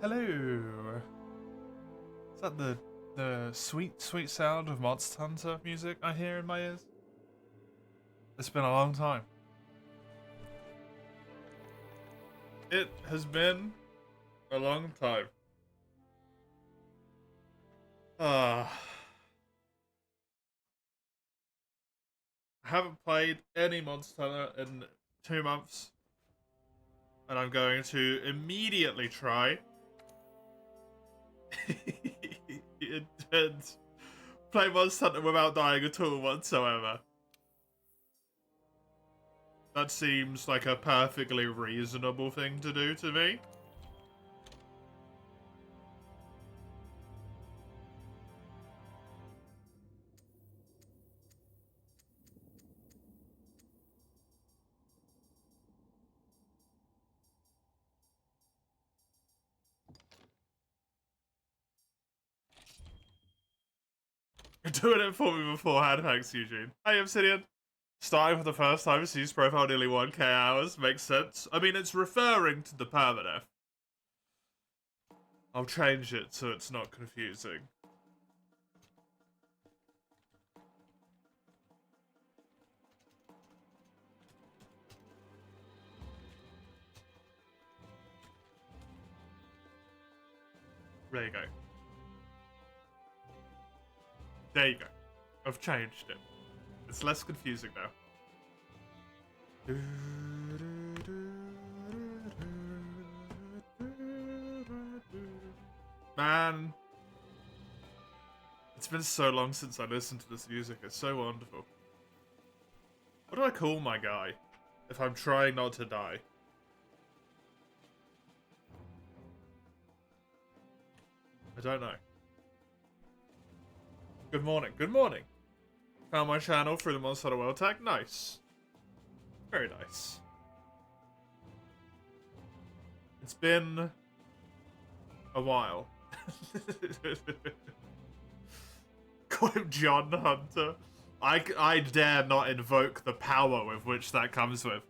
Hello. Is that the sweet, sweet sound of Monster Hunter music I hear in my ears? It's been a long time. It has been a long time. I haven't played any Monster Hunter in 2 months. And I'm going to immediately try and play Monster Hunter without dying at all whatsoever. That seems like a perfectly reasonable thing to do to me. You're doing it for me beforehand, thanks, Eugene. Hey, Obsidian. Starting for the first time, sees profile nearly 1k hours. Makes sense. I mean, it's referring to the Permadeath. I'll change it so it's not confusing. There you go. There you go. I've changed it. It's less confusing now. Man. It's been so long since I listened to this music. It's so wonderful. What do I call my guy if I'm trying not to die? I don't know. Good morning. Good morning. Found my channel through the Monster Hunter World tag. Nice. Very nice. It's been a while. Call him John Hunter. I dare not invoke the power with which that comes with.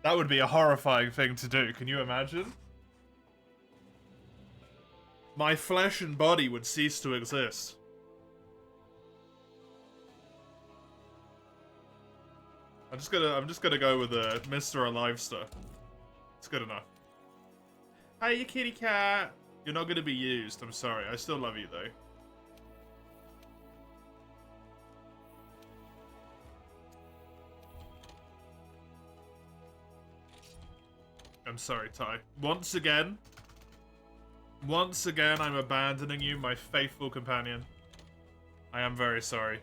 That would be a horrifying thing to do. Can you imagine? My flesh and body would cease to exist. I'm just gonna go with the Mr. Alive stuff. It's good enough. Hey, you kitty cat. You're not gonna be used. I'm sorry. I still love you though. I'm sorry, Ty. Once again, I'm abandoning you, my faithful companion. I am very sorry.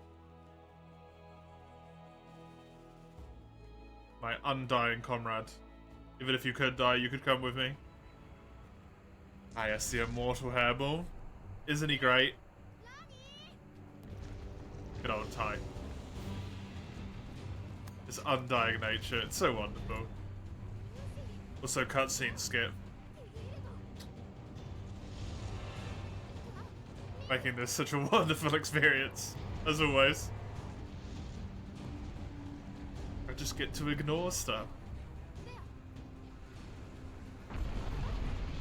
My undying comrade. Even if you could die, you could come with me. Ah, yes, the immortal hairball. Isn't he great? Good old Ty. His undying nature, it's so wonderful. Also, cutscene skip. Making this such a wonderful experience, as always. I just get to ignore stuff.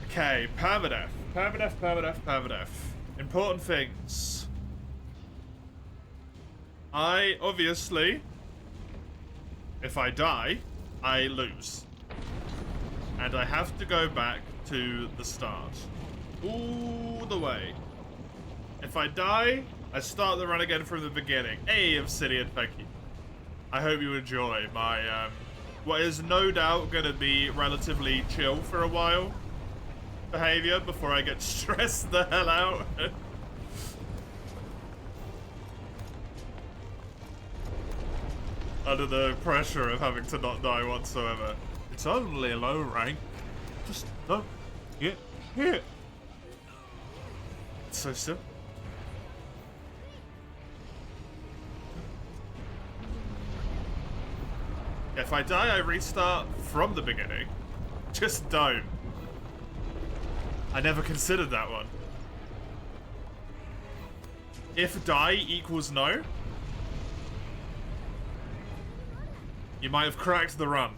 Okay, Permadeath. Permadeath. Important things. Obviously, if I die, I lose. And I have to go back to the start. All the way. If I die, I start the run again from the beginning. Hey, Obsidian, thank you. I hope you enjoy my, what is no doubt gonna be relatively chill for a while behavior before I get stressed the hell out. Under the pressure of having to not die whatsoever. It's only a low rank. Just don't get hit. It's so simple. If I die, I restart from the beginning. Just don't. I never considered that one. If die equals no, you might have cracked the run.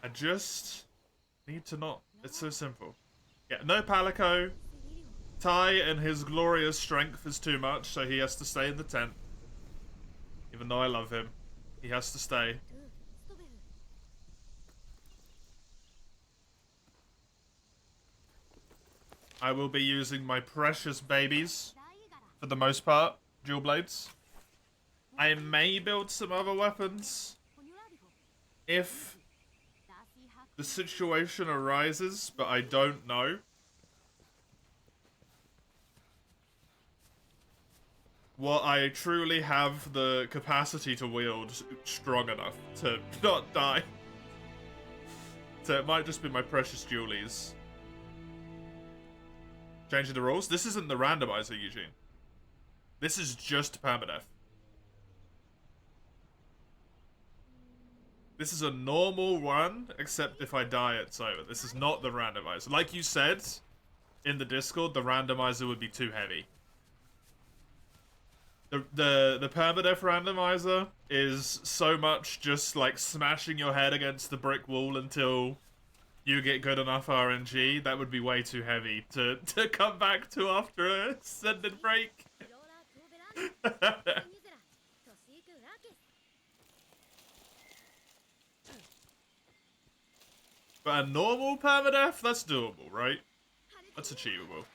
I just need to not. It's so simple. Yeah, no Palico. Ty and his glorious strength is too much, so he has to stay in the tent. Even though I love him, he has to stay. I will be using my precious babies for the most part. Dual blades. I may build some other weapons if the situation arises, but I don't know. What I truly have the capacity to wield strong enough to not die. So it might just be my precious dualies. Changing the rules? This isn't the randomizer, Eugene. This is just permadeath. This is a normal one, except if I die, it's over. This is not the randomizer. Like you said in the Discord, the randomizer would be too heavy. The permadeath randomizer is so much just like smashing your head against the brick wall until you get good enough RNG. That would be way too heavy to come back to after a extended break. But a normal permadeath, that's doable, right? That's achievable.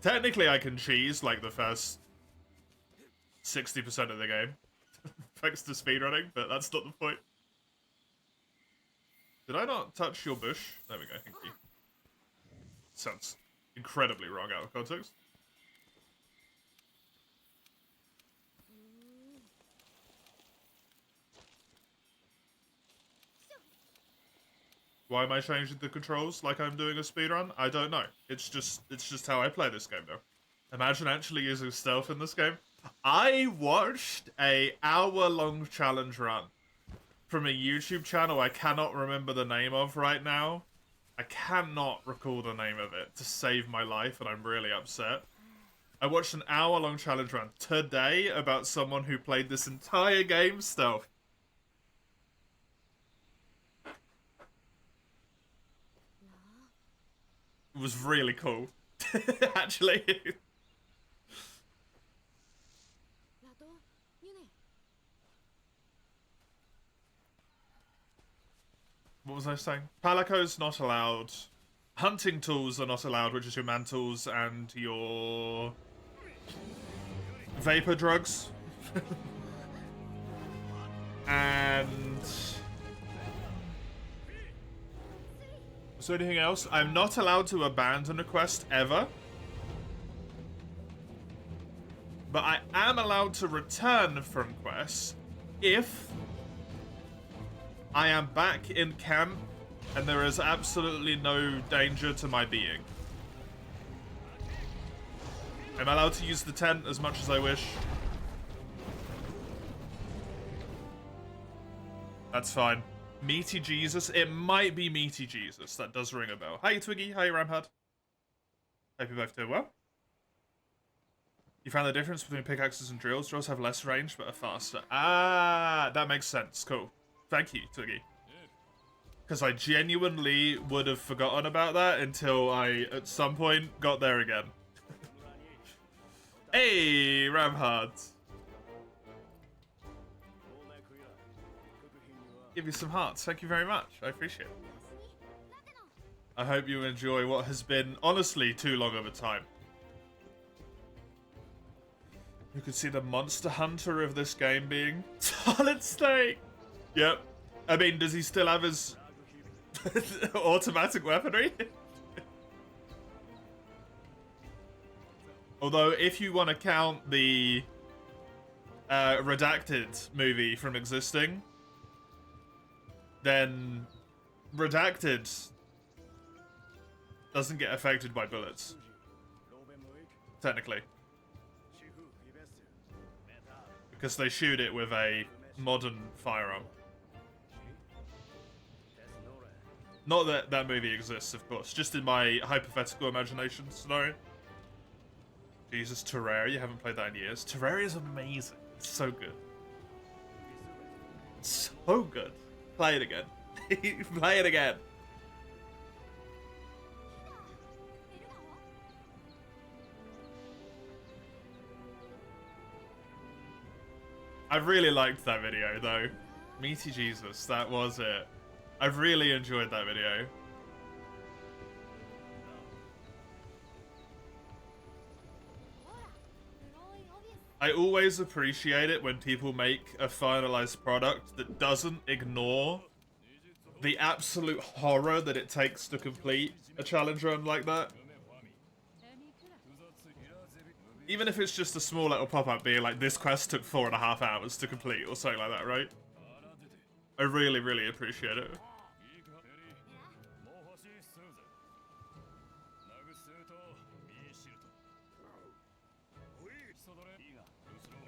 Technically, I can cheese like the first 60% of the game, thanks to speedrunning, but that's not the point. Did I not touch your bush? There we go, thank you. Sounds incredibly wrong out of context. Why am I changing the controls like I'm doing a speedrun? I don't know. It's just how I play this game though. Imagine actually using stealth in this game. I watched a hour-long challenge run from a YouTube channel I cannot remember the name of right now. I cannot recall the name of it to save my life, and I'm really upset. I watched an hour-long challenge run today about someone who played this entire game stealth. It was really cool, actually. What was I saying? Palico's not allowed. Hunting tools are not allowed, which is your mantles and your vapor drugs. And is there anything else? I'm not allowed to abandon a quest ever. But I am allowed to return from quests if I am back in camp and there is absolutely no danger to my being. I'm allowed to use the tent as much as I wish. That's fine. Meaty Jesus. It might be Meaty Jesus. That does ring a bell. Hi, Twiggy. Hi, Ramhad. Hope you're both doing well. You found the difference between pickaxes and drills? Drills have less range, but are faster. Ah, that makes sense. Cool. Thank you, Twiggy. Because I genuinely would have forgotten about that until I, at some point, got there again. Hey, Ramhard. Give you some hearts. Thank you very much. I appreciate it. I hope you enjoy what has been, honestly, too long of a time. You could see the monster hunter of this game being Solid Snake. Yep. I mean, does he still have his automatic weaponry? Although, if you want to count the Redacted movie from existing, then Redacted doesn't get affected by bullets. Technically. Because they shoot it with a modern firearm. Not that that movie exists, of course. Just in my hypothetical imagination scenario. Jesus, Terraria, you haven't played that in years. Terraria is amazing. It's so good. So good. Play it again. Play it again. I really liked that video, though. Meaty Jesus, that was it. I've really enjoyed that video. I always appreciate it when people make a finalized product that doesn't ignore the absolute horror that it takes to complete a challenge run like that. Even if it's just a small little pop-up being like, this quest took 4.5 hours to complete, or something like that, right? I really, really appreciate it.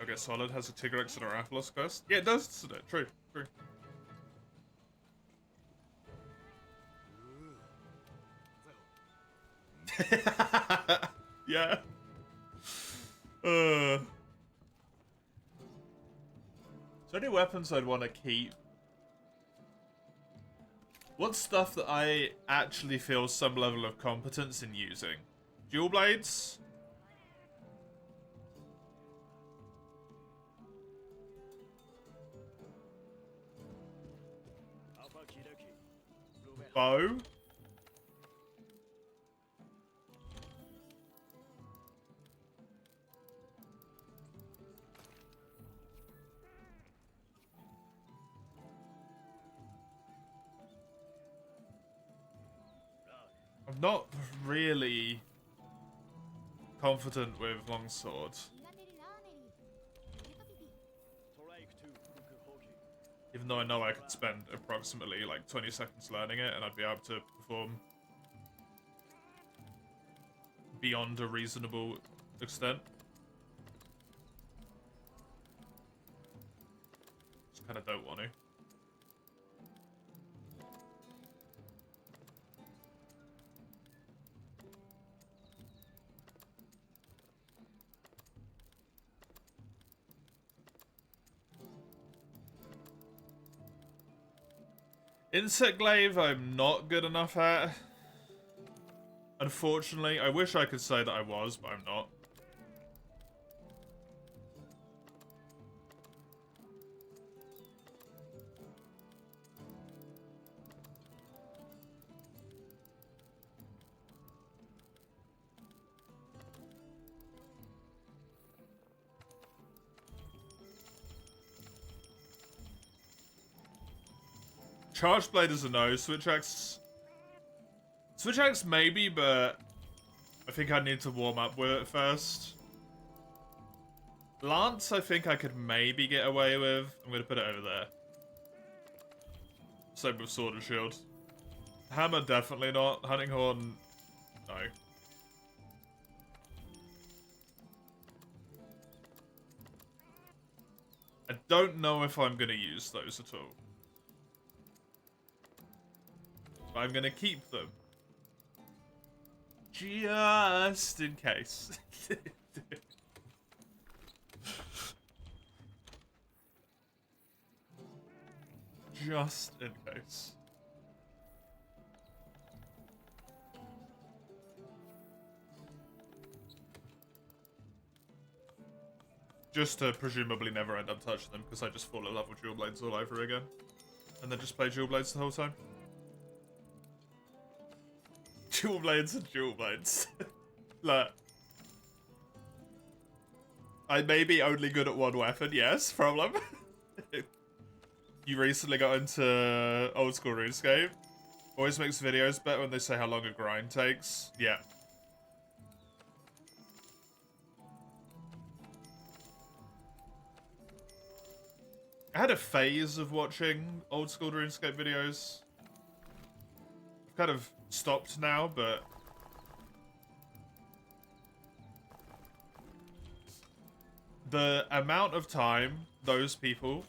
Okay, Solid has a Tigrex and a Rathalos quest. Yeah, it does, doesn't it? True, true. Yeah. So any weapons I'd want to keep? What's stuff that I actually feel some level of competence in using? Dual blades? Bow? I'm not really confident with longsword. Even though I know I could spend approximately like 20 seconds learning it and I'd be able to perform beyond a reasonable extent. Just kind of don't want to. Insect glaive I'm not good enough at. Unfortunately, I wish I could say that I was, but I'm not. Charged blade is a no. Switch axe maybe, but I think I need to warm up with it first. Lance, I think I could maybe get away with. I'm going to put it over there. Same with sword and shield. Hammer, definitely not. Hunting horn, no. I don't know if I'm going to use those at all. But I'm going to keep them. Just in case. Just in case. Just to presumably never end up touching them, because I just fall in love with dual blades all over again. And then just play dual blades the whole time. Dual blades and dual blades. Look. I may be only good at one weapon, yes, problem. You recently got into old school RuneScape. Always makes videos better when they say how long a grind takes. Yeah. I had a phase of watching old school RuneScape videos. I've kind of stopped now, but the amount of time those people,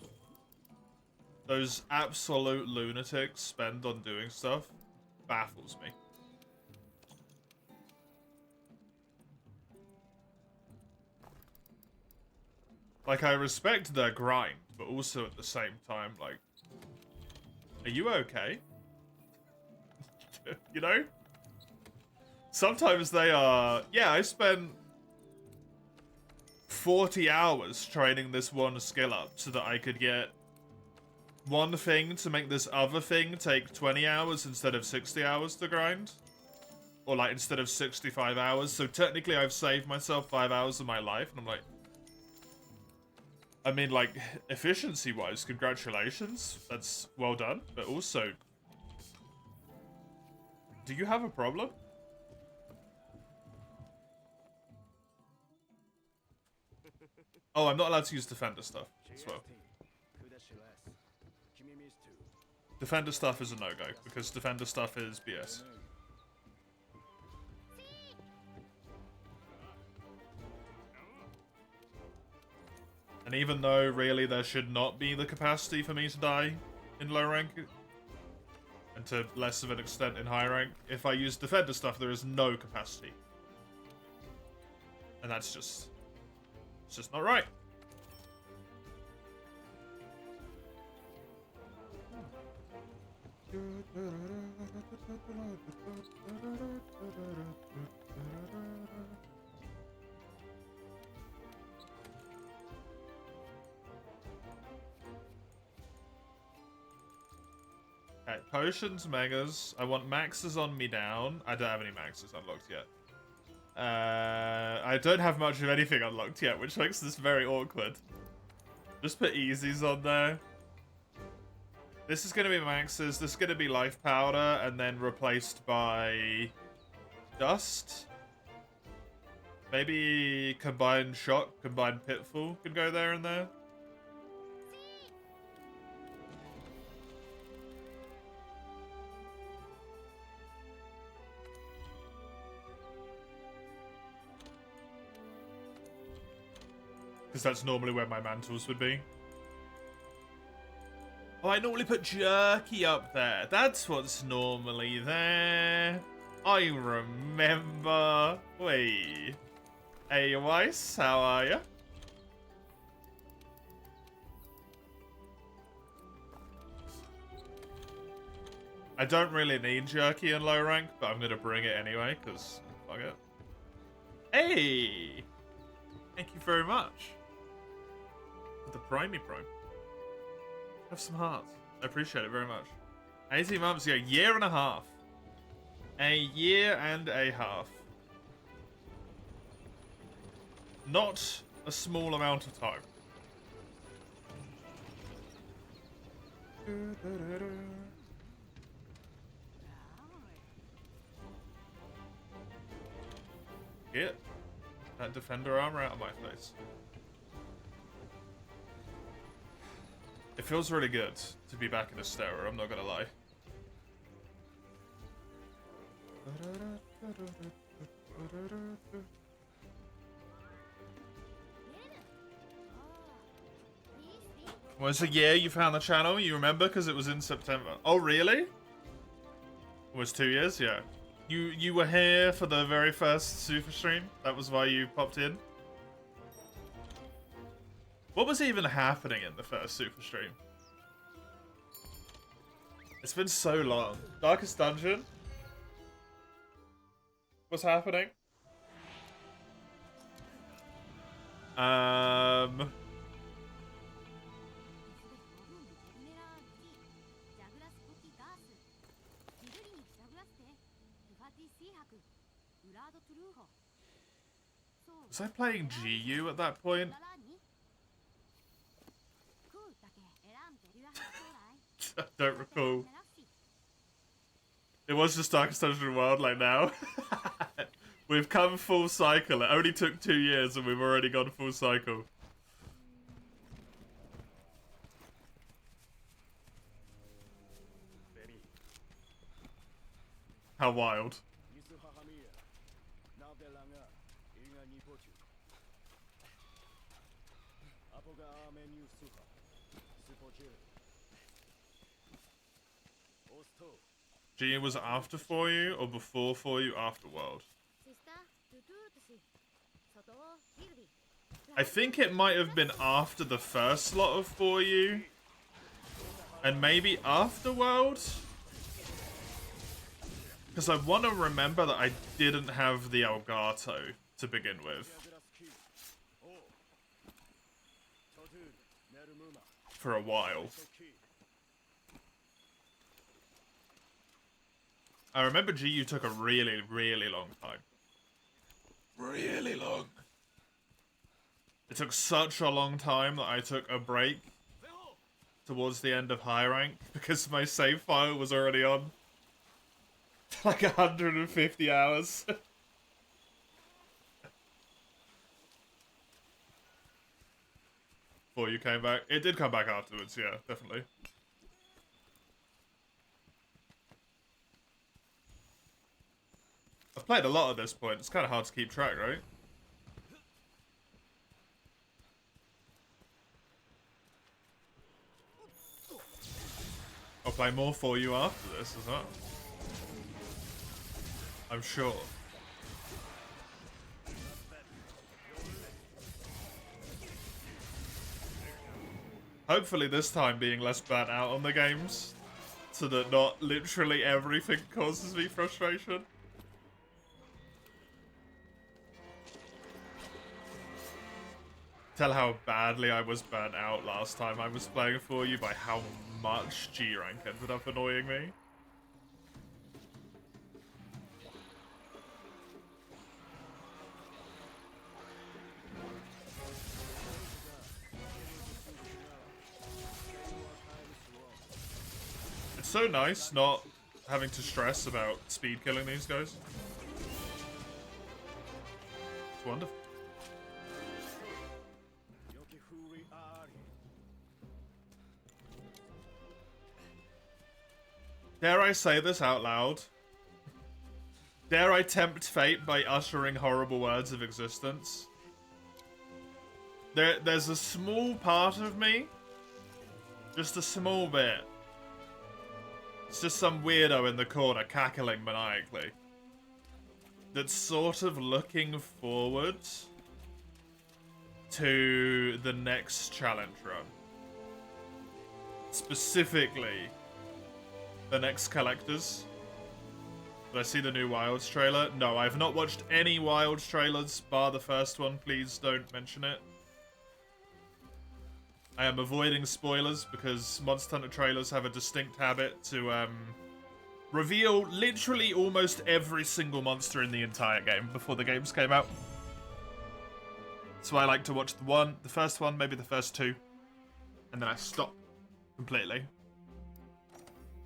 those absolute lunatics, spend on doing stuff baffles me. Like, I respect their grind, but also at the same time, like, are you okay? You know? Sometimes they are... Yeah, I spent 40 hours training this one skill up so that I could get one thing to make this other thing take 20 hours instead of 60 hours to grind. Or, like, instead of 65 hours. So, technically, I've saved myself 5 hours of my life. And I'm like... I mean, like, efficiency-wise, congratulations. That's well done. But also... Do you have a problem? Oh, I'm not allowed to use defender stuff as well. Defender stuff is a no-go, because defender stuff is BS. And even though, really, there should not be the capacity for me to die in low rank, and to less of an extent in high rank, if I use defender stuff, there is no capacity. And that's just... It's just not right. Okay, potions, megas. I want maxes on me down. I don't have any maxes unlocked yet. I don't have much of anything unlocked yet, which makes this very awkward. Just put easies on there. This is going to be maxes. This is going to be life powder, and then replaced by dust. Maybe combined shock, combined pitfall can go there and there. Because that's normally where my mantles would be. Oh, I normally put jerky up there. That's what's normally there. I remember. Wait. Hey, Weiss, how are you? I don't really need jerky in low rank, but I'm going to bring it anyway, because fuck it. Hey! Thank you very much. The Primey Prime. Have some hearts. I appreciate it very much. 18 months ago, year and a half. A year and a half. Not a small amount of time. Get that defender armor out of my face. It feels really good to be back in Astera, I'm not gonna lie. Well, it's a year you found the channel, you remember? Because it was in September. Oh, really? It was 2 years? Yeah. You were here for the very first super stream? That was why you popped in? What was even happening in the first super stream? It's been so long. Darkest Dungeon? What's happening? Was I playing GU at that point? I don't recall. It was just Darkest Dungeon World like now. We've come full cycle. It only took 2 years and we've already gone full cycle. How wild. G was after for you or before for you after World? I think it might have been after the first slot of For You. And maybe Afterworld? Because I want to remember that I didn't have the Elgato to begin with. For a while. I remember GU took a really, really long time. Really long. It took such a long time that I took a break towards the end of high rank because my save file was already on. Like 150 hours. Before you came back. It did come back afterwards, yeah, definitely. I've played a lot at this point. It's kind of hard to keep track, right? I'll play more For You after this as well. I'm sure. Hopefully this time being less burnt out on the games, so that not literally everything causes me frustration. Tell how badly I was burnt out last time I was playing For You by how much G rank ended up annoying me. It's so nice not having to stress about speed killing these guys. It's wonderful. Dare I say this out loud? Dare I tempt fate by uttering horrible words of existence? There's a small part of me, just a small bit. It's just some weirdo in the corner cackling maniacally. That's sort of looking forward to the next challenge run. Specifically, the next Collectors. Did I see the new Wilds trailer? No, I've not watched any Wilds trailers, bar the first one. Please don't mention it. I am avoiding spoilers because Monster Hunter trailers have a distinct habit to reveal literally almost every single monster in the entire game before the games came out. So I like to watch the first one, maybe the first two, and then I stop completely.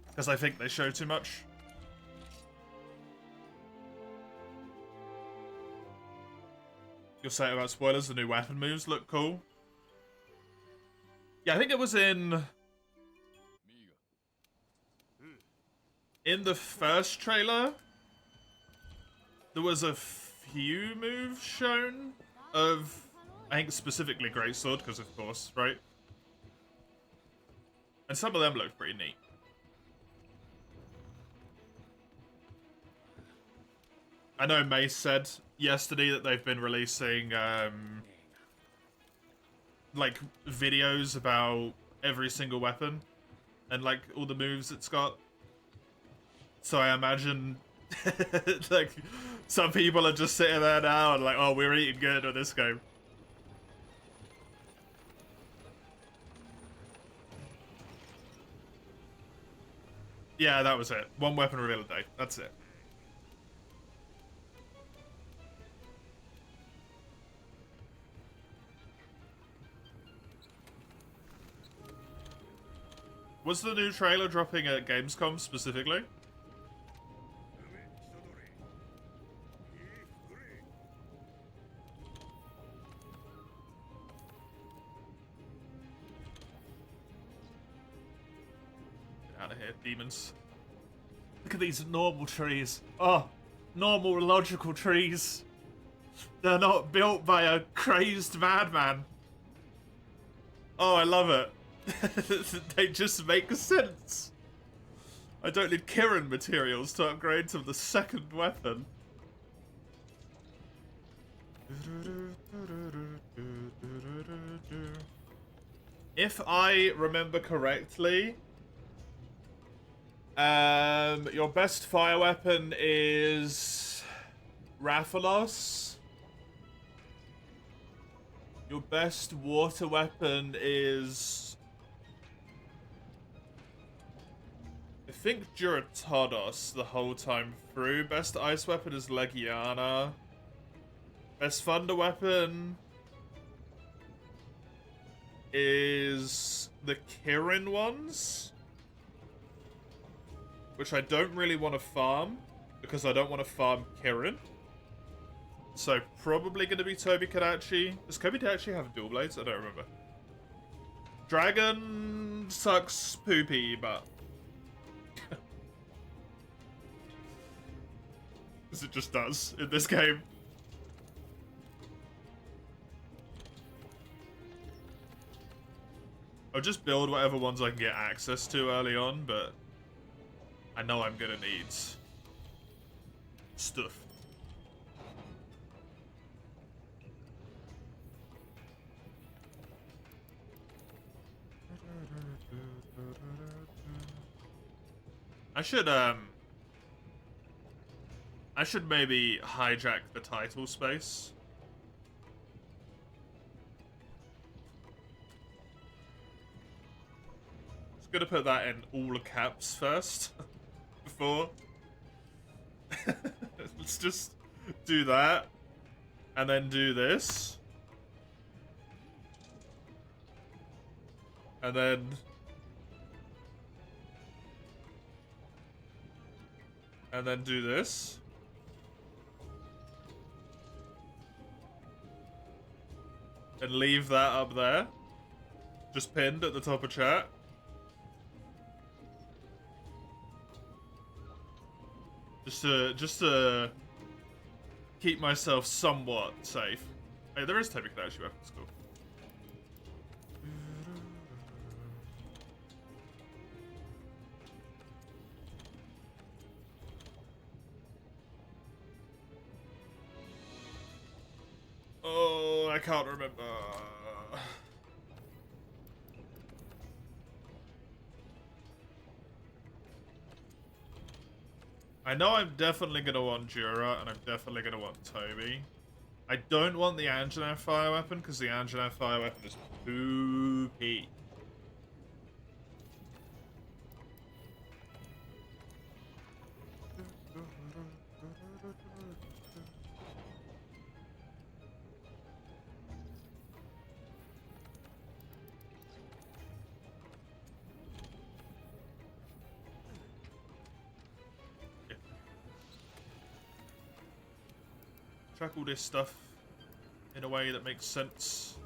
Because I think they show too much. You'll say about spoilers, the new weapon moves look cool. Yeah, I think it was in the first trailer, there was a few moves shown of, I think specifically Greatsword, because of course, right? And some of them looked pretty neat. I know Mace said yesterday that they've been releasing, like, videos about every single weapon and, like, all the moves it's got. So I imagine, like, some people are just sitting there now and like, oh, we're eating good with this game. Yeah, that was it. One weapon reveal a day. That's it. Was the new trailer dropping at Gamescom specifically? Get out of here, demons. Look at these normal trees. Oh, normal, logical trees. They're not built by a crazed madman. Oh, I love it. They just make sense. I don't need Kirin materials to upgrade to the second weapon. If I remember correctly, your best fire weapon is Rathalos. Your best water weapon is, I think, Duratodos the whole time through. Best ice weapon is Legiana. Best thunder weapon is the Kirin ones, which I don't really want to farm because I don't want to farm Kirin. So probably going to be Toby Kadachi. Does Kobe Kadachi have dual blades? I don't remember. Dragon sucks poopy, but as it just does in this game. I'll just build whatever ones I can get access to early on, but I know I'm gonna need stuff. I should maybe hijack the title space. Just gonna put that in all caps first before. Let's just do that and then do this. And then do this. And leave that up there. Just pinned at the top of chat. Just to keep myself somewhat safe. Hey, there is Toby Kadachi weapons, cool. Oh, I can't remember. I know I'm definitely gonna want Jura, and I'm definitely gonna want Toby. I don't want the Anjanath fire weapon, because the Anjanath fire weapon is poopy. Track all this stuff in a way that makes sense.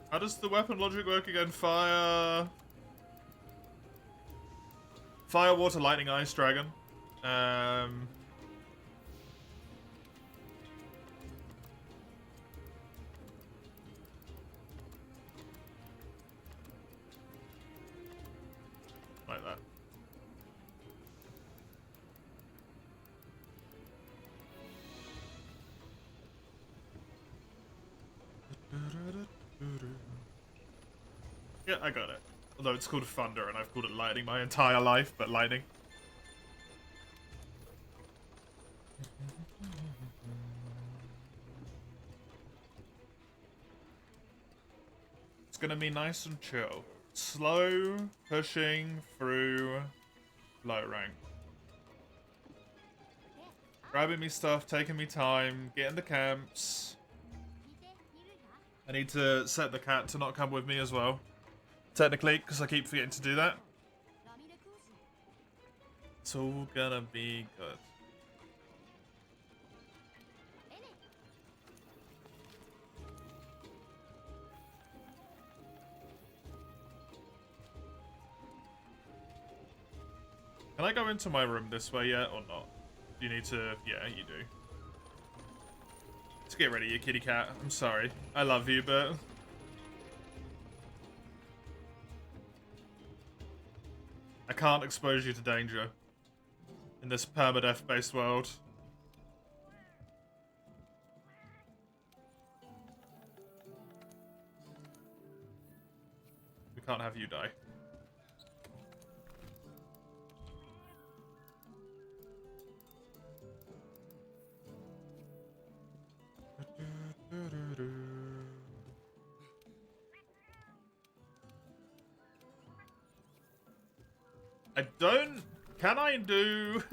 How does the weapon logic work again? Fire, water, lightning, ice, dragon. Like that. Yeah, I got it. Although it's called Thunder and I've called it Lightning my entire life, but Lightning. It's gonna be nice and chill. Slow pushing through low rank. Grabbing me stuff, taking me time, getting the camps. I need to set the cat to not come with me as well. Technically, because I keep forgetting to do that. It's all gonna be good. Can I go into my room this way yet, or not? You need to... Yeah, you do. Let's get ready, you kitty cat. I'm sorry. I love you, but... I can't expose you to danger in this permadeath-based world. can't have you die. I don't... Can I do...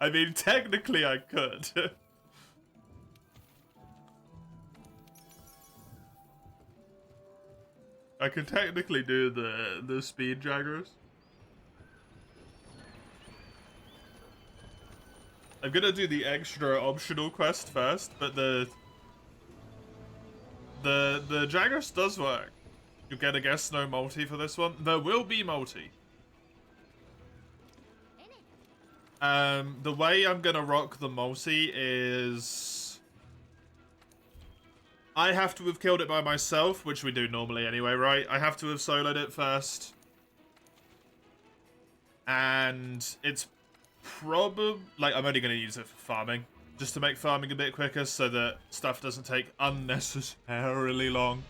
I mean, technically I could. I could technically do the speed jaggers. I'm gonna do the extra optional quest first, but the jaggers does work. You get a guess no multi for this one. There will be multi. The way I'm gonna rock the multi is I have to have killed it by myself, which we do normally anyway, right? I have to have soloed it first. And it's probably... Like, I'm only going to use it for farming. Just to make farming a bit quicker so that stuff doesn't take unnecessarily long.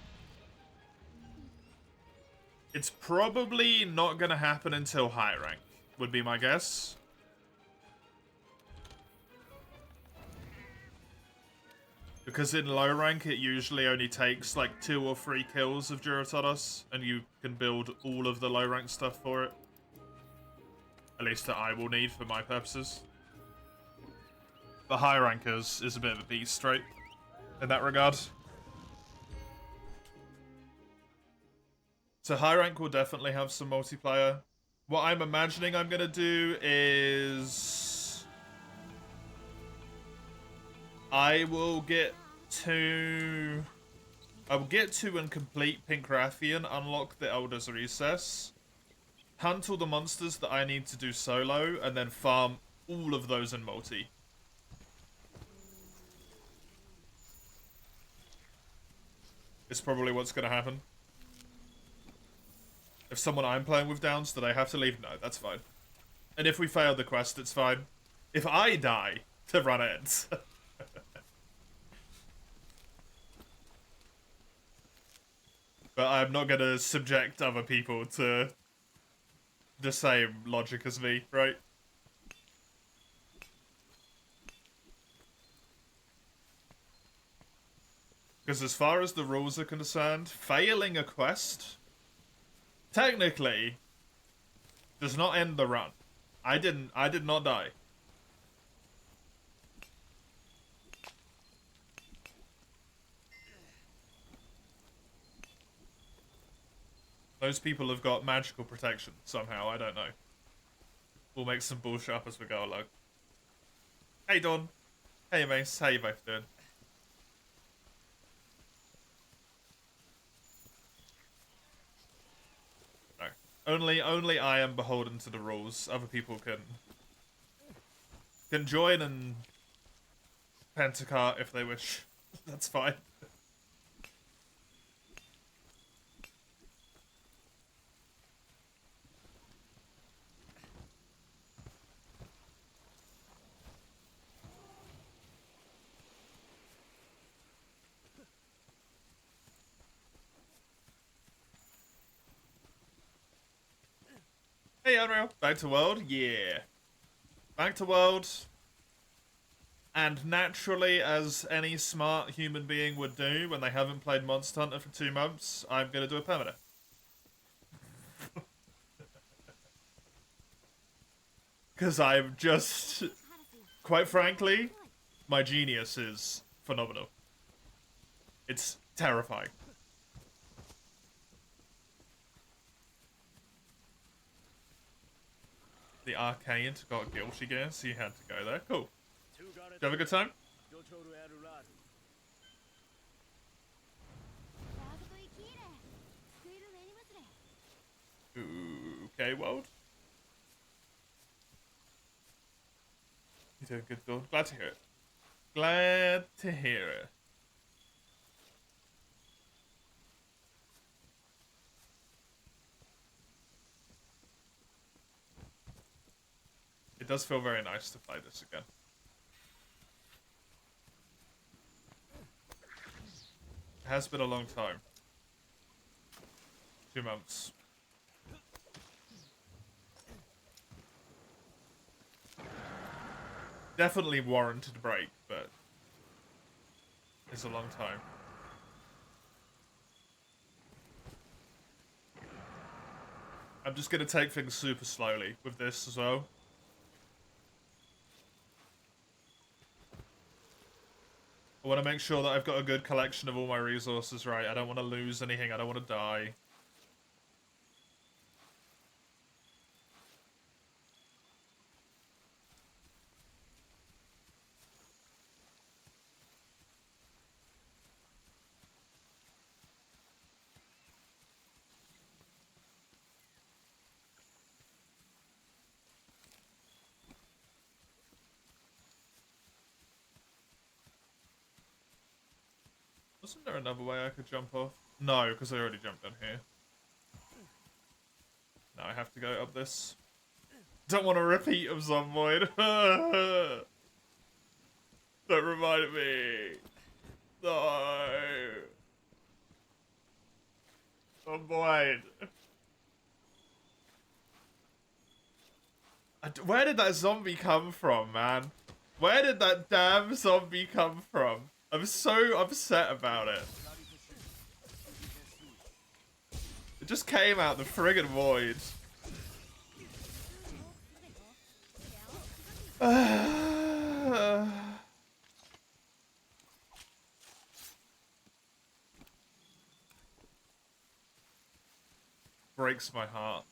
It's probably not going to happen until high rank, would be my guess. Because in low rank, it usually only takes like 2 or 3 kills of Duratodos, and you can build all of the low rank stuff for it. At least that I will need for my purposes. But high rankers is a bit of a beast, right? In that regard. So high rank will definitely have some multiplayer. What I'm imagining I'm gonna do is... I will get to and complete Pink Rathian, unlock the Elder's Recess, hunt all the monsters that I need to do solo, and then farm all of those in multi. It's probably what's going to happen. If someone I'm playing with downs, do they have to leave? No, that's fine. And if we fail the quest, it's fine. If I die to run it... But I'm not going to subject other people to the same logic as me, right? Because as far as the rules are concerned, failing a quest, technically, does not end the run. I did not die. Those people have got magical protection somehow, I don't know. We'll make some bullshit up as we go along. Hey Don. Hey Mace, how you both doing? No. Only I am beholden to the rules. Other people can join and pentacart if they wish. That's fine. Hey Unreal, back to world? Yeah. Back to world. And naturally, as any smart human being would do when they haven't played Monster Hunter for 2 months, I'm gonna do a permadeath. Because I'm just... Quite frankly, my genius is phenomenal. It's terrifying. The arcade got guilty gear, so you had to go there. Cool. Did you have a good time? Okay, world. You're doing good, Dawn. Glad to hear it. Glad to hear it. It does feel very nice to play this again. It has been a long time. 2 months. Definitely warranted break, but it's a long time. I'm just gonna take things super slowly with this as well. I want to make sure that I've got a good collection of all my resources right. I don't want to lose anything. I don't want to die. Wasn't there another way I could jump off? No, because I already jumped down here. Now I have to go up this. Don't want to repeat of Zomboid. Don't remind me. No. Zomboid. Where did that zombie come from, man? Where did that damn zombie come from? I'm so upset about it. It just came out the friggin' void. Breaks my heart.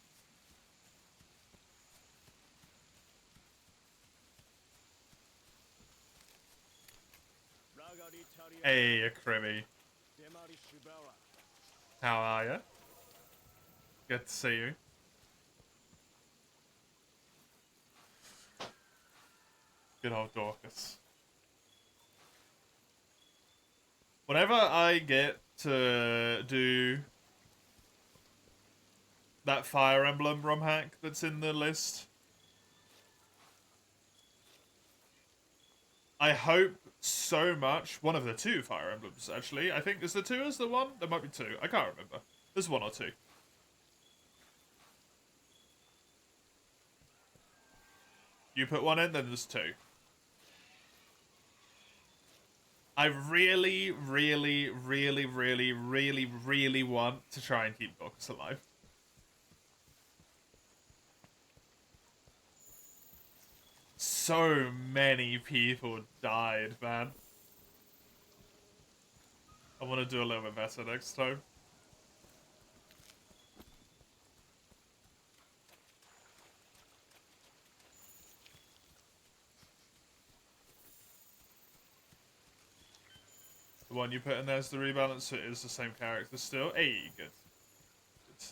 Hey, Crimmy. How are ya? Good to see you. Good old Dorcas. Whenever I get to do that Fire Emblem ROM hack that's in the list, I hope so much. One of the 2 Fire Emblems, actually. I think, is the 2 is the 1? There might be 2. I can't remember. There's 1 or 2. You put 1 in, then there's 2. I really, really, really, really, really, really want to try and keep Dorcas alive. So many people died, man. I want to do a little bit better next time. The one you put in there is the rebalance, so it is the same character still. Hey, good. Good.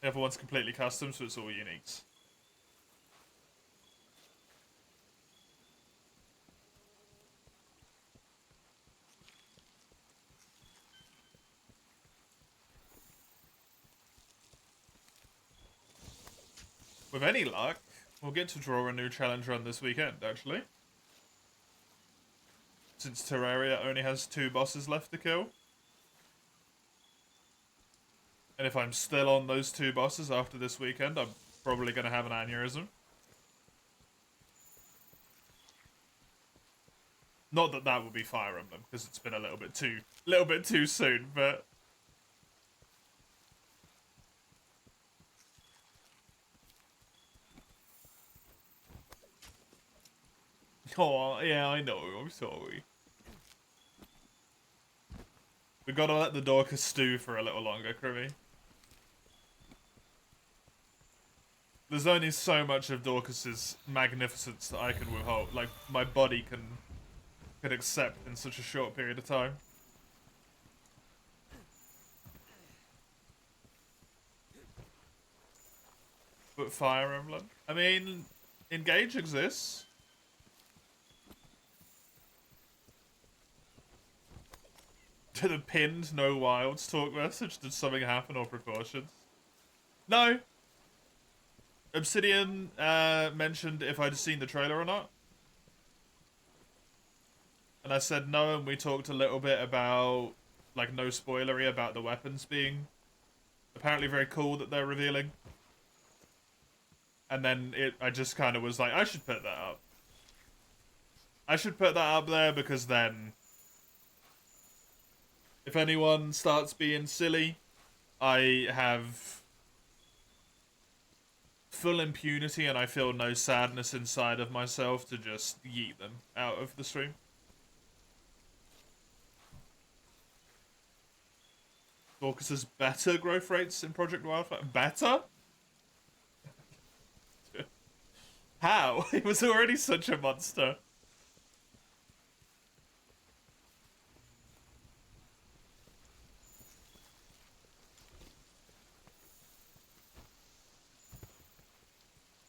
The other one's completely custom, so it's all uniques. With any luck, we'll get to draw a new challenge run this weekend, actually. Since Terraria only has 2 bosses left to kill. And if I'm still on those 2 bosses after this weekend, I'm probably going to have an aneurysm. Not that that would be Fire Emblem, because it's been a little bit too soon, but... Oh, yeah, I know, I'm sorry. We gotta let the Dorcas stew for a little longer, Crimmy. There's only so much of Dorcas's magnificence that I can withhold, like, my body can accept in such a short period of time. But Fire Emblem? I mean, Engage exists. To the pinned no wilds talk message, did something happen or precautions? No. Obsidian mentioned if I'd seen the trailer or not. And I said no, and we talked a little bit about, like, no spoilery about the weapons being apparently very cool that they're revealing. And then I just kind of was like, I should put that up. I should put that up there because then if anyone starts being silly, I have full impunity and I feel no sadness inside of myself to just yeet them out of the stream. Dorcas's better growth rates in Project Wildfire. Better? How? He was already such a monster.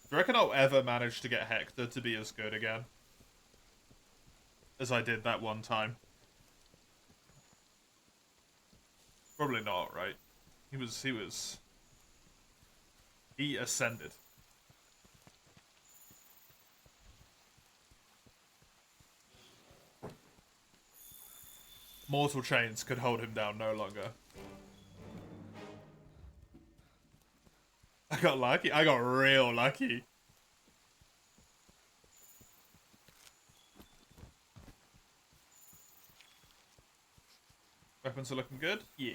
Do you reckon I'll ever manage to get Hector to be as good again as I did that one time? Probably not, right? He ascended. Mortal chains could hold him down no longer. I got lucky. I got real lucky. Weapons are looking good? Yeah.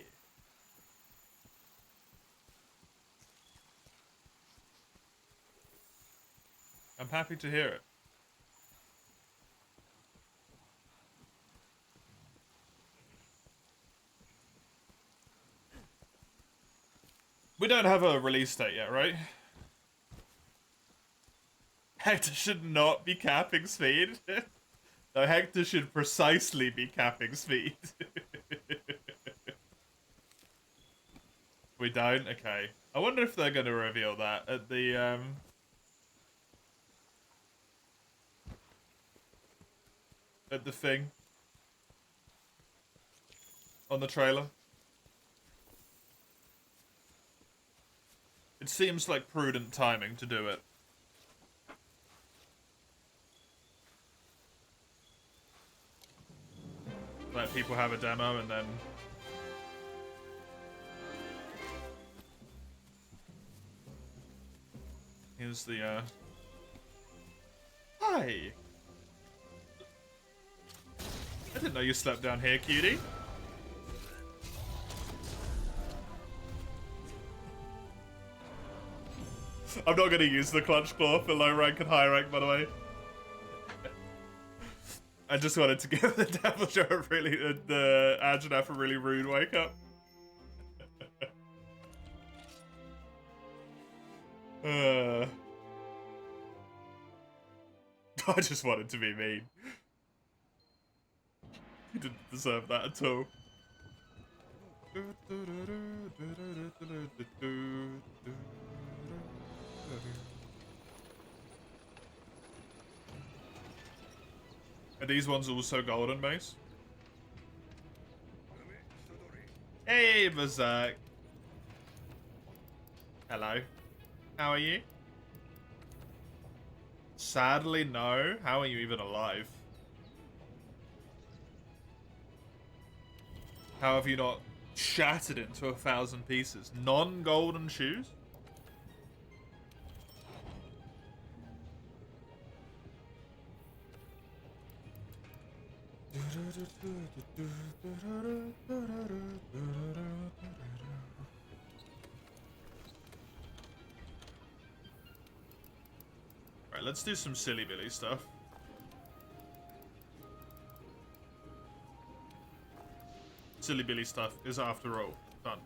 I'm happy to hear it. We don't have a release date yet, right? Hector should not be capping speed. No, Hector should precisely be capping speed. We don't? Okay. I wonder if they're going to reveal that at the, at the thing. On the trailer. It seems like prudent timing to do it. Let people have a demo and then... Here's the, Hi! I didn't know you slept down here, cutie. I'm not gonna use the clutch claw for low rank and high rank, by the way. I just wanted to give the Devil Show a really, the Ajanaf a really rude wake up. I just wanted to be mean. He didn't deserve that at all. Are these ones also golden, Mace? Hey, Berserk. Hello. How are you? Sadly, no. How are you even alive? How have you not shattered into 1,000 pieces? Non-golden shoes? Right, let's do some silly Billy stuff. Silly Billy stuff is, after all, done.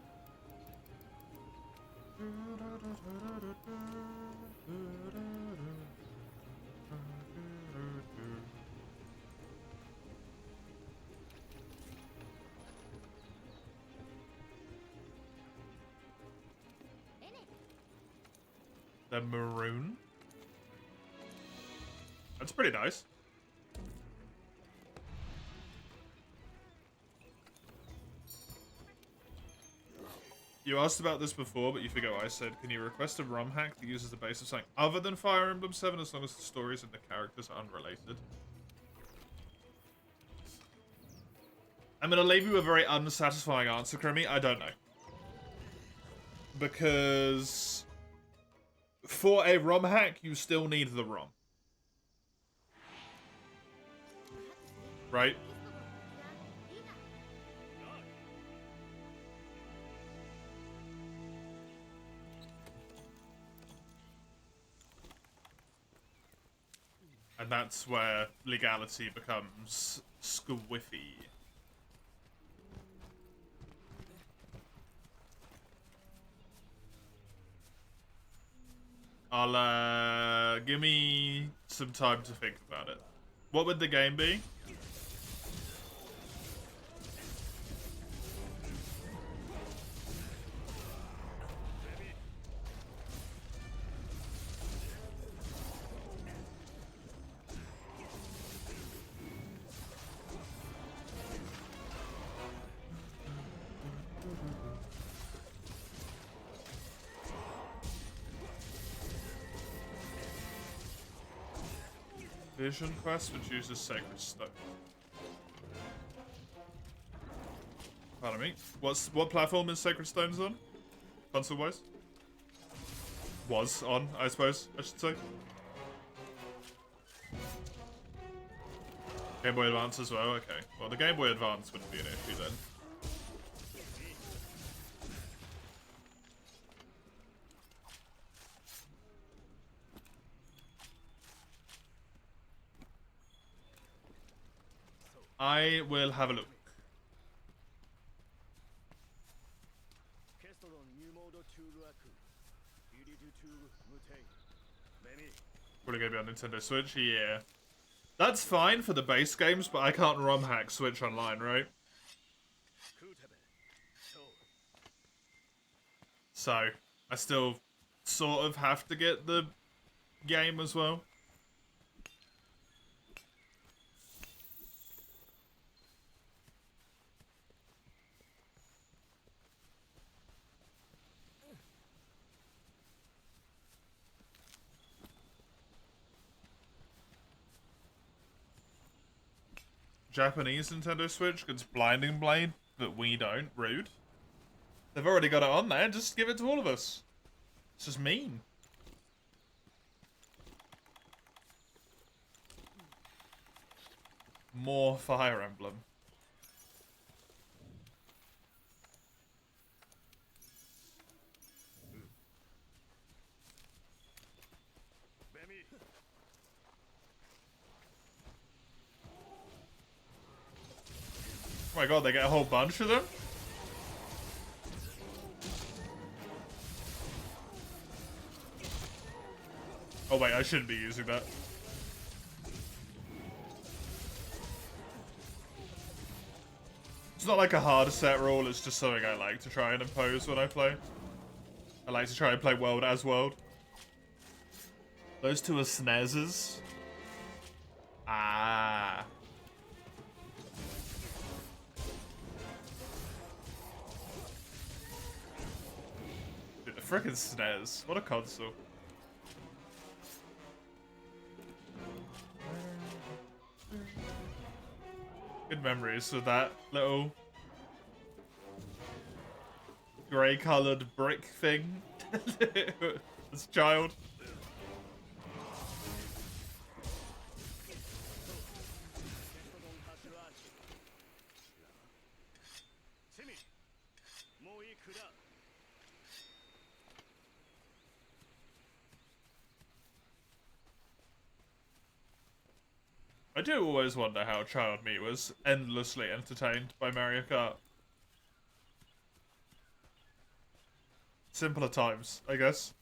The maroon? That's pretty nice. You asked about this before, but you forgot what I said. Can you request a ROM hack that uses the base of something other than Fire Emblem 7 as long as the stories and the characters are unrelated? I'm gonna leave you a very unsatisfying answer, Crimmy. I don't know. Because for a ROM hack, you still need the ROM. Right? And that's where legality becomes squiffy. I'll, give me some time to think about it. What would the game be? Vision quest which uses sacred stone. Pardon me. What platform is Sacred Stones on? Console wise? Was on, I suppose, I should say. Game Boy Advance as well, okay. Well, the Game Boy Advance wouldn't be an issue then. I will have a look. Probably gonna be on Nintendo Switch, yeah. That's fine for the base games, but I can't ROM hack Switch Online, right? So, I still sort of have to get the game as well. Japanese Nintendo Switch gets Blinding Blade, but we don't. Rude. They've already got it on there, just give it to all of us. It's just mean. More Fire Emblem. Oh my god, they get a whole bunch of them? Oh wait, I shouldn't be using that. It's not like a hard set rule, it's just something I like to try and impose when I play. I like to try and play world as world. Those two are SNESes. Ah. Dude, the frickin' SNES. What a console. Good memories of that little grey-coloured brick thing as a child. I do always wonder how child me was endlessly entertained by Mario Kart. Simpler times, I guess.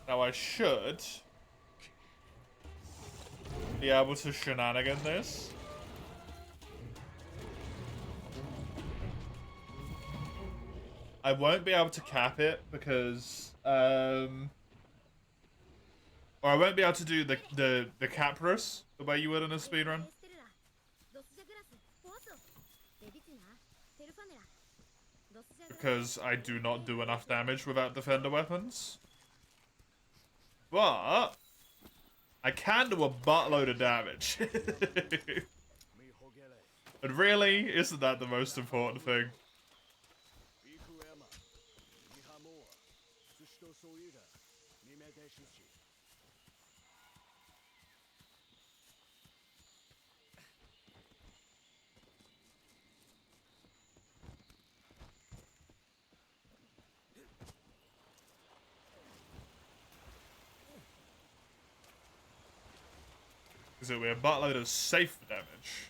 Now I should be able to shenanigan this. I won't be able to cap it because, or I won't be able to do the Caprus the way you would in a speedrun. because I do not do enough damage without defender weapons. But I can do a buttload of damage. But really, isn't that the most important thing? Is it a buttload of safe damage?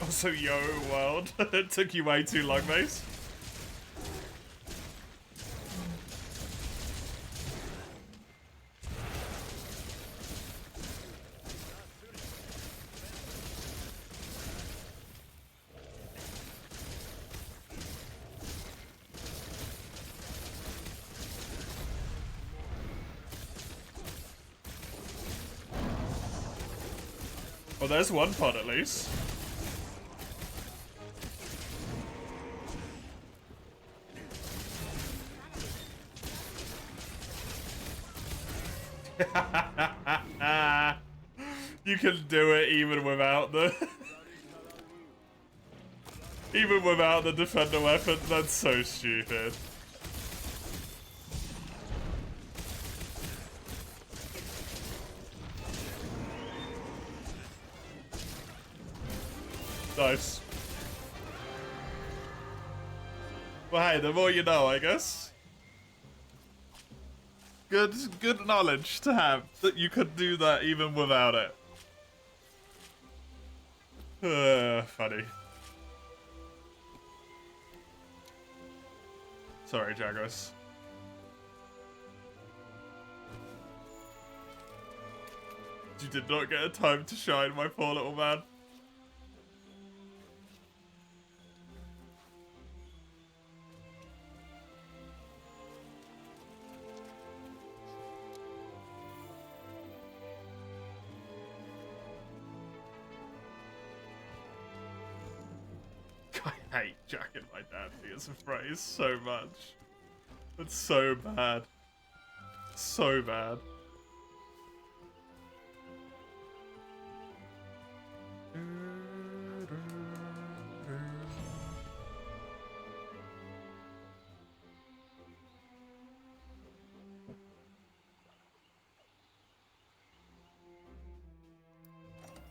Also, yo, world. It took you way too long, mate. Well, there's one pod at least. You can do it even without the even without the defender weapon. That's so stupid. Nice. Well, hey, the more you know, I guess. Good knowledge to have that you could do that even without it. Funny. Sorry, Jagras. You did not get a time to shine, my poor little man. I hate jacking my dandy as a phrase so much. It's so bad. So bad.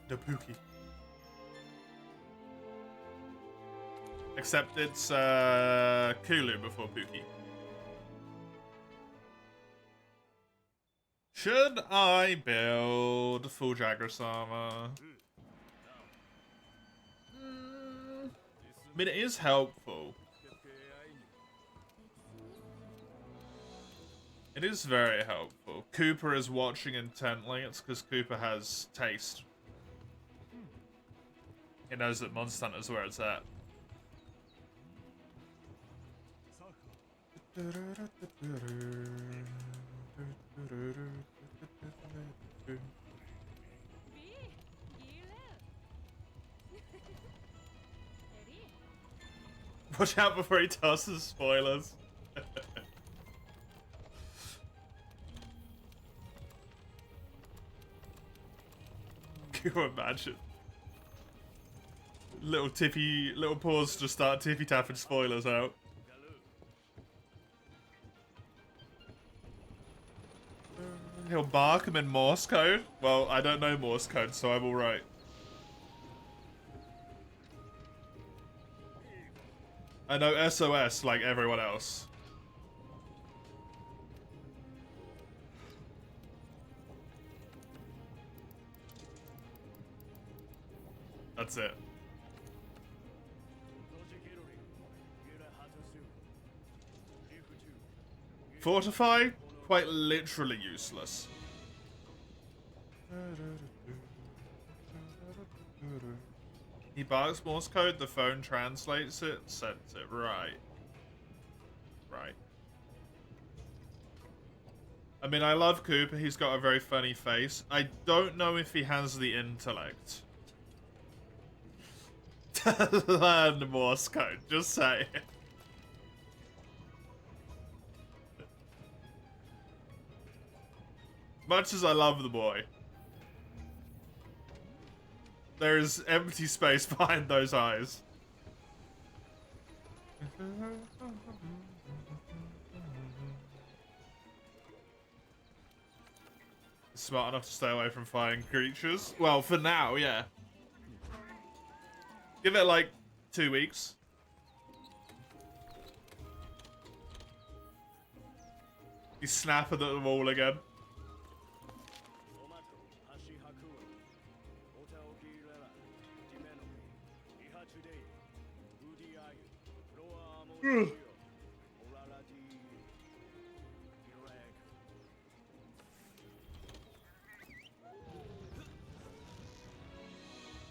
The Pookie. Except it's Kulu before Pookie. Should I build full Jagras armor? I mean, it is helpful. It is very helpful. Cooper is watching intently. It's because Cooper has taste. He knows that Monster Hunter's where it's at. Watch out before he tosses spoilers. Can you imagine? Little pause to start tippy tapping spoilers out. He'll bark him in Morse code? Well, I don't know Morse code, so I'm alright. I know SOS like everyone else. That's it. Fortify? Quite literally useless. He barks Morse code, the phone translates it, sends it. Right. Right. I mean, I love Cooper. He's got a very funny face. I don't know if he has the intellect to learn Morse code. Just say it. Much as I love the boy, there is empty space behind those eyes. Smart enough to stay away from flying creatures. Well, for now, yeah. Give it like 2 weeks. He's snapping at the wall again.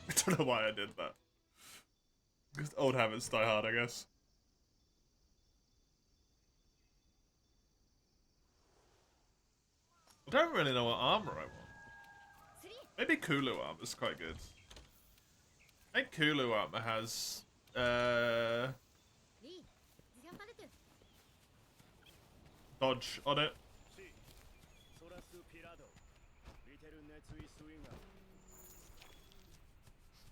I don't know why I did that. Just old habits die hard, I guess. I don't really know what armor I want. Maybe Kulu armor's quite good. I think Kulu armor has dodge on it.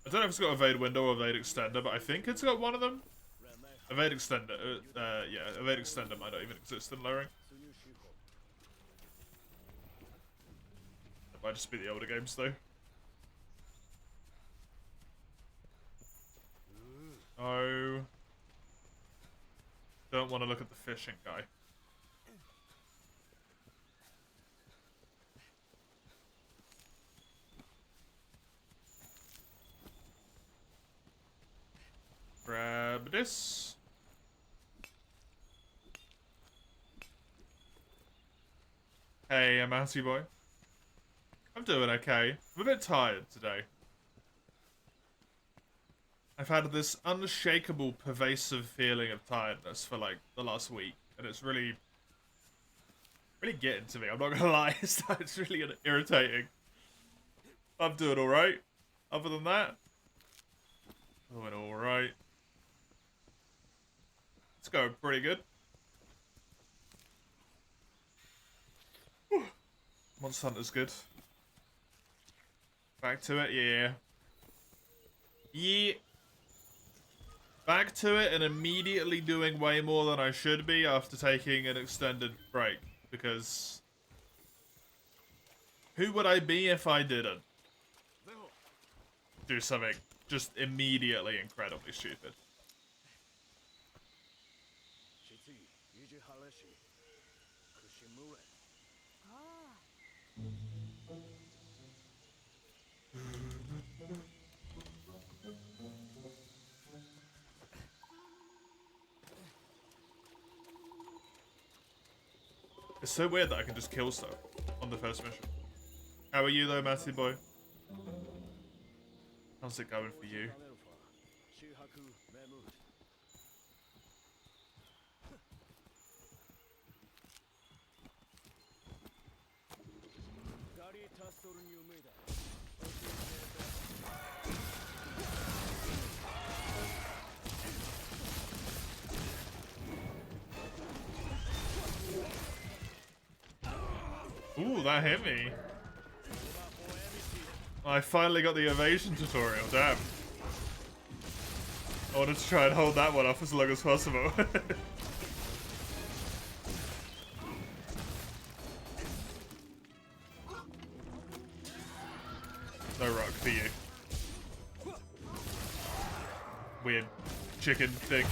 I don't know if it's got evade window or evade extender, but I think it's got one of them. Evade extender, yeah, evade extender might not even exist in lowering. It might just be the older games though. Oh. Don't want to look at the fishing guy. Grab this. Hey, I'm Matty boy. I'm doing okay. I'm a bit tired today. I've had this unshakable, pervasive feeling of tiredness for like the last week, and it's really getting to me. I'm not gonna lie, it's really irritating. I'm doing all right. Other than that, doing all right. It's going pretty good. Monster Hunter's good. Back to it, yeah. Yeah. Back to it and immediately doing way more than I should be after taking an extended break. Because who would I be if I didn't do something just immediately incredibly stupid? It's so weird that I can just kill stuff on the first mission. How are you though, Matty boy? How's it going for you? Ooh, that hit me. I finally got the evasion tutorial, damn. I wanted to try and hold that one off as long as possible. No rock for you. Weird chicken thing.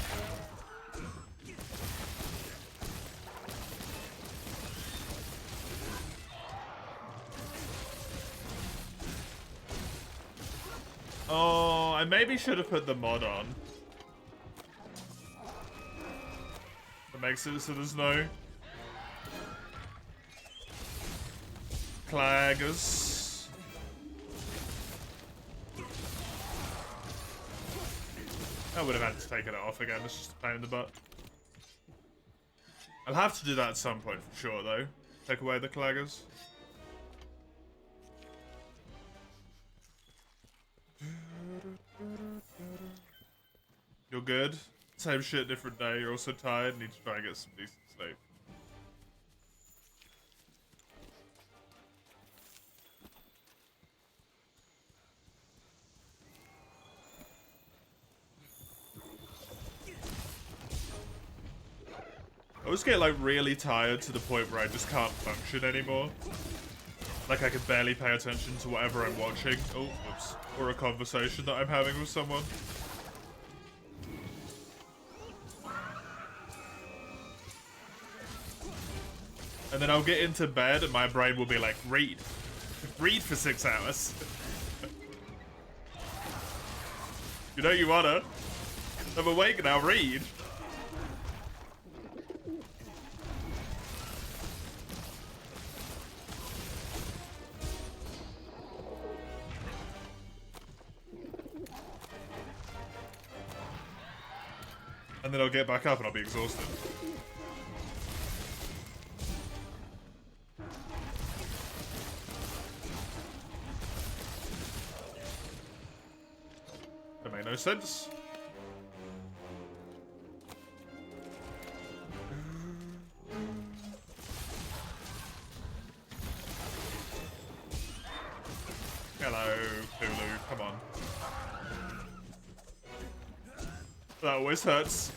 Oh, I maybe should have put the mod on. That makes it so there's no claggers. I would have had to take it off again. It's just a pain in the butt. I'll have to do that at some point for sure, though. Take away the claggers. You're good. Same shit, different day. You're also tired. Need to try and get some decent sleep. I always get like really tired to the point where I just can't function anymore. Like I can barely pay attention to whatever I'm watching. Oh, whoops. Or a conversation that I'm having with someone. And then I'll get into bed and my brain will be like, read. Read for 6 hours. You know you wanna. I'm awake now, read. And then I'll get back up and I'll be exhausted. That made no sense. Hello, Hulu, come on. That always hurts.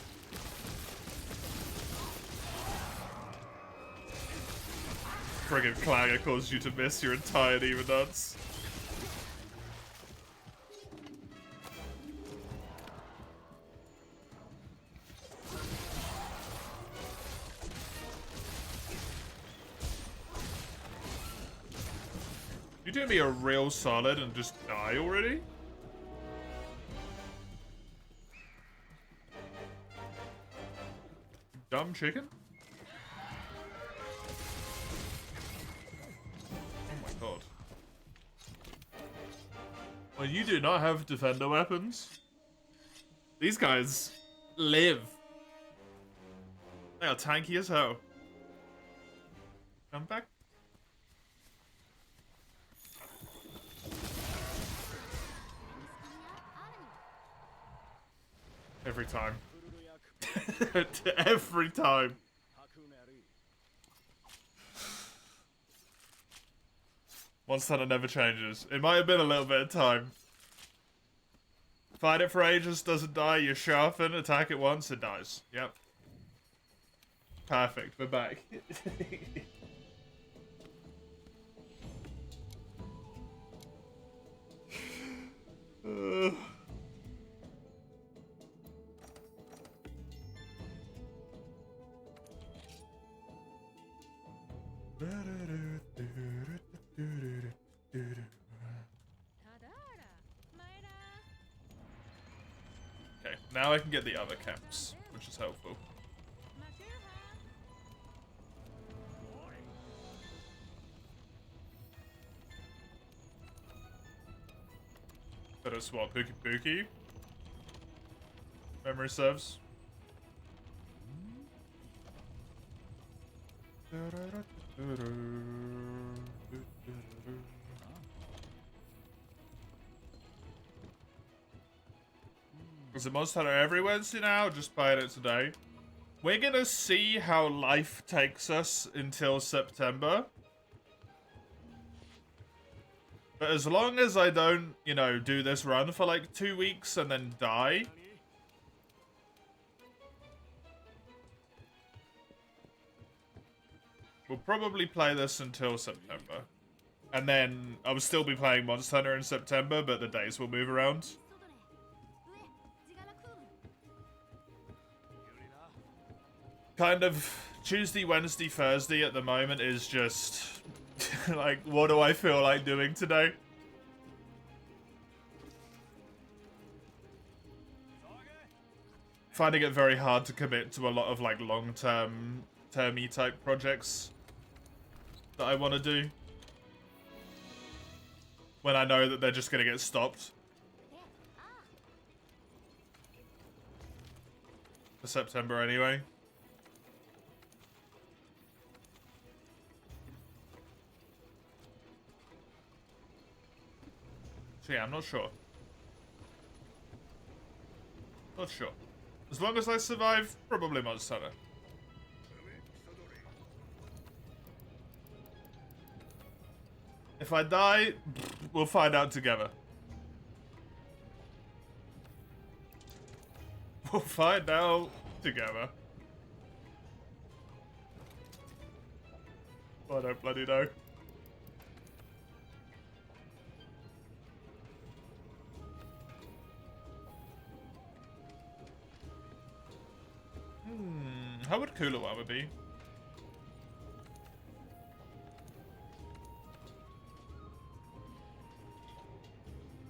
Friggin' clanger caused you to miss your entire demon dance. You do me a real solid and just die already? Dumb chicken? Oh my god. Well, you do not have defender weapons. These guys live. They are tanky as hell. Come back. Every time. Every time. Once that, it never changes. It might have been a little bit of time. Fight it for ages, doesn't die, you sharpen, attack it once, it dies. Yep. Perfect, we're back. Okay, now I can get the other camps, which is helpful. Better swap Pookie Pookie. Memory serves. Is it Monster Hunter every Wednesday now? Or just playing it today. We're gonna see how life takes us until September. But as long as I don't, you know, do this run for like 2 weeks and then die. We'll probably play this until September. And then I will still be playing Monster Hunter in September, but the days will move around. Kind of Tuesday, Wednesday, Thursday at the moment is just like, what do I feel like doing today? Finding it very hard to commit to a lot of like long-term, termy type projects that I want to do when I know that they're just going to get stopped. for September anyway. So yeah, I'm not sure. Not sure. As long as I survive, probably Monster Hunter. If I die, we'll find out together. We'll find out together. I don't bloody know. How would Cooler Armor be?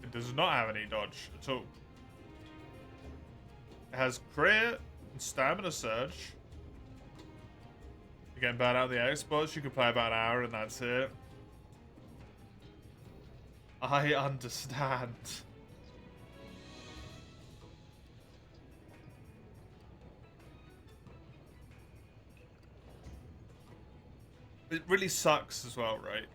It does not have any dodge at all. It has crit and stamina surge. You get burned out the Xbox, you can play about an hour and that's it. I understand. It really sucks as well, right?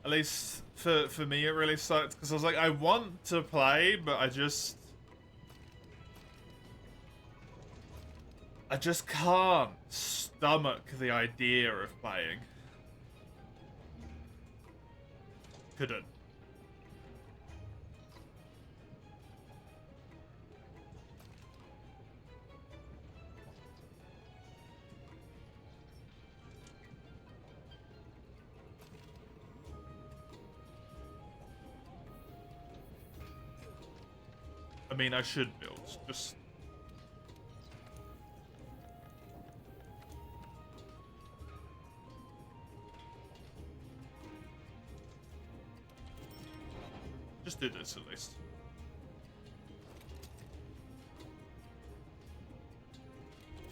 At least for me, it really sucked because I was like, I want to play, but I just can't stomach the idea of playing. Couldn't. I mean, I should build, just... Just do this at least.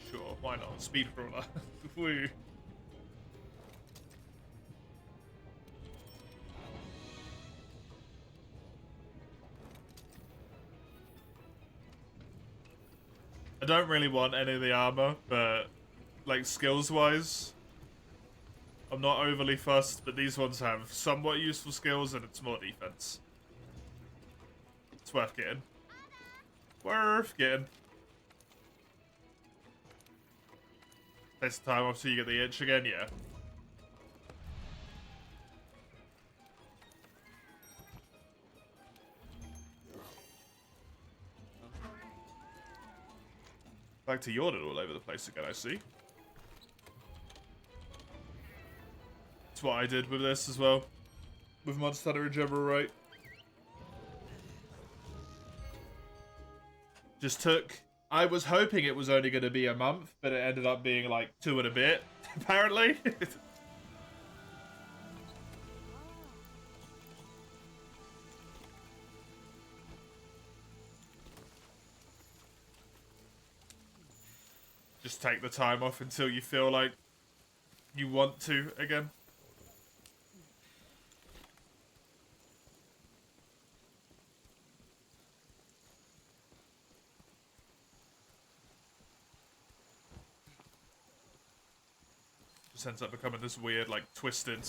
Sure, why not? Speed crawler. Woo. I don't really want any of the armor, but like skills-wise, I'm not overly fussed, but these ones have somewhat useful skills and it's more defense. It's worth getting. Worth getting. Takes the time off so you get the itch again, yeah. Back to yawning all over the place again, I see. That's what I did with this as well. With Monster Hunter in general, right? Just took... I was hoping it was only going to be a month, but it ended up being like 2 and a bit, apparently. Just take the time off until you feel like you want to again. Just ends up becoming this weird, like, twisted...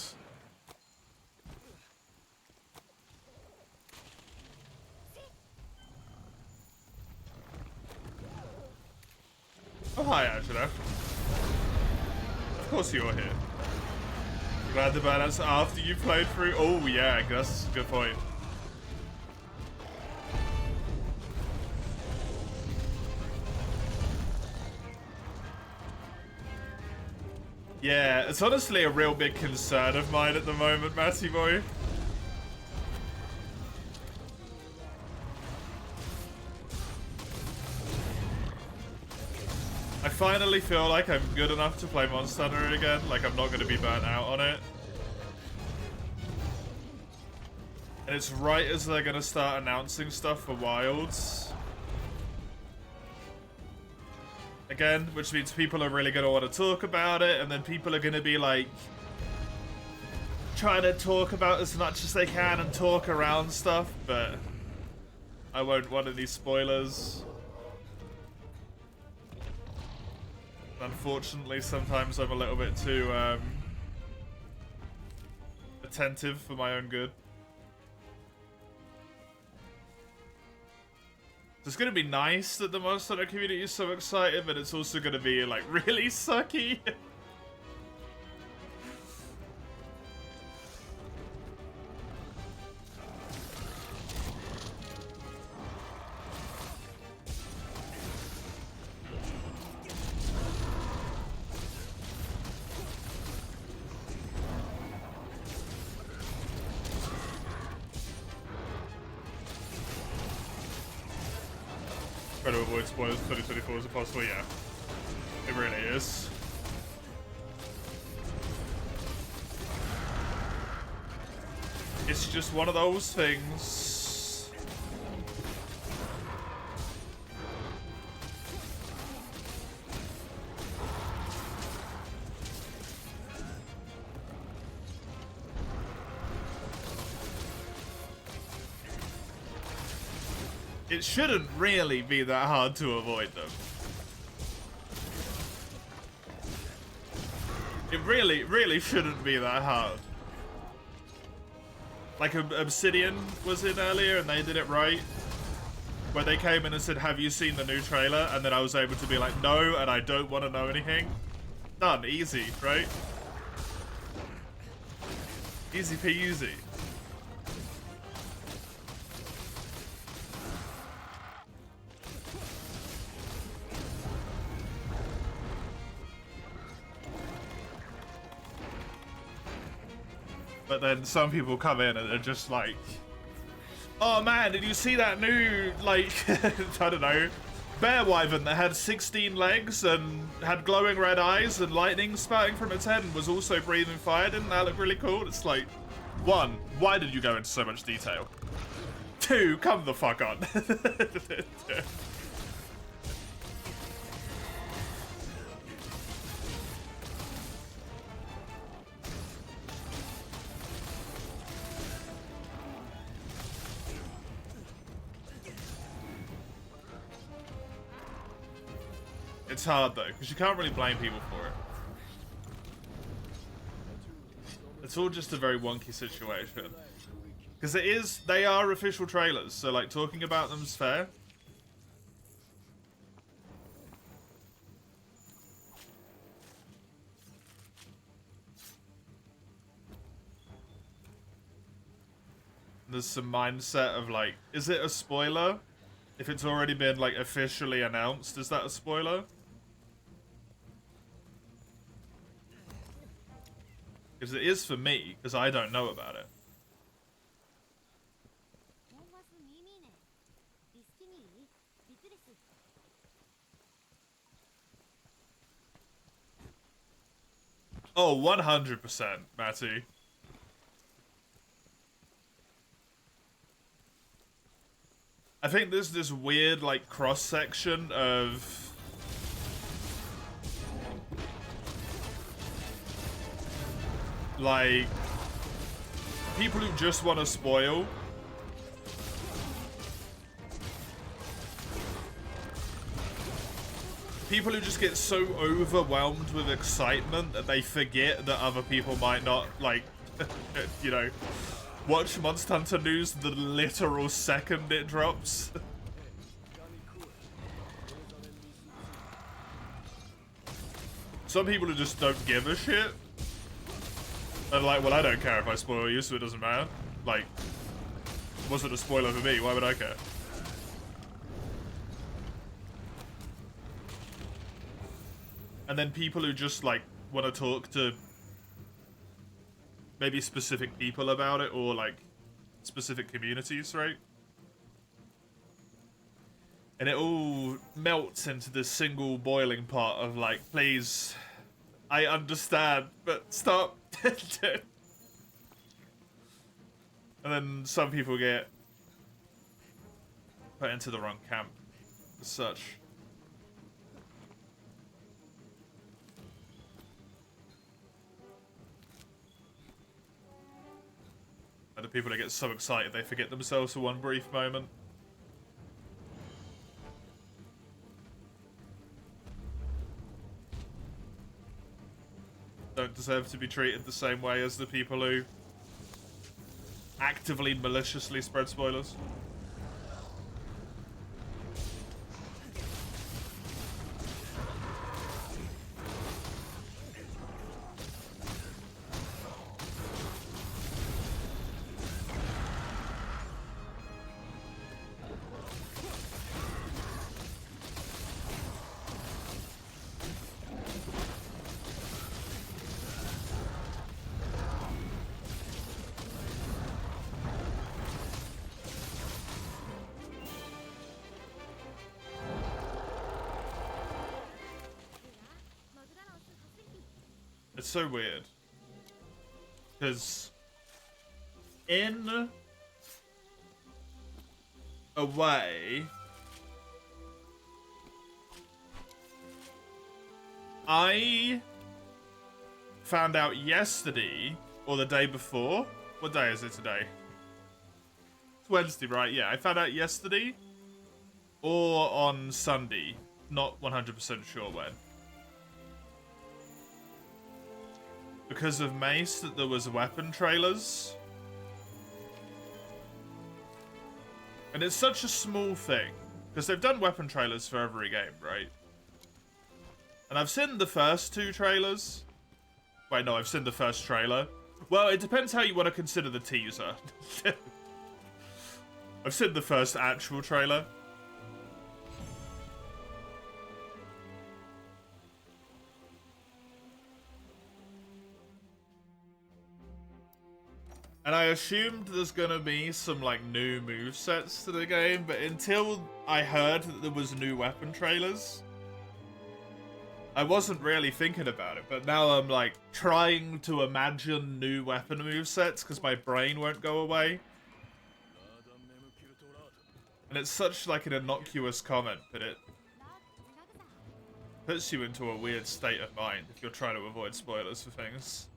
Oh, hi, Angela. Of course you're here. Glad the balance after you played through. Oh, yeah, that's a good point. Yeah, it's honestly a real big concern of mine at the moment, Matty boy. I finally feel like I'm good enough to play Monster Hunter again, like I'm not going to be burnt out on it. And it's right as they're going to start announcing stuff for Wilds. Again, which means people are really going to want to talk about it, and then people are going to be like trying to talk about as much as they can and talk around stuff, but I won't want any spoilers. Unfortunately, sometimes I'm a little bit too attentive for my own good. It's going to be nice that the Monster Hunter community is so excited, but it's also going to be, like, really sucky. Try to avoid spoilers 2024 as possible, yeah. It really is. It's just one of those things. It shouldn't really be that hard to avoid them. It really shouldn't be that hard. Like Obsidian was in earlier and they did it right. Where they came in and said, have you seen the new trailer? And then I was able to be like, no, and I don't want to know anything. Done, easy, right? Easy peasy. But then some people come in and they're just like, oh man, did you see that new, like, I don't know, bear wyvern that had 16 legs and had glowing red eyes and lightning spouting from its head and was also breathing fire? Didn't that look really cool? It's like, 1, why did you go into so much detail? 2, come the fuck on. It's hard though, because you can't really blame people for it. It's all just a very wonky situation. Because they are official trailers, so like talking about them's fair. There's some mindset of like, is it a spoiler? If it's already been like officially announced, is that a spoiler? Because it is for me, because I don't know about it. Oh, 100%, Matty. I think there's this weird, like, cross-section of... like, people who just want to spoil. People who just get so overwhelmed with excitement that they forget that other people might not, like, you know, watch Monster Hunter news the literal second it drops. Some people who just don't give a shit. They're like, well, I don't care if I spoil you, so it doesn't matter. Like, wasn't a spoiler for me, why would I care? And then people who just, like, want to talk to maybe specific people about it, or, like, specific communities, right? And it all melts into this single boiling pot of, like, please, I understand, but stop. And then some people get put into the wrong camp as such. And the people that get so excited they forget themselves for one brief moment. Don't deserve to be treated the same way as the people who actively, maliciously spread spoilers. It's so weird. Because in a way, I found out yesterday or the day before. What day is it today? It's Wednesday, right? Yeah, I found out yesterday or on Sunday. Not 100% sure when. Because of Mace, that there was weapon trailers. And it's such a small thing. Because they've done weapon trailers for every game, right? And I've seen the first two trailers. Wait, no, I've seen the first trailer. Well, it depends how you want to consider the teaser. I've seen the first actual trailer. And I assumed there's gonna be some, like, new movesets to the game, but until I heard that there was new weapon trailers, I wasn't really thinking about it. But now I'm, like, trying to imagine new weapon movesets because my brain won't go away. And it's such, like, an innocuous comment, but it puts you into a weird state of mind if you're trying to avoid spoilers for things.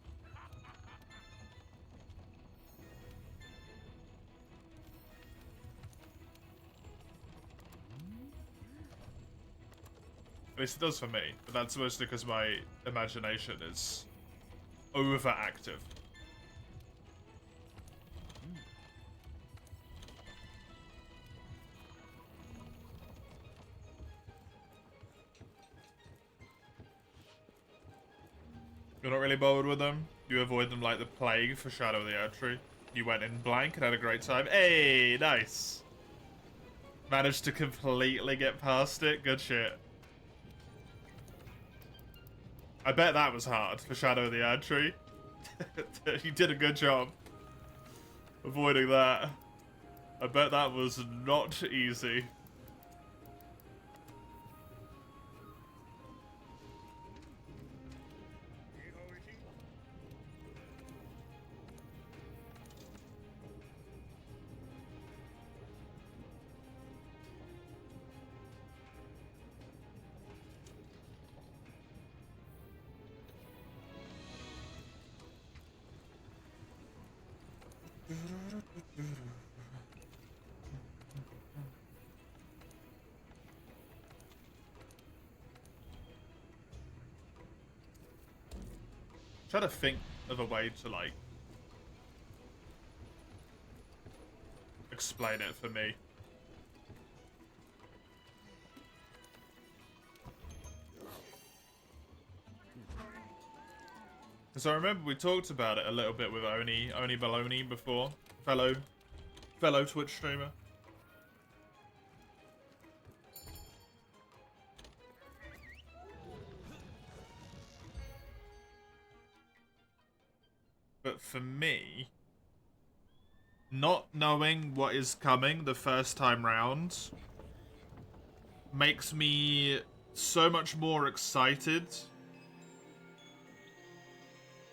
At least it does for me, but that's mostly because my imagination is overactive. You're not really bothered with them? You avoid them like the plague for Shadow of the Erdtree. You went in blank and had a great time. Hey, nice! Managed to completely get past it. Good shit. I bet that was hard for Shadow of the Erdtree. You did a good job avoiding that. I bet that was not easy. Try to think of a way to, like, explain it for me. Because I remember we talked about it a little bit with Oni Baloney before. Fellow Twitch streamer. But for me, not knowing what is coming the first time round makes me so much more excited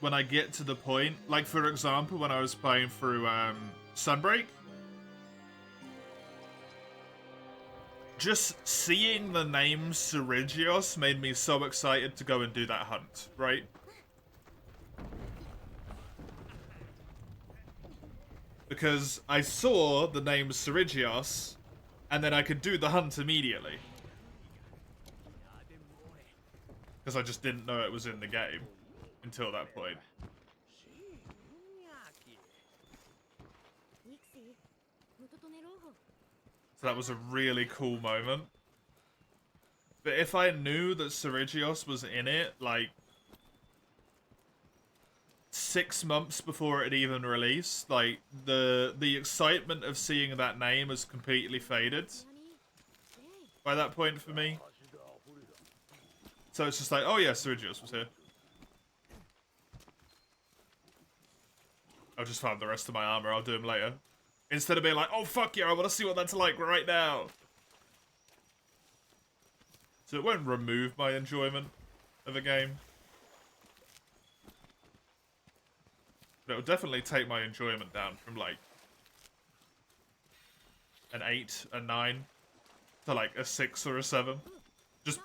when I get to the point. Like, for example, when I was playing through Sunbreak, just seeing the name Cerigios made me so excited to go and do that hunt, right? because I saw the name Serigios, and then I could do the hunt immediately. Because I just didn't know it was in the game until that point. So that was a really cool moment. But if I knew that Serigios was in it, like, 6 months before it even released, like, the excitement of seeing that name has completely faded by that point for me. So it's just like, oh yeah, Serigios was here. I'll just farm the rest of my armor, I'll do him later. Instead of being like, oh fuck yeah, I want to see what that's like right now. So it won't remove my enjoyment of a game. But it'll definitely take my enjoyment down from like an 8, a 9, to like a 6 or a 7. Just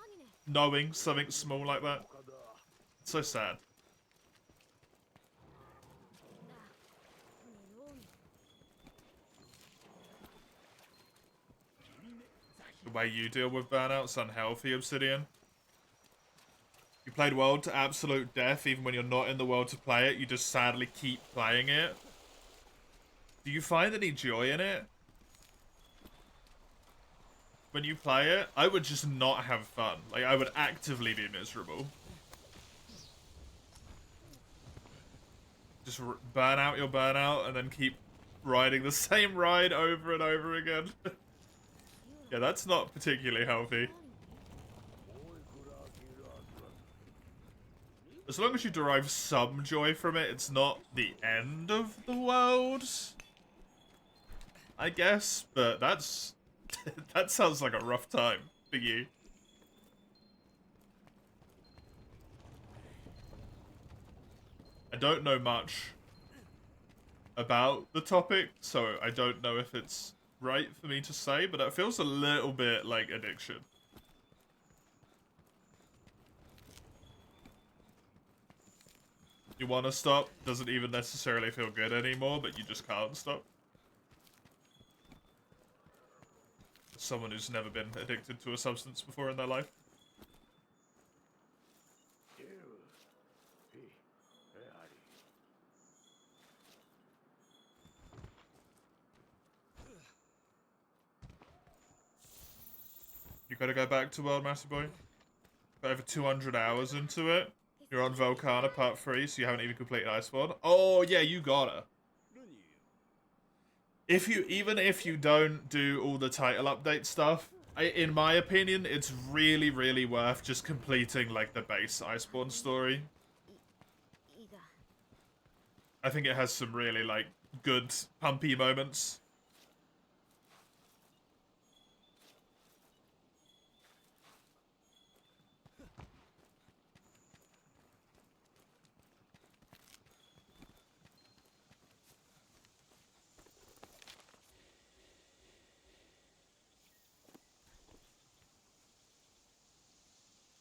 knowing something small like that. It's so sad. The way you deal with burnout's unhealthy, Obsidian. You played World to absolute death even when you're not in the world to play it. You just sadly keep playing it. Do you find any joy in it? When you play it, I would just not have fun. Like, I would actively be miserable. Just burn out your burnout and then keep riding the same ride over and over again. Yeah, that's not particularly healthy. As long as you derive some joy from it, it's not the end of the world, I guess, but that's... that sounds like a rough time for you. I don't know much about the topic, so I don't know if it's right for me to say, but it feels a little bit like addiction. You want to stop, doesn't even necessarily feel good anymore, but you just can't stop. Someone who's never been addicted to a substance before in their life. You gotta go back to World, Master Boy. Got over 200 hours into it. You're on Volcana Part 3, so you haven't even completed Iceborne. Oh, yeah, you gotta. Even if you don't do all the title update stuff, in my opinion, it's really, really worth just completing, like, the base Iceborne story. I think it has some really, like, good, pumpy moments.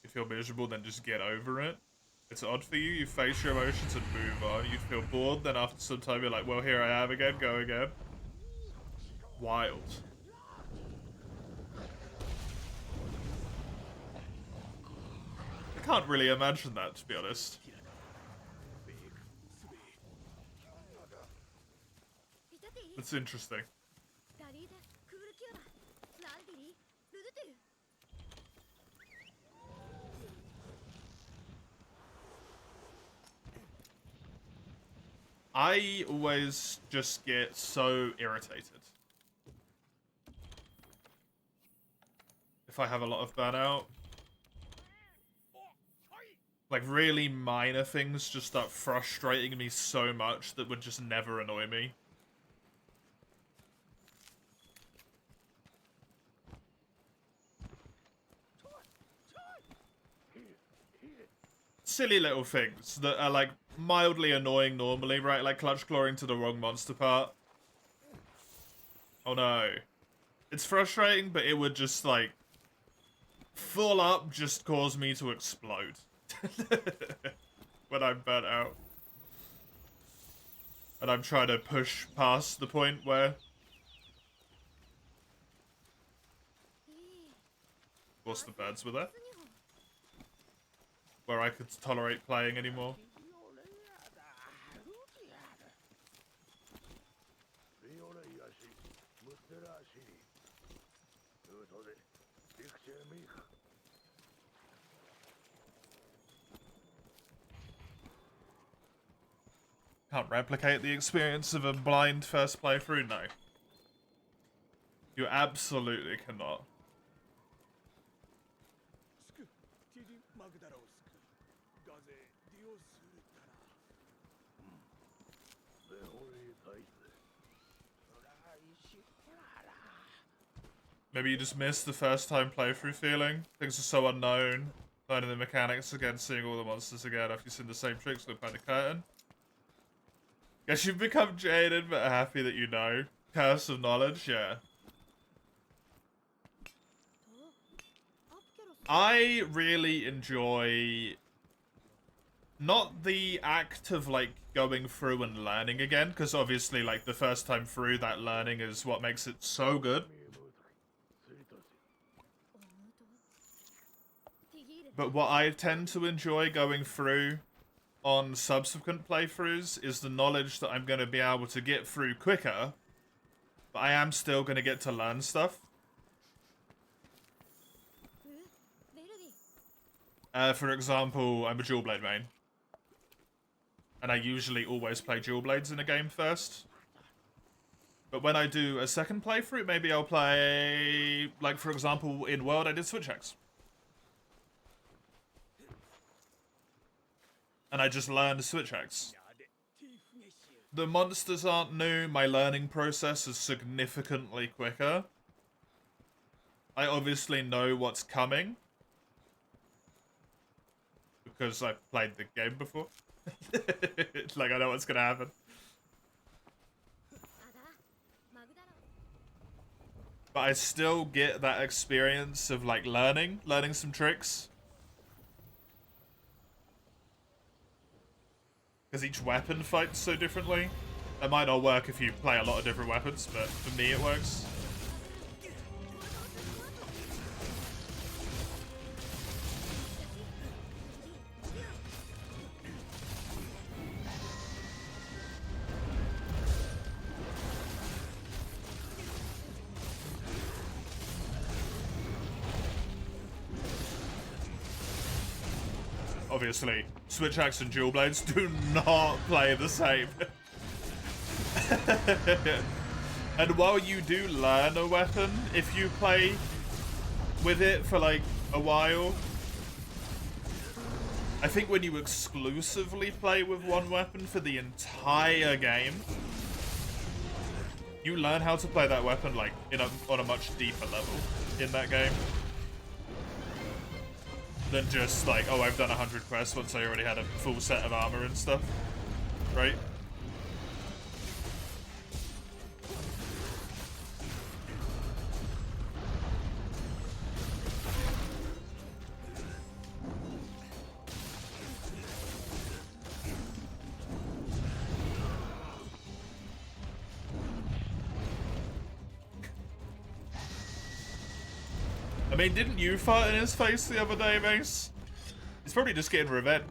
You feel miserable, then just get over it. It's odd for you, you face your emotions and move on. You feel bored, then after some time you're like, well, here I am again, go again. Wild. I can't really imagine that, to be honest. It's interesting. I always just get so irritated if I have a lot of burnout. Like, really minor things just start frustrating me so much that would just never annoy me. Silly little things that are, like, mildly annoying normally, right? Like clutch clawing to the wrong monster part. Oh no. It's frustrating, but it would just, like, full up just cause me to explode. When I'm burnt out. And I'm trying to push past the point where... Of course the birds were there. Where I could tolerate playing anymore. Can't replicate the experience of a blind first playthrough? No. You absolutely cannot. Maybe you just missed the first time playthrough feeling. Things are so unknown. Learning the mechanics again, seeing all the monsters again after you've seen the same tricks look behind the curtain. Guess you've become jaded but happy that you know. Curse of knowledge, yeah. I really enjoy not the act of like going through and learning again, because obviously like the first time through, that learning is what makes it so good. But what I tend to enjoy going through on subsequent playthroughs is the knowledge that I'm going to be able to get through quicker, but I am still going to get to learn stuff. For example, I'm a dual blade main. And I usually always play dual blades in a game first. But when I do a second playthrough, maybe I'll play, like for example, in World I did switch axe. And I just learned switch axe. The monsters aren't new, my learning process is significantly quicker. I obviously know what's coming. Because I've played the game before. Like, I know what's gonna happen. But I still get that experience of, like, learning some tricks. Because each weapon fights so differently. That might not work if you play a lot of different weapons, but for me it works. Obviously, switch axe and dual blades do not play the same. And while you do learn a weapon, if you play with it for like a while, I think when you exclusively play with one weapon for the entire game, you learn how to play that weapon like on a much deeper level in that game. Than just like, oh, I've done 100 quests once I already had a full set of armor and stuff, right? I mean, didn't you fart in his face the other day, Mace? He's probably just getting revenge.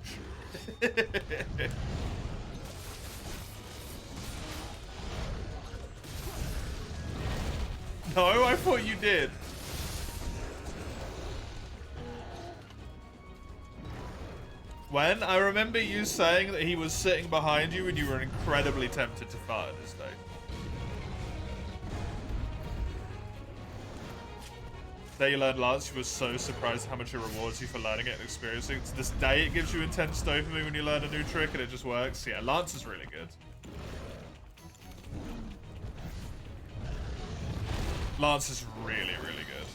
No, I thought you did. When? I remember you saying that he was sitting behind you and you were incredibly tempted to fart in his face. Day you learned Lance, you were so surprised how much it rewards you for learning it and experiencing it. To this day, it gives you intense dopamine when you learn a new trick and it just works. Yeah, Lance is really good. Lance is really, really good.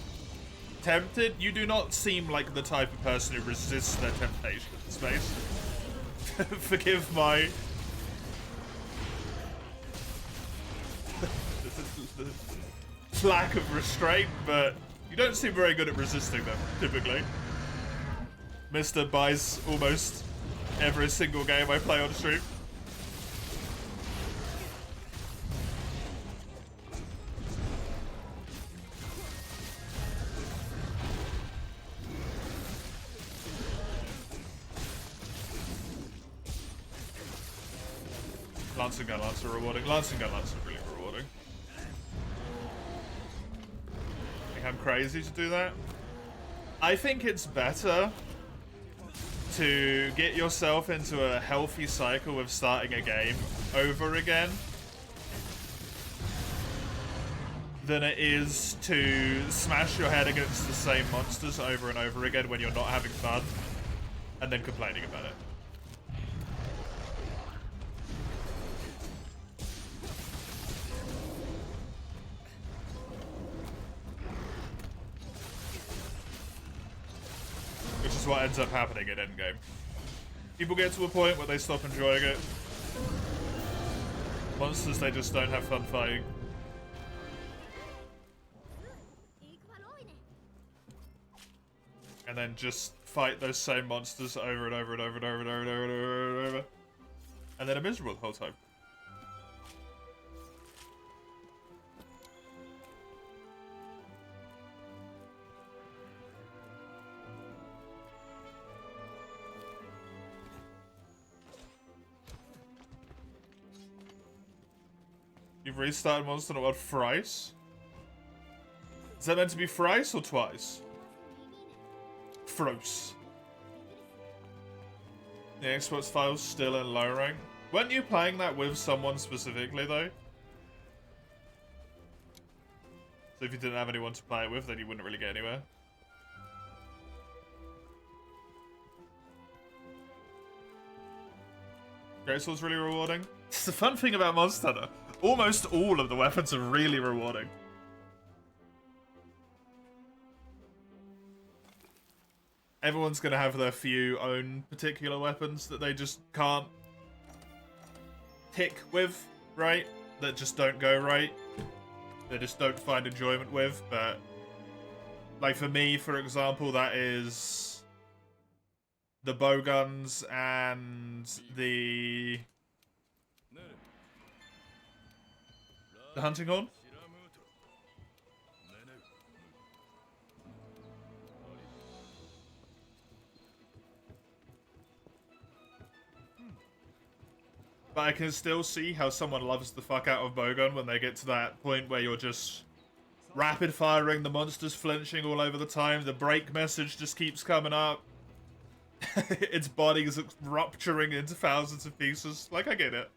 Tempted? You do not seem like the type of person who resists their temptation in space. Forgive my... lack of restraint, but... You don't seem very good at resisting them, typically. Mr. buys almost every single game I play on stream. Lance and gun lance are rewarding. Lance and gun lance are really rewarding. I think I'm crazy to do that. I think it's better to get yourself into a healthy cycle of starting a game over again than it is to smash your head against the same monsters over and over again when you're not having fun and then complaining about it. Which is what ends up happening in endgame. People get to a point where they stop enjoying it. Monsters they just don't have fun fighting. And then just fight those same monsters over and over and over and over and over and over and over and over. And then are miserable the whole time. You've restarted Monster Hunter World thrice? Is that meant to be thrice or twice? Thrice. The Xbox file's still in low rank. Weren't you playing that with someone specifically, though? So if you didn't have anyone to play it with, then you wouldn't really get anywhere. Great Sword's really rewarding. It's the fun thing about Monster Hunter. Almost all of the weapons are really rewarding. Everyone's going to have their few own particular weapons that they just can't tick with, right? That just don't go right. They just don't find enjoyment with, but... Like for me, for example, that is... the bowguns and the hunting horn. But I can still see how someone loves the fuck out of bowgun when they get to that point where you're just rapid firing, the monsters flinching all over the time, the break message just keeps coming up. Its body is rupturing into thousands of pieces. Like, I get it.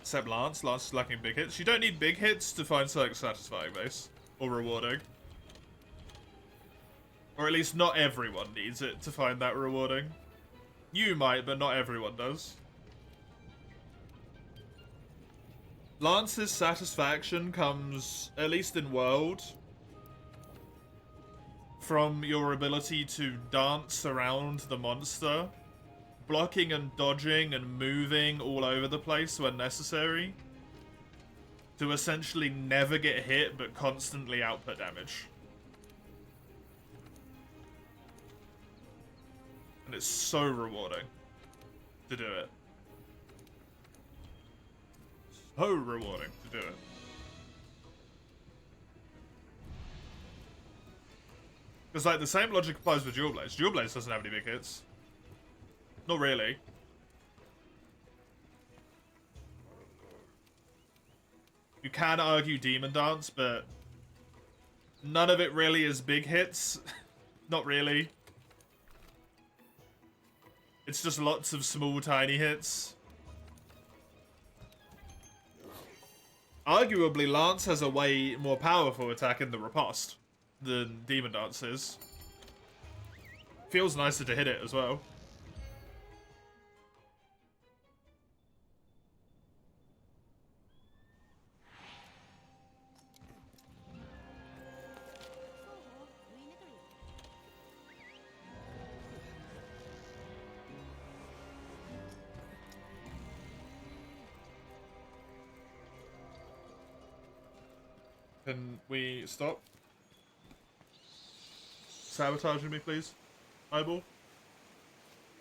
Except Lance. Lance is lacking big hits. You don't need big hits to find something satisfying, Mace. Or rewarding. Or at least not everyone needs it to find that rewarding. You might, but not everyone does. Lance's satisfaction comes, at least in World, from your ability to dance around the monster, blocking and dodging and moving all over the place when necessary, to essentially never get hit but constantly output damage. And it's so rewarding to do it. So rewarding to do it. Because, like, the same logic applies with Dual Blades. Dual Blades doesn't have any big hits. Not really. You can argue Demon Dance, but none of it really is big hits. Not really. It's just lots of small, tiny hits. Arguably, Lance has a way more powerful attack in the riposte than Demon Dance is. Feels nicer to hit it as well. Can we stop sabotaging me, please? Eyeball?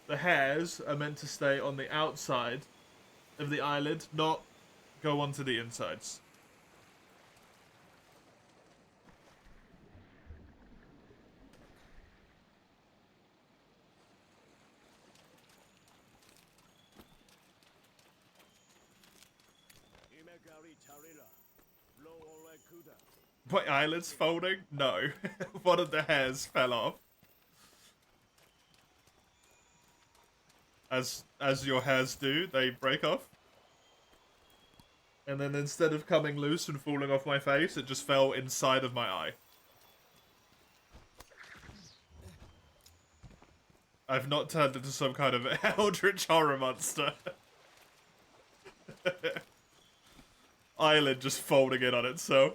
The hairs are meant to stay on the outside of the eyelid, not go onto the insides. My eyelids folding? No. One of the hairs fell off. As your hairs do, they break off. And then instead of coming loose and falling off my face, it just fell inside of my eye. I've not turned into some kind of eldritch horror monster. Eyelid just folding in on itself.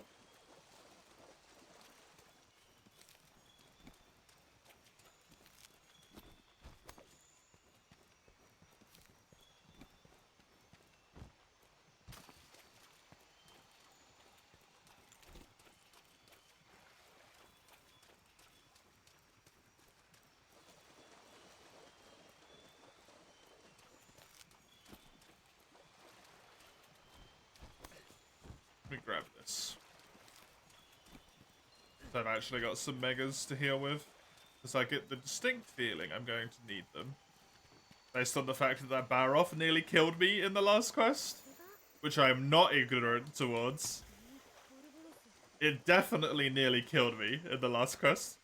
Let me grab this. So I've actually got some megas to heal with. Because I get the distinct feeling I'm going to need them. Based on the fact that that Baroth nearly killed me in the last quest. Which I am not ignorant towards. It definitely nearly killed me in the last quest.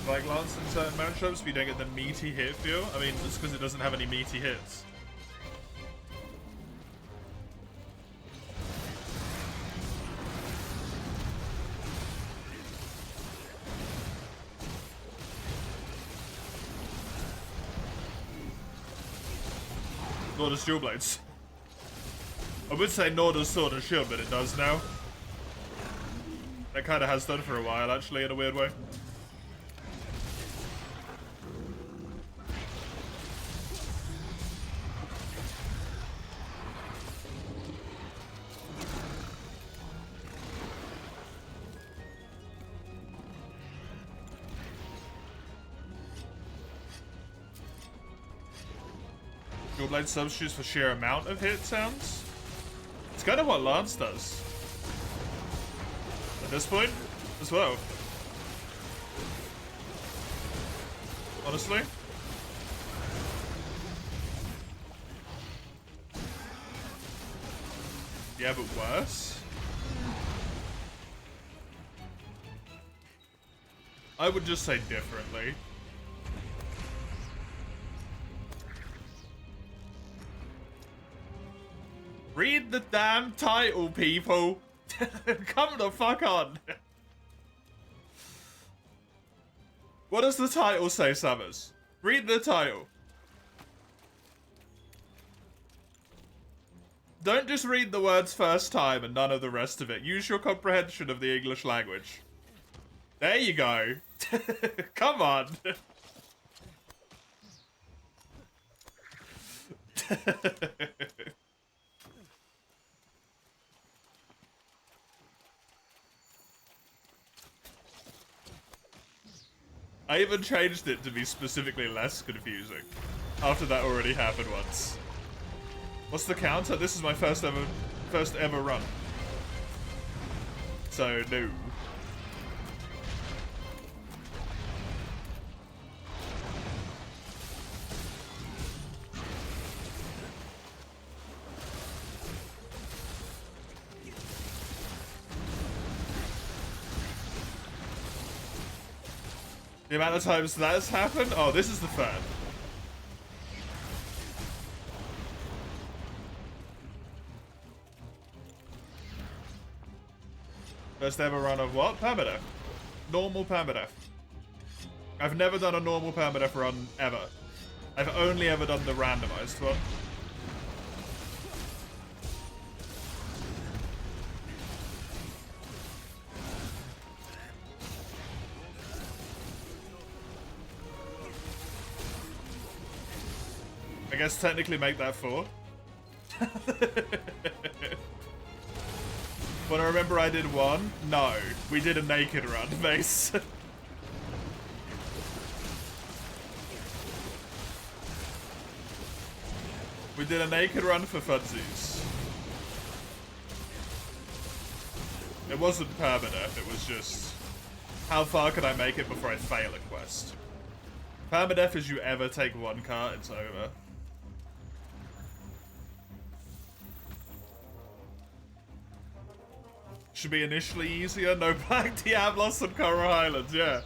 Like Lance in certain matchups, we don't get the meaty hit feel. I mean, it's because it doesn't have any meaty hits. Nor does Dual Blades. I would say nor does Sword and Shield, but it does now. It kind of has done for a while, actually, in a weird way. Dual Blade substitutes for sheer amount of hit sounds. It's kind of what Lance does. At this point, as well. Honestly. Yeah, but worse. I would just say differently. Read the damn title, people! Come the fuck on! What does the title say, Summers? Read the title. Don't just read the words first time and none of the rest of it. Use your comprehension of the English language. There you go. Come on. I even changed it to be specifically less confusing. After that already happened once. What's the counter? This is my first ever run. So, no. The amount of times that's happened? Oh, this is the third. First ever run of what? Permadeath. Normal Permadeath. I've never done a normal Permadeath run ever. I've only ever done the randomized one. I guess technically make that 4. But I remember I did 1. No, we did a naked run, Mace. We did a naked run for funsies. It wasn't permadeath, it was just how far can I make it before I fail a quest. Permadeath is you ever take 1 cart, it's over. Should be initially easier, no Black Diablos on Coral Highlands, yeah.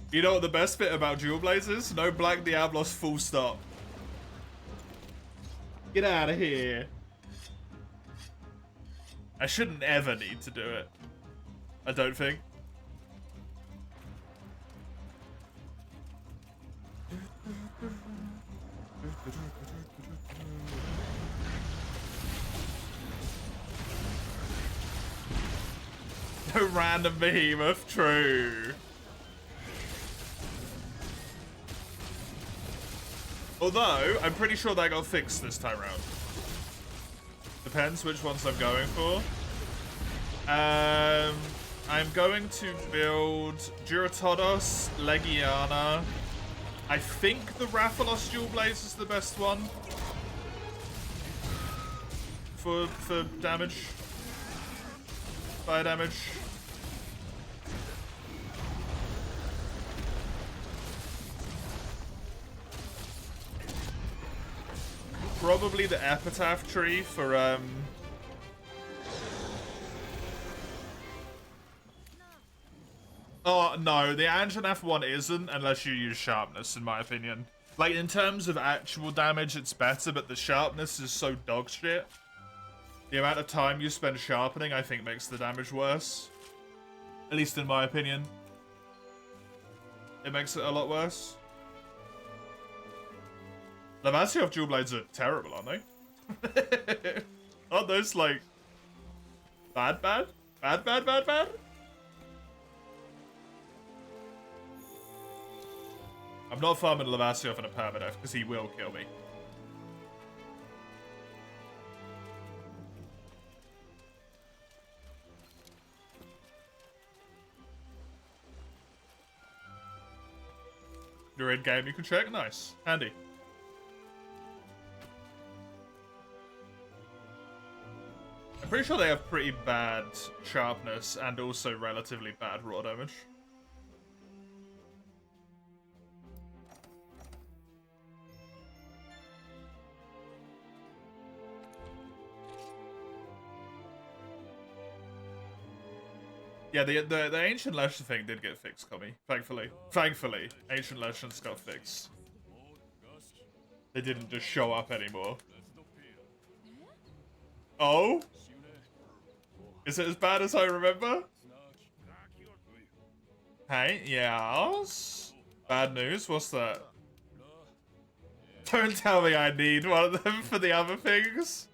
You know what the best bit about Dual Blaze is? No Black Diablos full stop. Get out of here. I shouldn't ever need to do it. I don't think. No random behemoth, true. Although, I'm pretty sure that got fixed this time around. Depends which ones I'm going for. I'm going to build Duratodos, Legiana. I think the Rathalos Dual Blaze is the best one. For damage. Fire damage. Probably the Epitaph tree for Oh no, the Anjanath one isn't unless you use sharpness, in my opinion. Like in terms of actual damage, it's better, but the sharpness is so dog shit. The amount of time you spend sharpening, I think, makes the damage worse. At least in my opinion. It makes it a lot worse. Lavasioth Dual Blades are terrible, aren't they? Aren't those, like... Bad? I'm not farming Lavasioth in a Permadeath, because he will kill me. You're in game, you can check. Nice. Handy. I'm pretty sure they have pretty bad sharpness and also relatively bad raw damage. Yeah, the Ancient Legend thing did get fixed, Commie. Thankfully. Thankfully, Ancient Legends got fixed. They didn't just show up anymore. Oh? Is it as bad as I remember? Hey, yes? Bad news? What's that? Don't tell me I need one of them for the other things.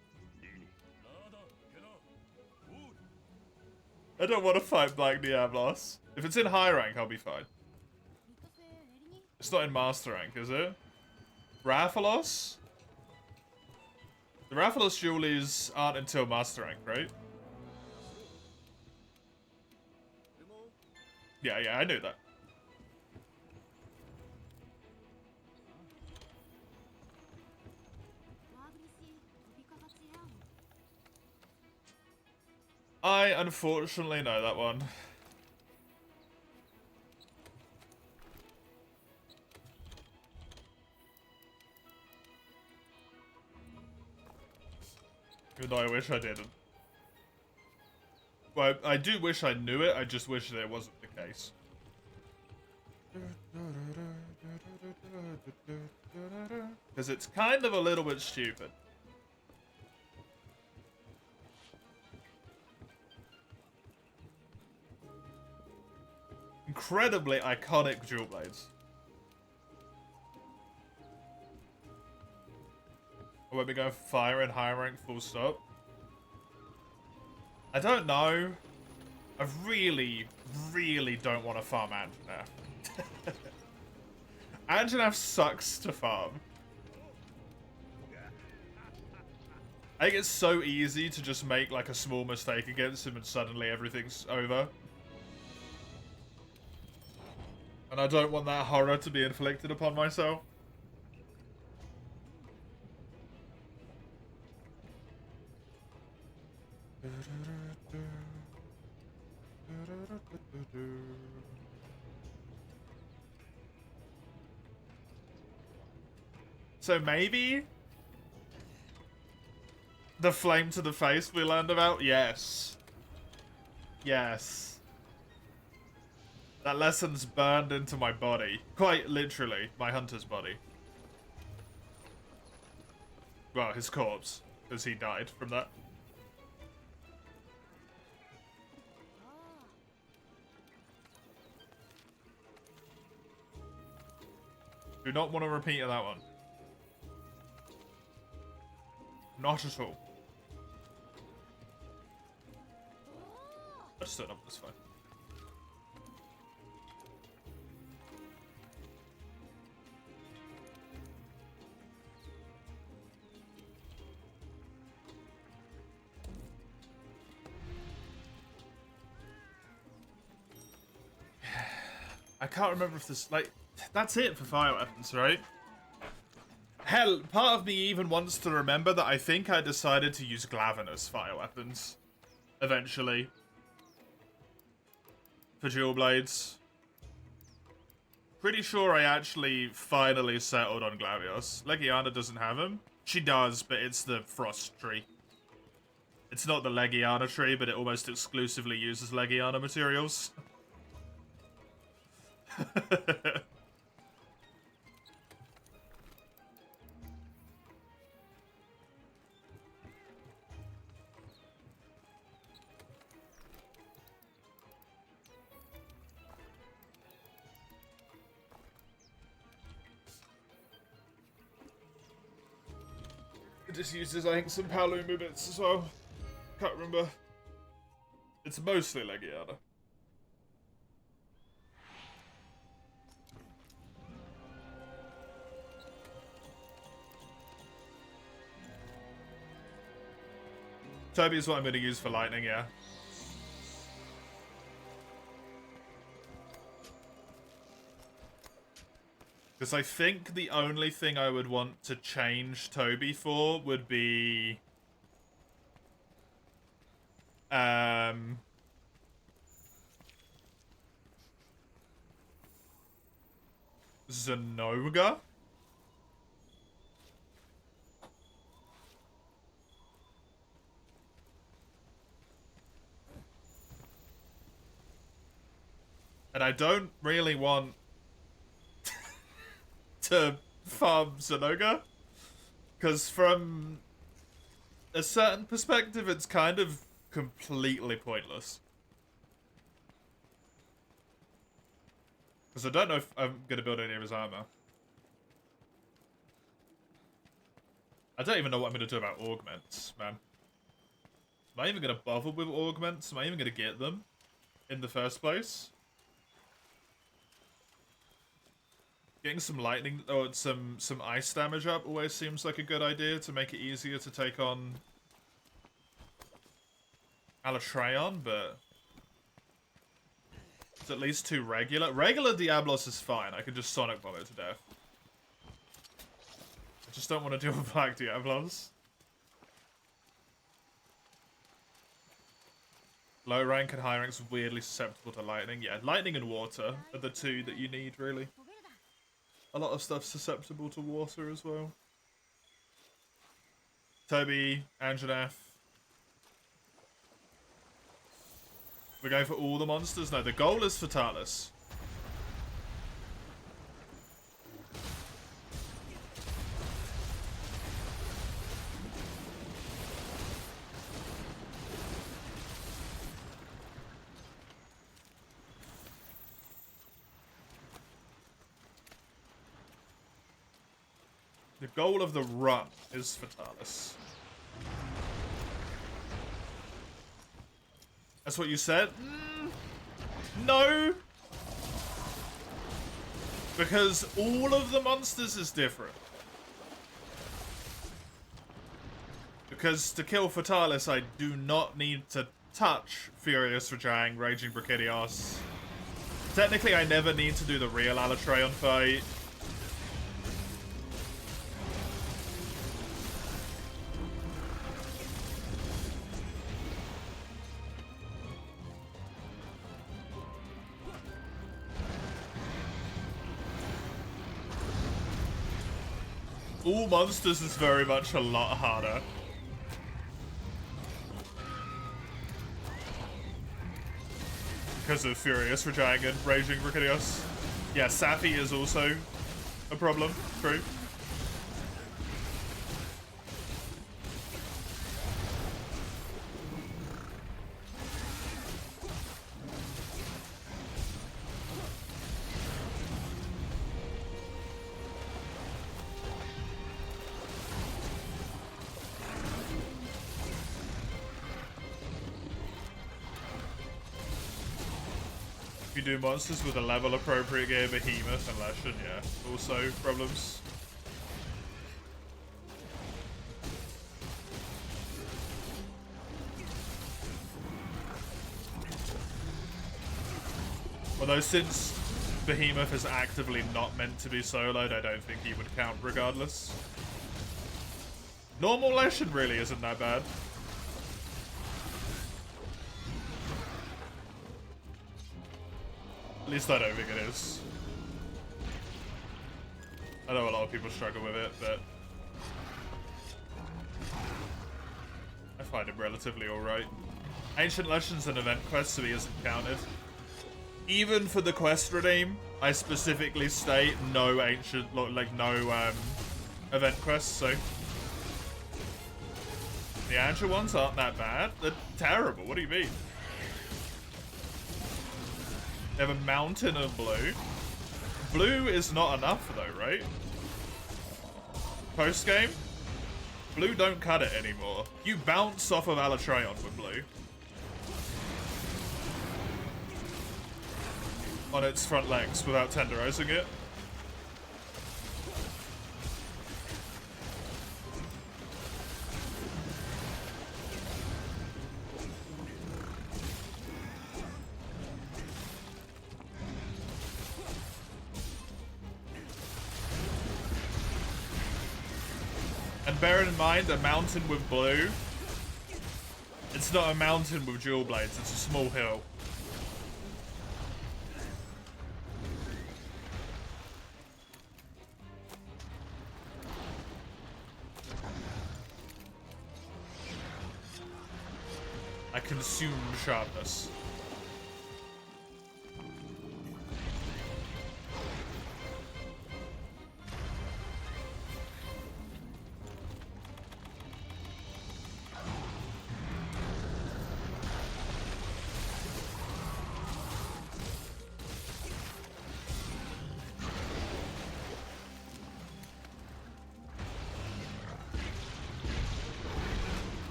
I don't want to fight Black Diablos. If it's in high rank, I'll be fine. It's not in master rank, is it? Rathalos? The Rathalos dualies aren't until master rank, right? Yeah, I knew that. I unfortunately know that one. Even though I wish I didn't. Well, I do wish I knew it, I just wish that it wasn't the case. Because it's kind of a little bit stupid. incredibly iconic dual blades. When we go fire and high rank full stop. I don't know. I really, really don't want to farm Anjanath. Anjanath sucks to farm. I think it's so easy to just make like a small mistake against him and suddenly everything's over. And I don't want that horror to be inflicted upon myself. So maybe the flame to the face we learned about? Yes. Yes. That lesson's burned into my body. Quite literally, my hunter's body. Well, his corpse, because he died from that. Do not want to repeat that one. Not at all. I just don't know this fine. I can't remember if this, like, that's it for fire weapons, right? Hell, part of me even wants to remember that I think I decided to use Glavin as fire weapons. Eventually. For dual blades. Pretty sure I actually finally settled on Glavios. Legiana doesn't have him. She does, but it's the Frost tree. It's not the Legiana tree, but it almost exclusively uses Legiana materials. It just uses, I think, some Palumu bits as well. Can't remember. It's mostly Legiana. Toby is what I'm going to use for lightning, yeah. Because I think the only thing I would want to change Toby for would be... Zenoga? And I don't really want to farm Zenoga, because from a certain perspective, it's kind of completely pointless. Because I don't know if I'm going to build any of his armor. I don't even know what I'm going to do about augments, man. Am I even going to bother with augments? Am I even going to get them in the first place? Getting some lightning or some ice damage up always seems like a good idea to make it easier to take on Alatreon, but it's at least too regular. Regular Diablos is fine. I can just Sonic Bomb it to death. I just don't want to deal with Black Diablos. Low rank and high rank's weirdly susceptible to lightning. Yeah, lightning and water are the two that you need, really. A lot of stuff's susceptible to water as well. Toby, Anjanath. We're going for all the monsters? No, the goal is Fatalis. The goal of the run is Fatalis. That's what you said? No! Because all of the monsters is different. Because to kill Fatalis, I do not need to touch Furious Rajang, Raging Brachydios. Technically, I never need to do the real Alatreon fight. All monsters is very much a lot harder. Because of Furious Rajang and Raging Brachydios. Yeah, Safi is also a problem. True. If you do monsters with a level appropriate gear, Behemoth and Leshen, yeah, also problems. Although since Behemoth is actively not meant to be soloed, I don't think he would count regardless. Normal Leshen really isn't that bad. At least I don't think it is. I know a lot of people struggle with it, but I find it relatively alright. Ancient Legends and event quests, so he isn't counted. Even for the quest redeem, I specifically state no ancient, like no event quests, so. The ancient ones aren't that bad. They're terrible, what do you mean? They have a mountain of blue. Blue is not enough though, right? Post game, blue don't cut it anymore. You bounce off of Alatreon with blue. On its front legs without tenderizing it. And bear in mind, a mountain with blue, it's not a mountain with dual blades, it's a small hill. I consume sharpness.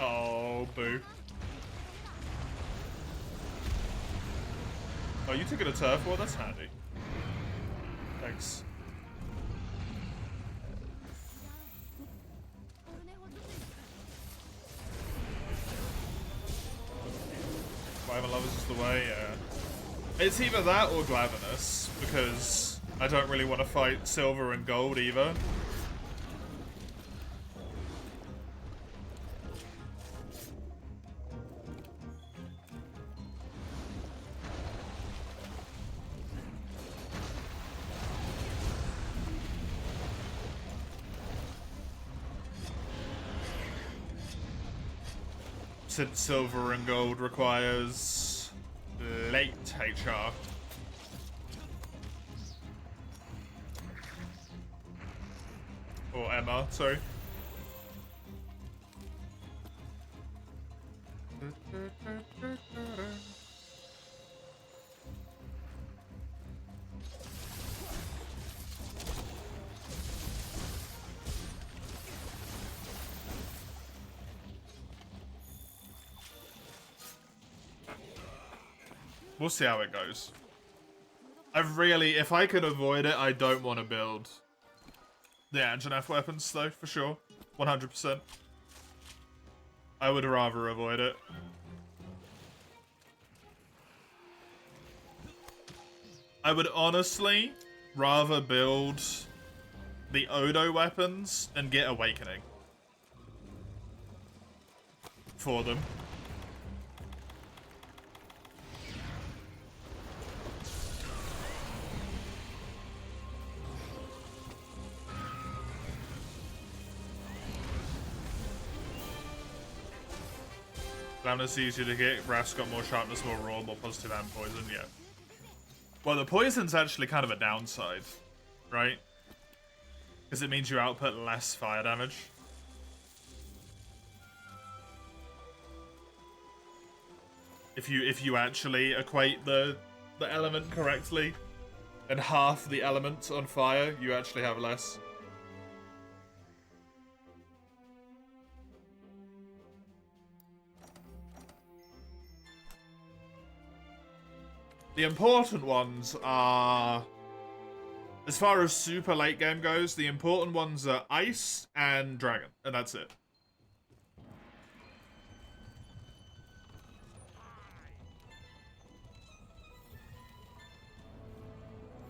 Oh, boo. Oh, you took it a turf war? That's handy. Thanks. Wyvern Lovers is the way, yeah. It's either that or Glavenus, because I don't really want to fight silver and gold either. Since silver and gold requires late HR. Or Emma, sorry. We'll see how it goes. If I could avoid it, I don't want to build the Anjanath weapons, though, for sure. 100%. I would rather avoid it. I would honestly rather build the Odo weapons and get Awakening for them. Stamina's easier to get. Wrath's got more sharpness, more raw, more positive, and poison. Yeah. Well, the poison's actually kind of a downside, right? Because it means you output less fire damage. If you actually equate the element correctly, and half the element on fire, you actually have less. The important ones are, as far as super late game goes, the important ones are Ice and Dragon, and that's it.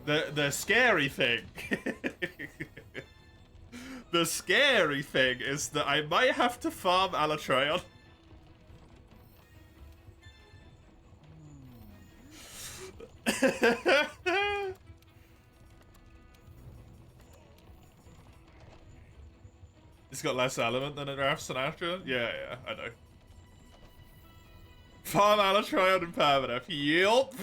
The scary thing, the scary thing is that I might have to farm Alatreon. It's got less element than it drafts an Alatreon? Yeah, I know. Farm Alatreon and Permadeath. Yup.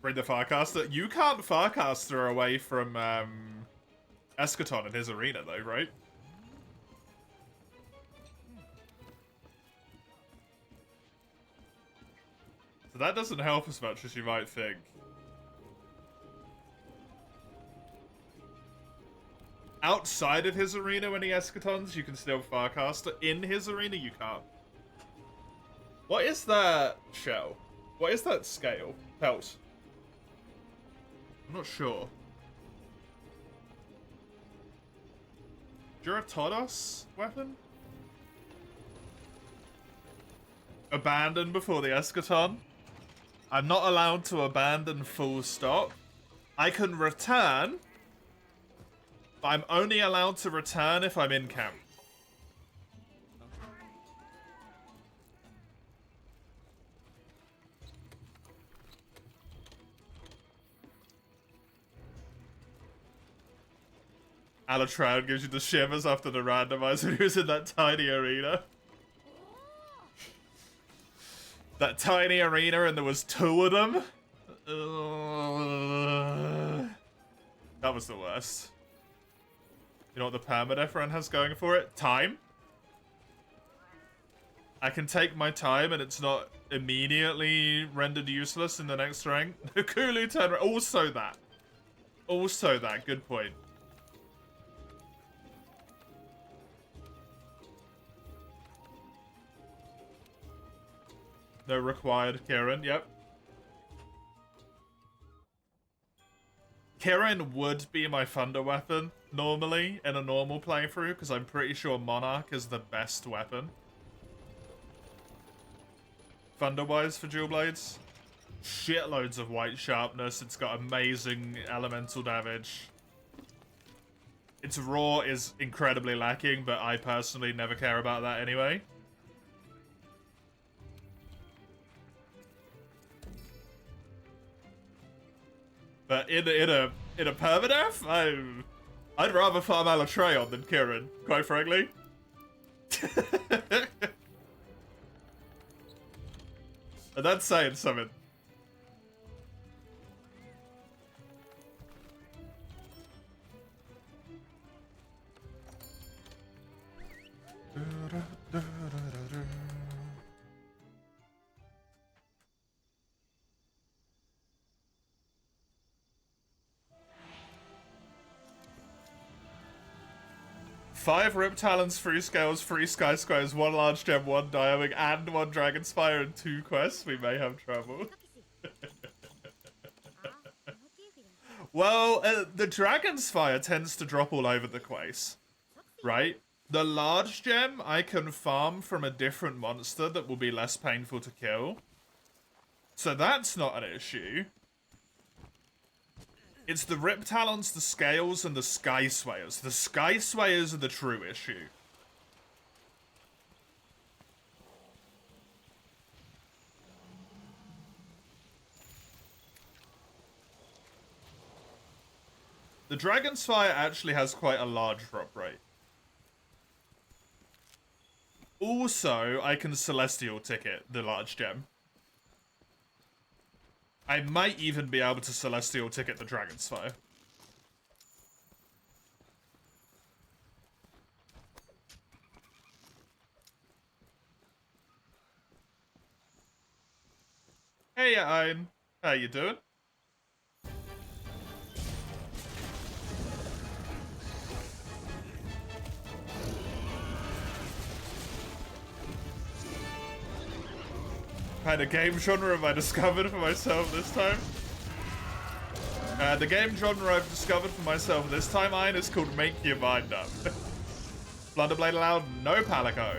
Bring the Farcaster. You can't Farcaster away from Eschaton in his arena though, right? So that doesn't help as much as you might think. Outside of his arena when he Eschatons, you can still Farcaster. In his arena, you can't. What is that shell? What is that scale? Pelt. I'm not sure. Duratodos weapon? Abandon before the Eschaton. I'm not allowed to abandon full stop. I can return, but I'm only allowed to return if I'm in camp. Alatreon gives you the shivers after the randomizer when he was in that tiny arena. That tiny arena and there was 2 of them. That was the worst. You know what the Permadeath run has going for it? Time. I can take my time and it's not immediately rendered useless in the next rank. The Kulu turn. Also that. Also that. Good point. No required Kieran, yep. Kieran would be my Thunder weapon, normally, in a normal playthrough, because I'm pretty sure Monarch is the best weapon. Thunder-wise for Dual Blades. Shitloads of white sharpness, it's got amazing elemental damage. Its raw is incredibly lacking, but I personally never care about that anyway. But in a Permadeath, I'd rather farm Alatreon than Kieran, quite frankly. And that's saying something. 5 Rip Talons, 3 Scales, 3 Sky Squares, 1 Large Gem, 1 Diamond, and 1 Dragon Spire, and 2 quests. We may have trouble. Well, the Dragon Spire tends to drop all over the place, right? The Large Gem I can farm from a different monster that will be less painful to kill. So that's not an issue. It's the Rip Talons, the Scales, and the Sky Swayers. The Sky Swayers are the true issue. The Dragon Spire actually has quite a large drop rate. Also, I can Celestial Ticket the Large Gem. I might even be able to Celestial Ticket the Dragon Spire. Hey, Ein. How you doing? What kind of game genre have I discovered for myself this time? The game genre I've discovered for myself this time, Ein, is called Make Your Mind Up. Blunderblade allowed, no Palico.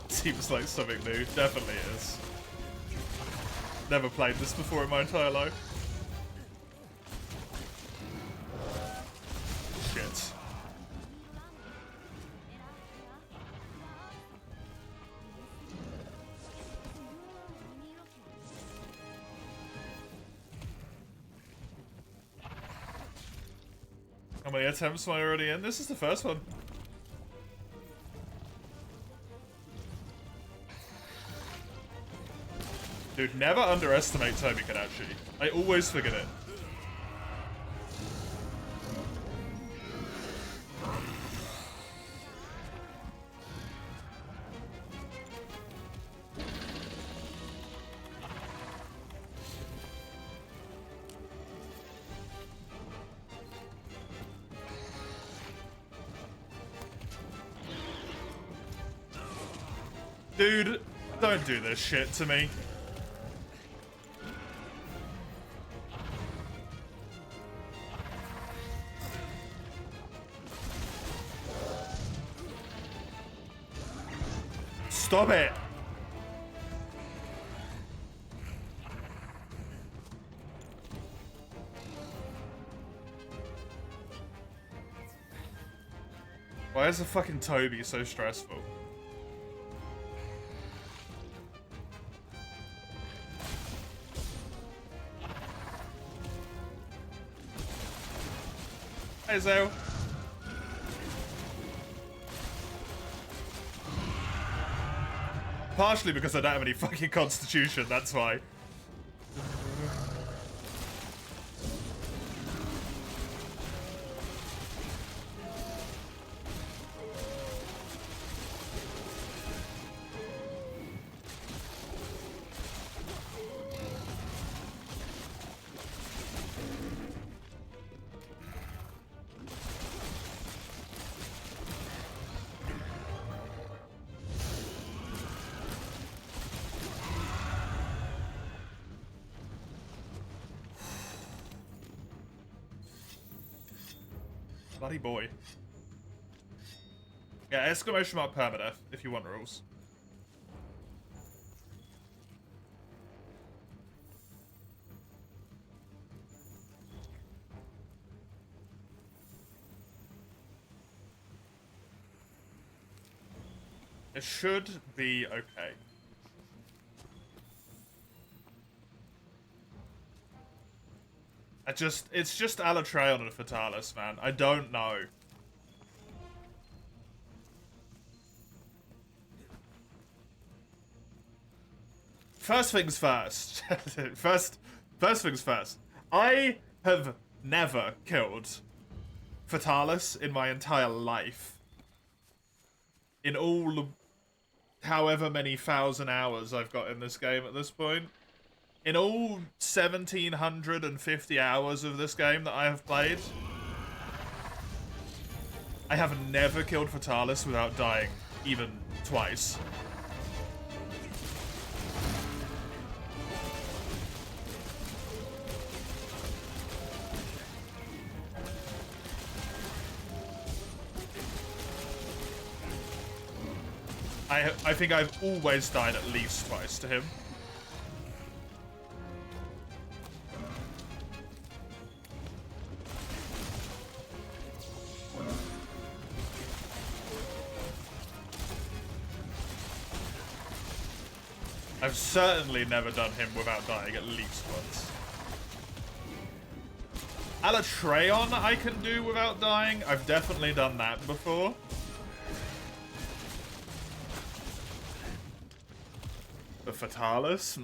Seems like something new, definitely is. Never played this before in my entire life. Shit. How many attempts am I already in? This is the first one. Dude, never underestimate Toby Kadachi. I always forget it. Dude, don't do this shit to me. Stop it! Why is the fucking Toby so stressful? Hey, Zale. Partially because I don't have any fucking constitution, that's why. Bloody boy. Yeah, exclamation mark permadeath if you want rules. It should be okay. It's just Alatreon and Fatalis, man. I don't know. First things first. first things first. I have never killed Fatalis in my entire life. In all however many thousand hours I've got in this game at this point. In all 1,750 hours of this game that I have played, I have never killed Fatalis without dying even twice. I think I've always died at least twice to him. I've certainly never done him without dying at least once. Alatreon I can do without dying. I've definitely done that before. The Fatalis?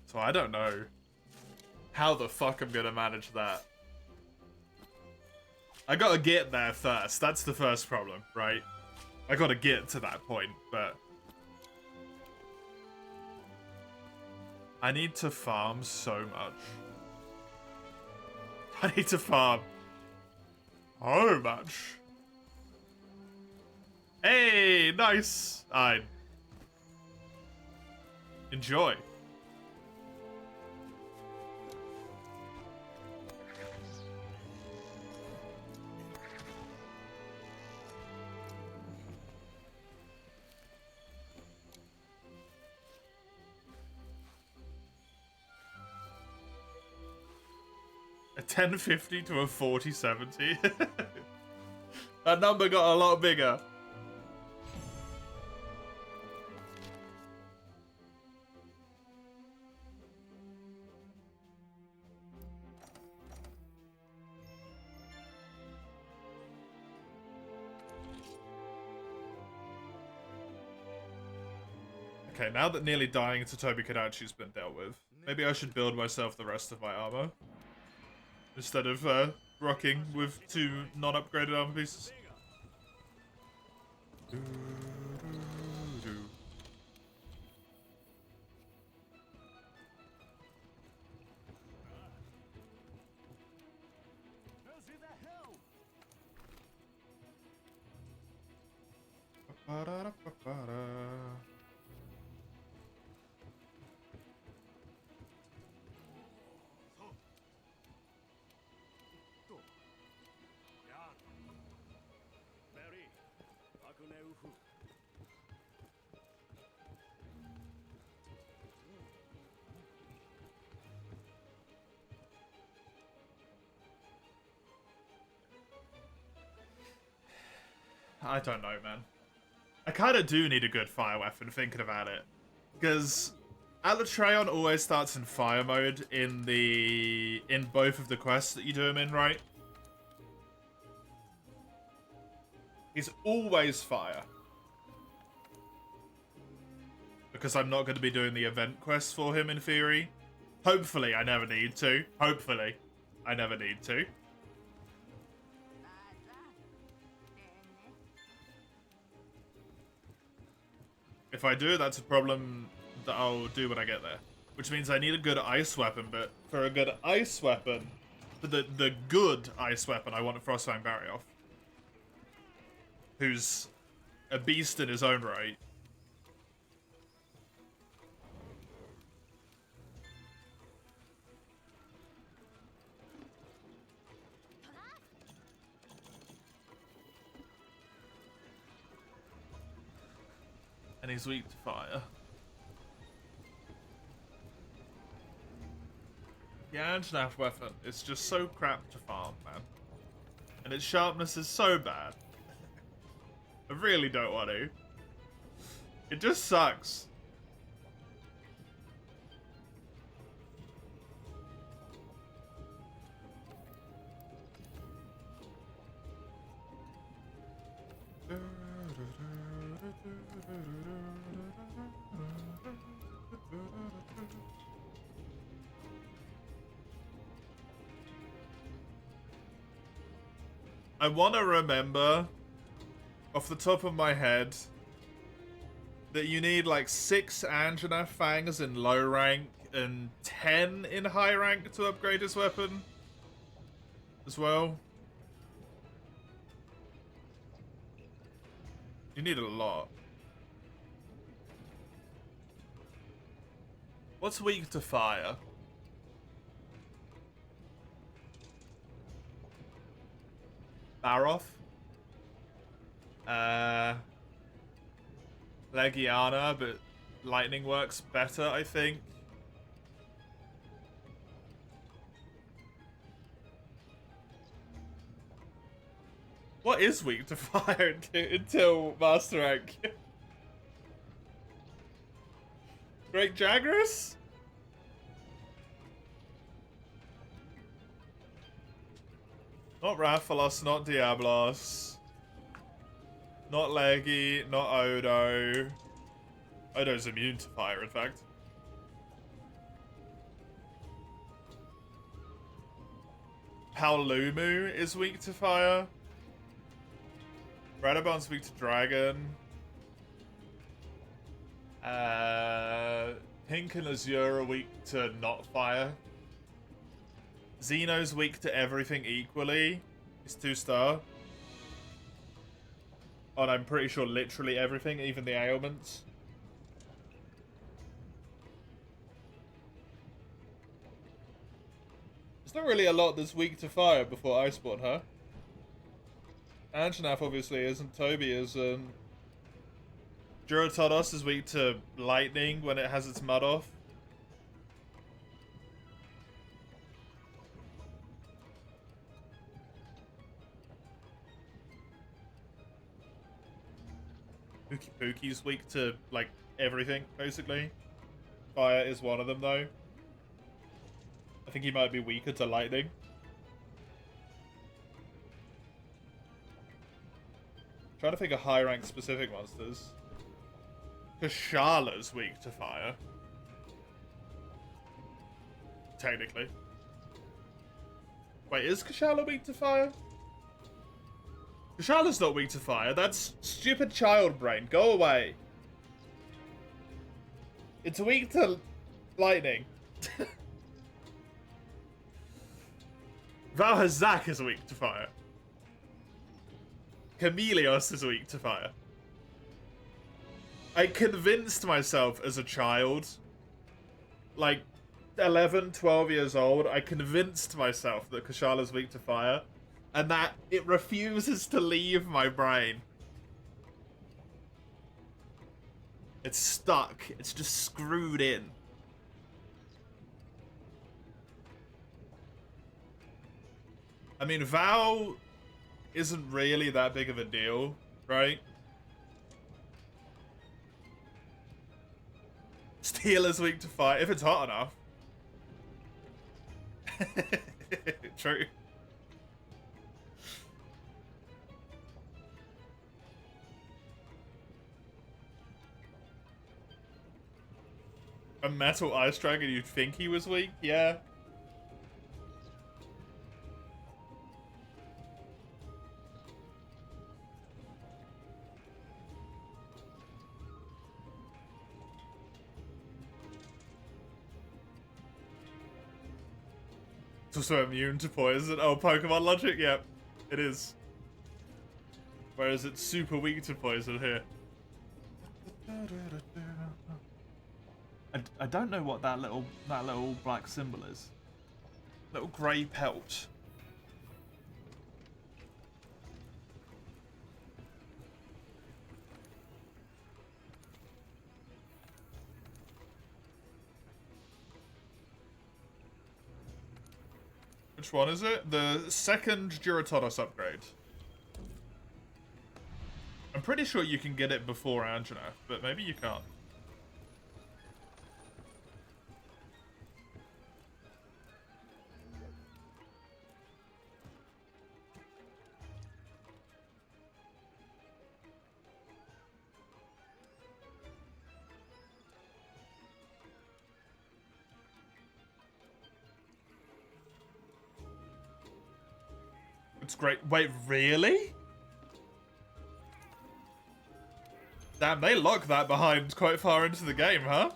So I don't know how the fuck I'm gonna manage that. I gotta get there first. That's the first problem, right? I gotta get to that point, but I need to farm so much. I need to farm so much. Hey, nice. I enjoy. A 1050 to a 4070. That number got a lot bigger. Okay, now that nearly dying to Tobi Kadachi's been dealt with, maybe I should build myself the rest of my armor. Instead of rocking with 2 non-upgraded armor pieces. I don't know, man. I kind of do need a good fire weapon, thinking about it. Because Alatreon always starts in fire mode in both of the quests that you do him in, right? He's always fire. Because I'm not going to be doing the event quest for him, in theory. Hopefully, I never need to. Hopefully, I never need to. If I do, that's a problem that I'll do when I get there. Which means I need a good ice weapon, but for a good ice weapon, for the good ice weapon, I want a Frostfang Barrioth. Who's a beast in his own right. And he's weak to fire. The Anjanath weapon is just so crap to farm, man. And its sharpness is so bad. I really don't want to. It just sucks. I want to remember off the top of my head that you need like 6 Anjanath Fangs in low rank and 10 in high rank to upgrade his weapon as well. You need a lot. What's weak to fire? Baroth? Legiana, but lightning works better, I think. What is weak to fire until Master Rank? Great Jagras? Not Rathalos, not Diablos. Not Leggy, not Odo. Odo's immune to fire, in fact. Paolumu is weak to fire. Radabon's weak to dragon. Pink and Azure are weak to not fire. Xeno's weak to everything equally. It's 2-star. Oh, and I'm pretty sure literally everything, even the ailments. There's not really a lot that's weak to fire before Iceborne, huh? Anjanath obviously isn't, Toby isn't. Duratodos is weak to lightning when it has its mud off. Pookie Pookie's weak to, like, everything, basically. Fire is one of them, though. I think he might be weaker to lightning. Trying to think of high-rank specific monsters. Kashala's weak to fire. Technically. Wait, is Kashala weak to fire? Kashala's not weak to fire. That's stupid child brain. Go away. It's weak to lightning. Valhazak is weak to fire. Chameleos is weak to fire. I convinced myself as a child, like 11, 12 years old, I convinced myself that Kashala's weak to fire, and that it refuses to leave my brain. It's stuck. It's just screwed in. I mean, Val isn't really that big of a deal, right? Steel is weak to fire, if it's hot enough. True. A metal ice dragon, you'd think he was weak? Yeah. It's also immune to poison. Oh, Pokemon logic? Yep, it is. Whereas it's super weak to poison here. I don't know what that little black symbol is. Little grey pelt. Which one is it? The second Duratodos upgrade. I'm pretty sure you can get it before Anjanath, but maybe you can't. It's great. Wait, really? Damn, they lock that behind quite far into the game, huh?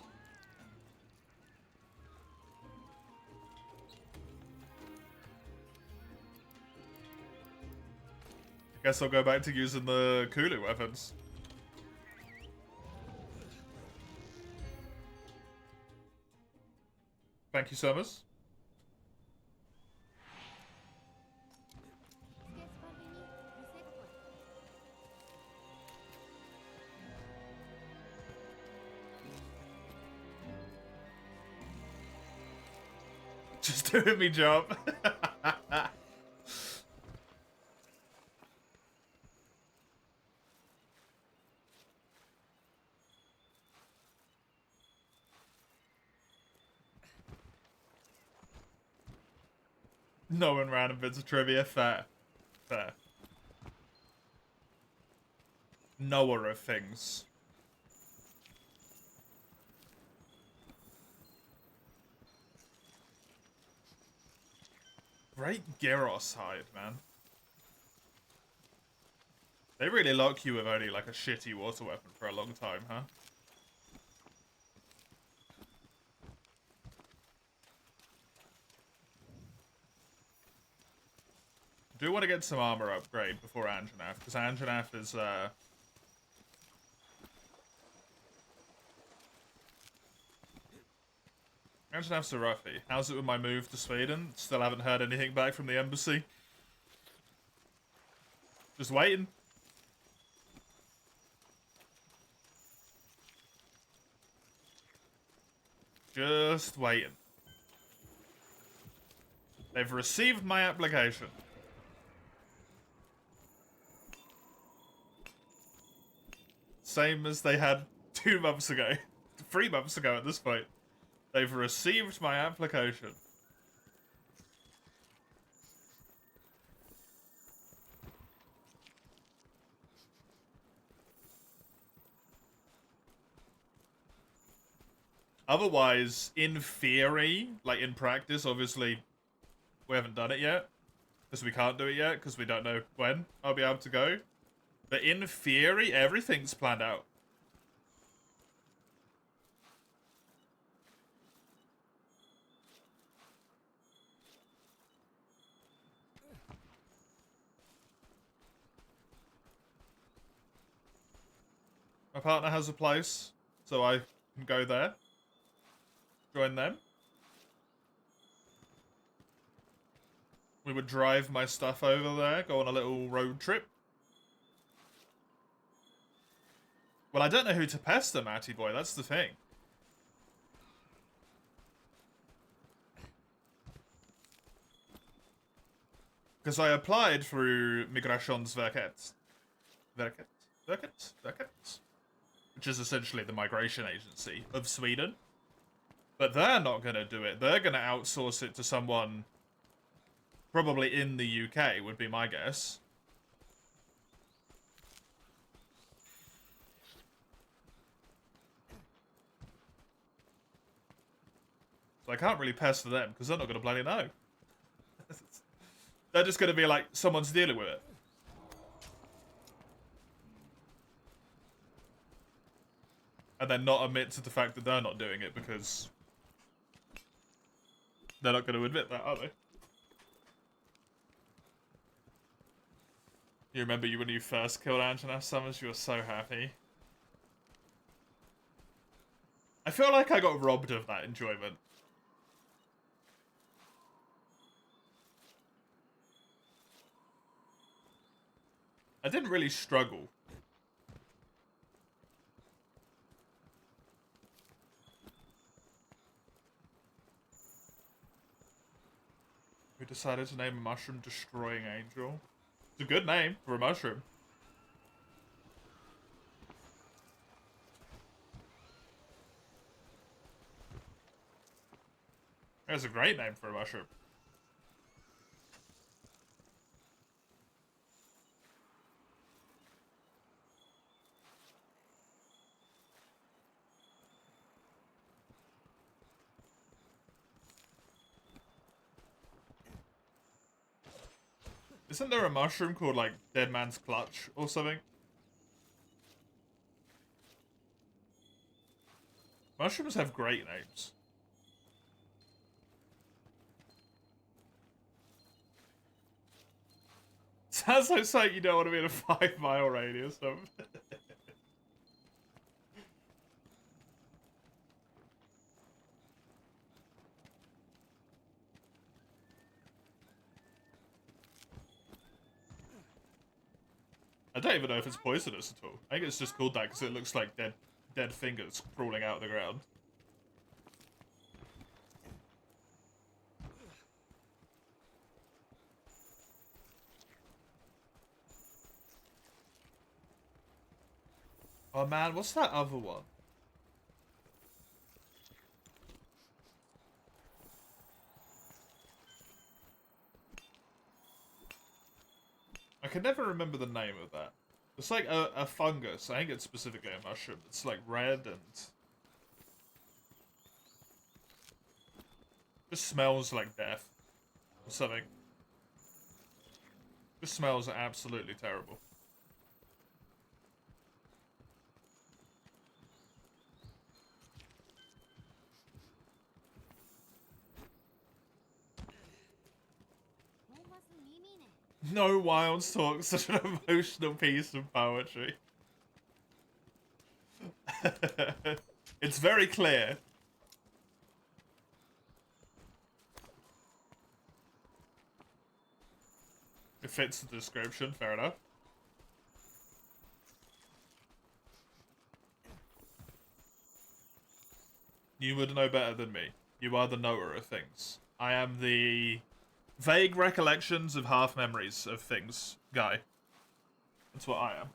I guess I'll go back to using the Kulu weapons. Thank you, Summers. Just doing me job. No one random bits of trivia. Fair. Fair. Knower of things. Great Gyros hide, man. They really lock you with only like a shitty water weapon for a long time, huh? Do want to get some armor upgrade before Anjanath, because Anjanath is Anjanath's a roughie. How's it with my move to Sweden? Still haven't heard anything back from the embassy. Just waiting. Just waiting. They've received my application. Same as they had 2 months ago. 3 months ago at this point. They've received my application. Otherwise, in theory, like in practice, obviously, we haven't done it yet. Because we can't do it yet, because we don't know when I'll be able to go. But in theory, everything's planned out. My partner has a place, so I can go there. Join them. We would drive my stuff over there, go on a little road trip. Well, I don't know who to pester, Matty boy, that's the thing. Because I applied through Migrationsverket. Verket? Which is essentially the migration agency of Sweden. But they're not going to do it. They're going to outsource it to someone probably in the UK, would be my guess. So I can't really pester them, because they're not going to bloody know. They're just going to be like, someone's dealing with it. And then not admit to the fact that they're not doing it, because they're not going to admit that, are they? You remember when you first killed Anjanath Summers? You were so happy. I feel like I got robbed of that enjoyment. I didn't really struggle. We decided to name a mushroom Destroying Angel. It's a good name for a mushroom. That's a great name for a mushroom. Isn't there a mushroom called, like, Dead Man's Clutch or something? Mushrooms have great names. Sounds like something you don't want to be in a 5-mile radius of. I don't even know if it's poisonous at all. I think it's just called that because it looks like dead fingers crawling out of the ground. Oh man, what's that other one? I can never remember the name of that. It's like a fungus. I think it's specifically a mushroom. It's like red and just smells like death or something. Just smells absolutely terrible. No wild talk, such an emotional piece of poetry. It's very clear. It fits the description, fair enough. You would know better than me. You are the knower of things. I am the vague recollections of half memories of things guy. That's what I am.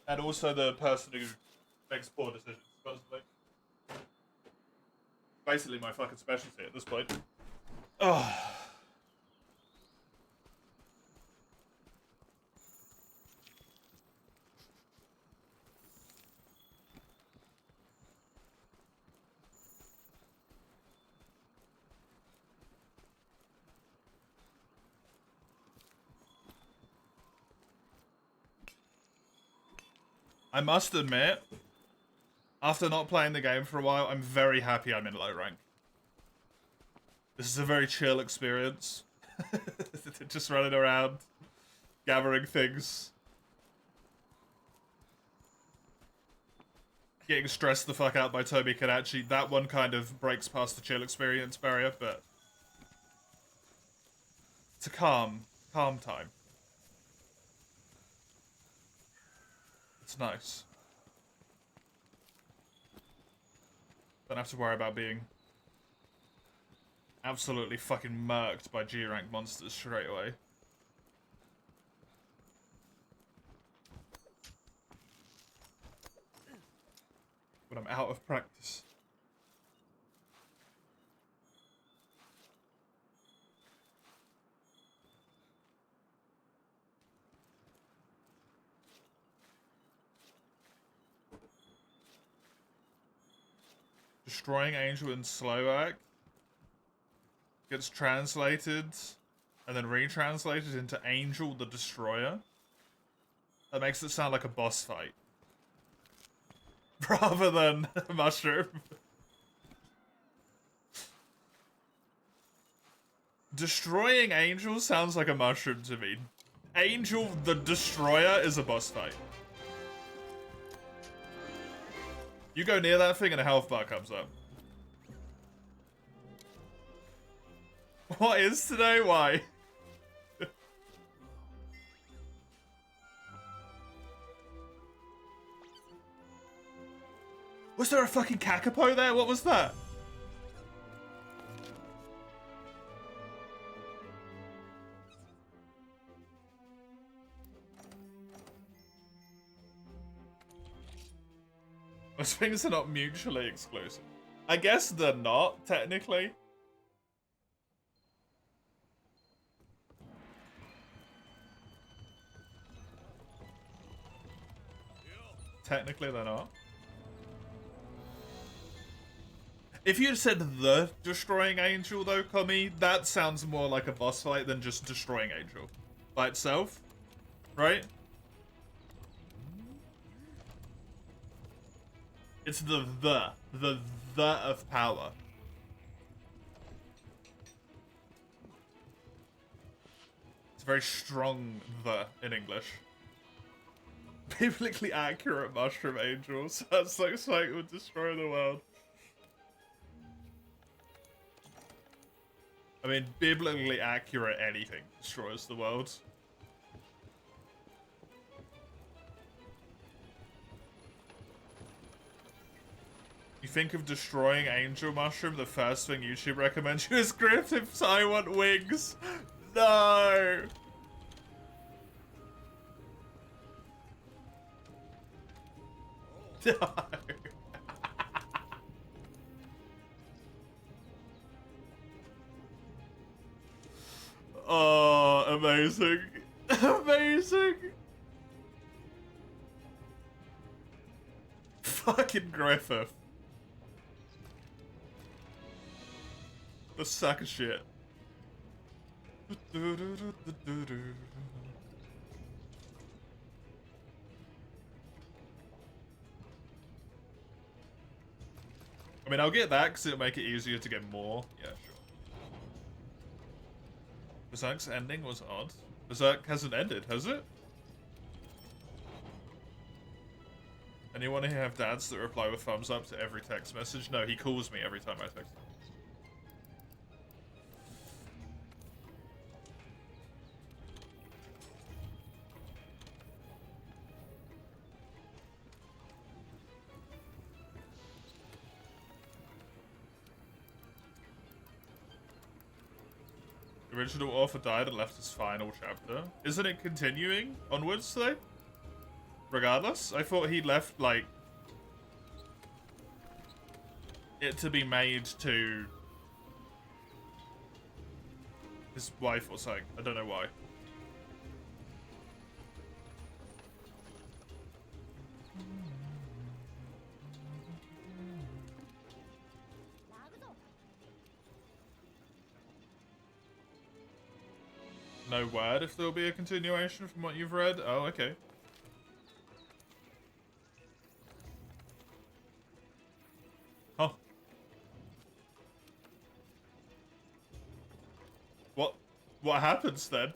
And also the person who makes poor decisions, supposedly. Basically my fucking specialty at this point. Oh. I must admit, after not playing the game for a while, I'm very happy I'm in low rank. This is a very chill experience. Just running around, gathering things. Getting stressed the fuck out by Toby Kadachi. That one kind of breaks past the chill experience barrier, but it's a calm time. It's nice. Don't have to worry about being absolutely fucking murked by G-rank monsters straight away. But I'm out of practice. Destroying Angel in Slovak gets translated and then retranslated into Angel the Destroyer. That makes it sound like a boss fight. Rather than a mushroom. Destroying Angel sounds like a mushroom to me. Angel the Destroyer is a boss fight. You go near that thing and a health bar comes up. What is today? Why? Was there a fucking Kakapo there? What was that? Those things are not mutually exclusive. I guess they're not, technically. Technically, they're not. If you said the Destroying Angel, though, Kami, that sounds more like a boss fight than just Destroying Angel. by itself, right? It's the of power. It's a very strong the in English. Biblically accurate mushroom angels. That's like something would destroy the world. I mean, biblically accurate anything destroys the world. You think of destroying angel mushroom, the first thing YouTube recommends you is script if I want wings. No! No. Oh, amazing. Amazing. Fucking Griffith. The sack of shit. I mean, I'll get that because it'll make it easier to get more. Yeah, sure. Berserk's ending was odd. Berserk hasn't ended, has it? Anyone here have dads that reply with thumbs up to every text message? No, he calls me every time I text him. The original author died and left his final chapter. Isn't it continuing onwards today? Regardless, I thought he left, like, it to be made to his wife or something. I don't know why. No word if there'll be a continuation from what you've read? Oh, okay. Oh. What happens then?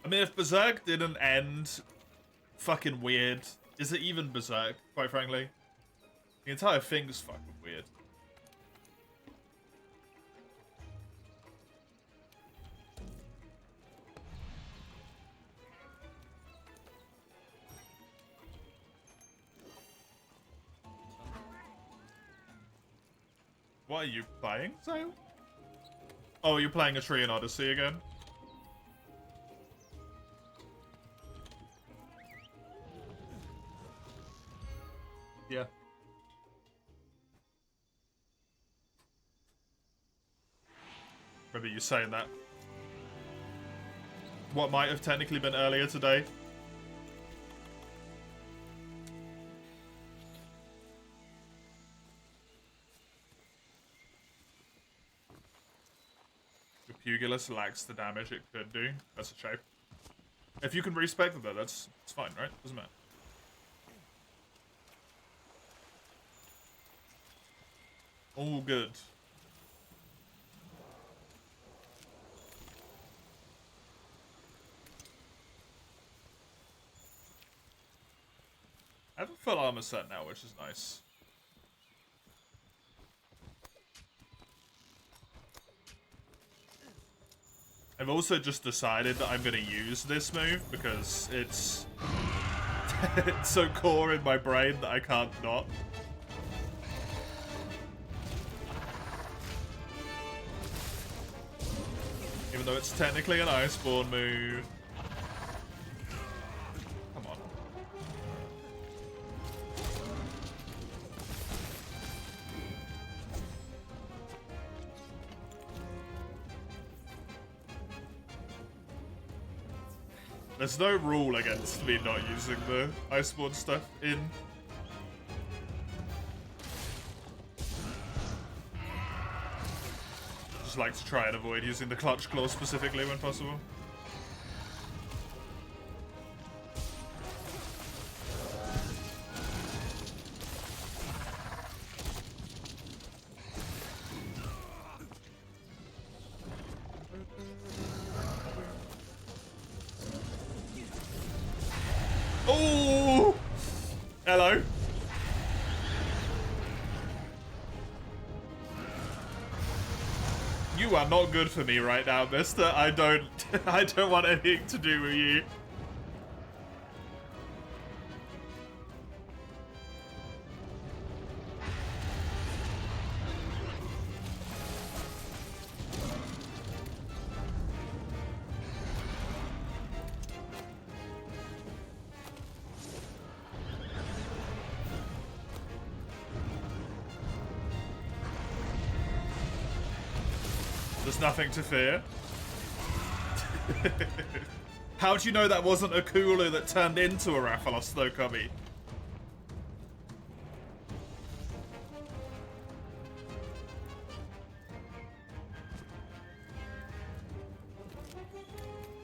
I mean, if Berserk didn't end fucking weird, is it even Berserk, quite frankly? The entire thing's fucking weird. What are you playing, Zale? Oh, you're playing a Tree in Odyssey again? Yeah. Remember you saying that. What might have technically been earlier today. The Pugilist lacks the damage it could do. That's a shame. If you can respec it though, it's fine, right? Doesn't matter. All good. I have a full armor set now, which is nice. I've also just decided that I'm going to use this move because it's it's so core in my brain that I can't not. Even though it's technically an Iceborne move. Come on. There's no rule against me not using the Iceborne stuff in just like to try and avoid using the clutch claw specifically when possible. Oh! Hello. You are not good for me right now, mister. I don't want anything to do with you. There's nothing to fear. How do you know that wasn't a Kulu that turned into a Rathalos, though, Cubby?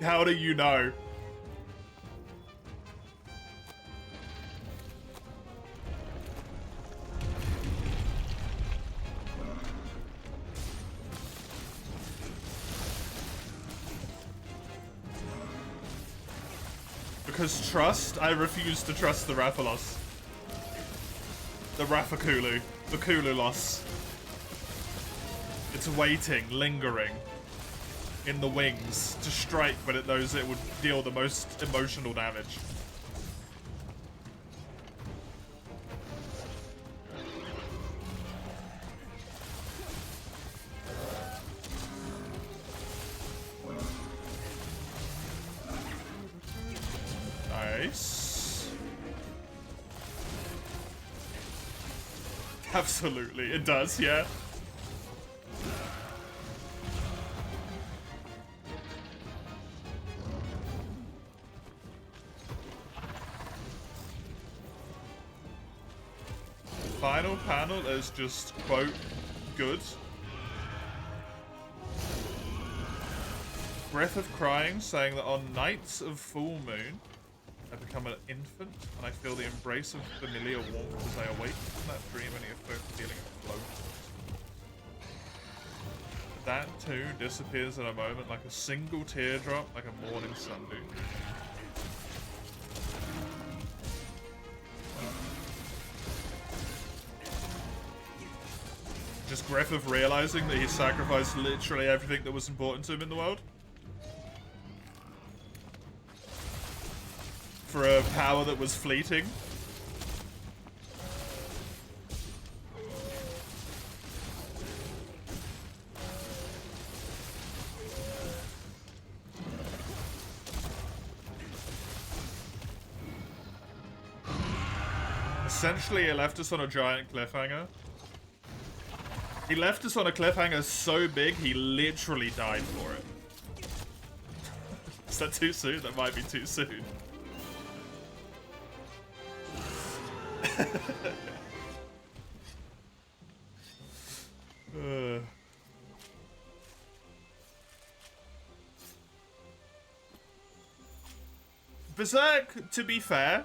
How do you know? Because trust? I refuse to trust the Rathalos. The Rathakulu. The Kululos. It's waiting, lingering in the wings to strike when it knows it would deal the most emotional damage. Nice. Absolutely, it does, yeah. Final panel is just, quote, good. Breath of Crying saying that on nights of full moon, I become an infant and I feel the embrace of familiar warmth as I awake from that dream and a feeling of flow. That too disappears in a moment like a single teardrop, like a morning sundew. Just Griff of realizing that he sacrificed literally everything that was important to him in the world. For a power that was fleeting. Essentially, it left us on a giant cliffhanger. He left us on a cliffhanger so big, he literally died for it. Is that too soon? That might be too soon. Berserk, to be fair,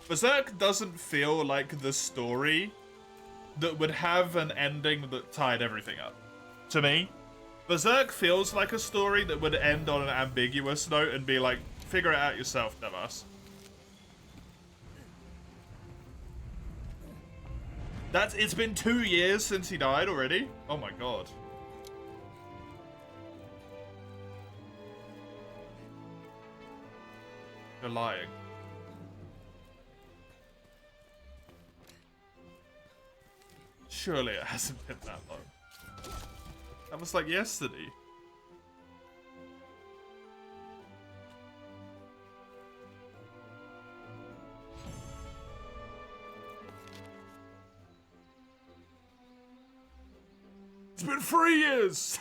Berserk doesn't feel like the story that would have an ending that tied everything up. To me, Berserk feels like a story that would end on an ambiguous note and be like, figure it out yourself, dumbass. It's been 2 years since he died already? Oh my god. You're lying. Surely it hasn't been that long. That was like yesterday. It's been 3 years!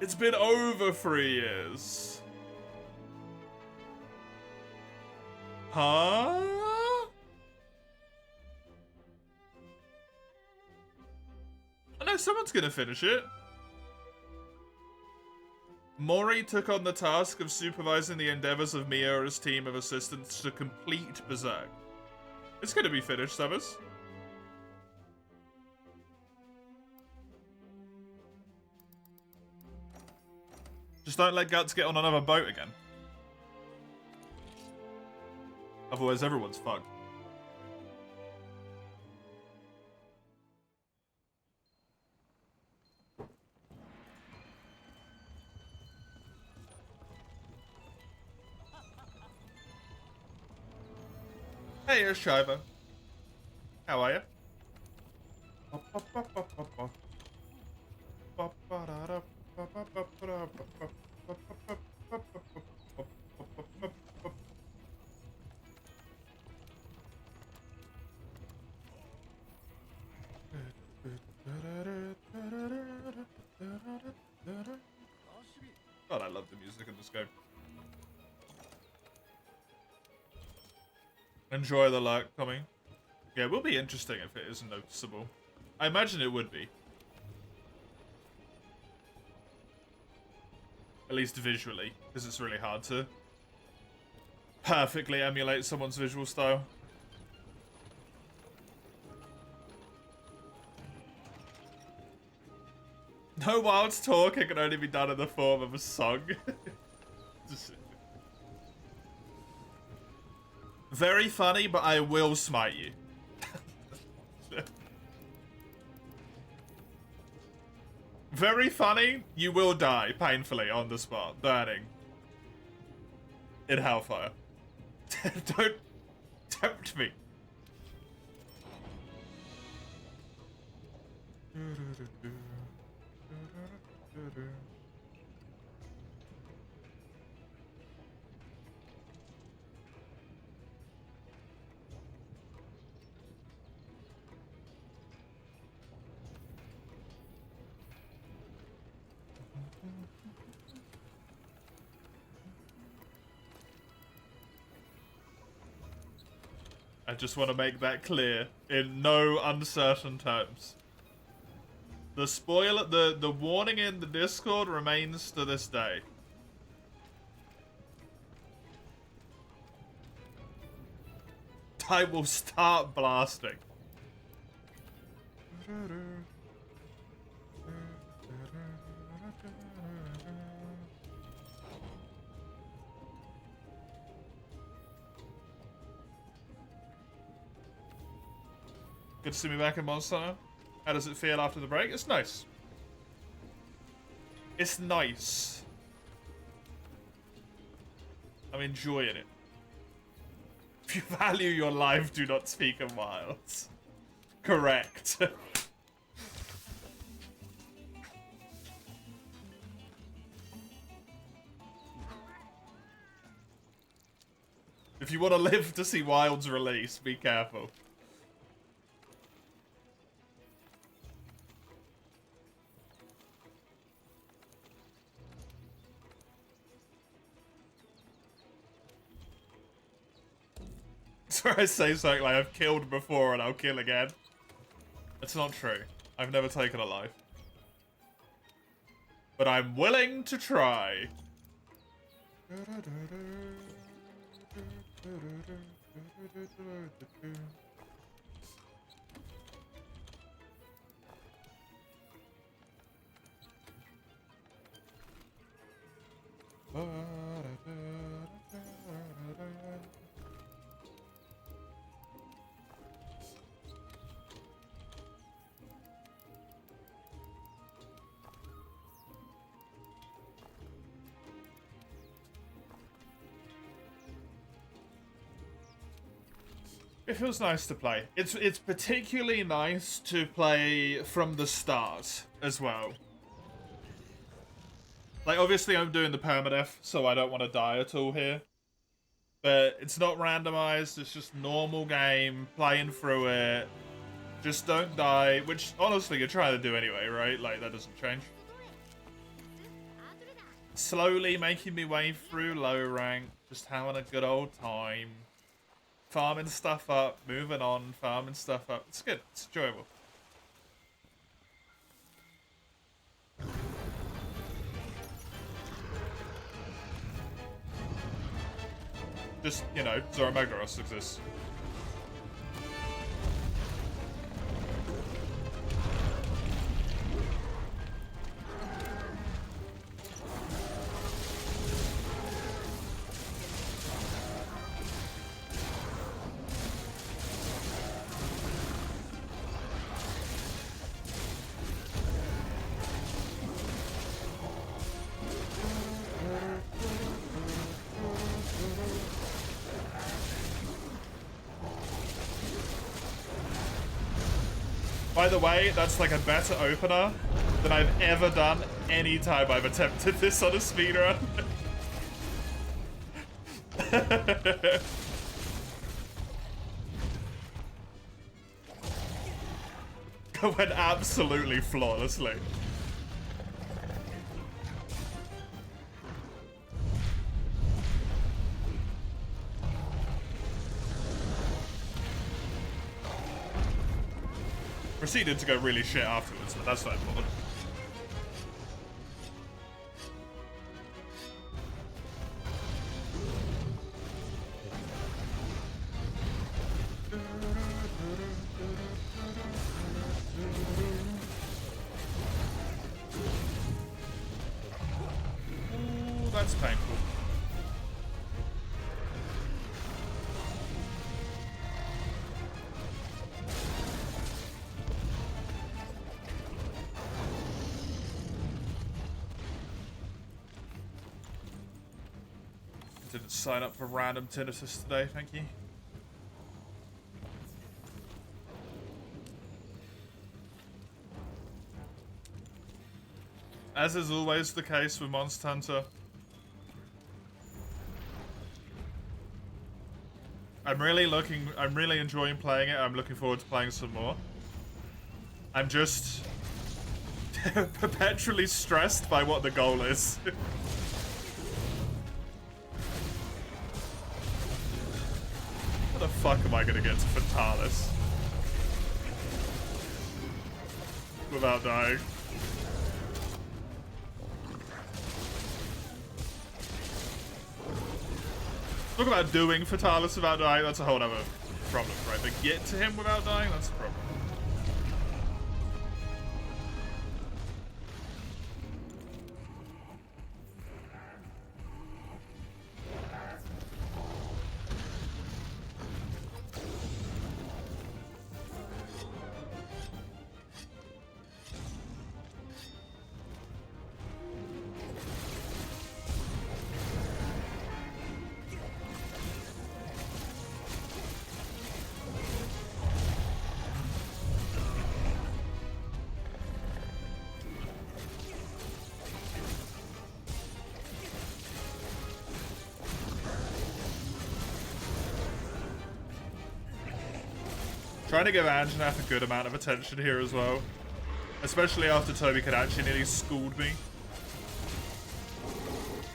It's been over 3 years. Huh? someone's gonna finish it. Mori took on the task of supervising the endeavors of Miura's team of assistants to complete Berserk. It's gonna be finished, Summers. Just don't let Guts get on another boat again. Otherwise, everyone's fucked. Hey, here's Shiva. How are you? God, I love the music in this game. Enjoy the light coming. Yeah, it will be interesting if it isn't noticeable. I imagine it would be. At least visually, because it's really hard to perfectly emulate someone's visual style. No wild talk, it can only be done in the form of a song. Very funny, but I will smite you. Very funny, you will die painfully on the spot, burning. In hellfire. Don't tempt me. I just want to make that clear in no uncertain terms. The spoiler, the warning in the Discord remains to this day. I will start blasting. Good to see me back in Monster Hunter. How does it feel after the break? It's nice. It's nice. I'm enjoying it. If you value your life, do not speak in wilds. Correct. If you want to live to see wilds release, be careful. So I say something like, I've killed before and I'll kill again. It's not true. I've never taken a life. But I'm willing to try. It feels nice to play. It's particularly nice to play from the start as well. Like, obviously I'm doing the permadeath, so I don't want to die at all here. But it's not randomized, it's just normal game, playing through it. Just don't die, which honestly you're trying to do anyway, right? Like, that doesn't change. Slowly making me way through low rank, just having a good old time. Farming stuff up, moving on, farming stuff up. It's good, it's enjoyable. Just, you know, Zora Magdaros exists. By the way, that's like a better opener than I've ever done any time I've attempted this on a speedrun. Went absolutely flawlessly. Proceeded to go really shit afterwards, but that's not important. Ooh, that's painful. Didn't sign up for random tinnitus today, thank you. As is always the case with Monster Hunter, I'm really enjoying playing it. I'm looking forward to playing some more. I'm just perpetually stressed by what the goal is. How the fuck am I gonna get to Fatalis without dying? Talk about doing Fatalis without dying, that's a whole other problem, right? But get to him without dying, that's a problem. Trying to give Anjanath a good amount of attention here as well. Especially after Toby could actually nearly schooled me.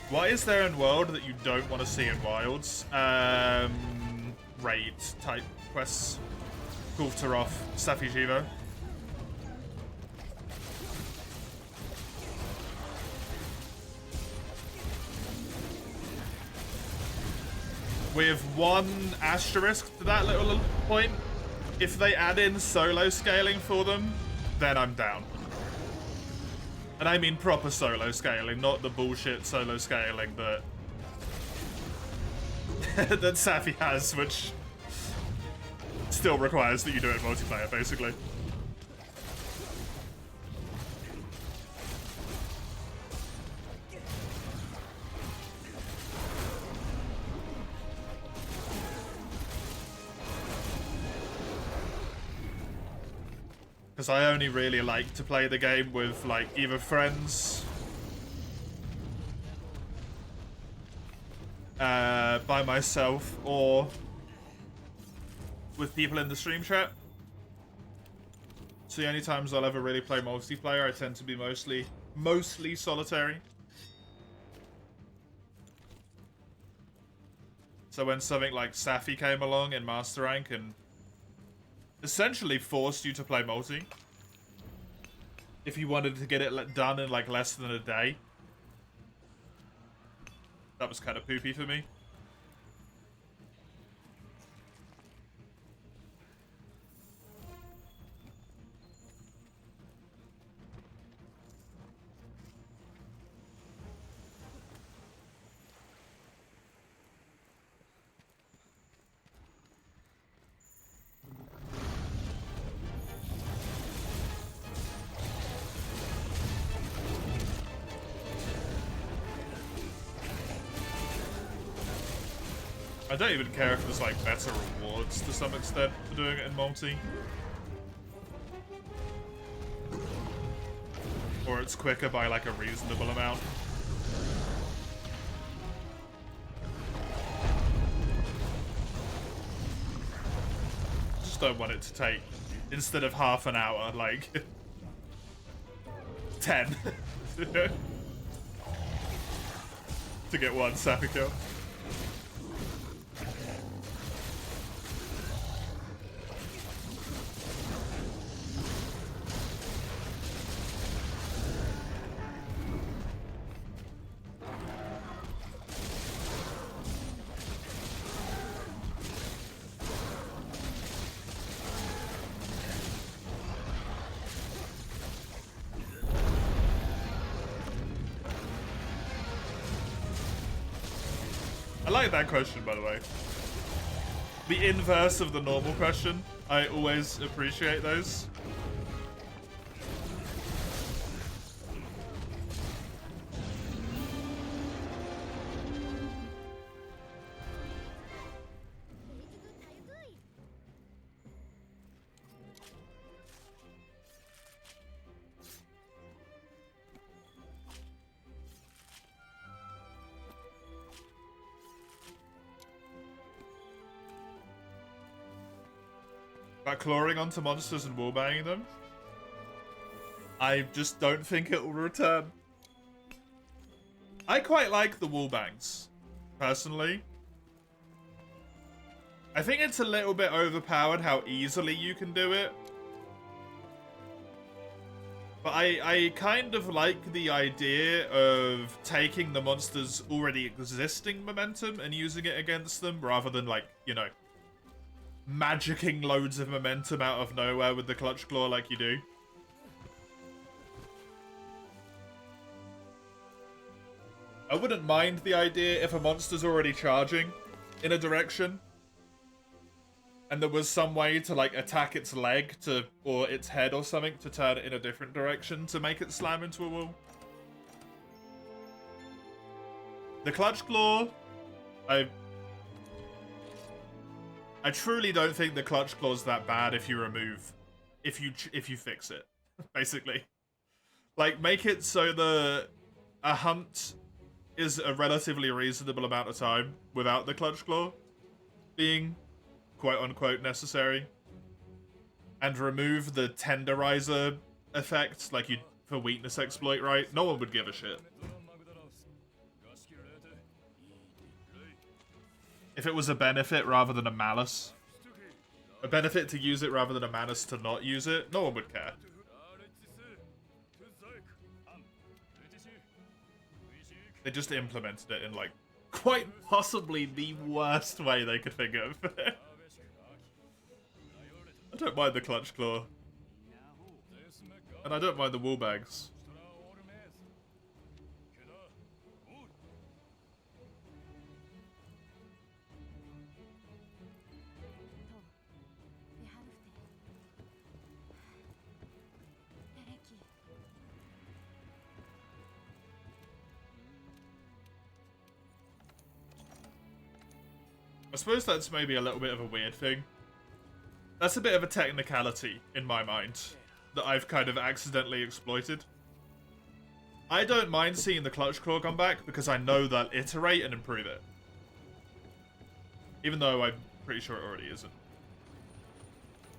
What is there in World that you don't want to see in Wilds? Raid type quests. Gulftaroth, Safi Jivo. With one asterisk to that little point. If they add in solo scaling for them, then I'm down. And I mean proper solo scaling, not the bullshit solo scaling that that Safi has, which still requires that you do it multiplayer, basically. Because I only really like to play the game with, like, either friends, by myself, or with people in the stream chat. So the only times I'll ever really play multiplayer, I tend to be mostly solitary. So when something like Safi came along in Master Rank and essentially forced you to play multi if you wanted to get it done in like less than a day, that was kind of poopy for me. I don't even care if there's like better rewards to some extent for doing it in multi. Or it's quicker by like a reasonable amount. Just don't want it to take, instead of half an hour, like 10 to get one sappy kill. I like that question, by the way. The inverse of the normal question. I always appreciate those. About clawing onto monsters and wallbanging them. I just don't think it will return. I quite like the wallbangs, personally. I think it's a little bit overpowered how easily you can do it. But I kind of like the idea of taking the monster's already existing momentum and using it against them, rather than, like, you know, magicking loads of momentum out of nowhere with the Clutch Claw like you do. I wouldn't mind the idea if a monster's already charging in a direction and there was some way to, like, attack its leg to, or its head or something to turn it in a different direction to make it slam into a wall. The Clutch Claw, I truly don't think the Clutch Claw's that bad if you remove, if you fix it, basically. Like, make it so a hunt is a relatively reasonable amount of time without the Clutch Claw being quote-unquote necessary. And remove the tenderizer effect, like you for weakness exploit, right? No one would give a shit. If it was a benefit rather than a malus. A benefit to use it rather than a malus to not use it, no one would care. They just implemented it in, like, quite possibly the worst way they could think of. I don't mind the Clutch Claw. And I don't mind the wallbags. I suppose that's maybe a little bit of a weird thing. That's a bit of a technicality in my mind that I've kind of accidentally exploited. I don't mind seeing the Clutch Claw come back because I know they'll iterate and improve it. Even though I'm pretty sure it already isn't.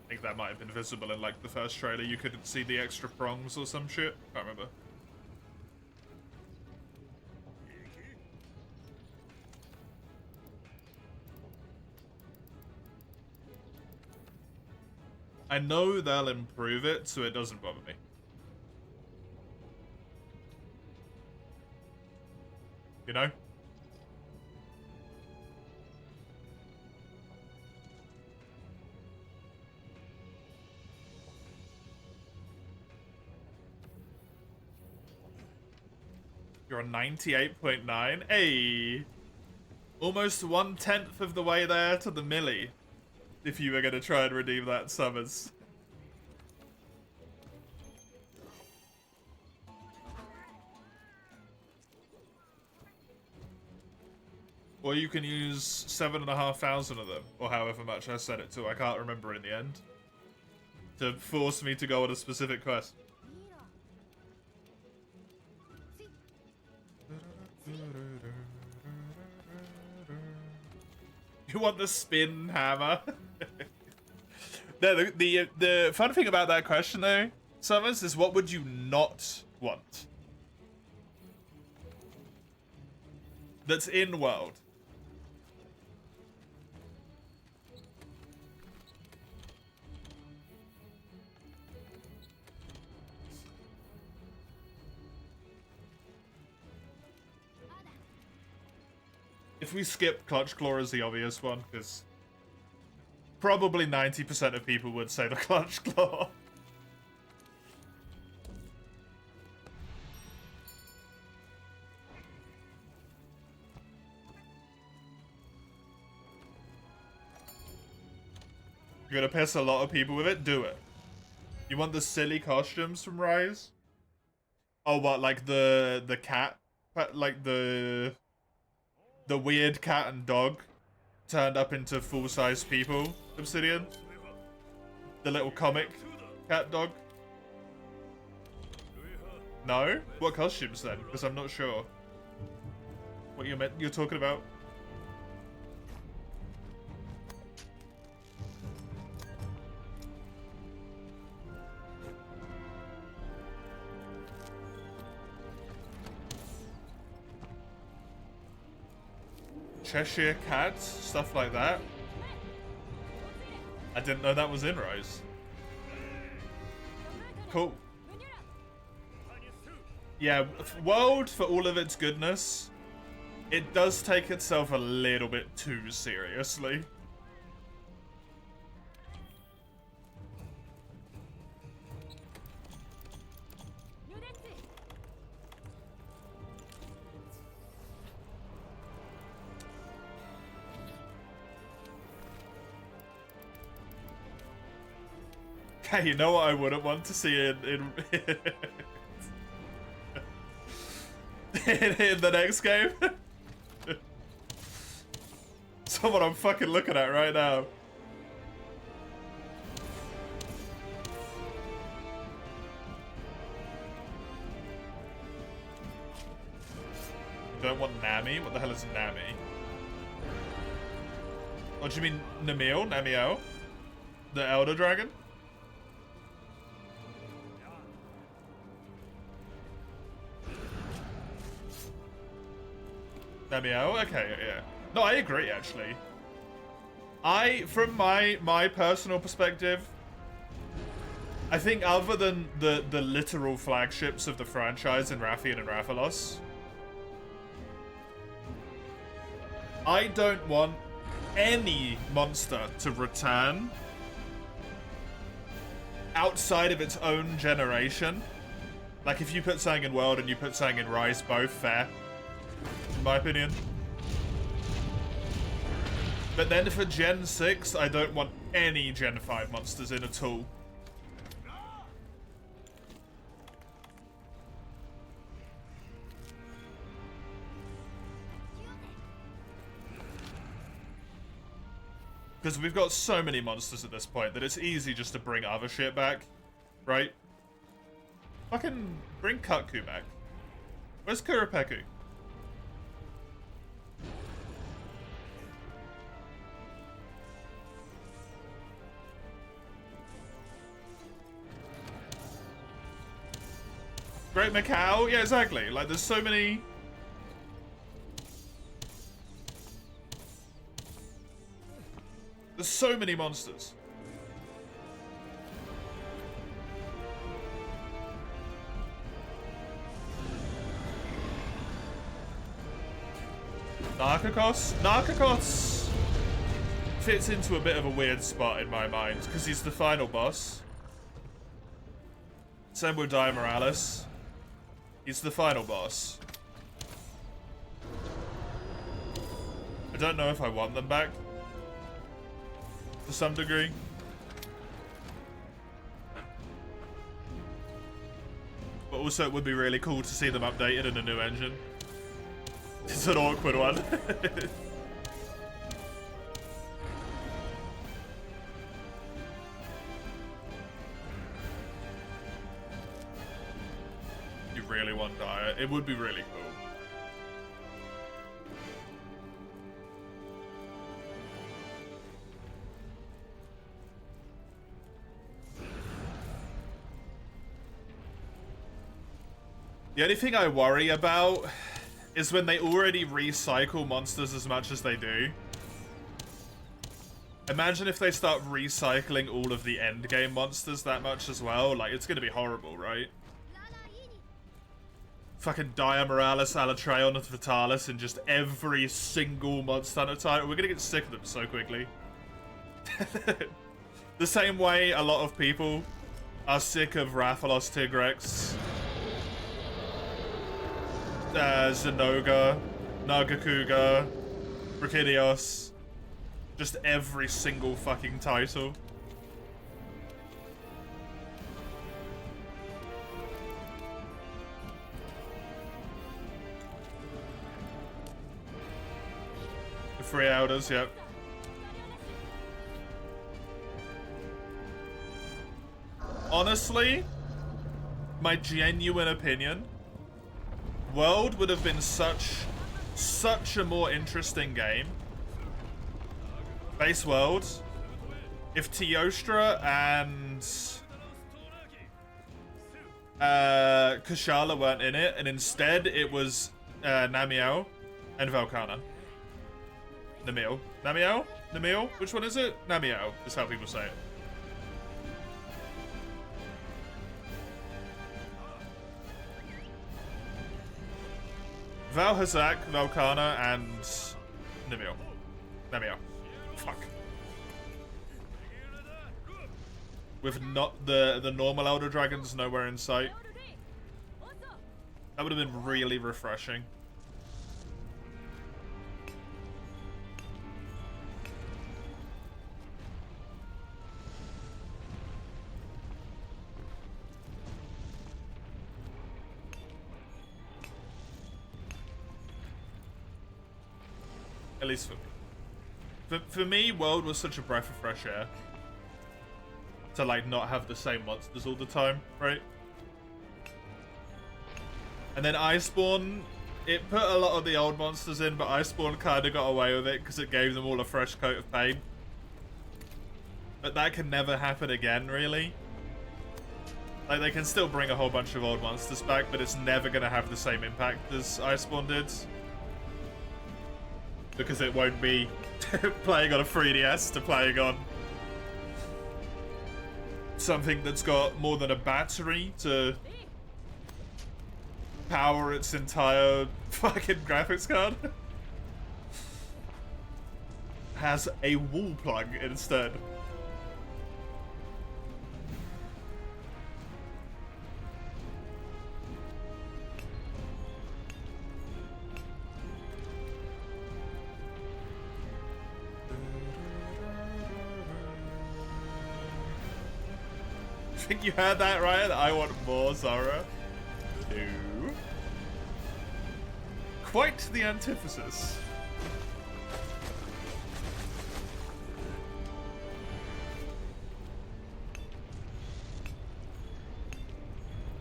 I think that might have been visible in, like, the first trailer. You couldn't see the extra prongs or some shit. Can't remember. I know they'll improve it, so it doesn't bother me. You know? You're on 98.9. Hey! Almost 1/10 of the way there to the milli. If you were going to try and redeem that summons. Or you can use 7,500 of them, or however much I set it to. I can't remember in the end. To force me to go on a specific quest. You want the spin hammer? No, the fun thing about that question though, Summers, is what would you not want? That's in world. If we skip Clutch Claw as the obvious one, because probably 90% of people would say the Clutch Claw. You're gonna piss a lot of people with it? Do it. You want the silly costumes from Rise? Oh, what, like the cat? Like the weird cat and dog turned up into full-size people, Obsidian? The little comic cat dog? No? What costumes then? Because I'm not sure what you're talking about. Cheshire Cat, stuff like that. I didn't know that was in Rise. Cool. Yeah, World, for all of its goodness, it does take itself a little bit too seriously. Hey, you know what I wouldn't want to see in in the next game? Someone I'm fucking looking at right now. Don't want Nami? What the hell is Nami? Oh, do you mean Namiel? Namiel? The Elder Dragon? Namiel? Okay, yeah. No, I agree, actually. From my personal perspective, I think other than the literal flagships of the franchise in Rathian and Rathalos, I don't want any monster to return outside of its own generation. Like, if you put something in World and you put something in Rise, both fair, in my opinion. But then for Gen 6, I don't want any Gen 5 monsters in at all. Because we've got so many monsters at this point that it's easy just to bring other shit back, right? Fucking bring Kutku back. Where's Kuropeku? Great Macau? Yeah, exactly. Like, there's so many... There's so many monsters. Narcocos? Narcocos fits into a bit of a weird spot in my mind, because he's the final boss. Same with Dia Morales. He's the final boss. I don't know if I want them back. To some degree. But also it would be really cool to see them updated in a new engine. It's an awkward one. really want Diet. It would be really cool. The only thing I worry about is when they already recycle monsters as much as they do. Imagine if they start recycling all of the endgame monsters that much as well. Like, it's gonna be horrible, right? Fucking Dia Morales, Alatreon, and Vitalis in just every single Monster Hunter title. We're gonna get sick of them so quickly. The same way a lot of people are sick of Rathalos, Tigrex, Zenoga, Nagakuga, Brachydios. Just every single fucking title. The Free Elders, yep. Honestly, my genuine opinion, World would have been such a more interesting game, Base World, if Teostra and Kushala weren't in it, and instead it was Namiel and Valkana. Namiel? Which one is it? Namiel is how people say it. Val Hazak, Valkana, and Namiel. Fuck. With not the normal Elder Dragons nowhere in sight. That would have been really refreshing. At least for me. For me, World was such a breath of fresh air. To, like, not have the same monsters all the time, right? And then Iceborne, it put a lot of the old monsters in, but Iceborne kind of got away with it because it gave them all a fresh coat of paint. But that can never happen again, really. Like, they can still bring a whole bunch of old monsters back, but it's never going to have the same impact as Iceborne did. Because it won't be playing on a 3DS to playing on something that's got more than a battery to power its entire fucking graphics card. Has a wall plug instead. I think you heard that, Ryan? I want more Zara. No. Quite the antithesis.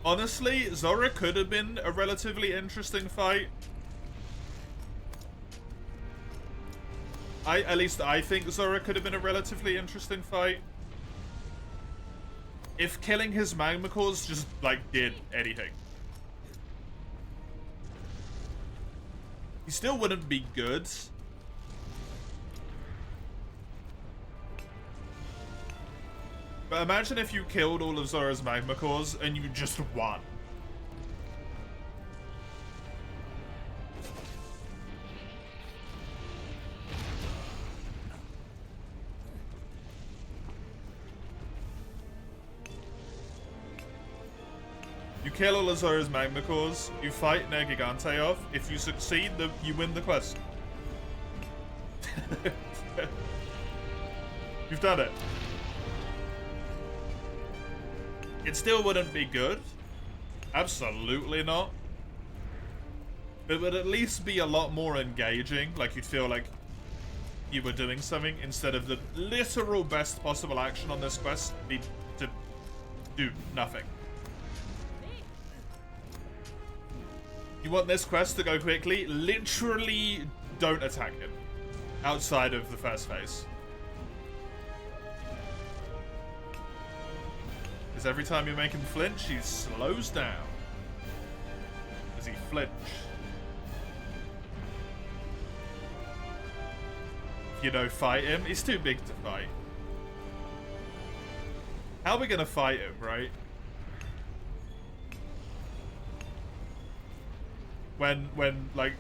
Honestly, Zora could have been a relatively interesting fight. At least I think Zora could have been a relatively interesting fight. If killing his magma cores just, like, did anything. He still wouldn't be good. But imagine if you killed all of Zora's magma cores and you just won. You kill all of Zora's magma cores, you fight Nergigante off. If you succeed, you win the quest. You've done it. It still wouldn't be good. Absolutely not. But it would at least be a lot more engaging. Like, you'd feel like you were doing something instead of the literal best possible action on this quest be to do nothing. You want this quest to go quickly? Literally don't attack him outside of the first phase. Because every time you make him flinch, he slows down. Does he flinch? If you know, fight him. He's too big to fight. How are we gonna fight him, right? When, like...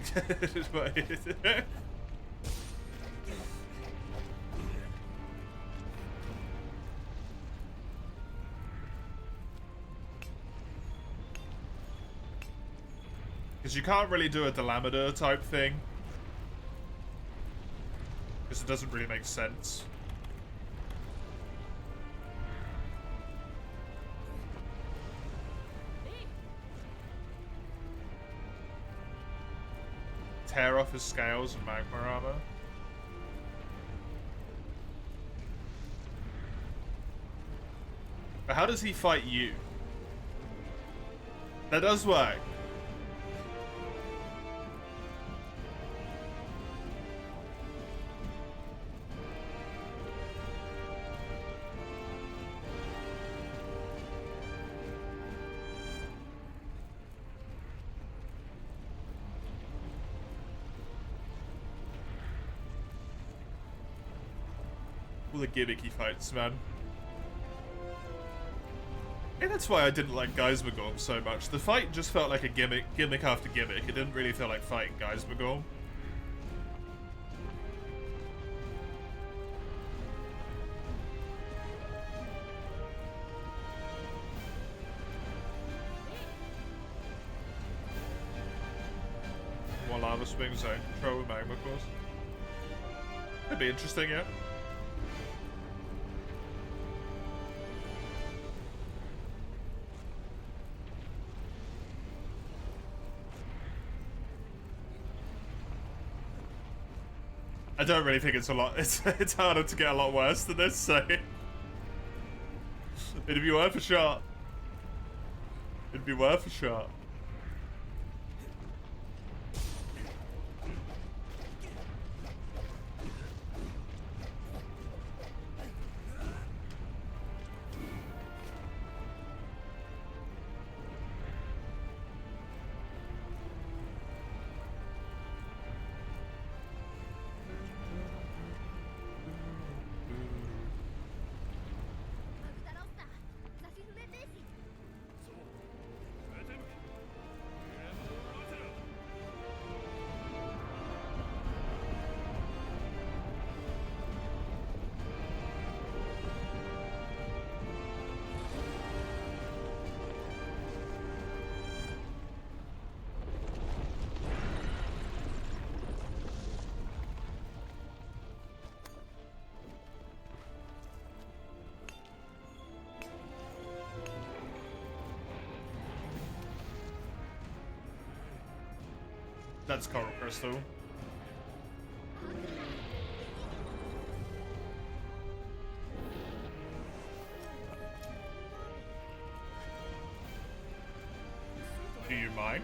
Because you can't really do a Delameter type thing. Because it doesn't really make sense. Tear off his scales and magma armor. But how does he fight you? That does work. All the gimmicky fights, man. And that's why I didn't like Geismagorm so much. The fight just felt like a gimmick after gimmick. It didn't really feel like fighting Geismagorm. More lava swing zone control with magma course. Could be interesting, yeah. I don't really think it's a lot. It's harder to get a lot worse than this, so it'd be worth a shot. It'd be worth a shot. That's Coral Crystal. Do you mind?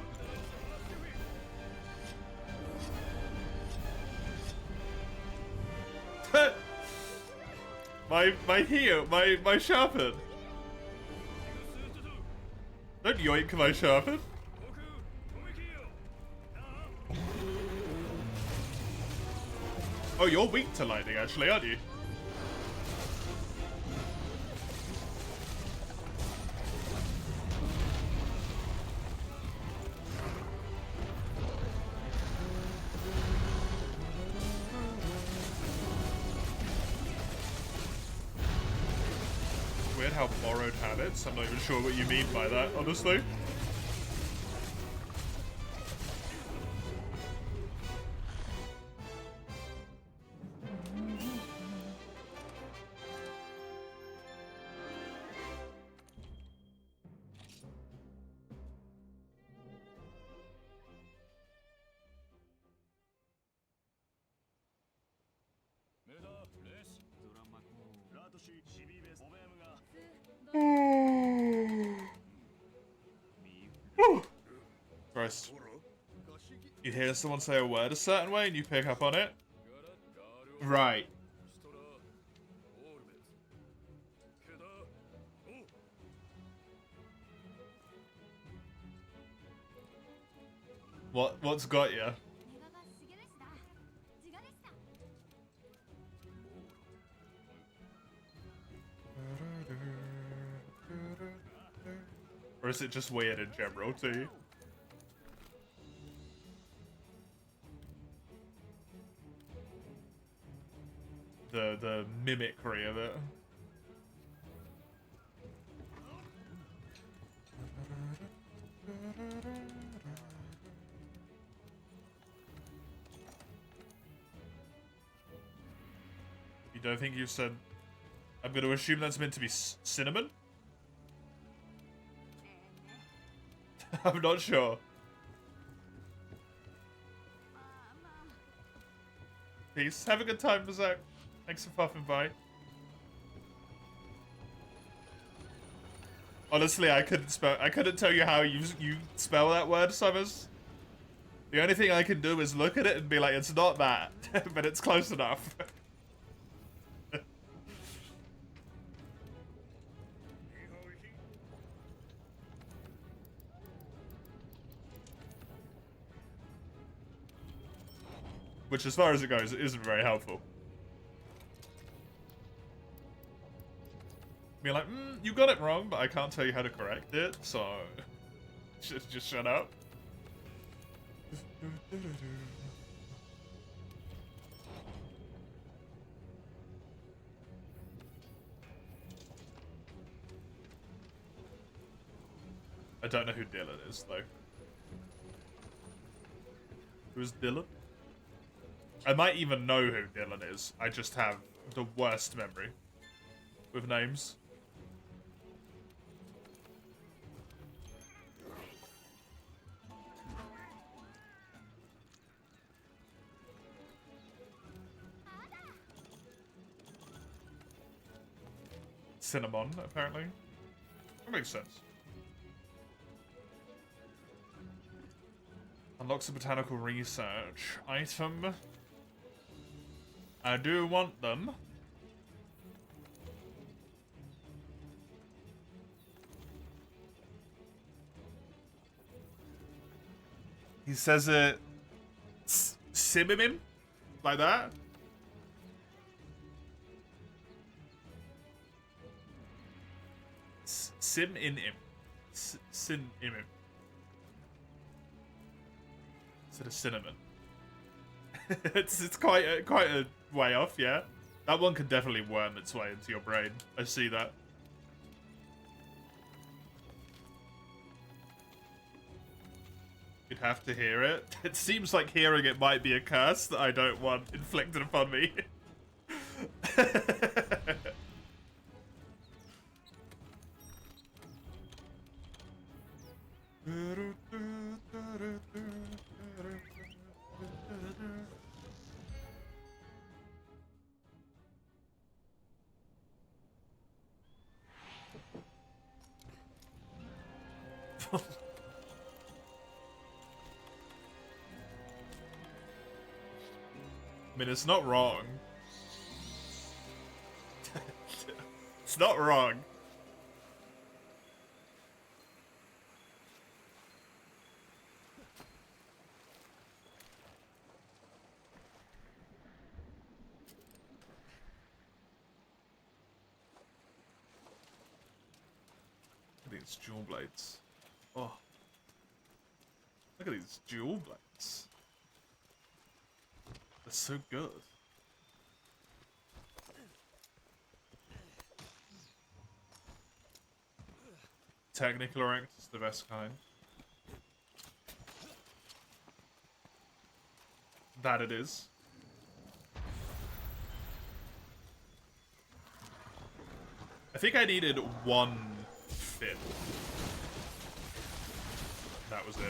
my heel, my sharpen. Don't yoink my sharpen. Oh, you're weak to lightning, actually, aren't you? Weird how borrowed habits. I'm not even sure what you mean by that, honestly. Christ. You hear someone say a word a certain way and you pick up on it? Right. What's got you? Or is it just weird in general too? The mimicry of it. You don't think you said... I'm going to assume that's meant to be cinnamon? I'm not sure. Peace. Have a good time, Bazak. Thanks for popping by. Honestly, I couldn't tell you how you spell that word, Summers. The only thing I can do is look at it and be like, it's not that, but it's close enough. Which, as far as it goes, it isn't very helpful. Be like, you got it wrong, but I can't tell you how to correct it, so just shut up. I don't know who Dylan is, though. Who's Dylan? I might even know who Dylan is. I just have the worst memory with names. Cinnamon, apparently. That makes sense. Unlocks a botanical research item. I do want them. He says it simimim? Like that? Sim in him. Sin in him. Instead of cinnamon. it's quite a way off, yeah. That one could definitely worm its way into your brain. I see that. You'd have to hear it. It seems like hearing it might be a curse that I don't want inflicted upon me. I mean, it's not wrong. It's not wrong. Look at these jewel blades. Oh. Look at these jewel blades. They're so good. Technical ranked is the best kind. That it is. I think I needed one fin. That was it.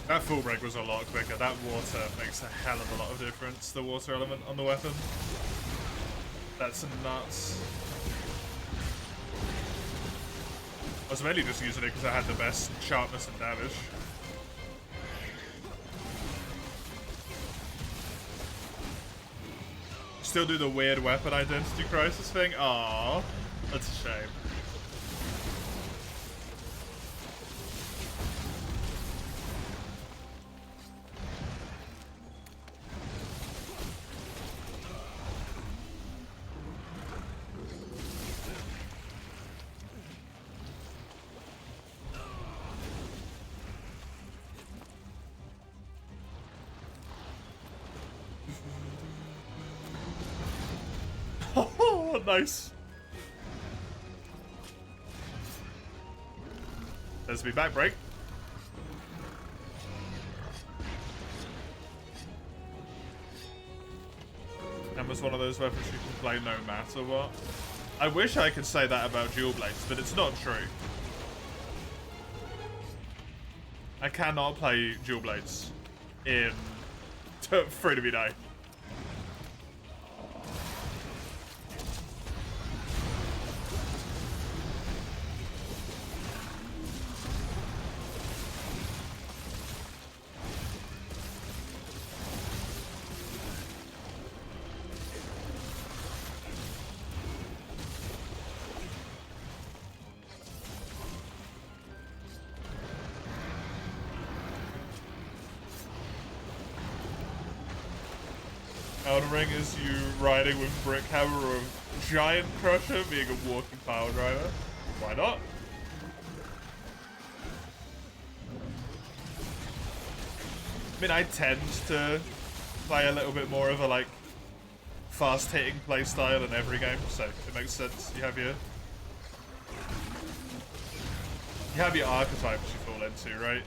That full break was a lot quicker. That water makes a hell of a lot of difference. The water element on the weapon. That's nuts. I was mainly just using it because I had the best sharpness and damage. Still do the weird weapon identity crisis thing? Aww, that's a shame. Oh, nice. There's me back break. Hammer's one of those weapons you can play no matter what. I wish I could say that about dual blades, but it's not true. I cannot play dual blades in free to be die. Elden Ring is you riding with Brick Hammer or Giant Crusher being a walking power driver. Why not? I mean, I tend to play a little bit more of a, like, fast-hitting playstyle in every game, so it makes sense. You have your archetypes you fall into, right?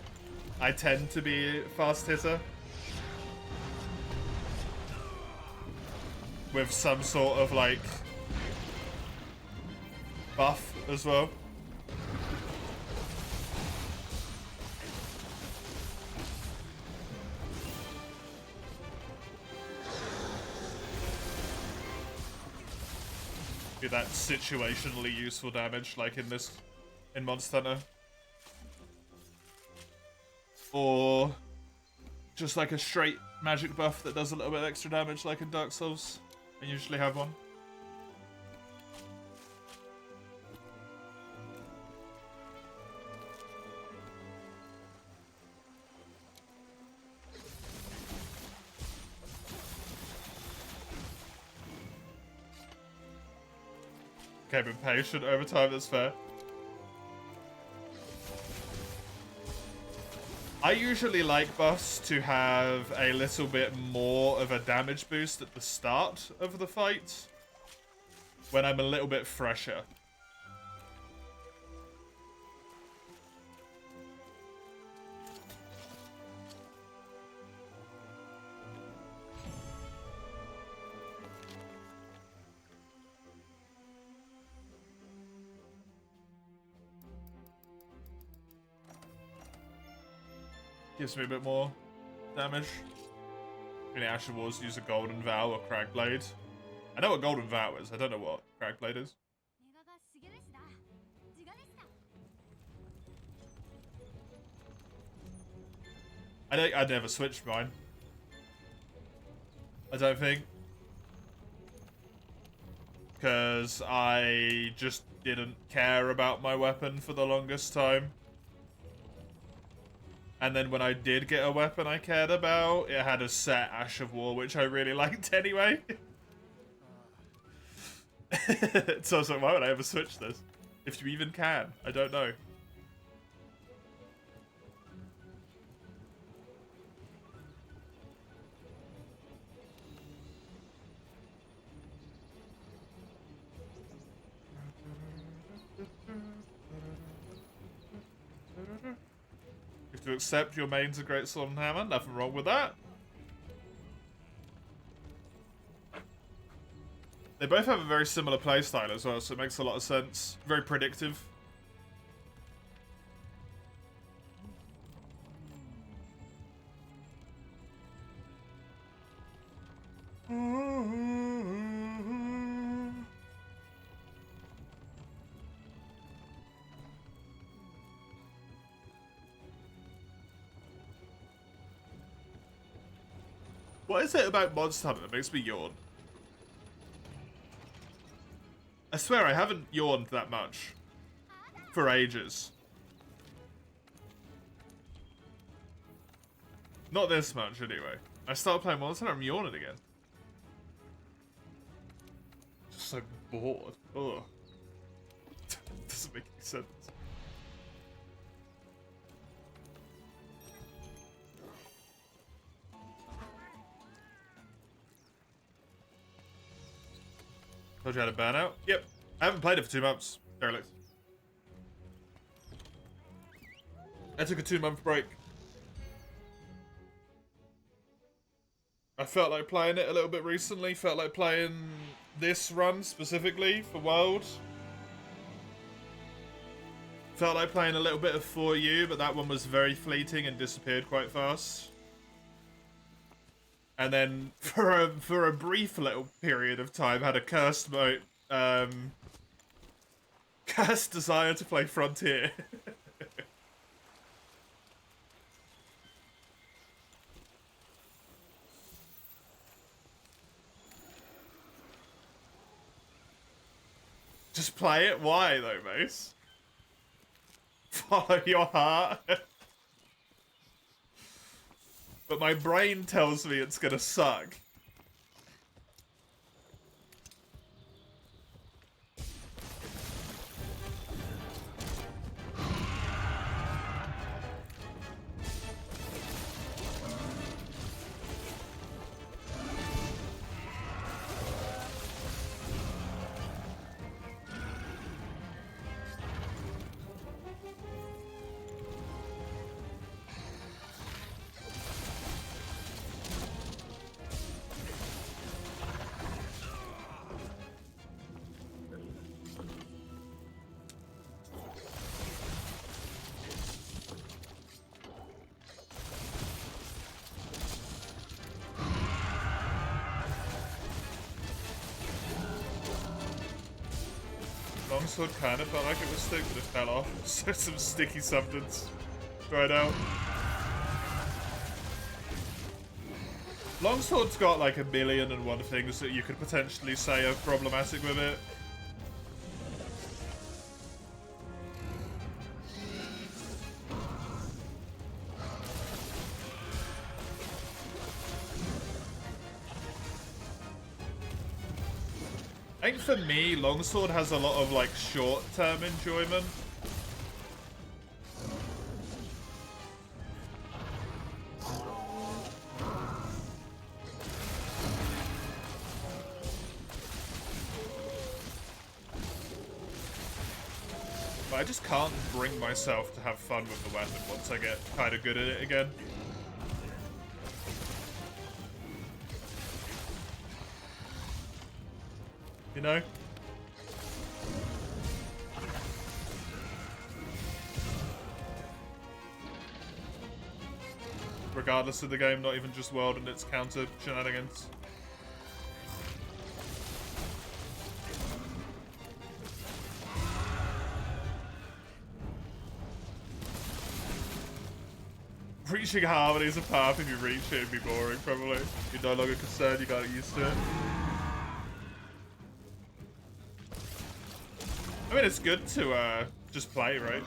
I tend to be a fast hitter. With some sort of, like, buff as well. Be that situationally useful damage, like in Monster Hunter. Or just like a straight magic buff that does a little bit extra damage, like in Dark Souls. I usually have one. Okay, been patient over time, that's fair. I usually like buffs to have a little bit more of a damage boost at the start of the fight, when I'm a little bit fresher. Gives me a bit more damage. In Ashen Wars, use a Golden Vow or Cragblade. I know what Golden Vow is, I don't know what Cragblade is. I never switched mine. I don't think. Because I just didn't care about my weapon for the longest time. And then when I did get a weapon I cared about, it had a set Ash of War, which I really liked anyway. So I was like, why would I ever switch this? If you even can. I don't know. To accept your main's a great sword and hammer, nothing wrong with that. They both have a very similar playstyle as well, so it makes a lot of sense. Very predictive. What is it about Monster Hunter that makes me yawn? I swear I haven't yawned that much. For ages. Not this much, anyway. I started playing Monster Hunter, I'm yawning again. Just so bored. Ugh. Doesn't make any sense. Told you how to burnout? Yep. I haven't played it for 2 months. Derelict. I took a 2-month break. I felt like playing it a little bit recently. Felt like playing this run specifically for World. Felt like playing a little bit of 4U, but that one was very fleeting and disappeared quite fast. And then for a brief little period of time, had a cursed cursed desire to play Frontier. Just play it? Why though, Mace? Follow your heart. But my brain tells me it's gonna suck. Longsword kind of felt like it was stick, but it fell off. So some sticky substance dried out. Longsword's got like 1,000,001 things that you could potentially say are problematic with it. I think for me, Longsword has a lot of like short-term enjoyment. But I just can't bring myself to have fun with the weapon once I get kind of good at it again. You know? Regardless of the game, not even just World and its counter shenanigans. Reaching harmony is a path. If you reach it, it'd be boring, probably. You're no longer concerned, you got used to it. I mean, it's good to just play, right?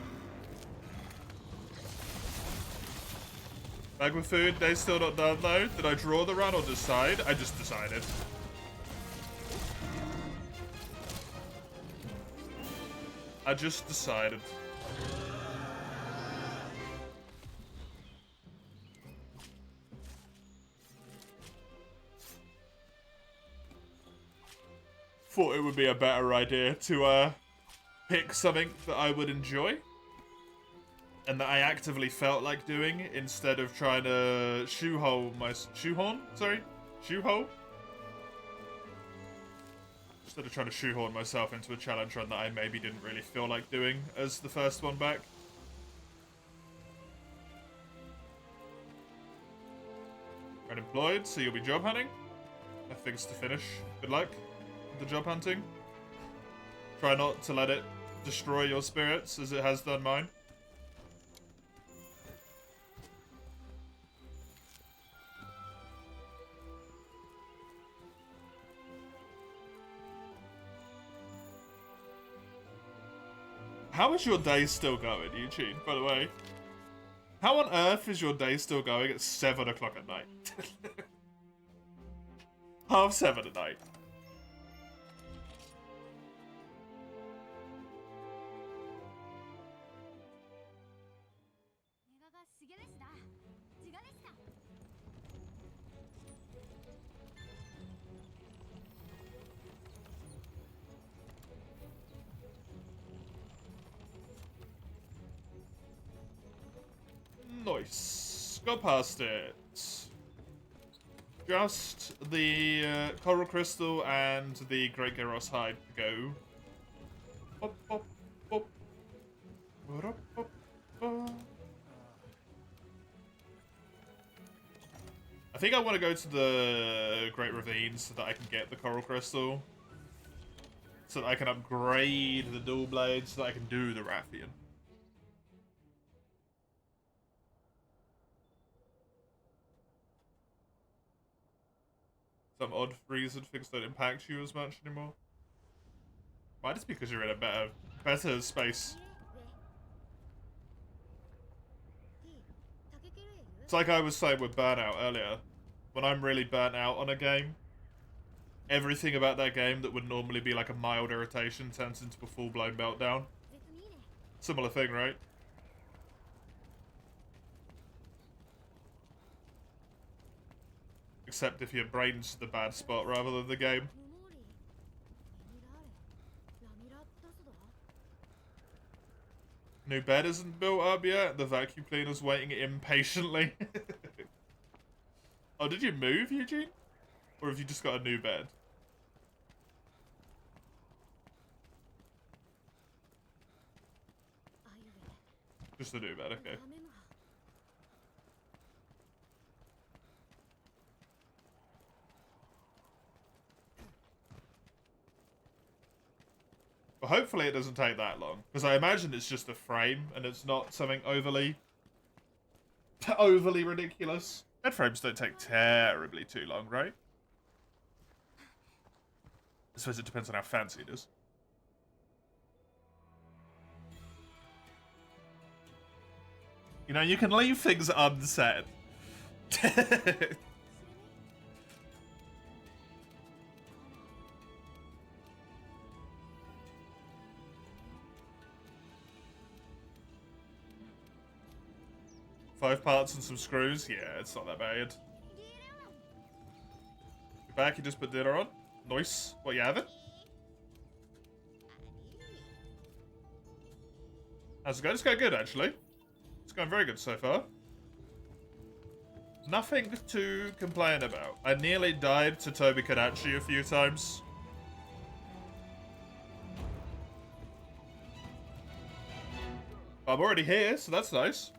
Bag with food, day's still not done though. Did I draw the run or decide? I just decided. I just decided. Thought it would be a better idea to pick something that I would enjoy and that I actively felt like doing instead of trying to shoehole instead of trying to shoehorn myself into a challenge run that I maybe didn't really feel like doing as the first one back. Unemployed, so you'll be job hunting. Have things to finish. Good luck with the job hunting. Try not to let it destroy your spirits as it has done mine. How is your day still going, Eugene, by the way? How on earth is your day still going at 7 o'clock at night? 7:30 at night. Nice. Go past it. Just the Coral Crystal and the Great Gyros Hide to go. Bop, bop, bop. Ba-da, bop, ba. I think I want to go to the Great Ravine so that I can get the Coral Crystal. So that I can upgrade the dual blade so that I can do the Rathian. Some odd reason things don't impact you as much anymore. Might just because you're in a better space. It's like I was saying with Burnout earlier. When I'm really burnt out on a game, everything about that game that would normally be like a mild irritation turns into a full-blown meltdown. Similar thing, right? Except if your brain's the bad spot rather than the game. New bed isn't built up yet. The vacuum cleaner's waiting impatiently. Oh, did you move, Eugene? Or have you just got a new bed? Just a new bed, okay. Well, hopefully it doesn't take that long. Because I imagine it's just a frame and it's not something overly ridiculous. Bed frames don't take terribly too long, right? I suppose it depends on how fancy it is. You know, you can leave things unsaid. 5 parts and some screws? Yeah, it's not that bad. You're back, you just put dinner on? Nice. What, you having? How's it going? It's going good, actually. It's going very good so far. Nothing to complain about. I nearly died to Toby Kadachi a few times. I'm already here, so that's nice.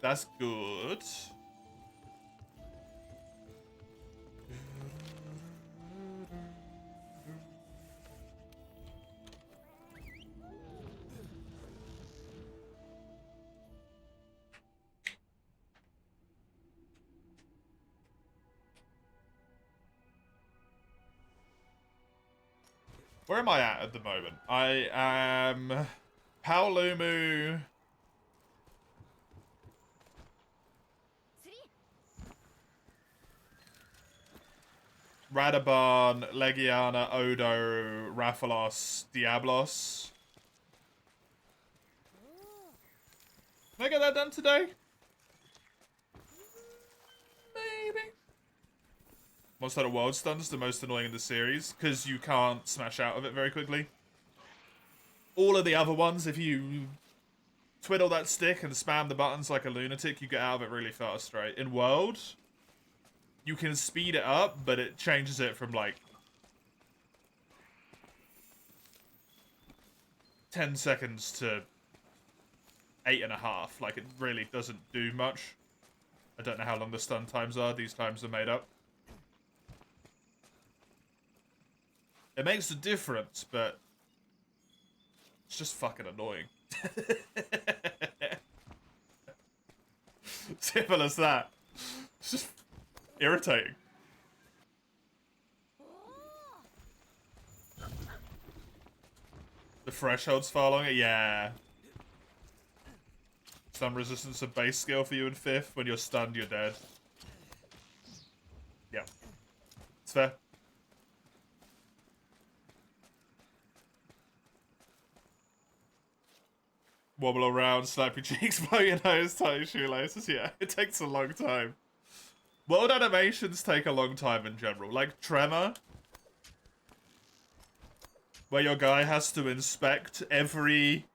That's good. Where am I at the moment? I am Paolumu. Radoban, Legiana, Odo, Rathalos, Diablos. Can I get that done today? Maybe. Monster Hunter World Stun's the most annoying in the series, because you can't smash out of it very quickly. All of the other ones, if you twiddle that stick and spam the buttons like a lunatic, you get out of it really fast, right? In World, you can speed it up, but it changes it from like 10 seconds to 8.5. Like, it really doesn't do much. I don't know how long the stun times are. These times are made up. It makes a difference, but it's just fucking annoying. Simple as that. It's just irritating. threshold's far longer. Yeah. Stun resistance a base skill for you in 5th. When you're stunned, you're dead. Yeah. It's fair. Wobble around, slap your cheeks, blow your nose, tie your shoelaces. Yeah, it takes a long time. World animations take a long time in general. Like Tremor, where your guy has to inspect every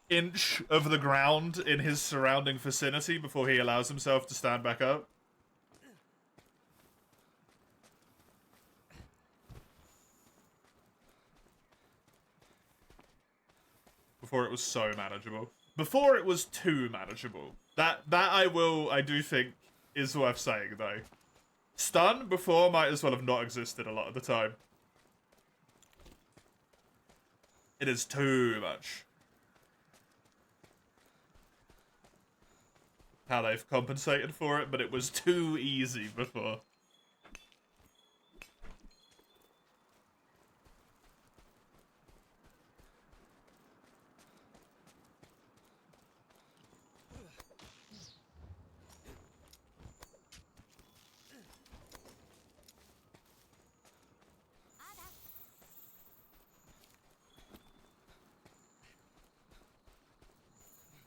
inch of the ground in his surrounding vicinity before he allows himself to stand back up. Before it was so manageable. Before it was too manageable. That I do think is worth saying though. Stun before might as well have not existed a lot of the time. It is too much. How they've compensated for it, but it was too easy before.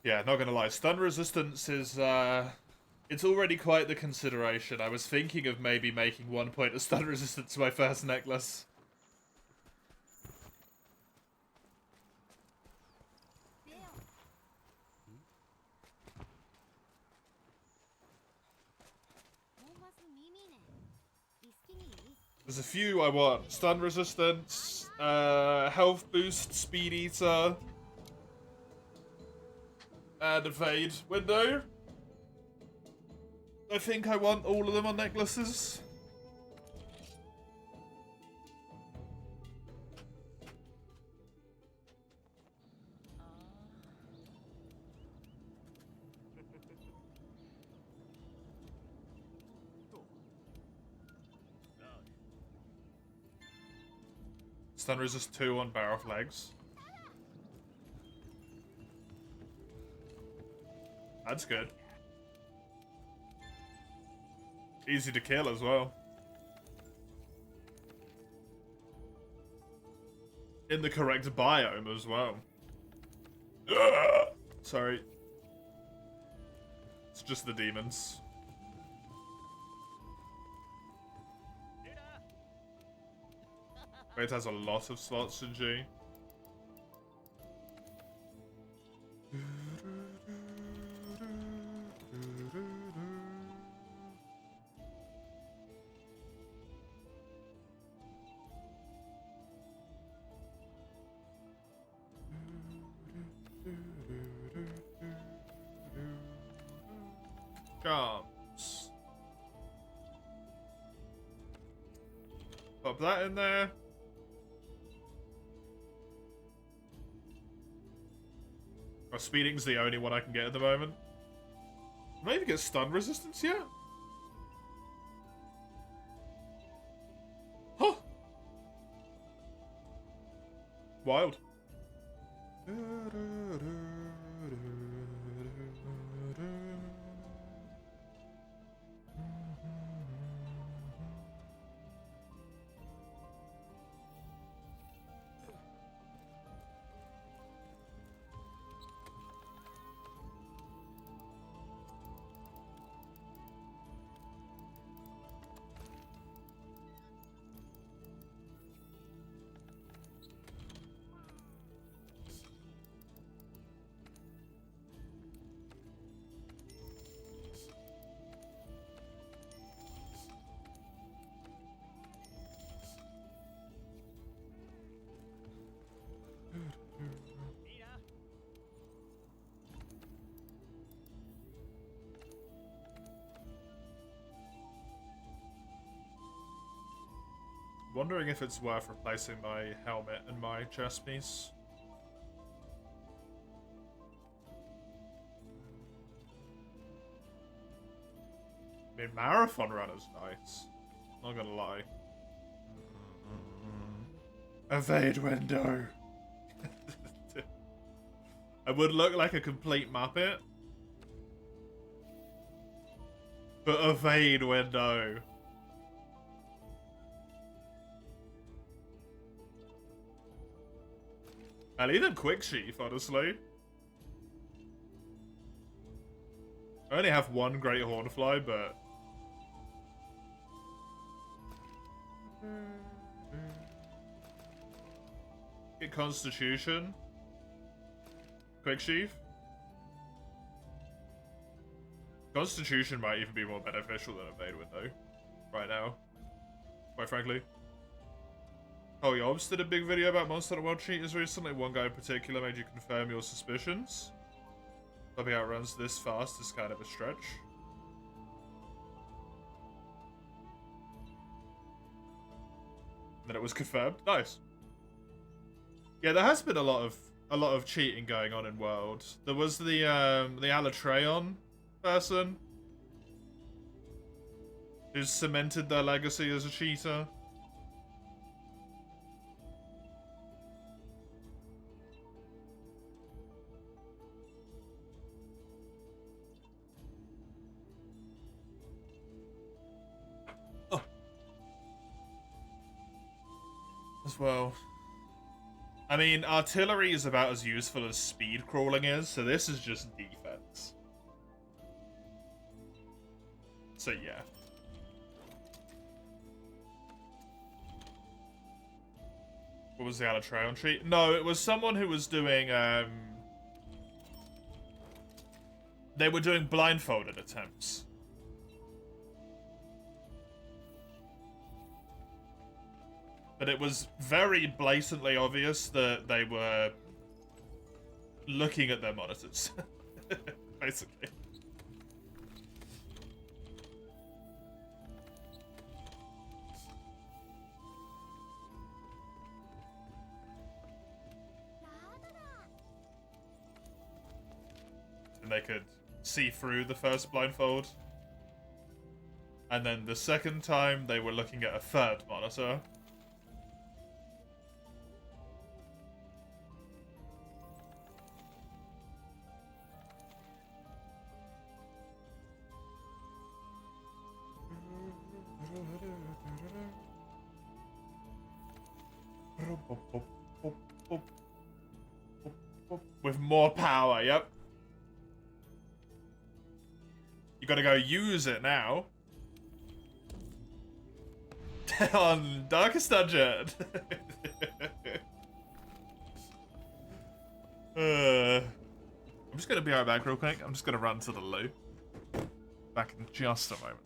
Yeah, not gonna lie, stun resistance is, it's already quite the consideration. I was thinking of maybe making 1 point of stun resistance my first necklace. There's a few I want. Stun resistance, health boost, speed eater, and evade window. I think I want all of them on necklaces. Stun resist 2 on barrel flags. That's good. Easy to kill as well. In the correct biome as well. Ugh! Sorry. It's just the demons. It has a lot of slots in G. Charms. Pop that in there. Oh, speeding's the only one I can get at the moment. Can I even get stun resistance yet? Huh! Wild. Wondering if it's worth replacing my helmet and my chest piece. I mean, marathon runner's nice. Not gonna lie. Evade window. I would look like a complete muppet. But evade window. I'll even quick sheath, honestly. I only have one great hornfly, but... Get Constitution. Quick sheath. Constitution might even be more beneficial than Evade Window. Right now. Quite frankly. Oh, Yobs did a big video about Monster Hunter World cheaters recently. One guy in particular made you confirm your suspicions. Hoping outruns this fast is kind of a stretch. And then it was confirmed. Nice. Yeah, there has been a lot of cheating going on in World. There was the Alatreon person who's cemented their legacy as a cheater. Oh. As well. I mean, artillery is about as useful as speed crawling is, so this is just defense. So yeah. What was the Alatreon cheat? No, it was someone who was doing, they were doing blindfolded attempts. But it was very blatantly obvious that they were looking at their monitors. Basically. And they could see through the first blindfold. And then the second time, they were looking at a third monitor. With more power, yep. You gotta go use it now. On Darkest Dungeon. I'm just gonna be right back real quick. I'm just gonna run to the loo. Back in just a moment.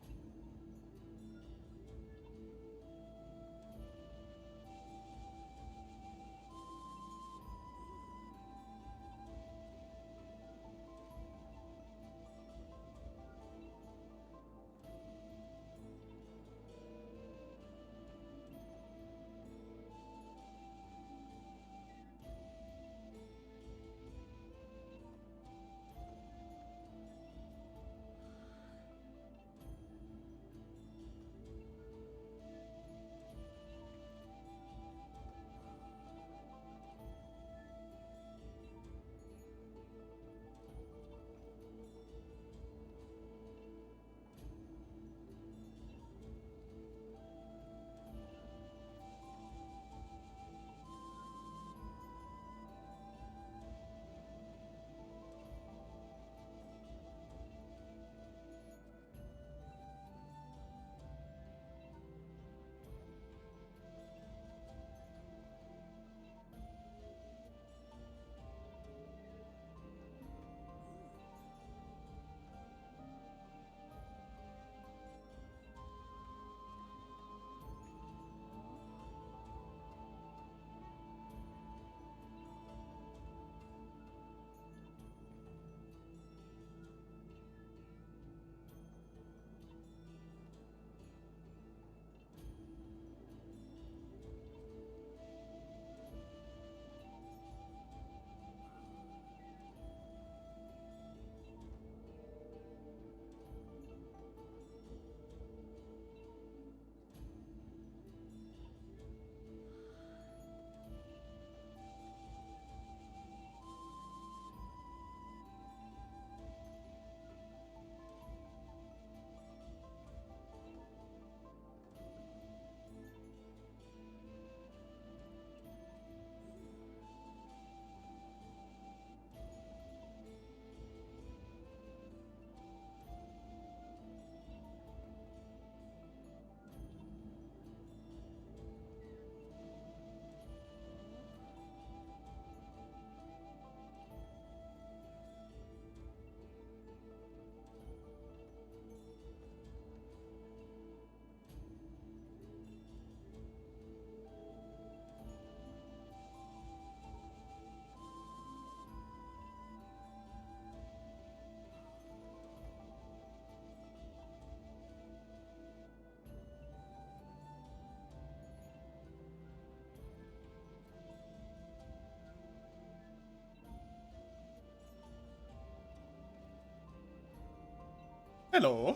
Hello.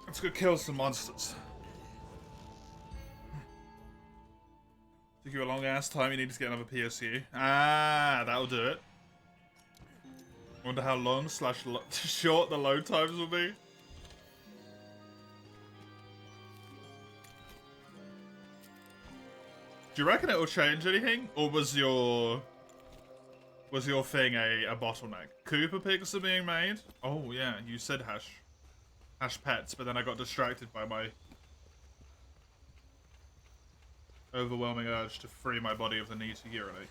Let's go kill some monsters. Took you a long ass time, you need to get another PSU. Ah, that'll do it. Wonder how long / short the load times will be. Do you reckon it will change anything? Or was your thing a bottleneck? Cooper pigs are being made? Oh yeah, you said hash pets, but then I got distracted by my overwhelming urge to free my body of the need to urinate.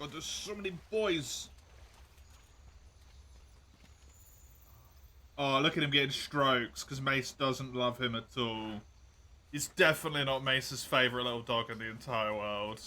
God, there's so many boys. Oh, look at him getting strokes, because Mace doesn't love him at all. He's definitely not Mace's favourite little dog in the entire world.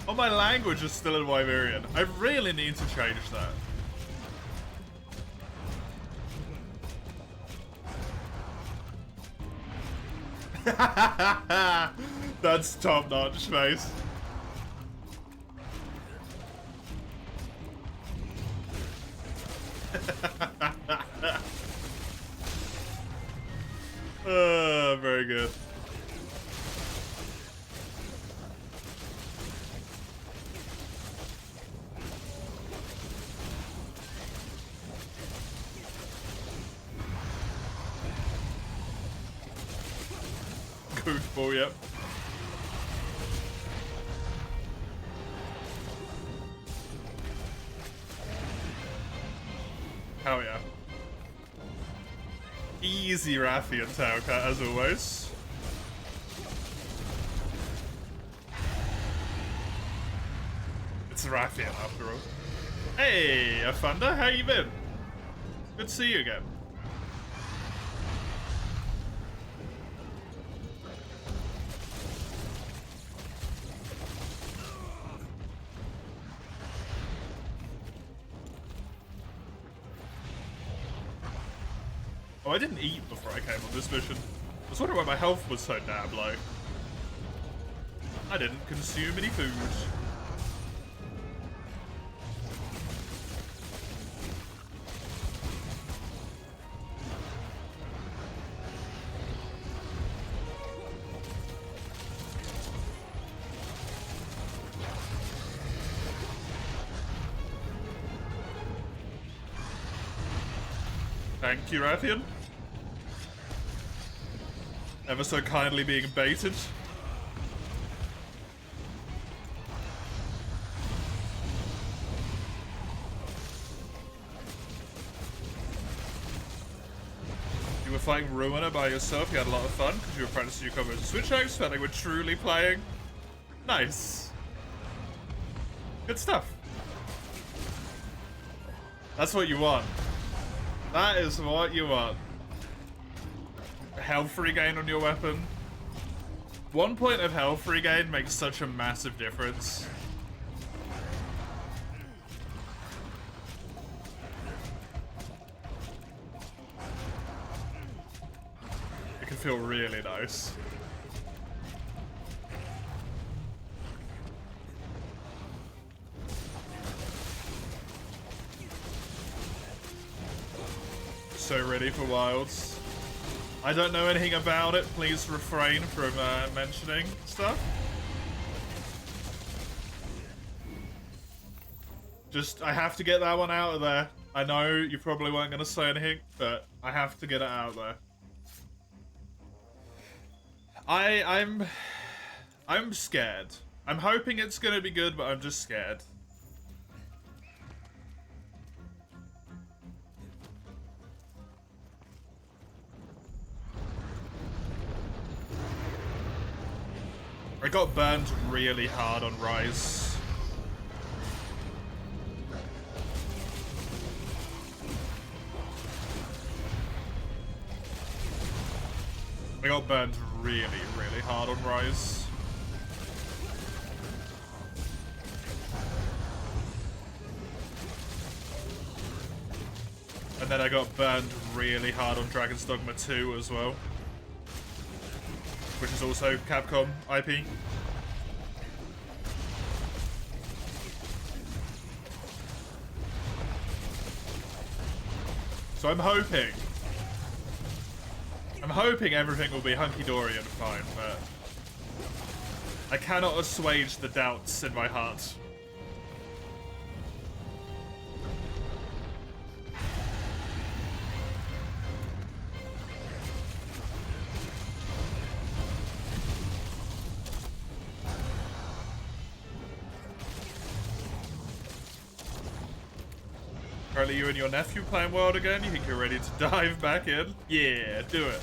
Oh, my language is still in Wyverian. I really need to change that. That's top notch, Mace. Very good. Goofball, yep. Hell yeah. Easy Rathian tail cut, as always. It's Rathian after all. Hey, Afunda, how you been? Good to see you again. Oh, I didn't eat before I came on this mission. I was wondering why my health was so damn low. I didn't consume any food. Thank you, Rathian. Ever so kindly being baited. You were fighting Ruiner by yourself, you had a lot of fun because you were practicing your combos with Switch Hacks, felt like we're truly playing. Nice. Good stuff. That's what you want. That is what you want. Health regain on your weapon. 1 point of health regain makes such a massive difference. It can feel really nice. So ready for Wilds. I don't know anything about it. Please refrain from mentioning stuff. Just, I have to get that one out of there. I know you probably weren't going to say anything, but I have to get it out there. I'm scared. I'm hoping it's going to be good, but I'm just scared. I got burned really hard on Rise. I got burned really, really hard on Rise. And then I got burned really hard on Dragon's Dogma 2 as well. Which is also Capcom IP. So I'm hoping everything will be hunky-dory and fine, but I cannot assuage the doubts in my heart. Currently, you and your nephew playing World again? You think you're ready to dive back in? Yeah, do it.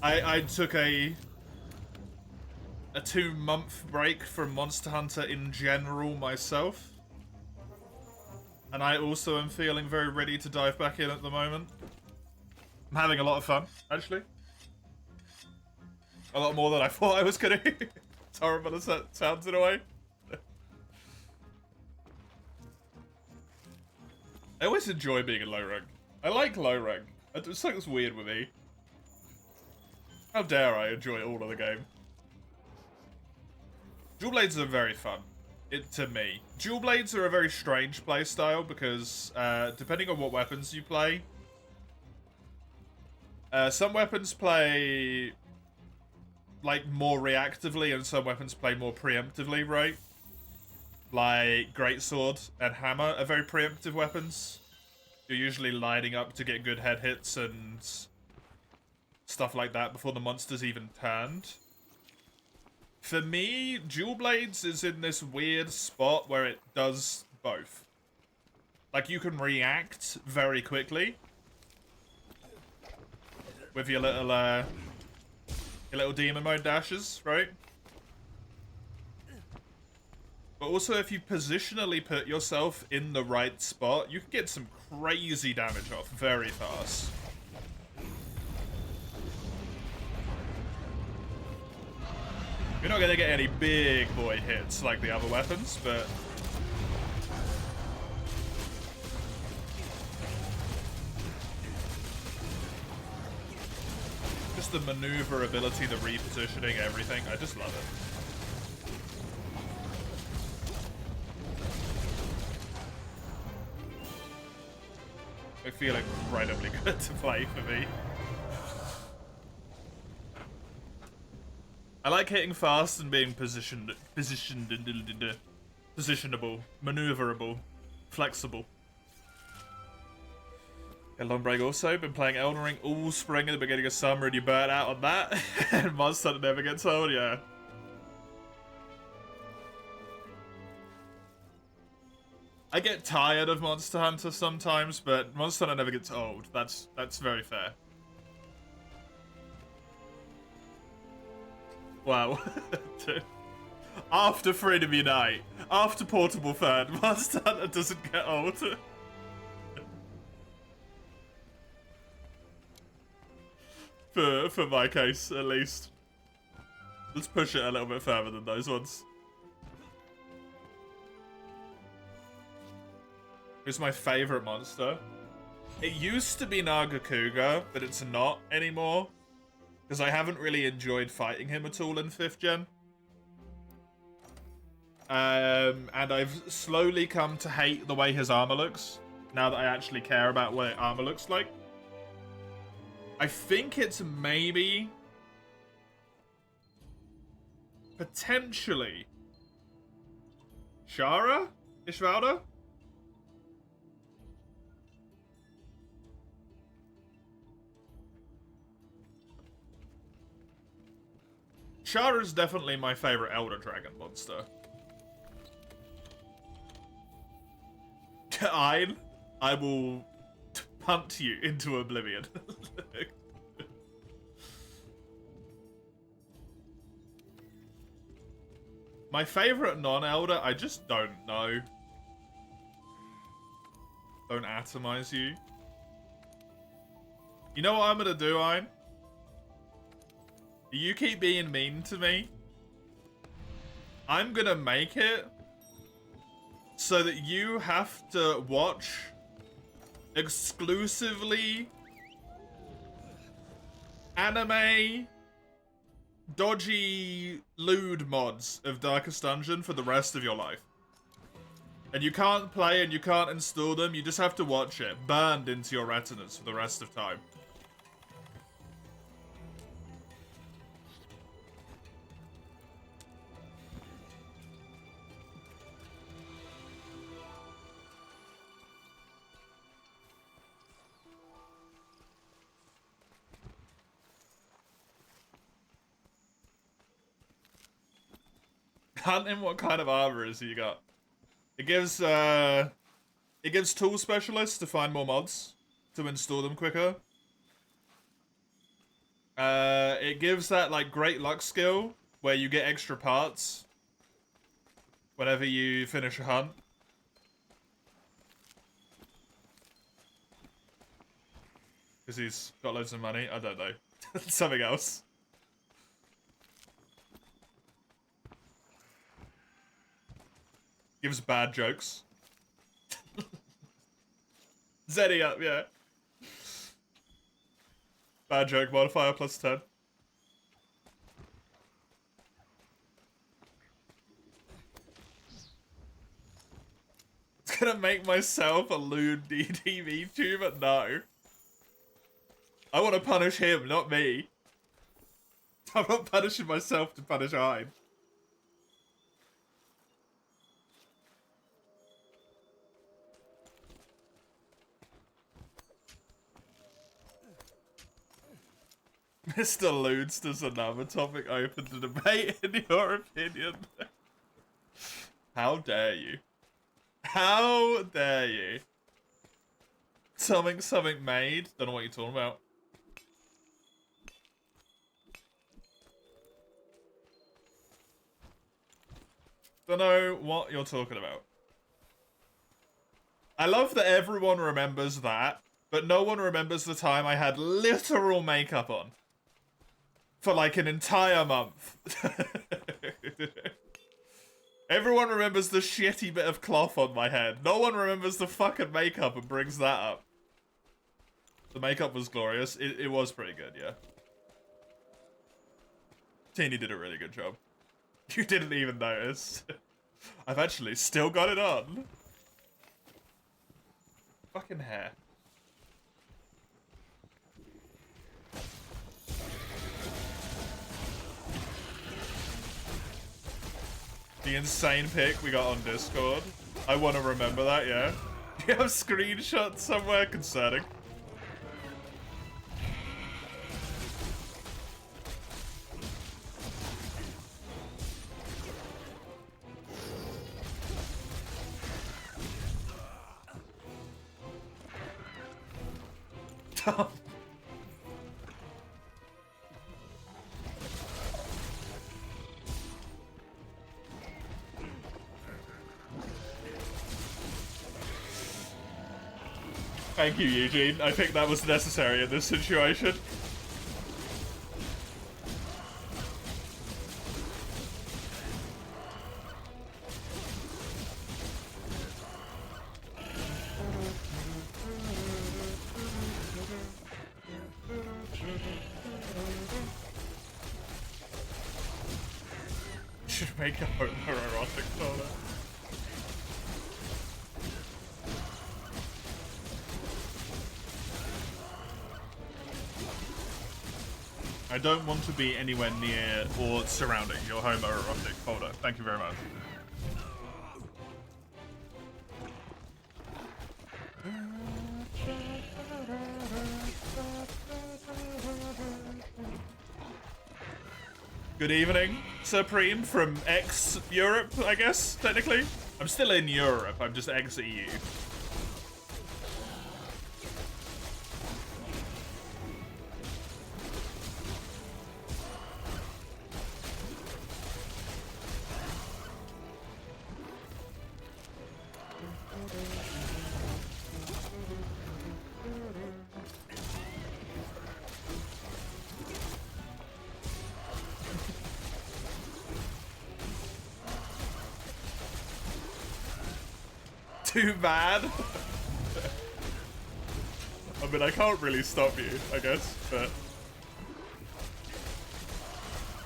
I took a 2-month break from Monster Hunter in general myself. And I also am feeling very ready to dive back in at the moment. I'm having a lot of fun, actually. A lot more than I thought I was gonna. It's horrible as that sounds in a way. I always enjoy being in low rank. I like low rank. It's something's weird with me. How dare I enjoy all of the game? Dual Blades are very fun. To me. Dual Blades are a very strange playstyle because depending on what weapons you play, some weapons play like more reactively and some weapons play more preemptively, right? Like Greatsword and Hammer are very preemptive weapons. You're usually lining up to get good head hits and stuff like that before the monster's even turned. For me, Dual Blades is in this weird spot where it does both. Like, you can react very quickly with your little demon mode dashes, right? But also, if you positionally put yourself in the right spot, you can get some crazy damage off very fast. You're not going to get any big boy hits like the other weapons, but just the maneuverability, the repositioning, everything, I just love it. I feel incredibly good to play for me. I like hitting fast and being positionable, maneuverable, flexible. Yeah, long break also. Been playing Elden Ring all spring at the beginning of summer and you burnt out on that. And Monster Hunter never gets old, yeah. I get tired of Monster Hunter sometimes, but Monster Hunter never gets old. That's very fair. Wow. After Freedom Unite, after Portable Third, Monster Hunter doesn't get old. For my case, at least. Let's push it a little bit further than those ones. Who's my favorite monster? It used to be Nagakuga, but it's not anymore. Because I haven't really enjoyed fighting him at all in 5th gen. And I've slowly come to hate the way his armor looks. Now that I actually care about what armor looks like. I think it's maybe... potentially... Shara? Ishvalda? Shara is definitely my favorite Elder Dragon monster. I will punt you into oblivion. My favorite non-Elder, I just don't know. Don't atomize you. You know what I'm gonna do, Ein? You keep being mean to me. I'm gonna make it so that you have to watch exclusively anime dodgy lewd mods of Darkest Dungeon for the rest of your life. And you can't play and you can't install them, you just have to watch it, burned into your retinas for the rest of time. Hunt him, what kind of armor is he got? It gives tool specialists to find more mods to install them quicker. It gives that like great luck skill where you get extra parts whenever you finish a hunt. Because he's got loads of money. I don't know. Something else. Gives bad jokes. Zeddy up, yeah. Bad joke modifier plus 10. It's gonna make myself a lewd DD VTuber? No. I want to punish him, not me. I'm not punishing myself to punish Ein. Mr. Lewds, does another topic open to debate, in your opinion? How dare you? How dare you? Something made? Don't know what you're talking about. Don't know what you're talking about. I love that everyone remembers that, but no one remembers the time I had literal makeup on. For like an entire month. Everyone remembers the shitty bit of cloth on my head. No one remembers the fucking makeup and brings that up. The makeup was glorious. It was pretty good, yeah. Teeny did a really good job. You didn't even notice. I've actually still got it on. Fucking hair. The insane pic we got on Discord. I want to remember that, yeah. Do you have screenshots somewhere concerning? Thank you, Eugene. I think that was necessary in this situation. Should make a homoerotic photo. I don't want to be anywhere near or surrounding your homoerotic folder. Thank you very much. Good evening, Supreme from ex-Europe, I guess, technically. I'm still in Europe, I'm just ex-EU. too bad. I mean, I can't really stop you, I guess, but...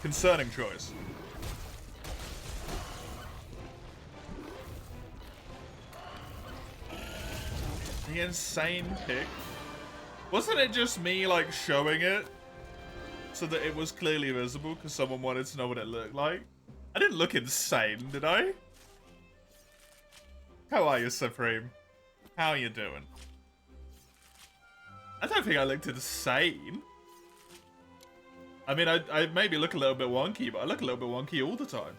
Concerning choice. The insane pick. Wasn't it just me, like, showing it so that it was clearly visible because someone wanted to know what it looked like? I didn't look insane, did I? How are you, Supreme? How are you doing? I don't think I looked insane. I mean, I maybe look a little bit wonky, but I look a little bit wonky all the time.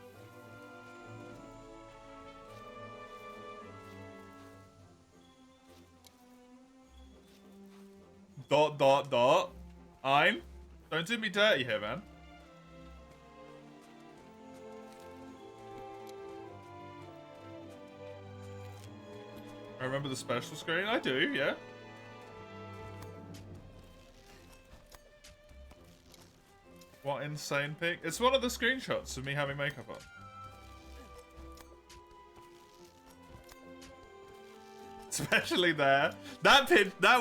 Dot, dot, dot. Ein. Don't do me dirty here, man. I remember the special screen? I do, yeah. What insane pic? It's one of the screenshots of me having makeup on. Especially there. That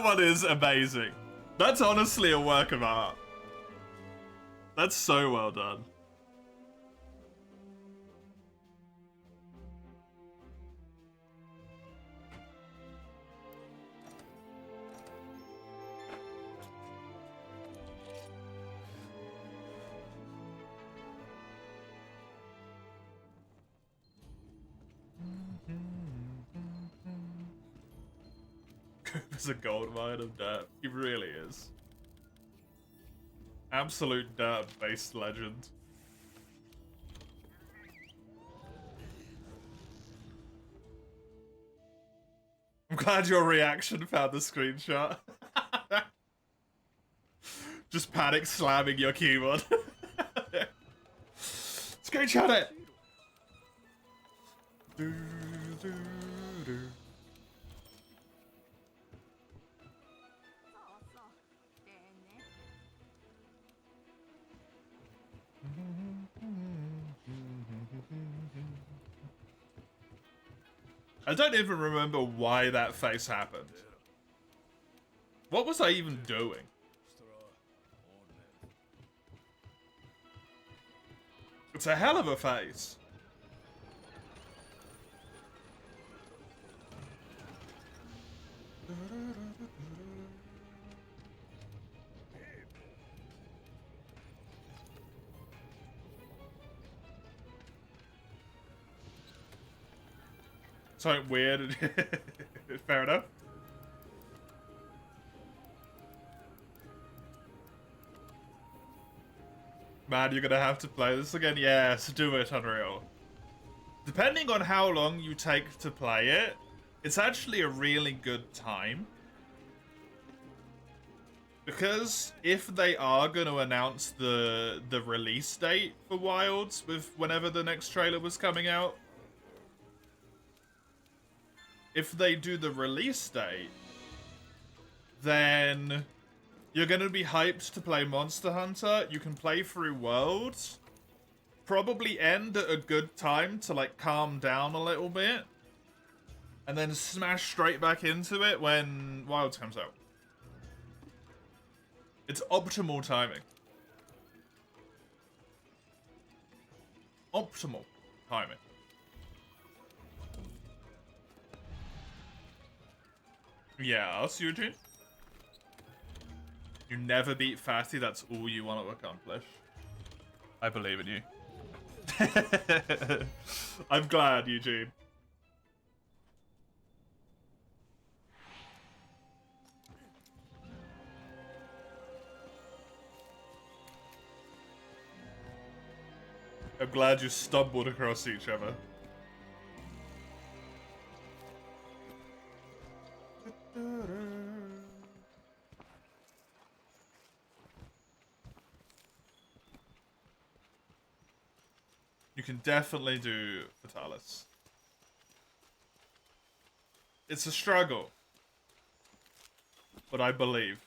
one is amazing. That's honestly a work of art. That's so well done. There's a gold mine of dirt. He really is. Absolute dirt-based legend. I'm glad your reaction found the screenshot. Just panic slamming your keyboard. Screenshot it! Do, do, do. I don't even remember why that face happened. What was I even doing? It's a hell of a face. Something weird. Fair enough. Man, you're gonna have to play this again? Yes, do it, Unreal. Depending on how long you take to play it, it's actually a really good time. Because if they are going to announce the release date for Wilds with whenever the next trailer was coming out, if they do the release date, then you're going to be hyped to play Monster Hunter. You can play through Worlds. Probably end at a good time to, like, calm down a little bit. And then smash straight back into it when Wilds comes out. It's optimal timing. Optimal timing. Yeah, us, Eugene? You never beat Fatty, that's all you want to accomplish. I believe in you. I'm glad, Eugene. I'm glad you stumbled across each other. You can definitely do Fatalis. It's a struggle, but I believe.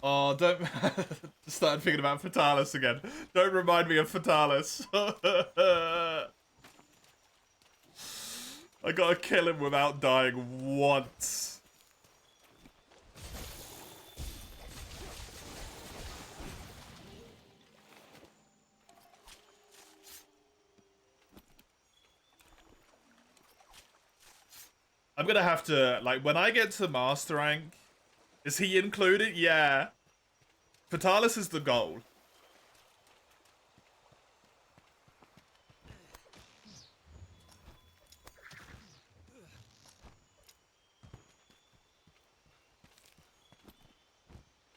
Oh, don't start thinking about Fatalis again. Don't remind me of Fatalis. I gotta kill him without dying once. I'm gonna have to, like, when I get to Master Rank, is he included? Yeah. Fatalis is the goal.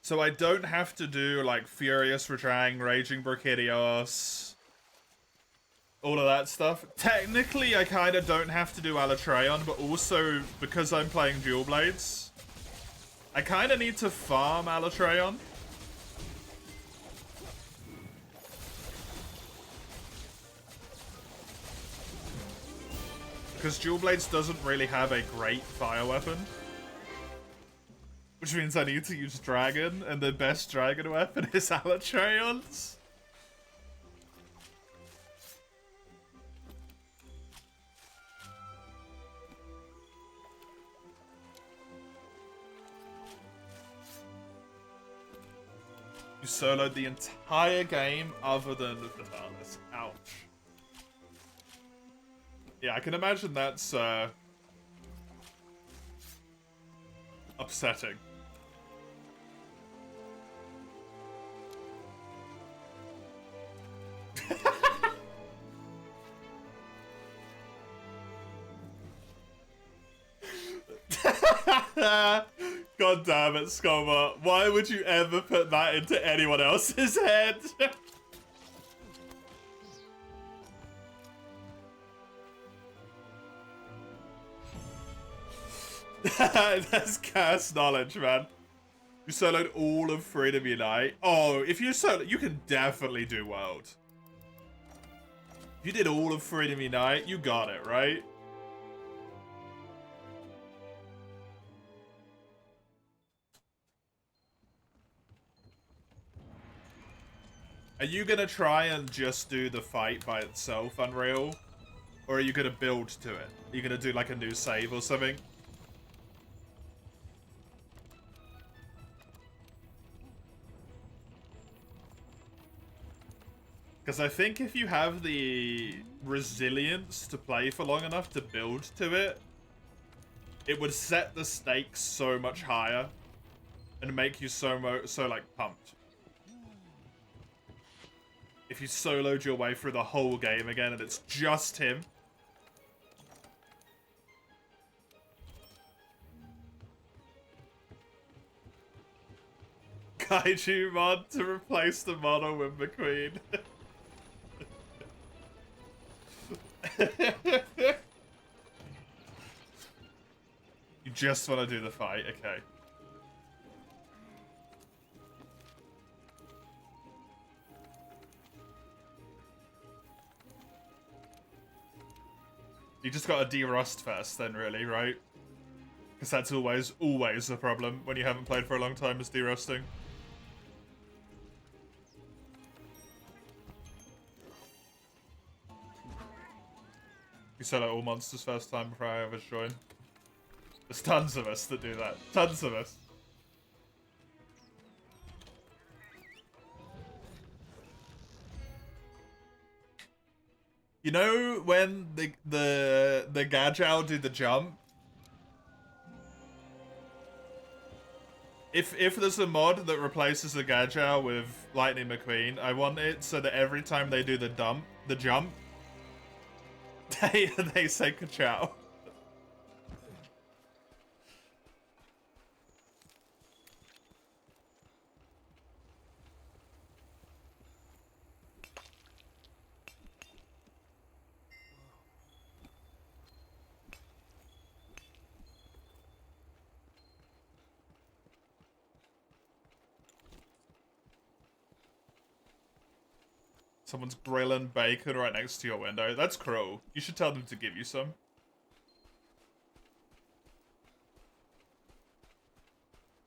So I don't have to do, like, Furious Rajang, Raging Brachydios, all of that stuff. Technically, I kind of don't have to do Alatreon, but also, because I'm playing Dual Blades, I kind of need to farm Alatreon. Because Dual Blades doesn't really have a great fire weapon. Which means I need to use Dragon, and the best Dragon weapon is Alatreon's. You soloed the entire game other than the Fatalis. Ouch. Yeah, I can imagine that's upsetting. God damn it, Scoma. Why would you ever put that into anyone else's head? That's curse knowledge, man. You soloed all of Freedom Unite. Oh, if you solo, you can definitely do World. If you did all of Freedom Unite, you got it, right? Are you gonna try and just do the fight by itself, Unreal? Or are you gonna build to it? Are you gonna do like a new save or something? Because I think if you have the resilience to play for long enough to build to it, it would set the stakes so much higher and make you so like pumped. If you soloed your way through the whole game again and it's just him. Kaiju mod to replace the model with McQueen. You just want to do the fight, okay. You just gotta de-rust first then, really, right? Because that's always the problem when you haven't played for a long time, is de-rusting. You solo all monsters first time before I ever join. There's tons of us that do that. Tons of us. You know when the Gajao do the jump? If there's a mod that replaces the Gajao with Lightning McQueen, I want it so that every time they do the jump, they say ka-chow. Someone's grilling bacon right next to your window. That's cruel. You should tell them to give you some.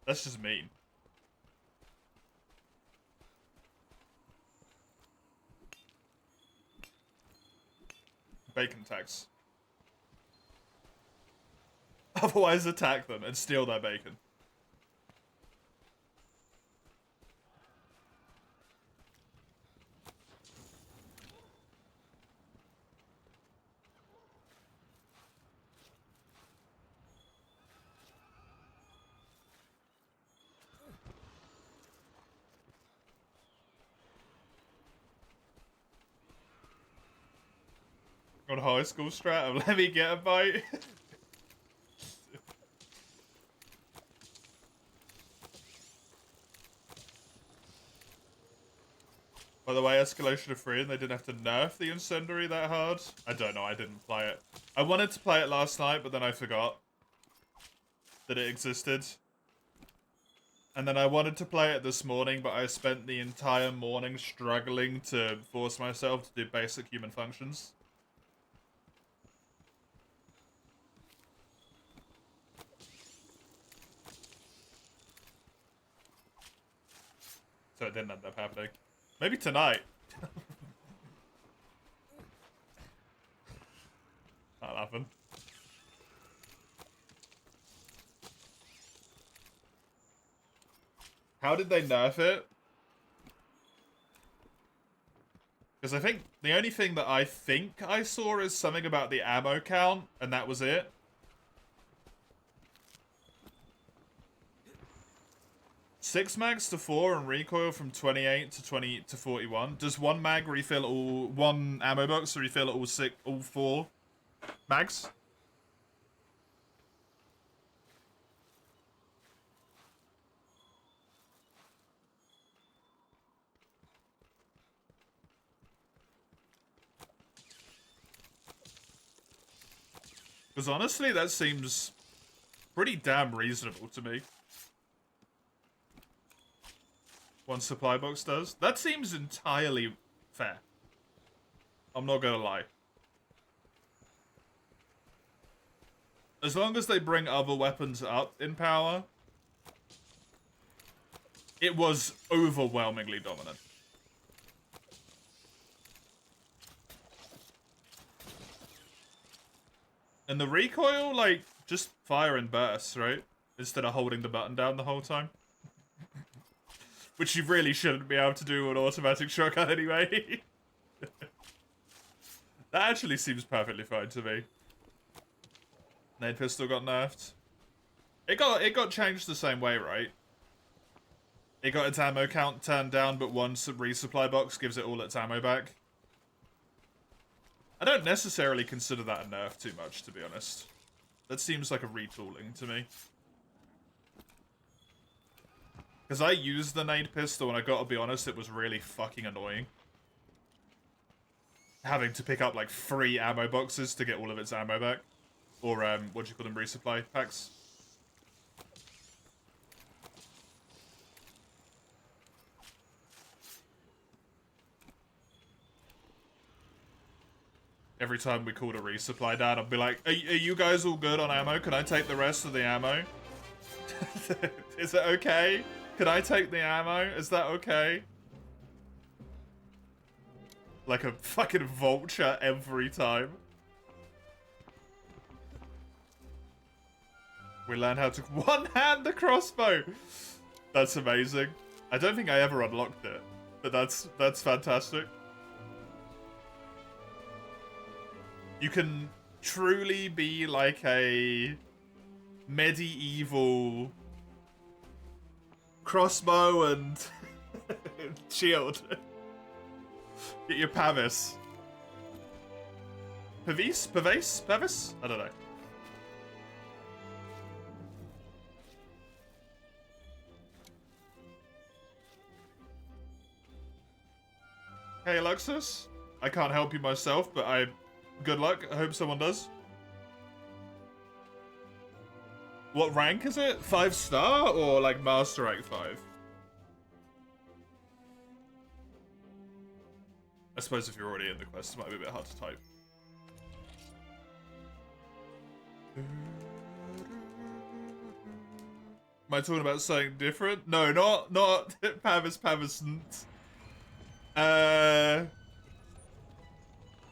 That's just mean. Bacon tax. Otherwise, attack them and steal their bacon. On high school strat of let me get a bite. By the way, Escalation of 3 and they didn't have to nerf the incendiary that hard. I don't know, I didn't play it. I wanted to play it last night, but then I forgot that it existed. And then I wanted to play it this morning, but I spent the entire morning struggling to force myself to do basic human functions. So it didn't end up happening. Maybe tonight. Not happen. How did they nerf it? Because I think the only thing that I think I saw is something about the ammo count, and that was it. Six mags to 4 and recoil from 28 to 20 to 41. Does one mag refill one ammo box refill all 4 mags? Because honestly, that seems pretty damn reasonable to me. One supply box does. That seems entirely fair. I'm not gonna lie. As long as they bring other weapons up in power, it was overwhelmingly dominant. And the recoil, like, just fire and bursts, right? Instead of holding the button down the whole time. Which you really shouldn't be able to do with an automatic shotgun anyway. That actually seems perfectly fine to me. Nade pistol got nerfed. It got changed the same way, right? It got its ammo count turned down, but one resupply box gives it all its ammo back. I don't necessarily consider that a nerf too much, to be honest. That seems like a retooling to me. Because I used the nade pistol, and I gotta be honest, it was really fucking annoying. Having to pick up, like, 3 ammo boxes to get all of its ammo back. Or, what do you call them, resupply packs? Every time we called a resupply down, I'd be like, are you guys all good on ammo? Can I take the rest of the ammo? Is it okay? Can I take the ammo? Is that okay? Like a fucking vulture every time. We learned how to one-hand the crossbow. That's amazing. I don't think I ever unlocked it, but that's fantastic. You can truly be like a medieval crossbow and shield. Get your Pavis. Pavis? I don't know. Hey, Alexis. I can't help you myself, but good luck. I hope someone does. What rank is it? 5-star or like Master Rank 5? I suppose if you're already in the quest, it might be a bit hard to type. Am I talking about something different? No, not Pavis.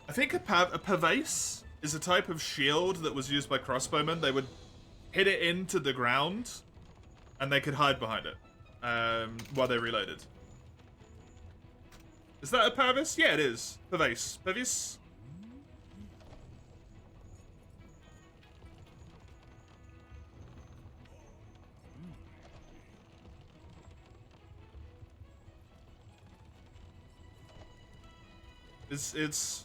I think a Pavase is a type of shield that was used by crossbowmen. They would hit it into the ground, and they could hide behind it while they reloaded. Is that a Pavis? Yeah, it is. Pavis. Pavis? It's...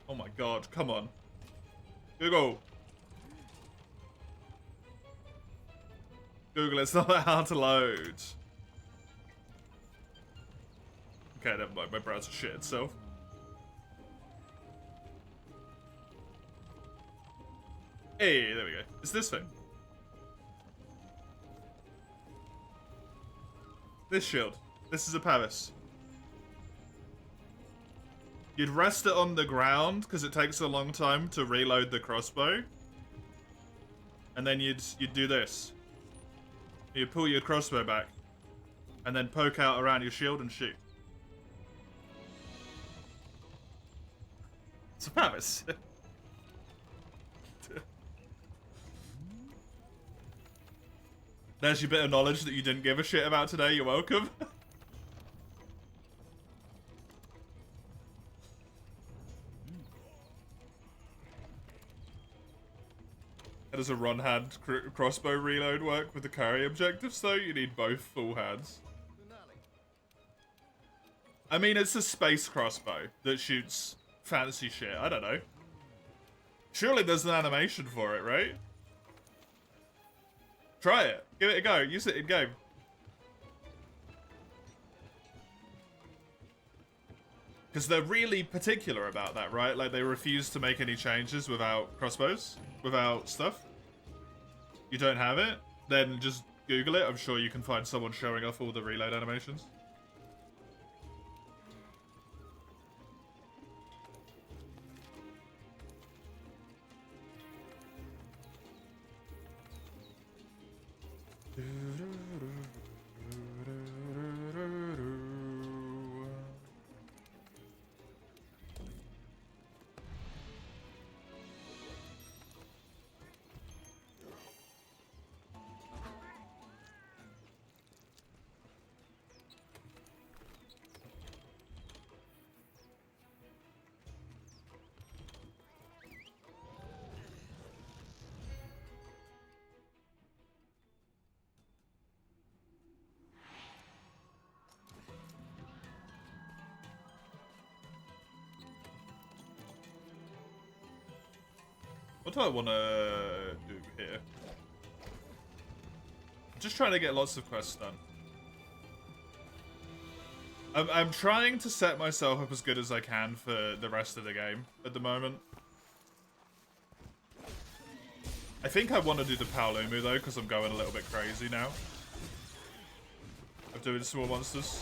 Oh my god, come on. Google. Google, it's not that hard to load. Okay, never mind, my browser shit itself. Hey, there we go. It's this thing. This shield. This is a Pavis. You'd rest it on the ground because it takes a long time to reload the crossbow. And then you'd do this. You'd pull your crossbow back and then poke out around your shield and shoot. It's a Pavis. There's your bit of knowledge that you didn't give a shit about today. You're welcome. How does a run hand crossbow reload work with the carry objectives though? You need both full hands. I mean, it's a space crossbow that shoots fancy shit. I don't know. Surely there's an animation for it, right? Try it. Give it a go. Use it in game. Because they're really particular about that, right? Like, they refuse to make any changes without crossbows, without stuff. You don't have it? Then just Google it. I'm sure you can find someone showing off all the reload animations. What do I want to do here? I'm just trying to get lots of quests done. I'm trying to set myself up as good as I can for the rest of the game at the moment. I think I want to do the Paolumu though, because I'm going a little bit crazy now. Of doing small monsters.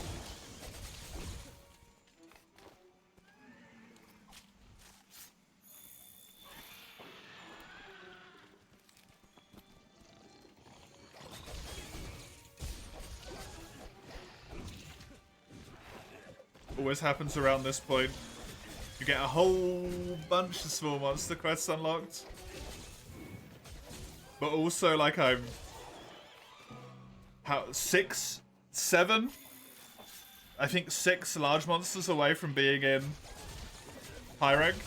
Always happens around this point. You get a whole bunch of small monster quests unlocked. But also, like, I'm... six? 7? I think 6 large monsters away from being in high rank.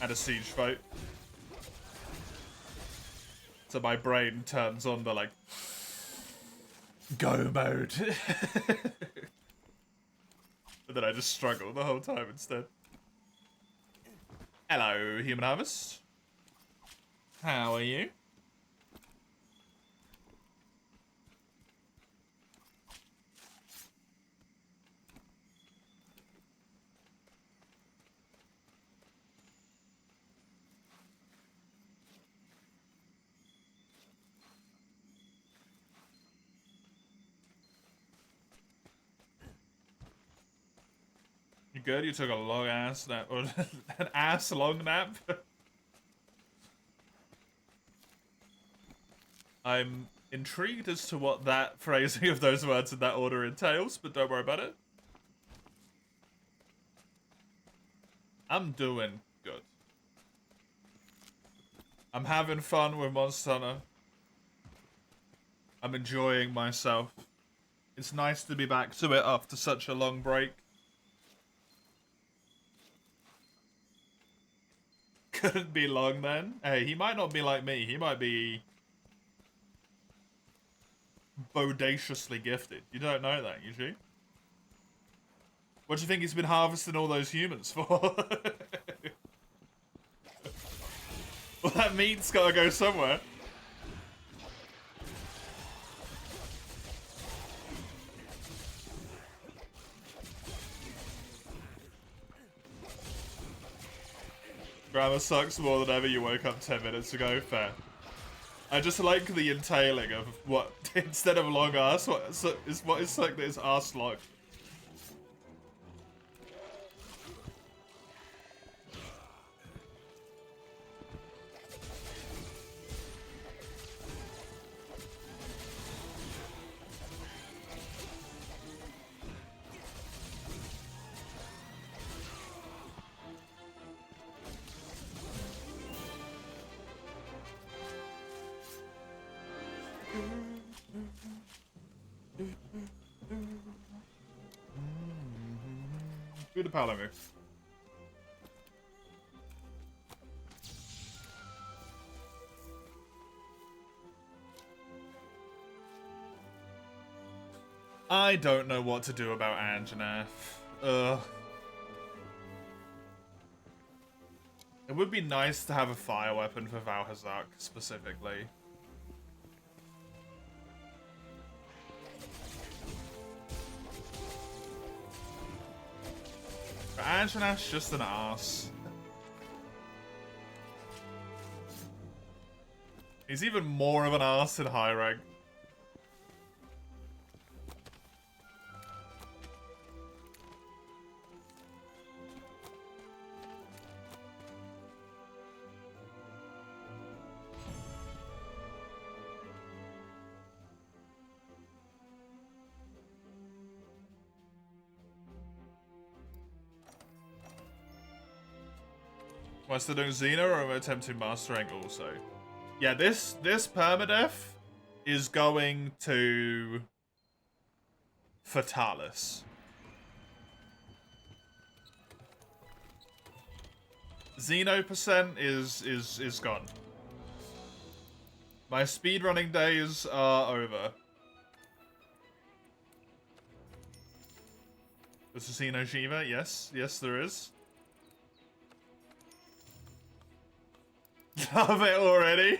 And a siege fight. So my brain turns on the, like... go mode. But then I just struggle the whole time instead. Hello, Human Harvest. How are you? You good? You took a long ass nap, or an ass long nap. I'm intrigued as to what that phrasing of those words in that order entails, but don't worry about it. I'm doing good. I'm having fun with Monster Hunter. I'm enjoying myself. It's nice to be back to it after such a long break. Couldn't be long then. Hey, he might not be like me. He might be bodaciously gifted. You don't know that, usually. What do you think he's been harvesting all those humans for? Well, that meat's gotta go somewhere. Grammar sucks more than ever. You woke up 10 minutes ago. Fair. I just like the entailing of what, instead of long ass, what is like this ass long. Do the Paolo move. I don't know what to do about Anjanath. Ugh. It would be nice to have a fire weapon for Valhazak, specifically. But Anjanath's just an ass. He's even more of an ass in high rank. Am I still doing Xena or am I attempting Master Rank also? Yeah, this Permadeath is going to Fatalis. Xeno percent is gone. My speedrunning days are over. There's a Xeno Shiva, yes, yes there is. Love it already.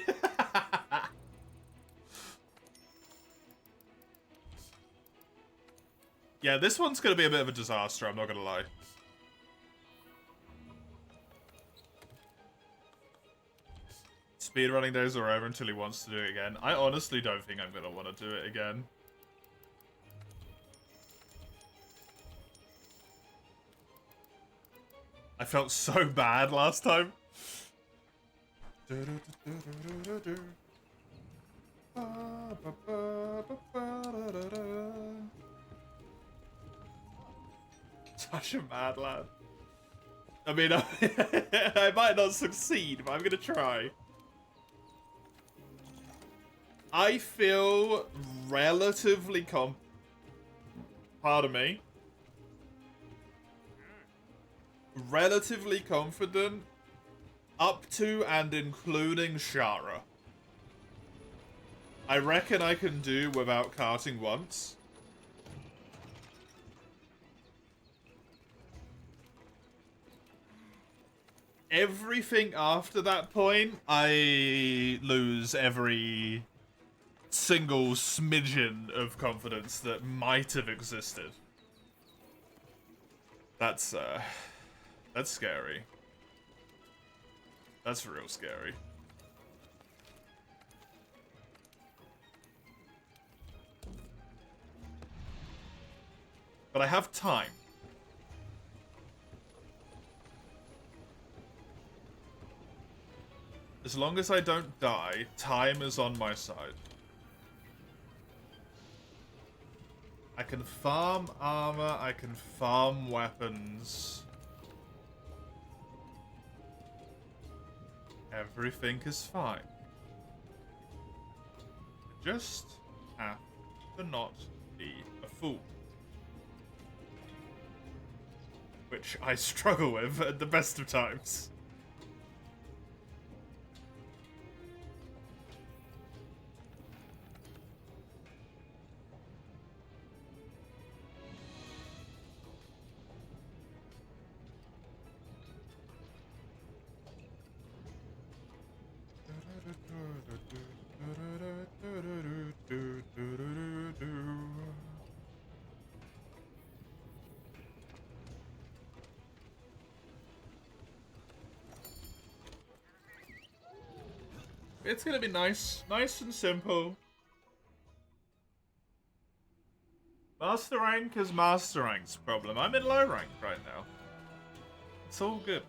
Yeah, this one's gonna be a bit of a disaster, I'm not gonna lie. Speedrunning days are over until he wants to do it again. I honestly don't think I'm gonna want to do it again. I felt so bad last time. Such a mad lad. I mean, I might not succeed, but I'm gonna try. I feel relatively pardon me. Relatively confident up to and including Shara. I reckon I can do without carting once. Everything after that point, I lose every single smidgen of confidence that might have existed. That's scary. That's real scary. But I have time. As long as I don't die, time is on my side. can farm armor, I can farm weapons. Everything is fine. I just have to not be a fool. Which I struggle with at the best of times. It's gonna be nice and simple. Master rank is master rank's problem. I'm in low rank right now. It's all good.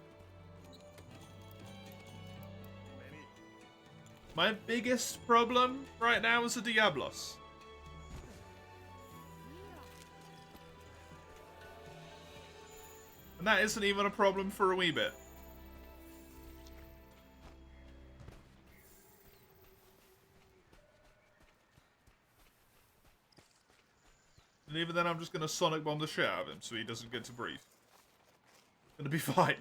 My biggest problem right now is the Diablos. And that isn't even a problem for a wee bit. And even then, I'm just going to Sonic Bomb the shit out of him so he doesn't get to breathe. Gonna be fine.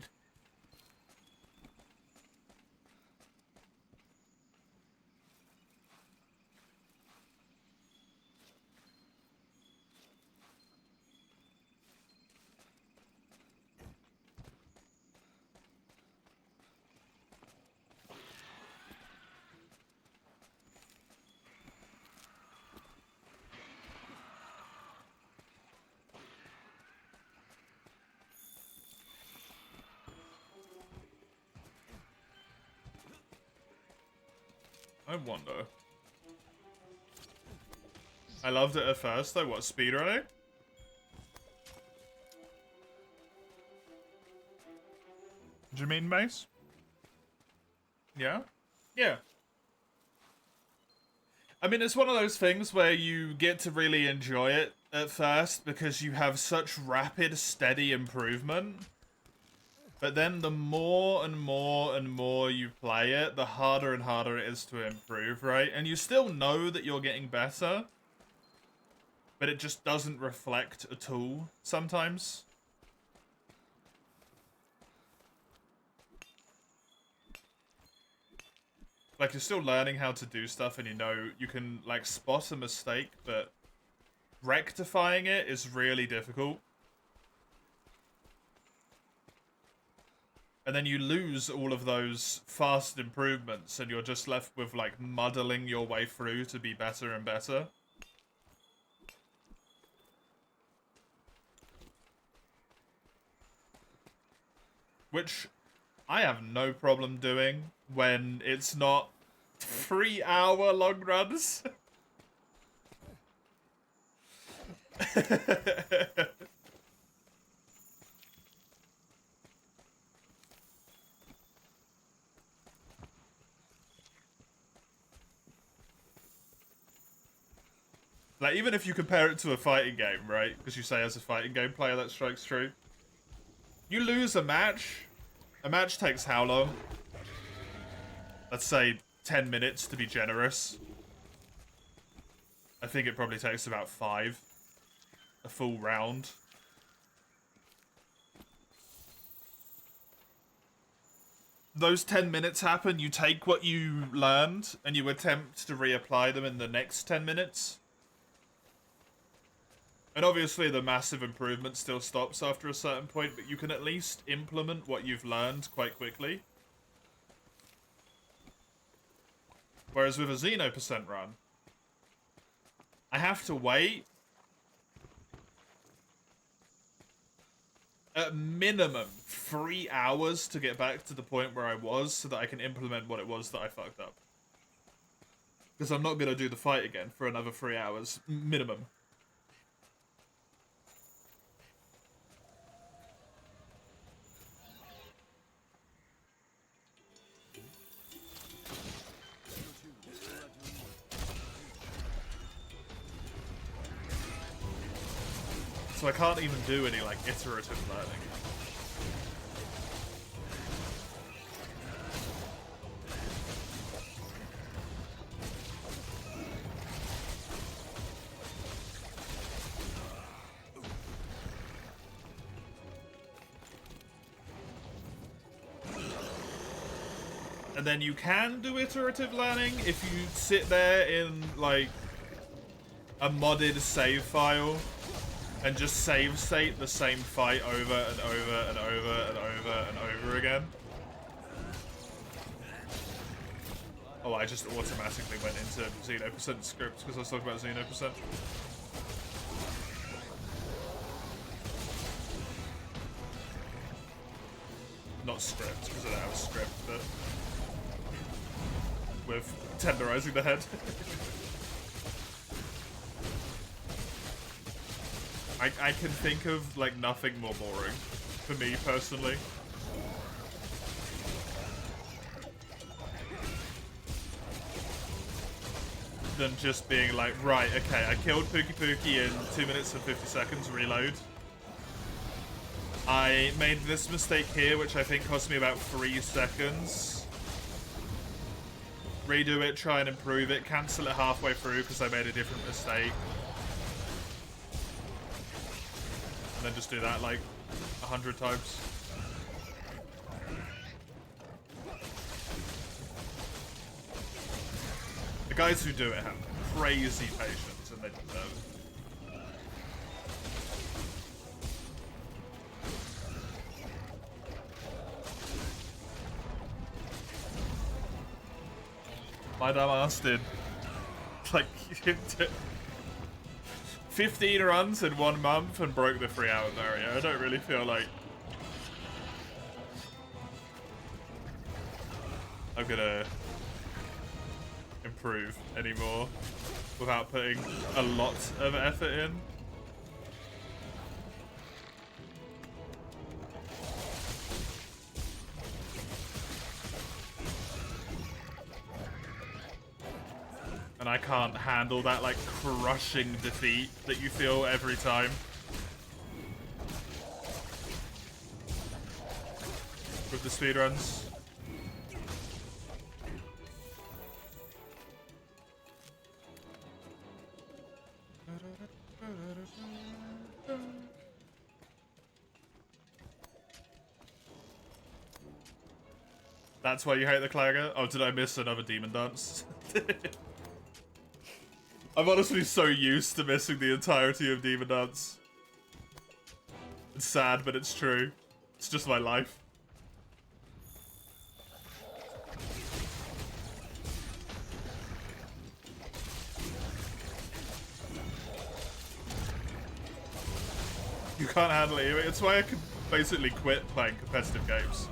I wonder. I loved it at first, though. What, speedrunning? Do you mean, Mace? Yeah? Yeah. I mean, it's one of those things where you get to really enjoy it at first because you have such rapid, steady improvement. But then the more and more and more you play it, the harder and harder it is to improve, right? And you still know that you're getting better, but it just doesn't reflect at all sometimes. Like, you're still learning how to do stuff and you know you can, like, spot a mistake, but rectifying it is really difficult. And then you lose all of those fast improvements and you're just left with, like, muddling your way through to be better and better. Which I have no problem doing when it's not 3-hour long runs. Like, even if you compare it to a fighting game, right? Because you say as a fighting game player that strikes true. You lose a match. A match takes how long? Let's say 10 minutes to be generous. I think it probably takes about 5. A full round. Those 10 minutes happen, you take what you learned, and you attempt to reapply them in the next 10 minutes. And obviously the massive improvement still stops after a certain point, but you can at least implement what you've learned quite quickly. Whereas with a Xeno % run, I have to wait at minimum 3 hours to get back to the point where I was so that I can implement what it was that I fucked up. Because I'm not going to do the fight again for another 3 hours, minimum. So I can't even do any, like, iterative learning. And then you can do iterative learning if you sit there in, like, a modded save file and just save state the same fight over and over and over and over and over again. Oh, I just automatically went into 0% script because I was talking about 0%. Not script, because I don't have a script, but with tenderizing the head. I can think of, like, nothing more boring for me personally. Than just being like, right, okay, I killed Pookie Pookie in 2 minutes and 50 seconds, reload. I made this mistake here, which I think cost me about 3 seconds. Redo it, try and improve it, cancel it halfway through because I made a different mistake. And then just do that like 100 times. The guys who do it have crazy patience and they deserve it. My dumb ass did like 15 runs in 1 month and broke the 3-hour barrier. I don't really feel like I'm gonna improve anymore without putting a lot of effort in. And I can't handle that, like, crushing defeat that you feel every time. With the speedruns. That's why you hate the Clagger? Oh, did I miss another demon dance? I'm honestly so used to missing the entirety of Demon Dance. It's sad, but it's true. It's just my life. You can't handle it. It's why I can basically quit playing competitive games.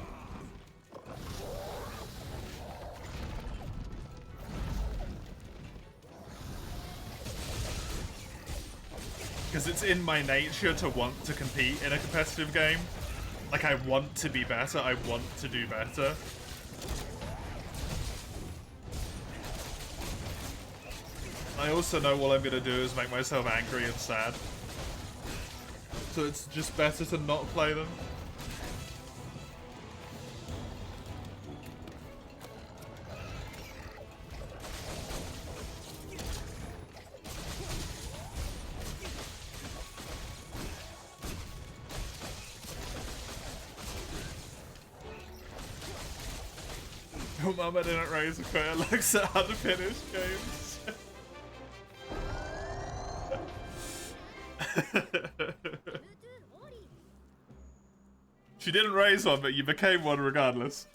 Because it's in my nature to want to compete in a competitive game. Like, I want to be better, I want to do better. I also know all I'm gonna do is make myself angry and sad. So it's just better to not play them. Your mama didn't raise a quitter, looks at unfinished games. She didn't raise one, but you became one regardless.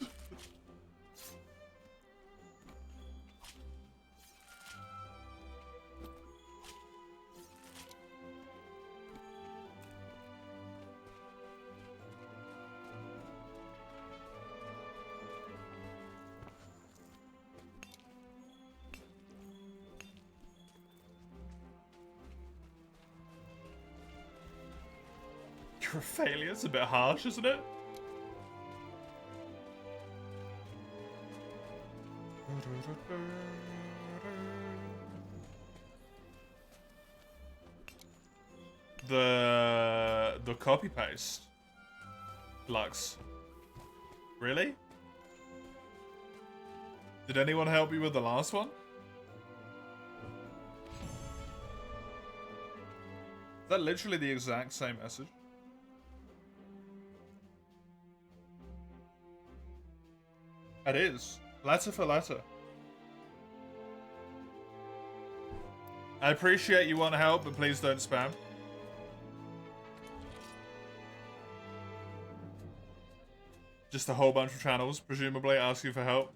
You're a failure. It's a bit harsh, isn't it? The the copy paste. Lux. Really? Did anyone help you with the last one? Is that literally the exact same message? It is. Letter for letter. I appreciate you want to help, but please don't spam. Just a whole bunch of channels, presumably, asking for help.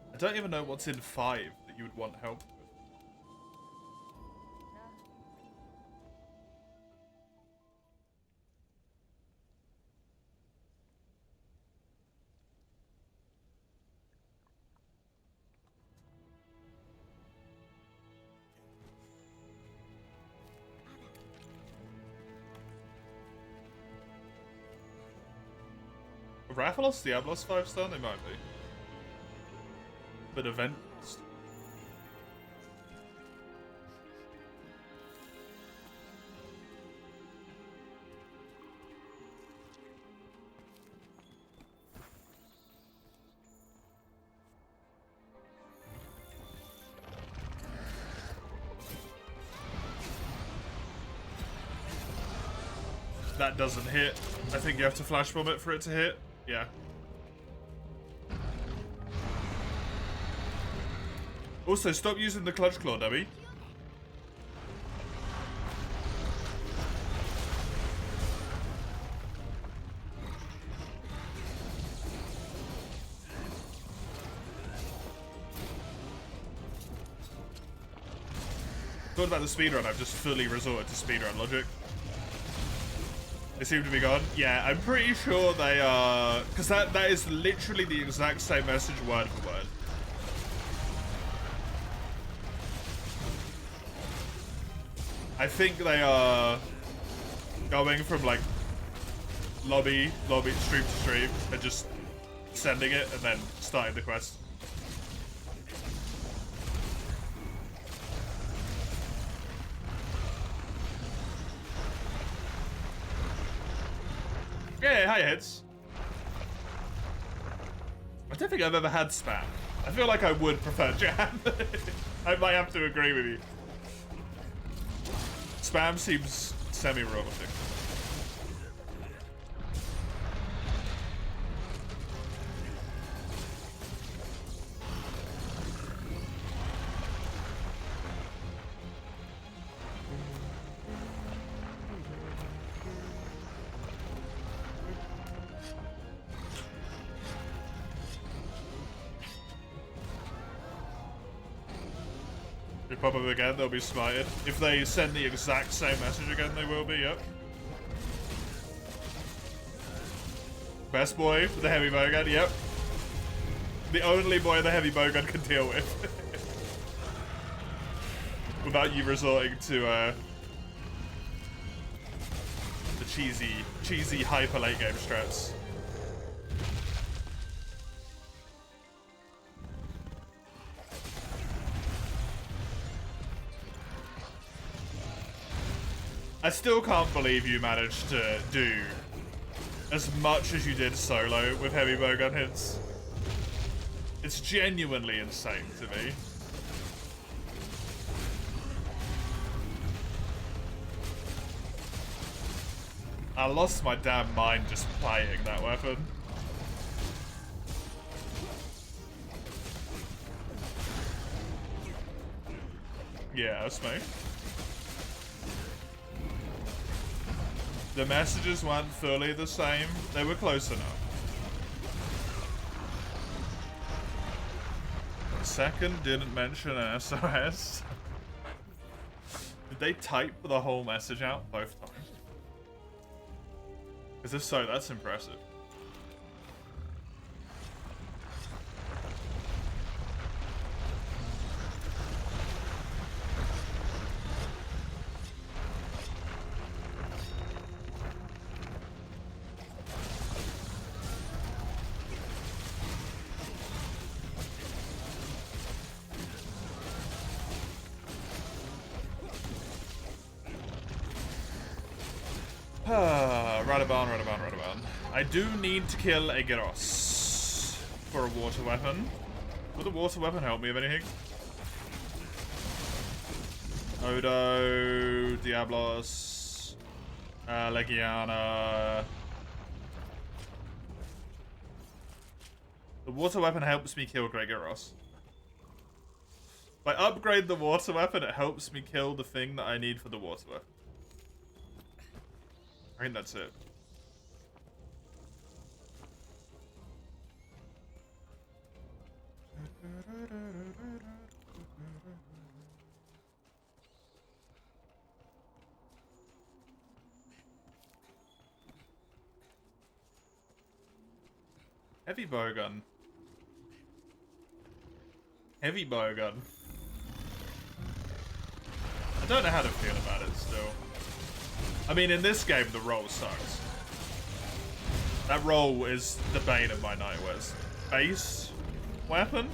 I don't even know what's in 5 that you would want help with. Rathalos Diablos 5-star? They might be. But events. That doesn't hit. I think you have to flash bomb it for it to hit. Yeah. Also, stop using the clutch claw, Debbie. Thought about the speedrun, I've just fully resorted to speedrun logic. They seem to be gone. Yeah, I'm pretty sure they are... Because that is literally the exact same message word for word. I think they are going from like lobby, stream to stream, and just sending it and then starting the quest. Yeah, hi heads. I don't think I've ever had spam. I feel like I would prefer jam. I might have to agree with you. Spam seems semi-robotic. If we pop up again, they'll be smited. If they send the exact same message again, they will be, yep. Best boy with the heavy bowgun, yep. The only boy the heavy bowgun can deal with. Without you resorting to the cheesy hyper late game strats. I still can't believe you managed to do as much as you did solo with heavy bowgun hits. It's genuinely insane to me. I lost my damn mind just playing that weapon. Yeah, that's me. The messages weren't fully the same. They were close enough. Second didn't mention SOS. Did they type the whole message out both times? Because if so, that's impressive. Radaban. I do need to kill a Gyros for a water weapon. Will the water weapon help me with anything? Odo, Diablos, Legiana. The water weapon helps me kill Grey Gyros. If I upgrade the water weapon, it helps me kill the thing that I need for the water weapon. I think that's it. Heavy bowgun. Heavy bowgun. I don't know how to feel about it still. I mean, in this game, the roll sucks. That roll is the bane of my nightmares. Base weapon?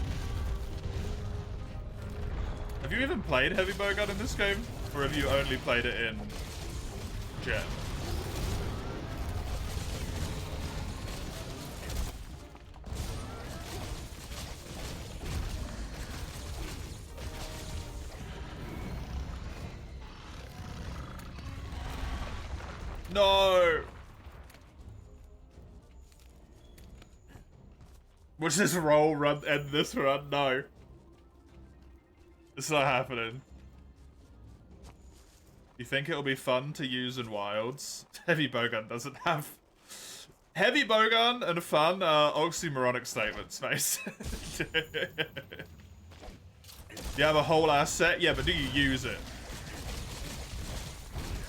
Have you even played heavy bowgun in this game? Or have you only played it in Jet? No! Watch this roll run end this run? No. It's not happening. You think it'll be fun to use in wilds? Heavy bowgun doesn't have... Heavy bowgun and fun are oxymoronic statements, mate. You have a whole ass set? Yeah, but do you use it?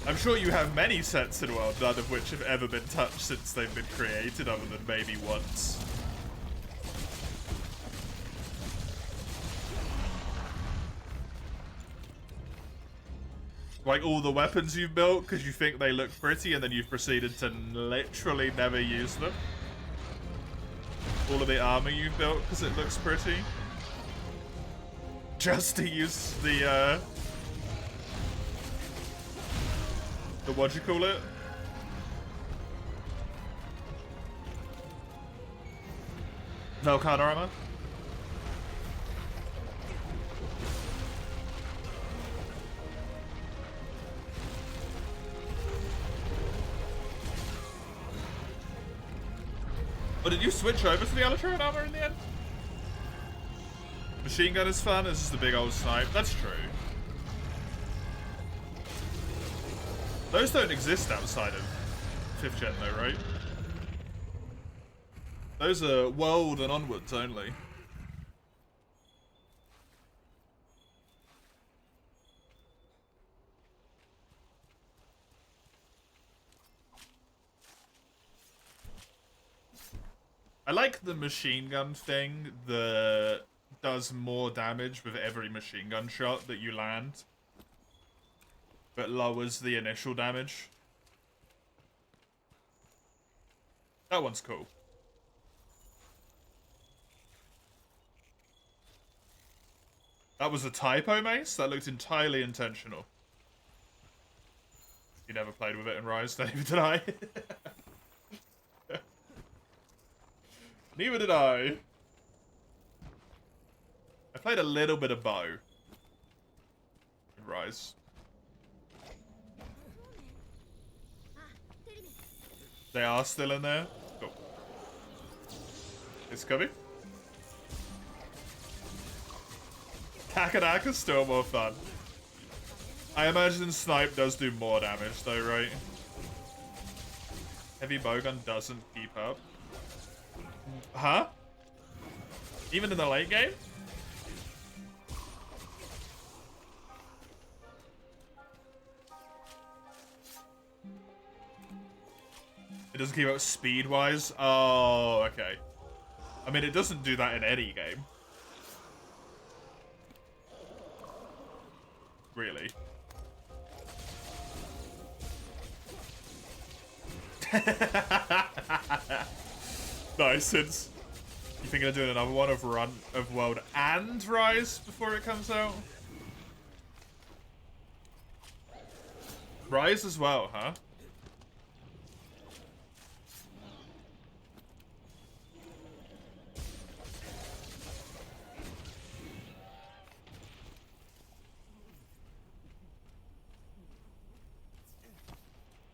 I'm sure you have many sets in World, none of which have ever been touched since they've been created, other than maybe once. Like all the weapons you've built because you think they look pretty and then you've proceeded to literally never use them. All of the armor you've built because it looks pretty. Just to use the what'd you call it? Velcard armor? Oh, did you switch over to the Elytron armor in the end? Machine gun is fun, it's just a big old snipe. That's true. Those don't exist outside of 5th gen though, right? Those are world and onwards only. I like the machine gun thing that does more damage with every machine gun shot that you land, but lowers the initial damage. That one's cool. That was a typo, Mace? That looked entirely intentional. You never played with it in Rise, neither did I. Neither did I. I played a little bit of bow in Rise. They are still in there? Cool. It's coming. Kakaraka's still more fun. I imagine Snipe does do more damage though, right? Heavy bowgun doesn't keep up. Huh? Even in the late game? It doesn't keep up speed-wise? Oh, okay. I mean, it doesn't do that in any game. Really. Nice, since you think of doing another one of World and Rise before it comes out? Rise as well, huh?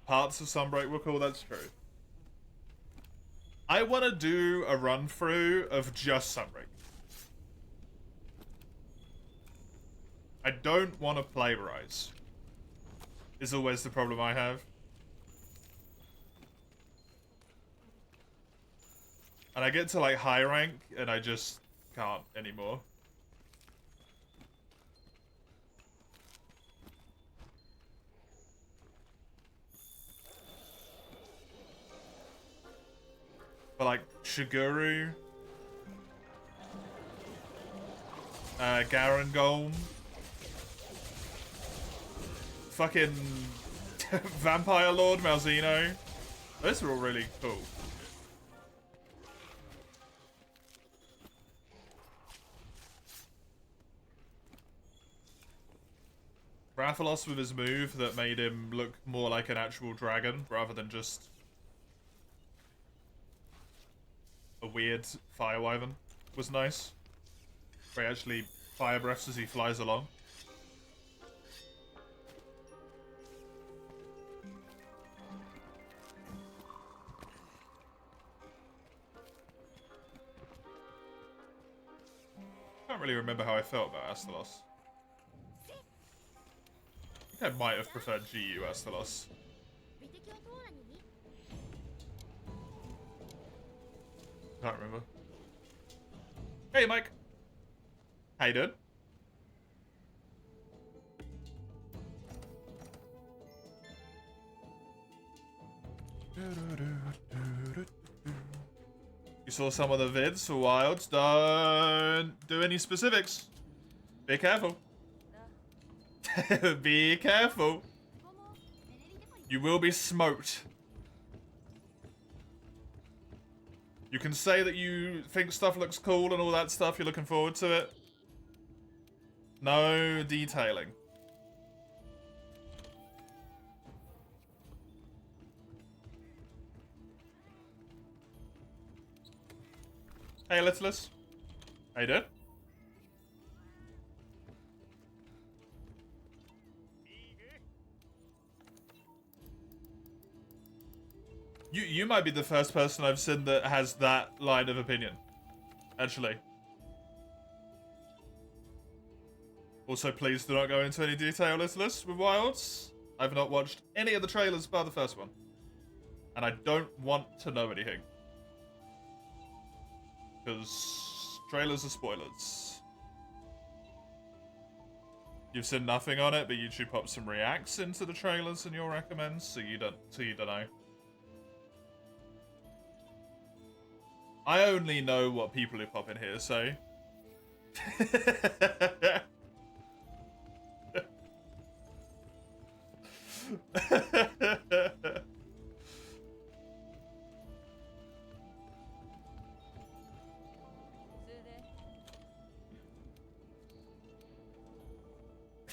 Parts of Sunbreak were cool, that's true. I want to do a run-through of just Sunbreak. I don't want to play Rise. Is always the problem I have. And I get to like high rank and I just can't anymore. But like Shiguru, Garangolm, fucking Vampire Lord Malzeno. Those are all really cool. Rathalos with his move that made him look more like an actual dragon rather than just a weird fire wyvern was nice. Where he actually fire breaths as he flies along. Can't really remember how I felt about Astalos. I think I might have preferred GU Astalos. Can't remember. Hey, Mike. How you doing? You saw some of the vids for Wilds. Don't do any specifics. Be careful. Be careful. You will be smoked. You can say that you think stuff looks cool and all that stuff, you're looking forward to it. No detailing. Hey, Littlest. How you doing? You might be the first person I've seen that has that line of opinion. Actually. Also, please do not go into any detail, Littlest, with Wilds. I've not watched any of the trailers bar the first one. And I don't want to know anything. Because trailers are spoilers. You've seen nothing on it, but YouTube pops some reacts into the trailers and you'll recommend, so you don't know. I only know what people who pop in here say.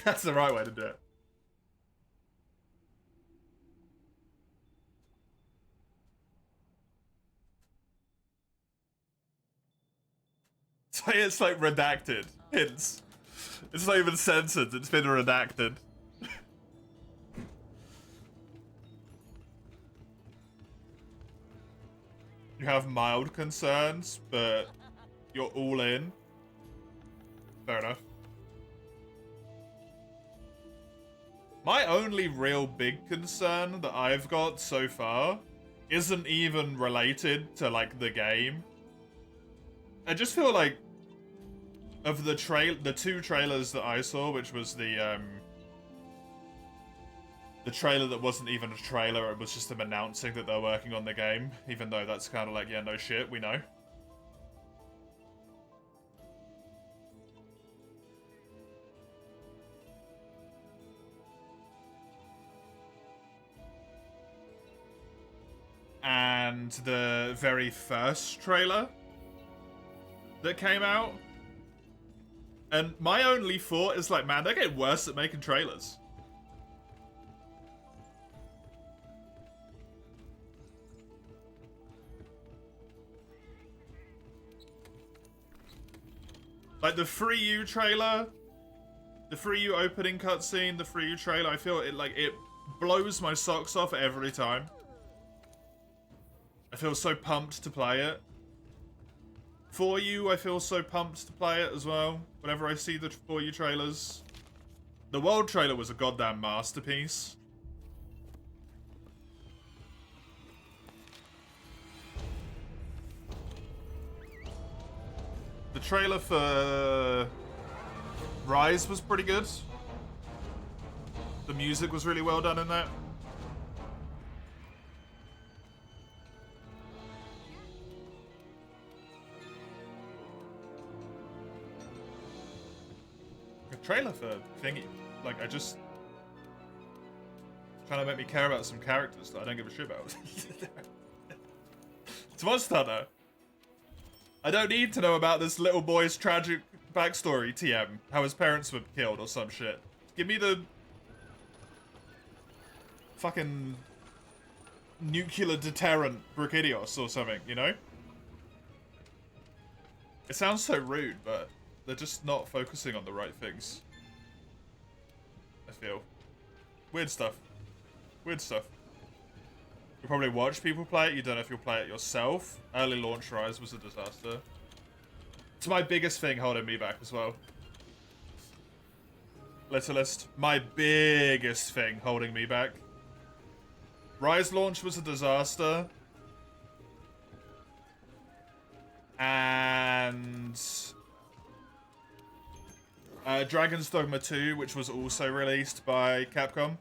That's the right way to do it. It's like redacted. Hints. It's not even censored, it's been redacted. You have mild concerns, but you're all in. Fair enough. My only real big concern that I've got so far isn't even related to, like, the game. I just feel like of the two trailers that I saw, which was the The trailer that wasn't even a trailer, it was just them announcing that they're working on the game, even though that's kind of like, yeah, no shit, we know. And the very first trailer that came out. And my only thought is like, man, they get worse at making trailers. Like the Free You trailer, the Free You opening cutscene, the Free You trailer, I feel it like it blows my socks off every time. I feel so pumped to play it. For You, I feel so pumped to play it as well. Whenever I see the For You trailers. The World trailer was a goddamn masterpiece. The trailer for Rise was pretty good. The music was really well done in that. The trailer for Thingy, like, I just trying to make me care about some characters that I don't give a shit about. It's Monster Hunter. I don't need to know about this little boy's tragic backstory, TM. How his parents were killed or some shit. Give me the fucking nuclear deterrent Brachydios or something, you know? It sounds so rude, but they're just not focusing on the right things. I feel. Weird stuff. Weird stuff. You probably watch people play it, you don't know if you'll play it yourself. Early launch Rise was a disaster. It's my biggest thing holding me back as well. Littlest. My biggest thing holding me back. Rise launch was a disaster. And Dragon's Dogma 2, which was also released by Capcom,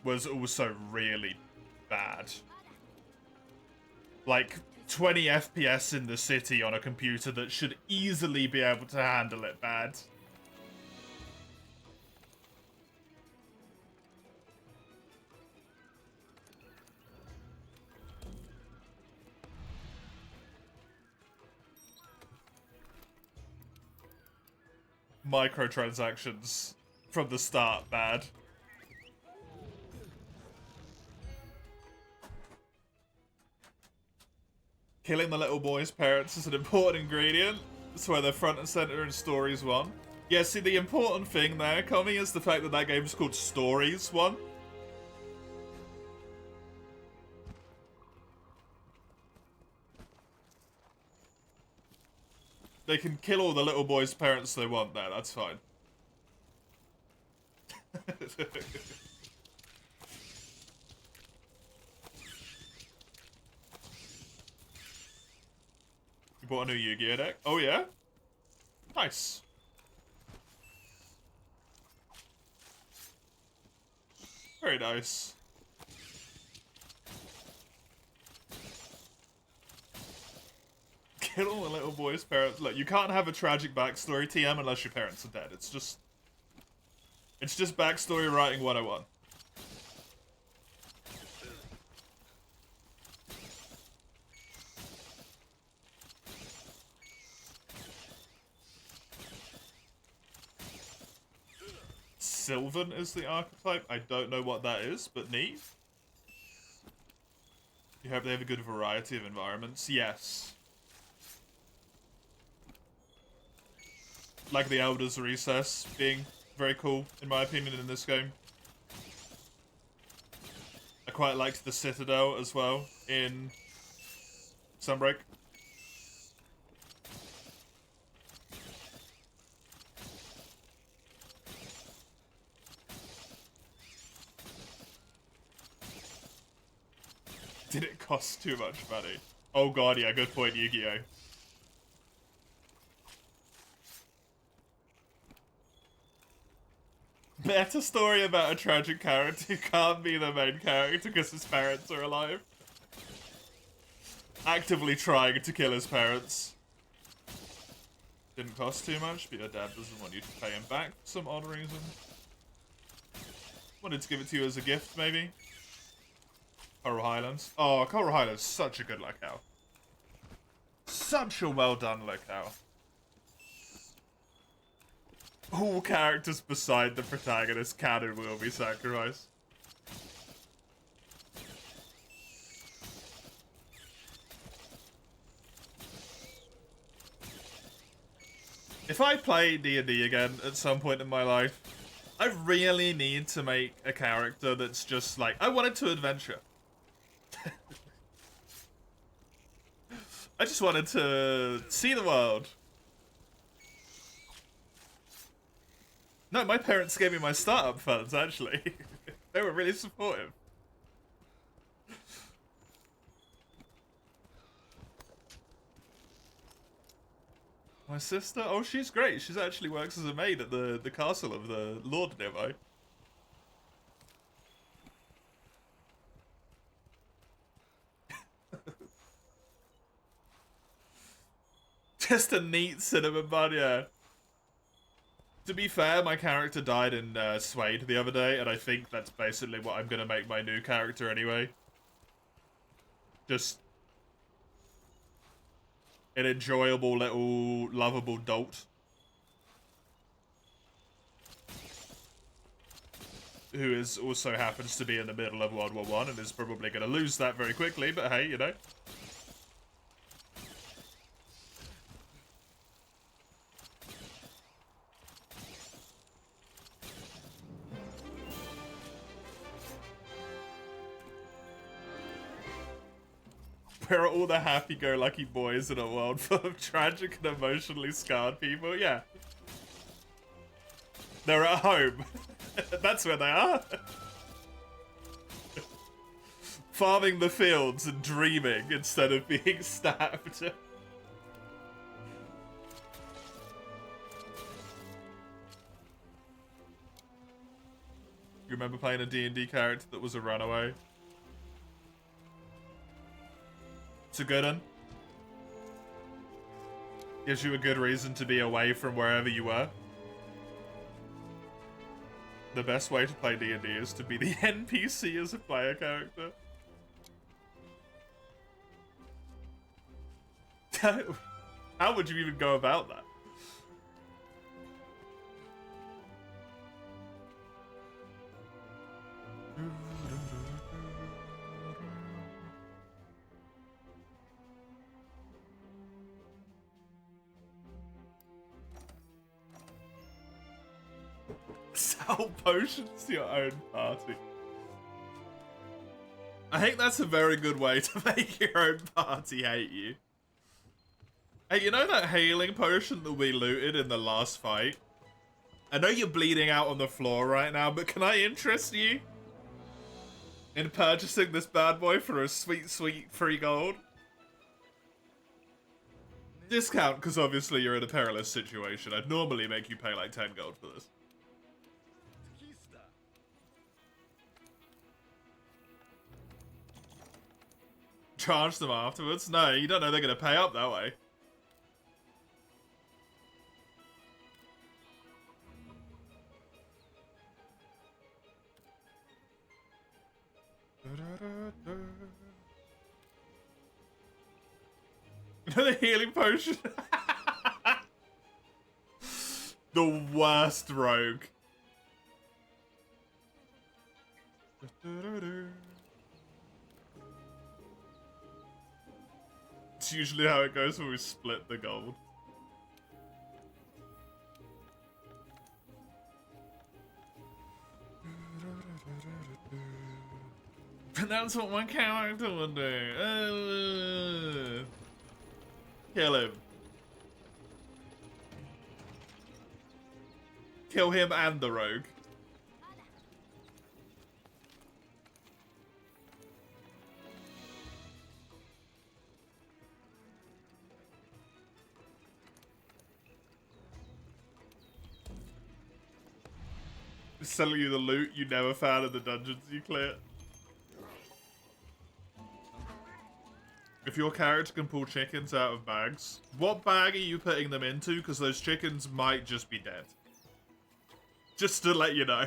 was also really bad. Like, 20 FPS in the city on a computer that should easily be able to handle it bad. Microtransactions from the start bad. Killing the little boy's parents is an important ingredient. That's why they're front and center in Stories 1. Yeah, see, the important thing there, Tommy, is the fact that that game's called Stories 1. They can kill all the little boy's parents they want there, that's fine. You bought a new Yu-Gi-Oh deck? Oh yeah? Nice. Very nice. Kill all the little boy's parents. Look, you can't have a tragic backstory, TM, unless your parents are dead. It's just backstory writing 101. Sylvan is the archetype. I don't know what that is, but neat. You hope they have a good variety of environments. Yes. Like the Elder's Recess being very cool, in my opinion, in this game. I quite liked the Citadel as well in Sunbreak. Did it cost too much money? Oh god, yeah, good point, Yu-Gi-Oh! Meta story about a tragic character who can't be the main character because his parents are alive. Actively trying to kill his parents. Didn't cost too much, but your dad doesn't want you to pay him back for some odd reason. Wanted to give it to you as a gift, maybe? Coral Highlands. Oh, Coral Highlands, such a good locale. Such a well done locale. All characters beside the protagonist can and will be sacrificed. If I play D&D again at some point in my life, I really need to make a character that's just like, I wanted to adventure. I just wanted to see the world. No, my parents gave me my startup funds, actually. They were really supportive. My sister? Oh, she's great. She actually works as a maid at the castle of the lord nearby. Just a neat cinnamon bun, yeah. To be fair, my character died in Suede the other day, and I think that's basically what I'm gonna make my new character anyway. Just an enjoyable little lovable dolt. Who is also happens to be in the middle of World War I and is probably gonna lose that very quickly, but hey, you know. Where are all the happy-go-lucky boys in a world full of tragic and emotionally scarred people? Yeah. They're at home. That's where they are. Farming the fields and dreaming instead of being stabbed. You remember playing a D&D character that was a runaway? It's a good one. Gives you a good reason to be away from wherever you were. The best way to play D&D is to be the NPC as a player character. How would you even go about that? Sell potions to your own party. I think that's a very good way to make your own party hate you. Hey, you know that healing potion that we looted in the last fight? I know you're bleeding out on the floor right now, but can I interest you in purchasing this bad boy for a sweet, sweet free gold? Discount, because obviously you're in a perilous situation. I'd normally make you pay like 10 gold for this. Charge them afterwards? No, you don't know they're going to pay up that way. The healing potion. The worst rogue. It's usually how it goes when we split the gold. And that's what my character would do. Kill him. Kill him and the rogue. Selling you the loot you never found in the dungeons you cleared. If your character can pull chickens out of bags, what bag are you putting them into? Because those chickens might just be dead. Just to let you know.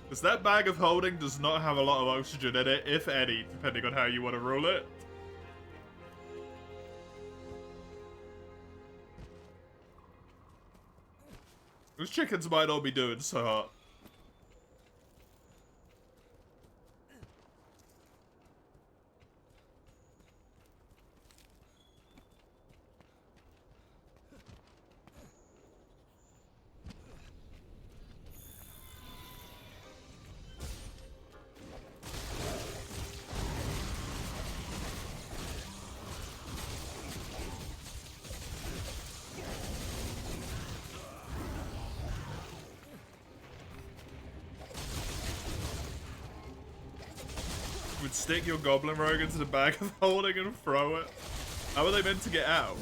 Because that bag of holding does not have a lot of oxygen in it, if any, depending on how you want to rule it. Those chickens might not be doing so hot. Would stick your goblin rogue into the bag of holding and throw it. How are they meant to get out?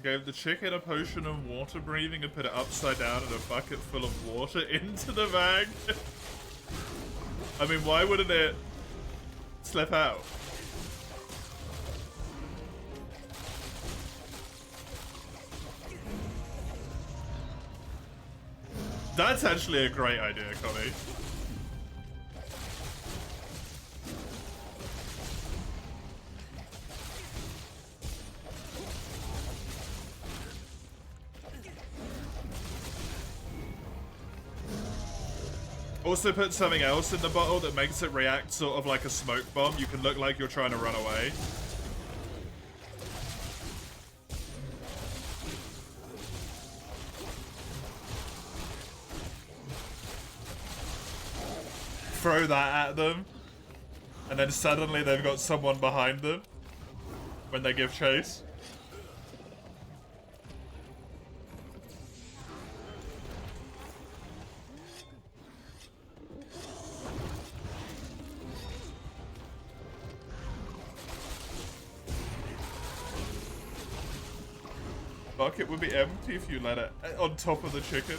Gave the chicken a potion of water breathing and put it upside down in a bucket full of water into the bag. I mean, why wouldn't it slip out? That's actually a great idea, Connie. Also put something else in the bottle that makes it react sort of like a smoke bomb. You can look like you're trying to run away. Throw that at them, and then suddenly they've got someone behind them when they give chase. Bucket would be empty if you let it on top of the chicken.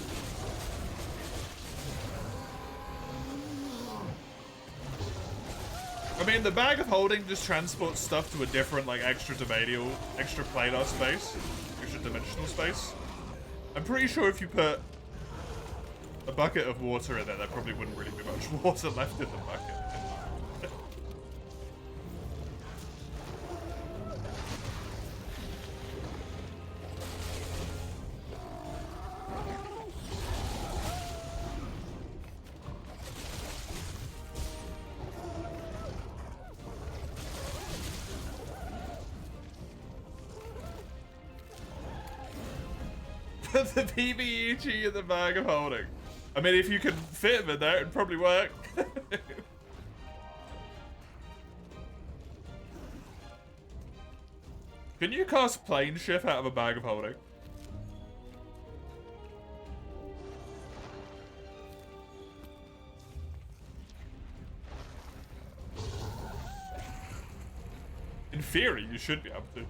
I mean, the bag of holding just transports stuff to a different, like, extra dimensional space. I'm pretty sure if you put a bucket of water in there probably wouldn't really be much water left in the bucket. The PBEG in the bag of holding. I mean, if you can fit him in there, it'd probably work. Can you cast plane shift out of a bag of holding? In theory, you should be able to.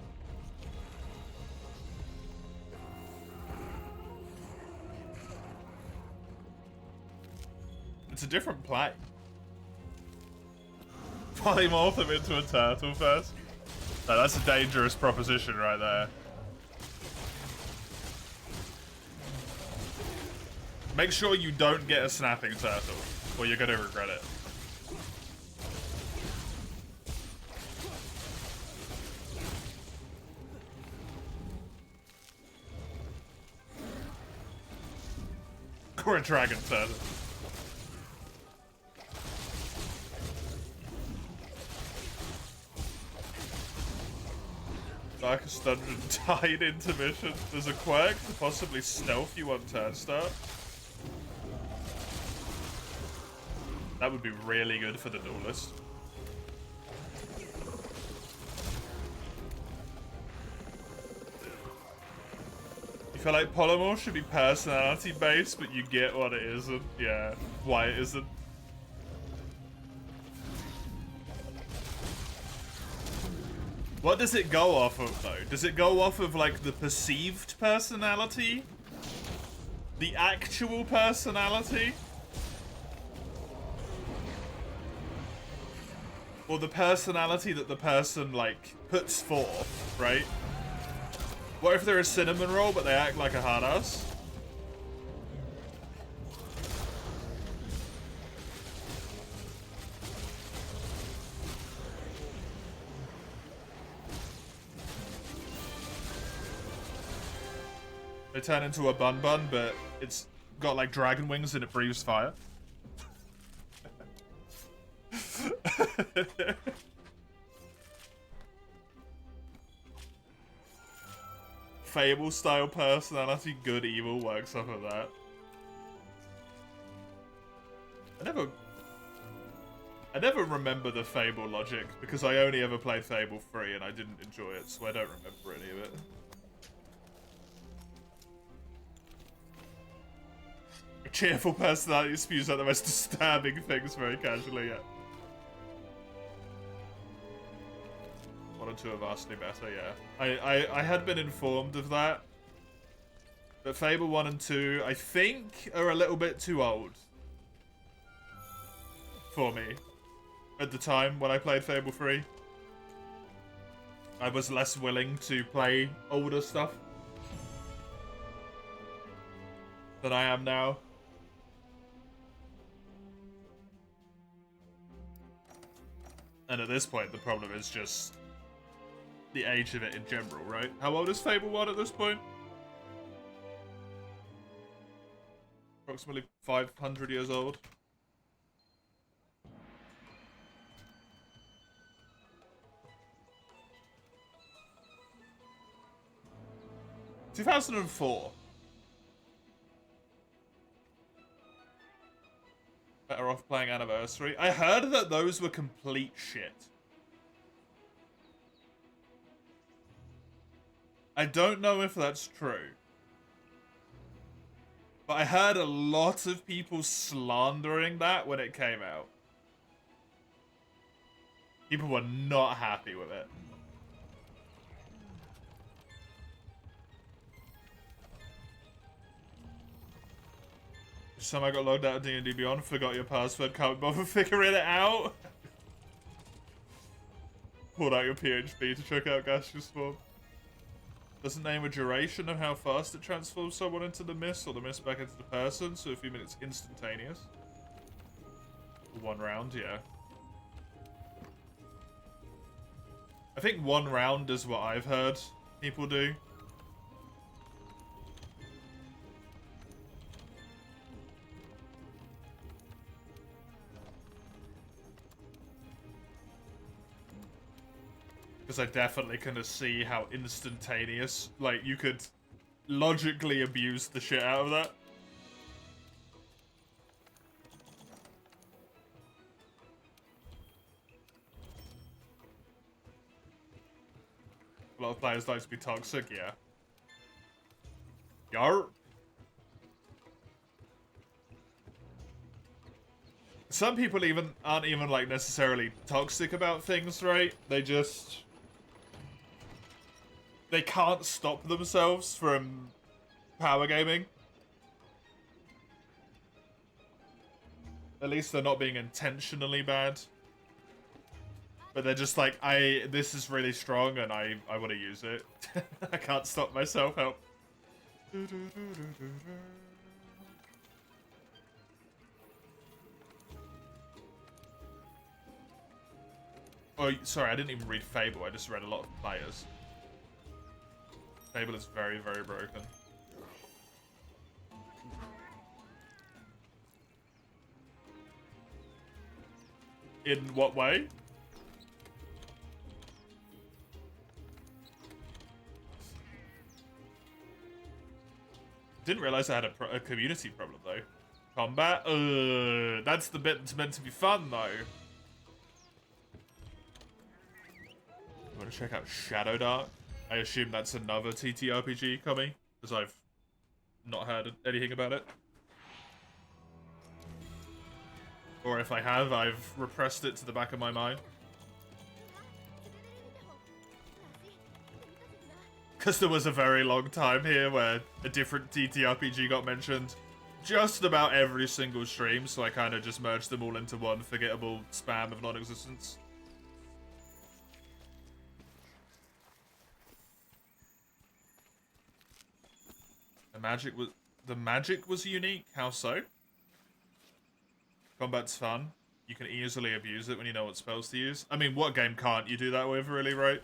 It's a different play. Polymorph him into a turtle first. No, that's a dangerous proposition right there. Make sure you don't get a snapping turtle, or you're gonna regret it. Or a dragon turtle. Darkest Dungeon died intermission. There's a quirk to possibly stealth you on turn start. That would be really good for the duelist. feel like polymorph should be personality based, but you get what it isn't. Yeah, why it isn't. What does it go off of, though? Does it go off of, like, the perceived personality? The actual personality? Or the personality that the person, like, puts forth, right? What if they're a cinnamon roll, but they act like a hard ass? They turn into a bun bun, but it's got like dragon wings and it breathes fire. Fable style personality, good evil works off of that. I never remember the Fable logic because I only ever played Fable 3 and I didn't enjoy it, so I don't remember any of it. A cheerful personality spews out the most disturbing things very casually, yeah. 1 and 2 are vastly better, yeah. I had been informed of that. But Fable 1 and 2, I think, are a little bit too old. For me. At the time, when I played Fable 3. I was less willing to play older stuff. Than I am now. And at this point, the problem is just the age of it in general, right? How old is Fable 1 at this point? Approximately 500 years old. – 2004. Better off playing Anniversary. I heard that those were complete shit. I don't know if that's true. But I heard a lot of people slandering that when it came out. People were not happy with it. Just time I got logged out of D&D Beyond, forgot your password, can't bother figuring it out. Pulled out your PHP to check out gaseous form. Doesn't name a duration of how fast it transforms someone into the mist or the mist back into the person, so a few minutes instantaneous. 1 round, yeah. I think 1 round is what I've heard people do. Because I definitely kind of see how instantaneous, like, you could logically abuse the shit out of that. A lot of players like to be toxic, yeah. Yarp. Some people aren't even like necessarily toxic about things, right? They can't stop themselves from power gaming. At least they're not being intentionally bad. But they're just like, this is really strong and I want to use it. I can't stop myself, help. Oh, sorry, I didn't even read Fable, I just read a lot of players. Fable is very, very broken. In what way? Didn't realize I had a community problem, though. Combat? That's the bit that's meant to be fun, though. I'm gonna check out Shadow Dark. I assume that's another TTRPG coming, because I've not heard anything about it. Or if I have, I've repressed it to the back of my mind. Because there was a very long time here where a different TTRPG got mentioned just about every single stream, so I kind of just merged them all into one forgettable spam of non-existence. The magic was unique. How so? Combat's fun. You can easily abuse it when you know what spells to use. I mean, what game can't you do that with, really, right?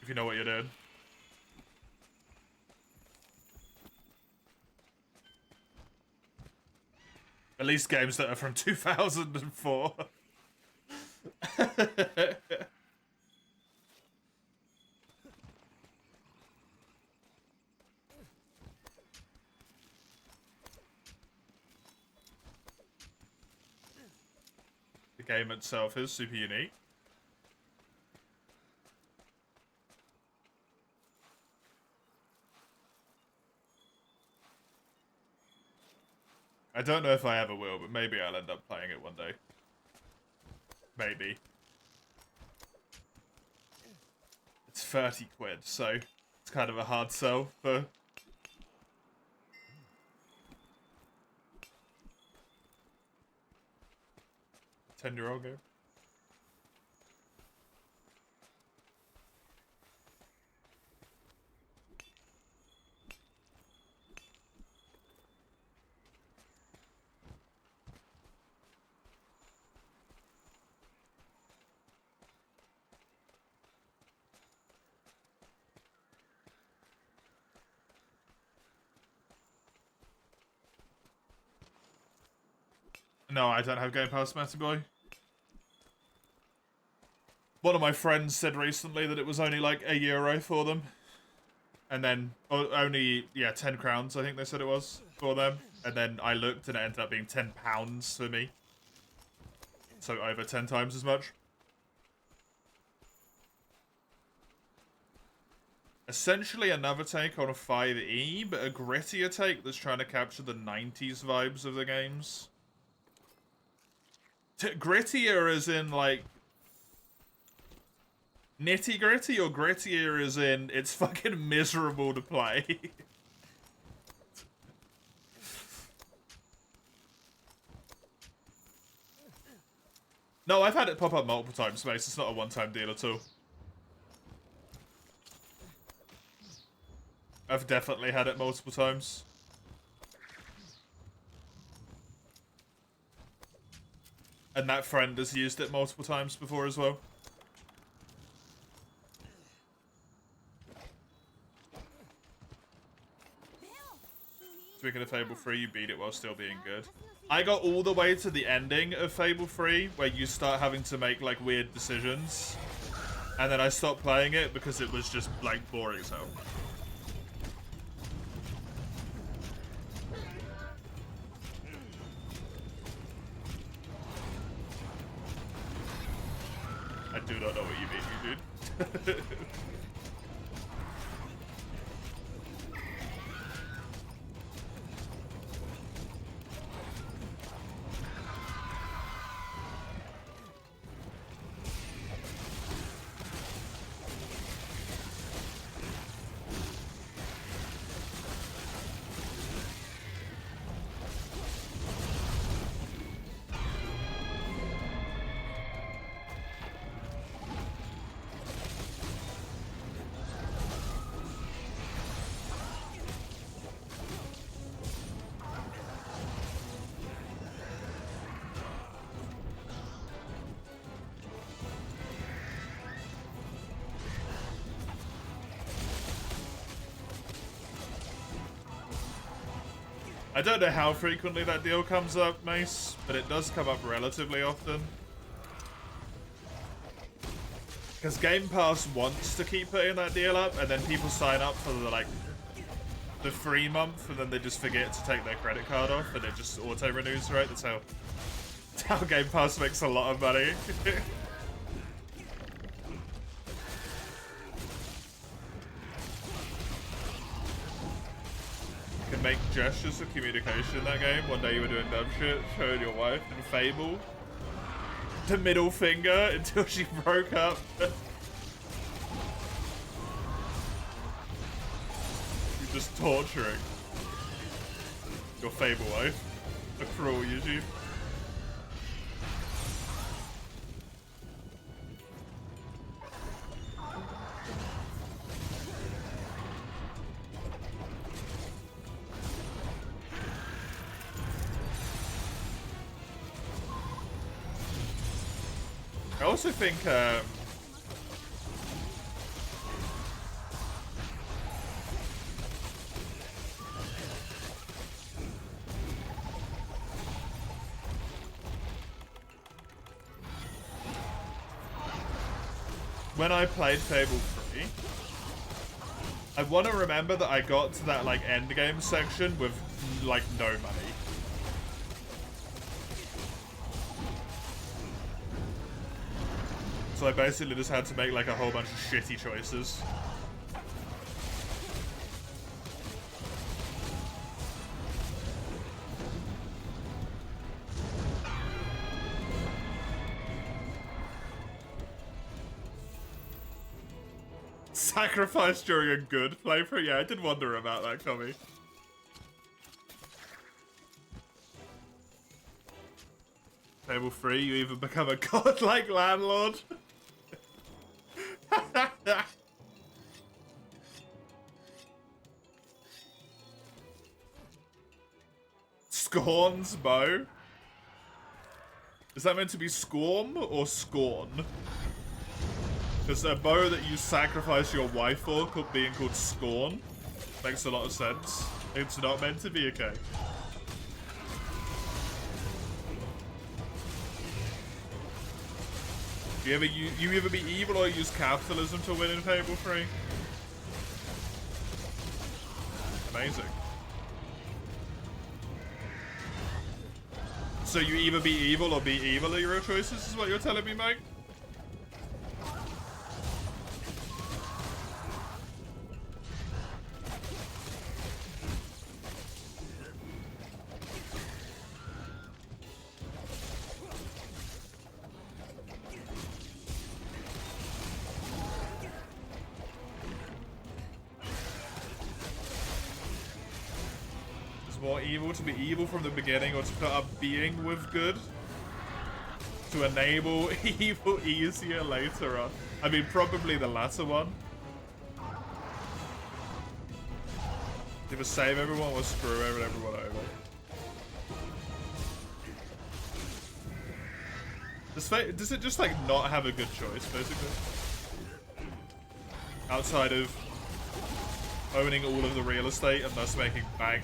If you know what you're doing. At least games that are from 2004. The game itself is super unique. I don't know if I ever will, but maybe I'll end up playing it one day. Maybe. It's 30 quid, so it's kind of a hard sell for... 10-year-old game. No, I don't have Game Pass, Matty Boy. One of my friends said recently that it was only like €1 for them. And then, only, yeah, 10 crowns, I think they said it was, for them. And then I looked and it ended up being £10 for me. So over 10 times as much. Essentially another take on a 5e, but a grittier take that's trying to capture the 90s vibes of the games. Grittier as in, like, nitty gritty, or grittier as in it's fucking miserable to play? No, I've had it pop up multiple times, Mace. It's not a one-time deal at all. I've definitely had it multiple times. And that friend has used it multiple times before as well. Speaking of Fable 3, you beat it while still being good. I got all the way to the ending of Fable 3, where you start having to make, like, weird decisions. And then I stopped playing it because it was just, like, boring as hell. I do not know what you mean, you dude. I don't know how frequently that deal comes up, Mace, but it does come up relatively often. Because Game Pass wants to keep putting that deal up, and then people sign up for the free month, and then they just forget to take their credit card off, and it just auto-renews, right? That's how How Game Pass makes a lot of money. You can make gestures of communication in that game. One day you were doing dumb shit, showing your wife in Fable the middle finger until she broke up. You're just torturing your Fable wife. A cruel YouTube. I also think when I played Fable 3, I want to remember that I got to that like end game section with like no money. So I basically just had to make like a whole bunch of shitty choices. Sacrifice during a good playthrough? Yeah, I did wonder about that, Tommy. Fable 3, you even become a godlike landlord. Scorn's bow? Is that meant to be scorn or scorn? Because a bow that you sacrifice your wife for being called scorn makes a lot of sense. It's not meant to be, okay. You either be evil or use capitalism to win in Fable 3? Amazing. So you either be evil or be evil are your choices, is what you're telling me, Mike? More evil to be evil from the beginning, or to put up being with good to enable evil easier later on? I mean, probably the latter one. Either save everyone or screw everyone over. Does it just like not have a good choice, basically? Outside of owning all of the real estate and thus making bank.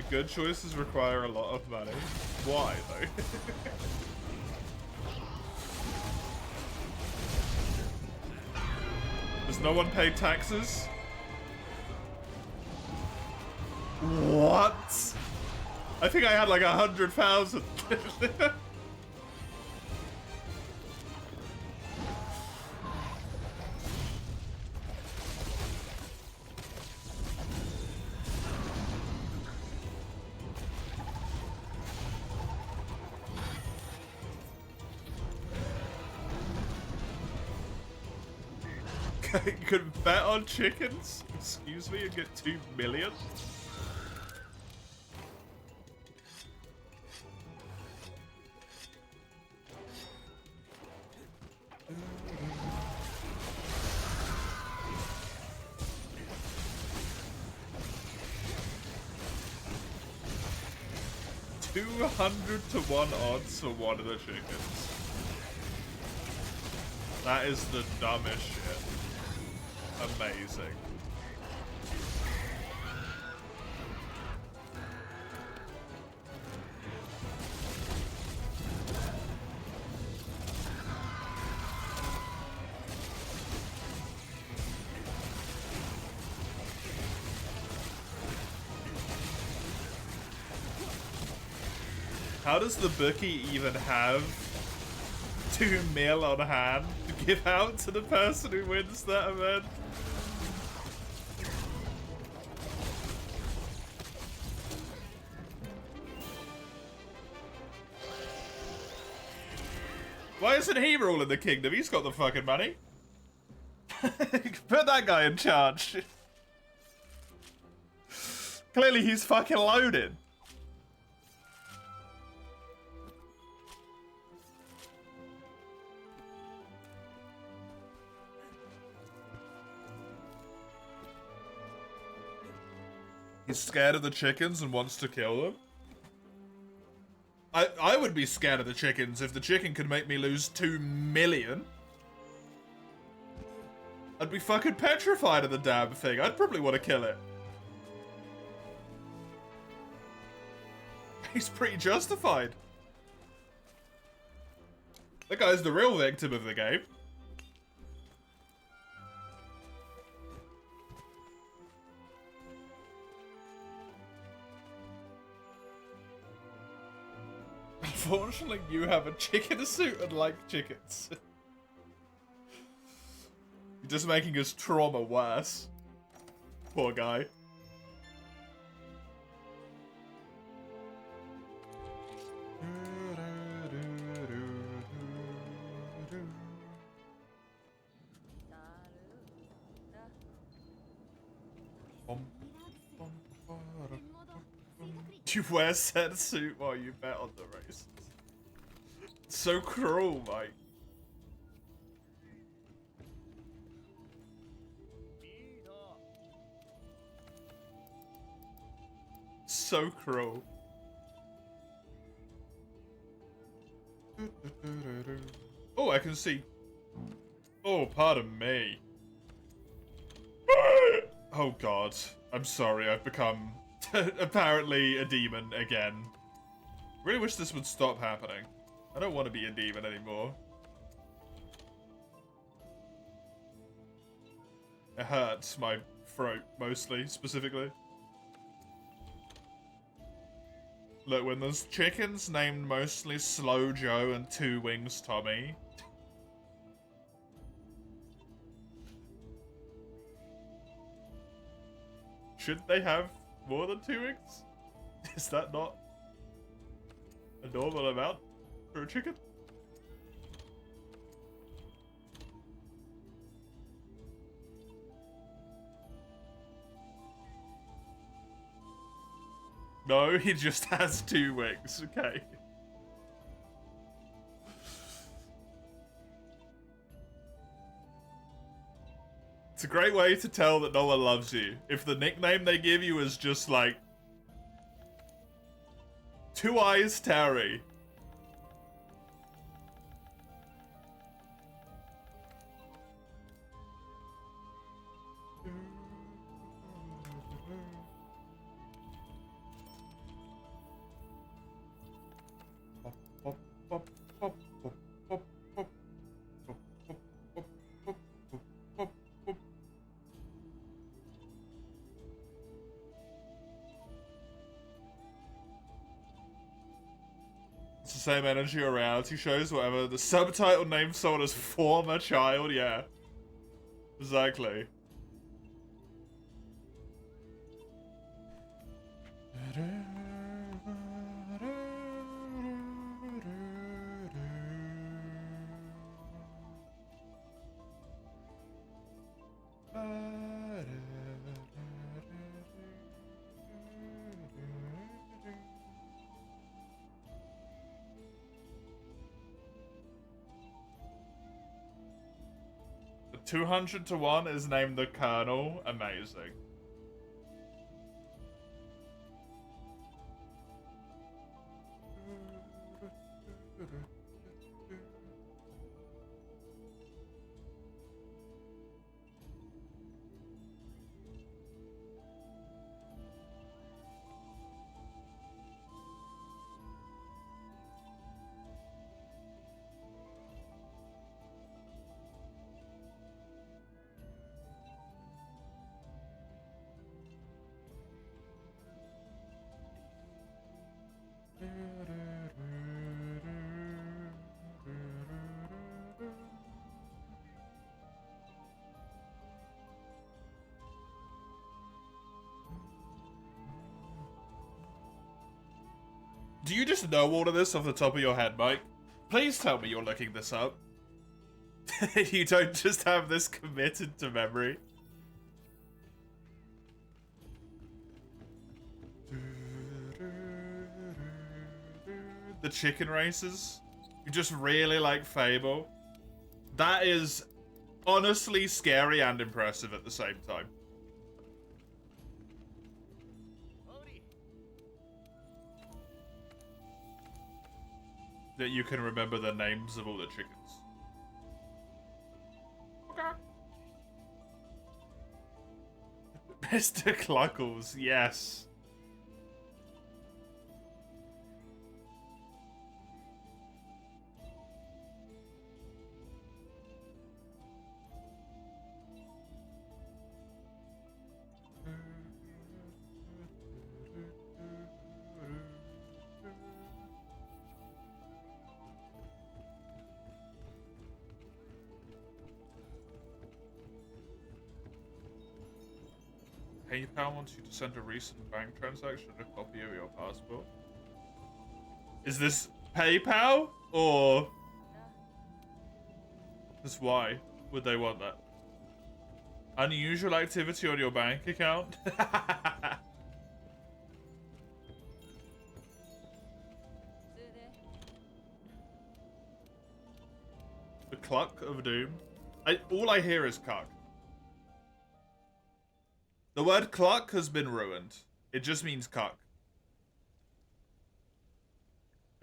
Good choices require a lot of money. Why, though? Does no one pay taxes? What? I think I had like 100,000. You could bet on chickens, excuse me, and get 2 million? $200-to-1 odds for one of the chickens. That is the dumbest shit. Amazing. How does the bookie even have 2 mil on hand to give out to the person who wins that event? Why isn't he ruling the kingdom? He's got the fucking money. Put that guy in charge. Clearly he's fucking loaded. He's scared of the chickens and wants to kill them. I would be scared of the chickens if the chicken could make me lose 2 million. I'd be fucking petrified of the damn thing. I'd probably want to kill it. He's pretty justified. That guy's the real victim of the game. Unfortunately, you have a chicken suit and like chickens. You're just making his trauma worse. Poor guy. You wear said suit while you bet on the races. So cruel, mate. So cruel. Oh, I can see. Oh, pardon me. Oh god. I'm sorry, I've become apparently a demon again. Really wish this would stop happening. I don't want to be a demon anymore. It hurts my throat, mostly, specifically. Look, when there's chickens named mostly Slow Joe and Two Wings Tommy. Should they have more than 2 wings? Is that not a normal amount for a chicken? No, he just has 2 wings. Okay. It's a great way to tell that no one loves you. If the nickname they give you is just like Two Eyes Terry. It's the same energy or reality shows, whatever. The subtitle names someone as former child, yeah. Exactly. The 200 to 1 is named the Colonel. Amazing. Do you just know all of this off the top of your head, Mike? Please tell me you're looking this up. You don't just have this committed to memory. The chicken races? You just really like Fable? That is honestly scary and impressive at the same time. That you can remember the names of all the chickens. Okay. Mr. Cluckles, yes. PayPal wants you to send a recent bank transaction and a copy of your passport. Is this PayPal or just why would they want that? Unusual activity on your bank account? The Cluck of Doom? All I hear is cuck. The word cluck has been ruined. It just means cuck.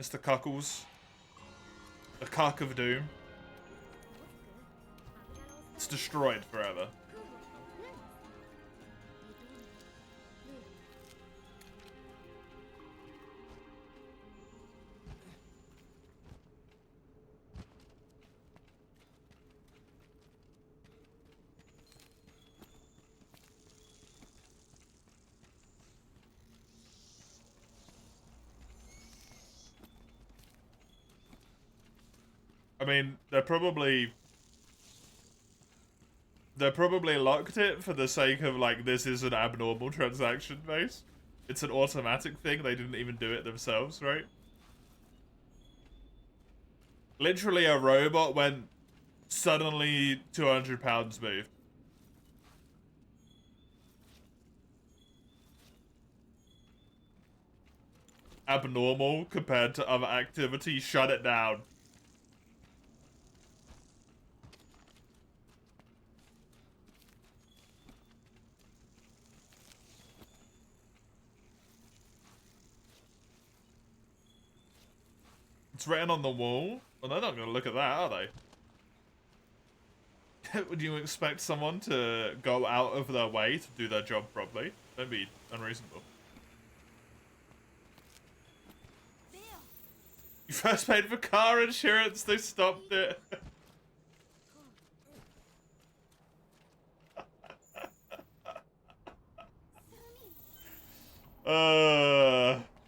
Mr. Cuckles. The cuck of doom. It's destroyed forever. I mean, they're probably locked it for the sake of, like, this is an abnormal transaction base. It's an automatic thing. They didn't even do it themselves, right? Literally a robot went, suddenly 200 pounds moved. Abnormal compared to other activities. Shut it down. It's written on the wall. Well, they're not going to look at that, are they? Would you expect someone to go out of their way to do their job properly? Don't be unreasonable. You first paid for car insurance, they stopped it.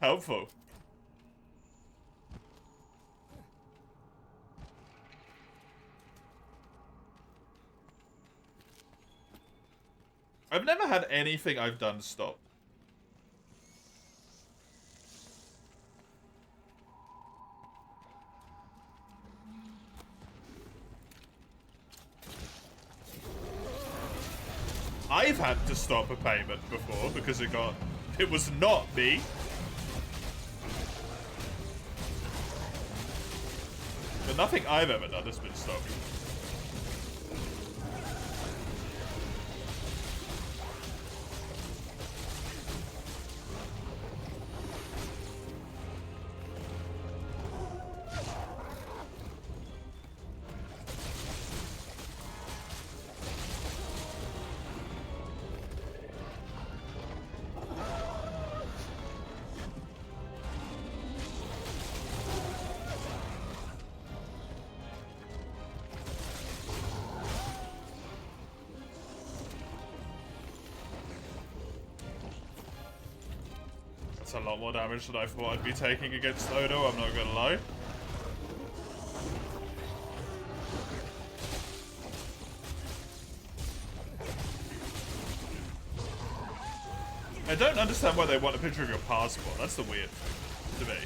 Helpful. I've never had anything I've done stop. I've had to stop a payment before because it was not me. But nothing I've ever done has been stopped. A lot more damage than I thought I'd be taking against Odo, I'm not gonna lie. I don't understand why they want a picture of your passport. That's the weird thing to me.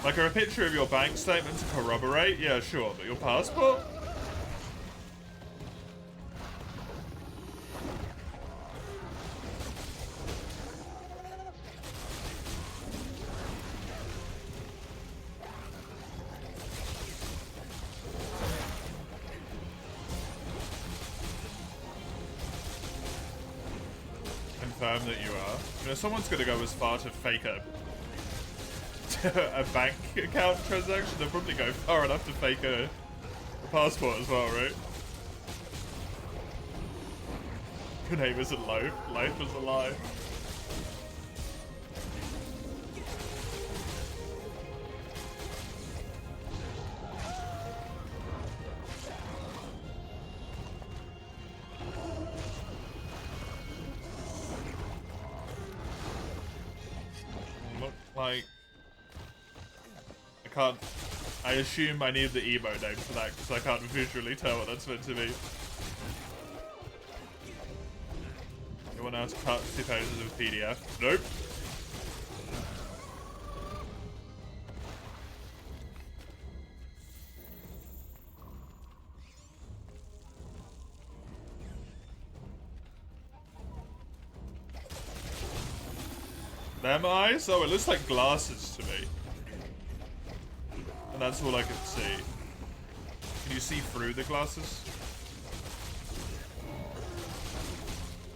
Like a picture of your bank statement to corroborate? Yeah, sure, but your passport? Confirm that you are. You know, someone's gonna go as far to fake a bank account transaction. They'll probably go far enough to fake a passport as well, right? Your name isn't Loaf. Life is a lie. Look like... I can't... I assume I need the emo name for that because I can't visually tell what that's meant to be. You want to cut 2 pages of PDF? Nope. Them eyes? Oh, it looks like glasses to me. And that's all I can see. Can you see through the glasses?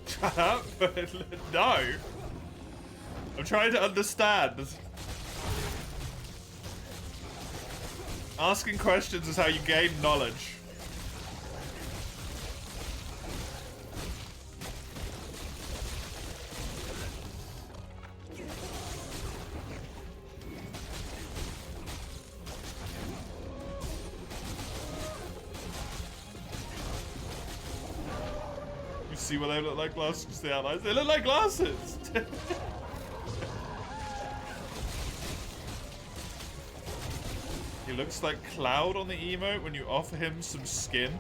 Shut up! No! I'm trying to understand. Asking questions is how you gain knowledge. See what they look like glasses? The outlines. They look like glasses. He looks like Cloud on the emote when you offer him some skin.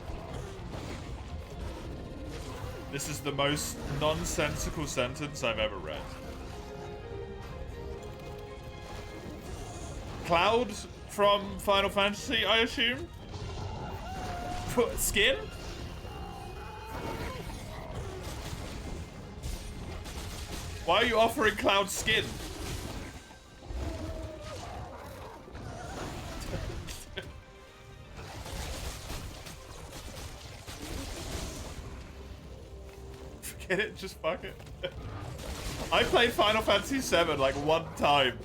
This is the most nonsensical sentence I've ever read. Cloud from Final Fantasy, I assume? Skin? Why are you offering Cloud skin? Forget it, just fuck it. I played Final Fantasy VII like 1 time.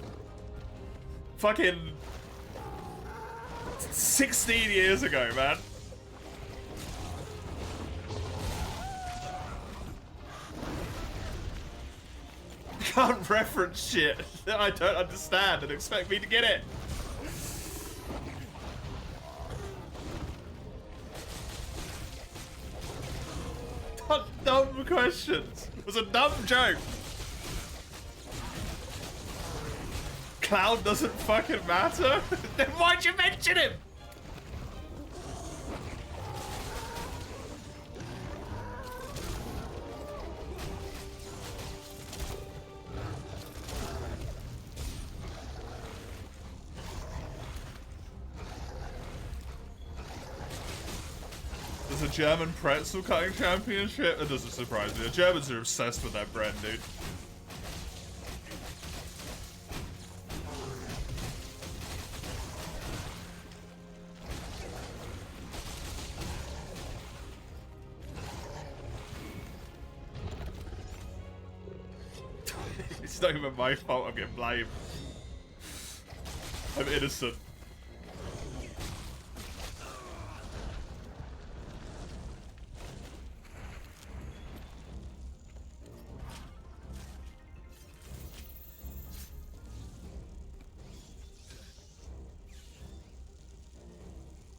Fucking 16 years ago, man. Can't reference shit that I don't understand and expect me to get it. Dumb questions. It was a dumb joke. Cloud doesn't fucking matter? Then why'd you mention him? There's a German pretzel cutting championship? That doesn't surprise me. The Germans are obsessed with that bread, dude. It's not even my fault I'm getting blamed. I'm innocent.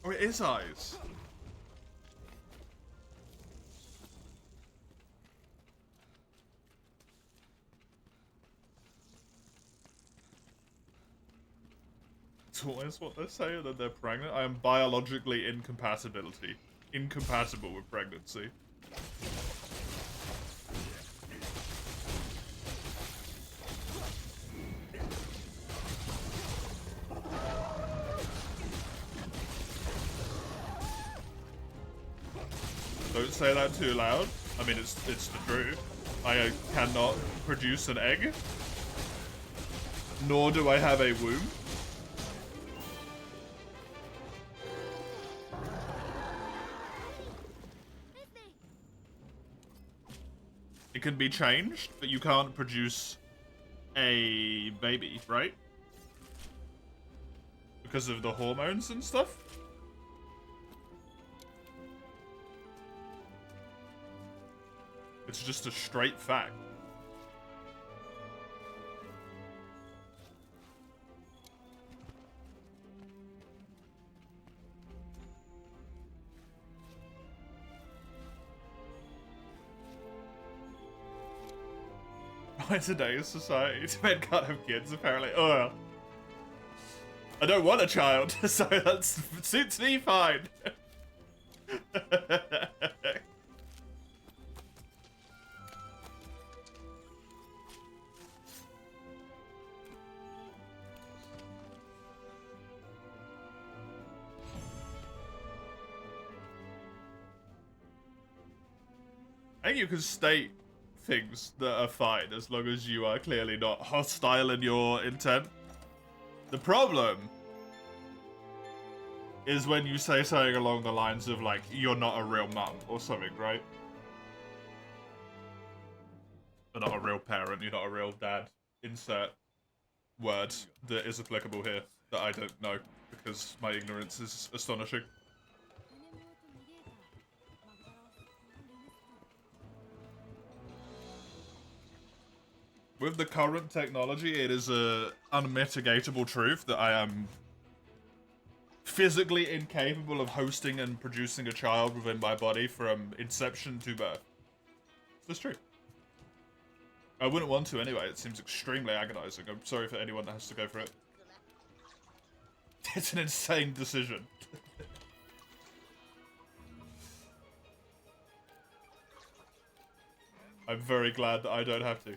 Oh, it is eyes. It's always what they say, that they're pregnant. I am biologically incompatible with pregnancy. don't say that too loud. I mean, it's the truth. I cannot produce an egg. Nor do I have a womb. It can be changed, but you can't produce a baby, right? Because of the hormones and stuff? It's just a straight fact. In today's society, men can't have kids, apparently. Oh, well. I don't want a child, so that suits me fine. I think you can state things that are fine as long as you are clearly not hostile in your intent. The problem is when you say something along the lines of, like, you're not a real mum or something, right? You're not a real parent, you're not a real dad. Insert word that is applicable here that I don't know because my ignorance is astonishing. With the current technology, it is a unmitigatable truth that I am physically incapable of hosting and producing a child within my body from inception to birth. That's true. I wouldn't want to anyway, it seems extremely agonizing. I'm sorry for anyone that has to go for it. It's an insane decision. I'm very glad that I don't have to.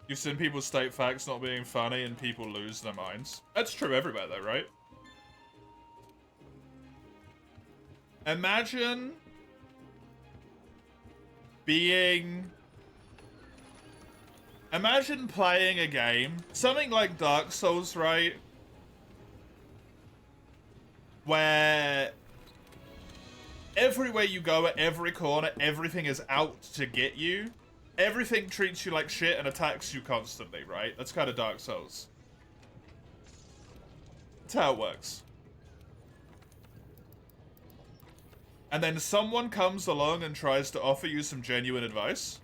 You've seen people state facts not being funny and people lose their minds. That's true everywhere though, right? Imagine Imagine playing a game, something like Dark Souls, right? Where everywhere you go, at every corner, everything is out to get you. Everything treats you like shit and attacks you constantly, right? That's kind of Dark Souls. That's how it works. And then someone comes along and tries to offer you some genuine advice.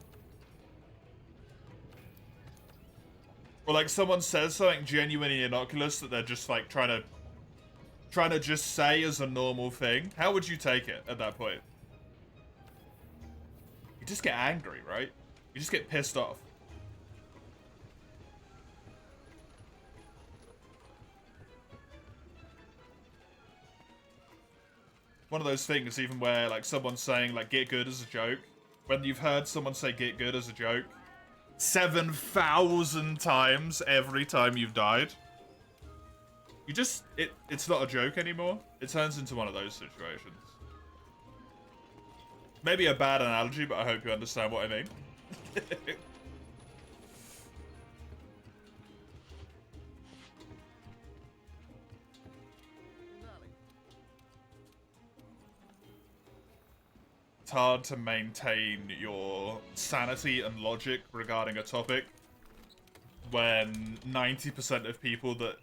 Or like someone says something genuinely innocuous that they're just like trying to just say as a normal thing. How would you take it at that point? You just get angry, right? You just get pissed off. One of those things even where like someone's saying like get good as a joke. When you've heard someone say get good as a joke 7,000 times every time you've died. You just, it's not a joke anymore. It turns into one of those situations. Maybe a bad analogy, but I hope you understand what I mean. It's hard to maintain your sanity and logic regarding a topic when 90% of people that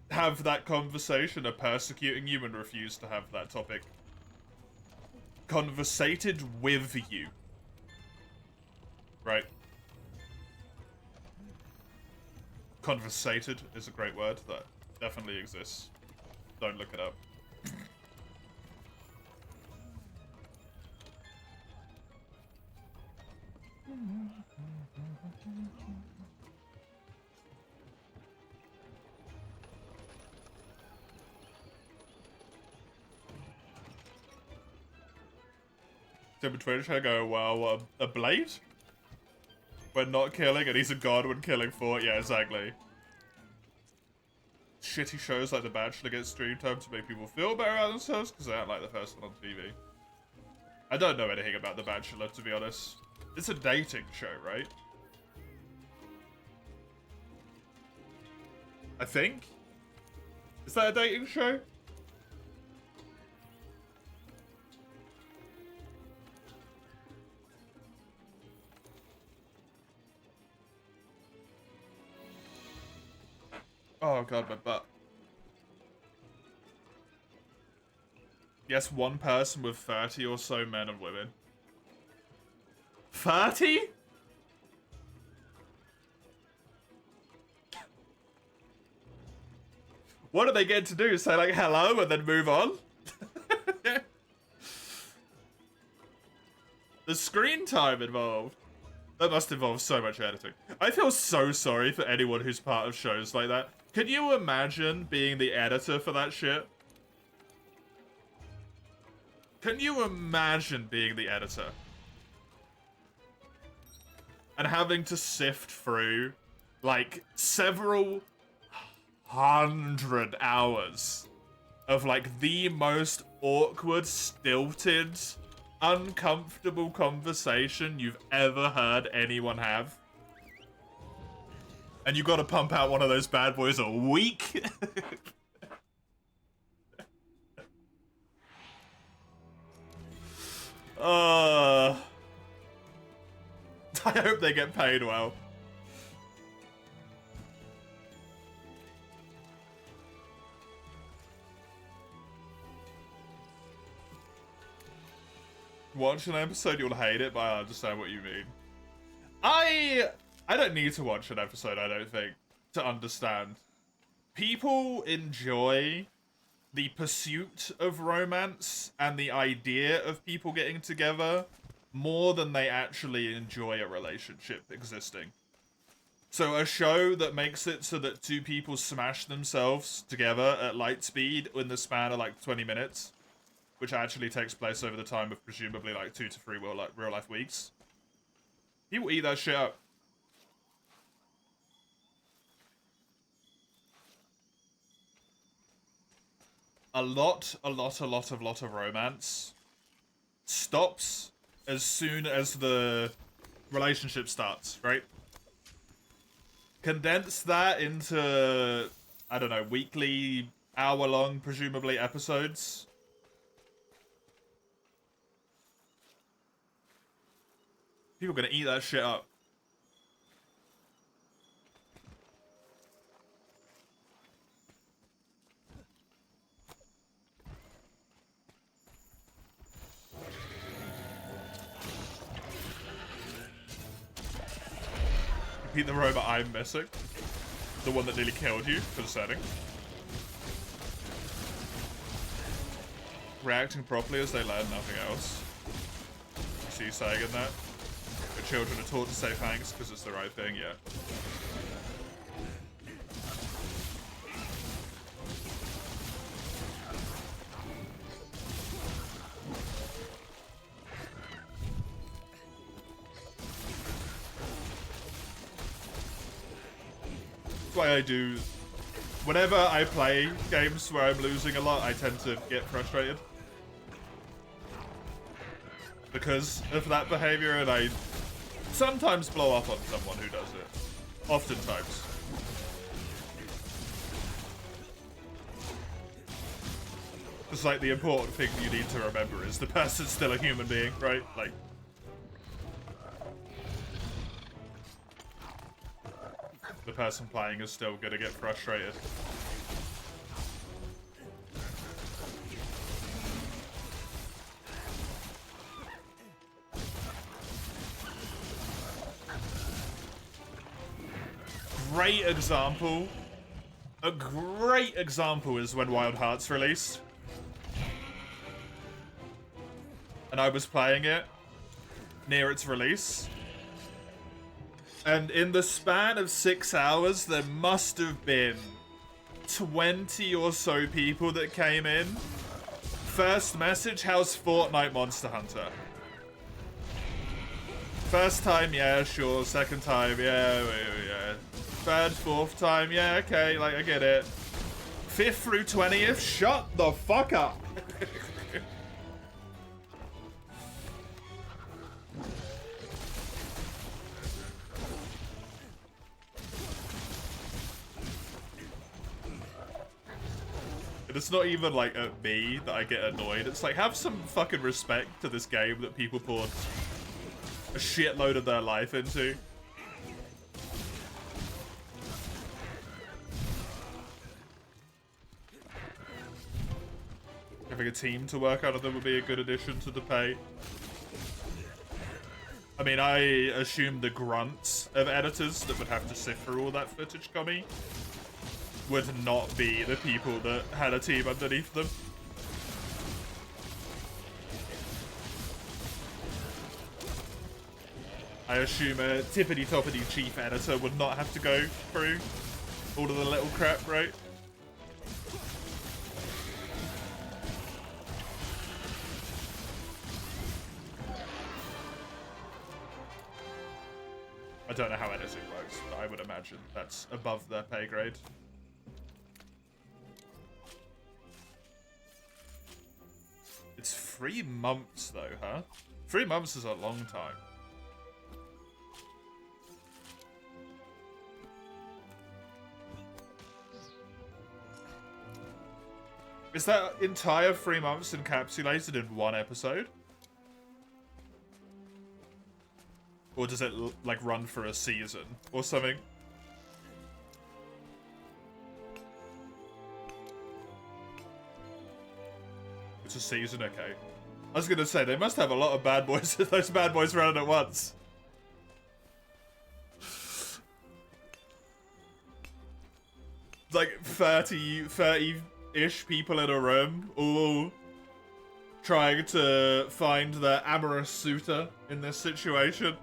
have that conversation are persecuting you and refuse to have that topic conversated with you. Right? Conversated is a great word that definitely exists. Don't look it up. him on Twitch, I go, well, a blade? When not killing, and he's a god when killing for. Yeah, exactly. Shitty shows like The Bachelor get stream time to make people feel better about themselves because they aren't like the first one on TV. I don't know anything about The Bachelor, to be honest. It's a dating show, right? I think? Is that a dating show? Oh god, my butt. Yes, one person with 30 or so men and women. 30? What do they get to do? Say like hello and then move on? The screen time involved. That must involve so much editing. I feel so sorry for anyone who's part of shows like that. Can you imagine being the editor for that shit? Can you imagine being the editor? And having to sift through, like, several 100 hours of, like, the most awkward, stilted, uncomfortable conversation you've ever heard anyone have. And you gotta pump out one of those bad boys a week? I hope they get paid well. Watch an episode, you'll hate it, but I understand what you mean. I don't need to watch an episode, I don't think, to understand. People enjoy the pursuit of romance and the idea of people getting together more than they actually enjoy a relationship existing. So a show that makes it so that two people smash themselves together at light speed in the span of like 20 minutes, which actually takes place over the time of presumably like 2 to 3 real life weeks. People eat that shit up. A lot of romance stops as soon as the relationship starts, right? Condense that into, I don't know, weekly, hour-long, presumably, episodes. People are gonna eat that shit up. Beat the robot I'm missing. The one that nearly killed you for the setting. Reacting properly as they learn nothing else. You see you saying in that? The children are taught to say thanks because it's the right thing, yeah. Why I do. Whenever I play games where I'm losing a lot, I tend to get frustrated because of that behavior, and I sometimes blow up on someone who does it. Oftentimes. It's like the important thing you need to remember is the person's still a human being, right? Like. The person playing is still gonna get frustrated. Great example. A great example is when Wild Hearts released. And I was playing it near its release. And in the span of 6 hours, there must have been 20 or so people that came in. First message, how's Fortnite Monster Hunter? First time, yeah, sure. Second time, yeah, yeah. Third, fourth time, yeah, okay, like, I get it. 5th through 20th? Shut the fuck up! It's not even, like, at me that I get annoyed. It's like, have some fucking respect to this game that people poured a shitload of their life into. Having a team to work out of them would be a good addition to the pay. I mean, I assume the grunts of editors that would have to sift through all that footage, Gummy, would not be the people that had a team underneath them. I assume a tippity-toppity chief editor would not have to go through all of the little crap, right? I don't know how editing works, but I would imagine that's above their pay grade. It's 3 months though, huh? 3 months is a long time. Is that entire 3 months encapsulated in one episode? Or does it, like, run for a season or something? It's a season, okay. I was gonna say, they must have a lot of bad boys, those bad boys running at once. It's like 30-ish people in a room, all trying to find their amorous suitor in this situation.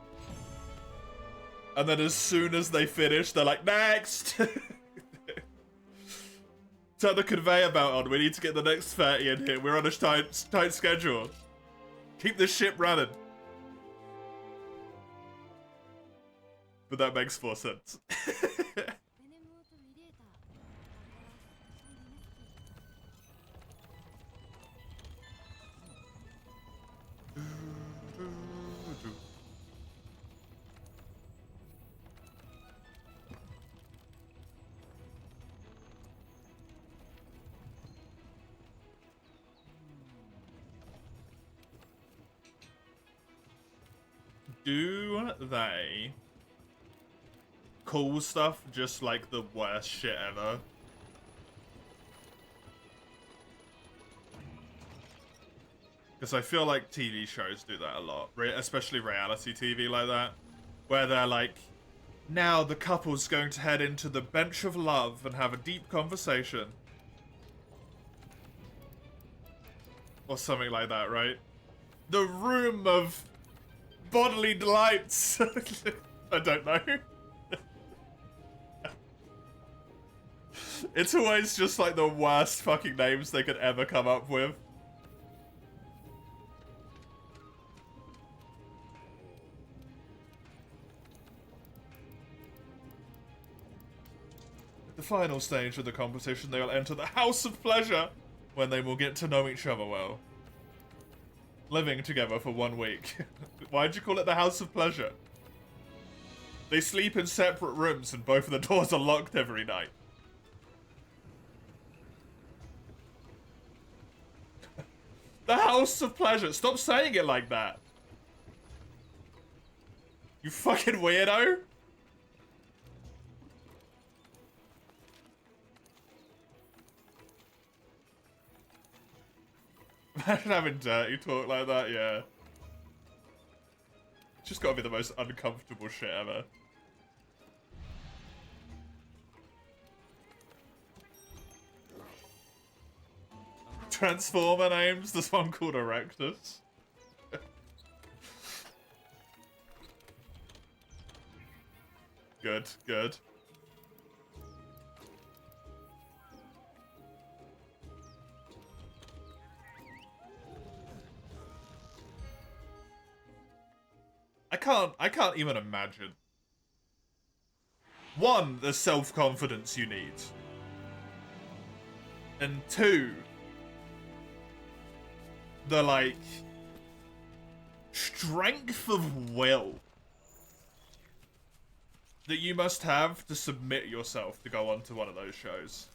And then as soon as they finish, they're like, next! Turn the conveyor belt on, we need to get the next 30 in here. We're on a tight schedule. Keep this ship running. But that makes more sense. Do they call stuff just like the worst shit ever? Because I feel like TV shows do that a lot, especially reality TV like that, where they're like, now the couple's going to head into the bench of love and have a deep conversation. Or something like that, right? The room of bodily delights. I don't know. It's always just like the worst fucking names they could ever come up with. At the final stage of the competition, they will enter the House of Pleasure, when they will get to know each other well. Living together for 1 week. Why'd you call it the House of Pleasure? They sleep in separate rooms and both of the doors are locked every night. The House of Pleasure. Stop saying it like that. You fucking weirdo. Imagine having dirty talk like that, yeah. It's just gotta be the most uncomfortable shit ever. Transformer names? There's one called Erectus. Good, good. I I can't even imagine. One, the self-confidence you need. And two, the, like, strength of will that you must have to submit yourself to go onto one of those shows.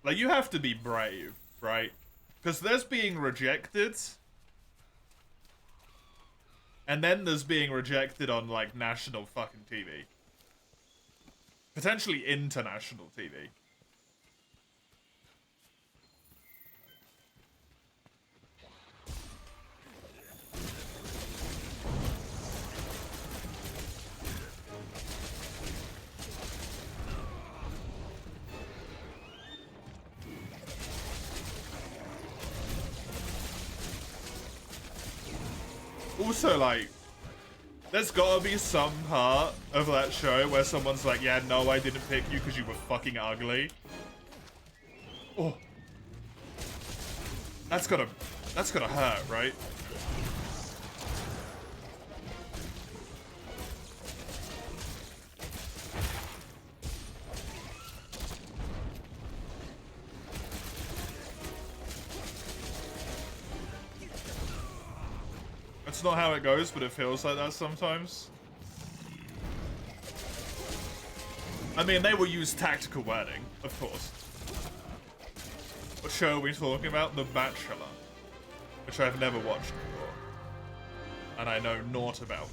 Like, you have to be brave, right? Because there's being rejected, and then there's being rejected on, like, national fucking TV. Potentially international TV. Also, like, there's gotta be some part of that show where someone's like, yeah, no, I didn't pick you because you were fucking ugly. Oh. That's gotta hurt, right? That's not how it goes, but it feels like that sometimes. I mean, they will use tactical wording, of course. What show are we talking about? The Bachelor. Which I've never watched before. And I know naught about.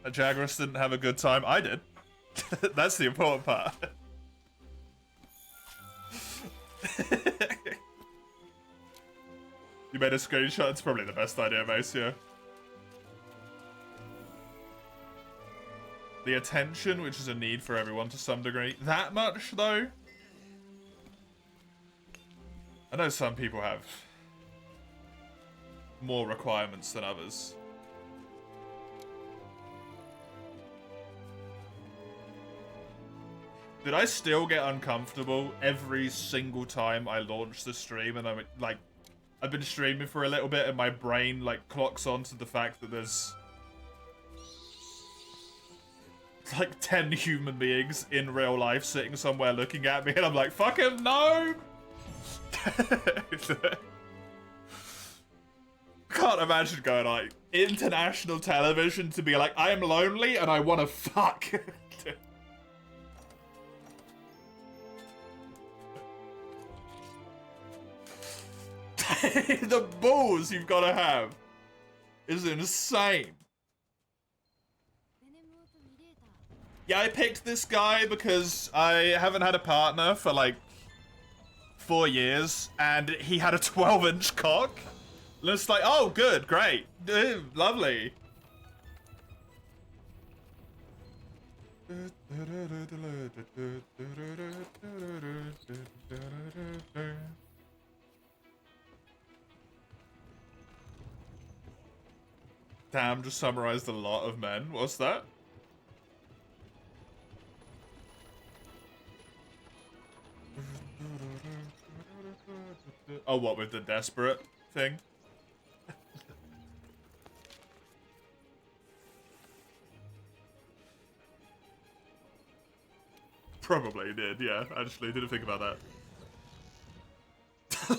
Jagras didn't have a good time. I did. That's the important part. You made a screenshot? It's probably the best idea, Macio. The attention, which is a need for everyone to some degree. That much, though? I know some people have more requirements than others. Did I still get uncomfortable every single time I launch the stream and I'm like, I've been streaming for a little bit and my brain like clocks onto the fact that there's like 10 human beings in real life sitting somewhere looking at me and I'm like, fucking no! Can't imagine going like international television to be like, I am lonely and I want to fuck. The balls you've got to have is insane. Yeah, I picked this guy because I haven't had a partner for like 4 years, and he had a 12-inch cock. And it's like, oh, good, great, lovely. Damn, just summarized a lot of men. What's that? Oh, what, with the desperate thing? Probably did, yeah. Actually, didn't think about that.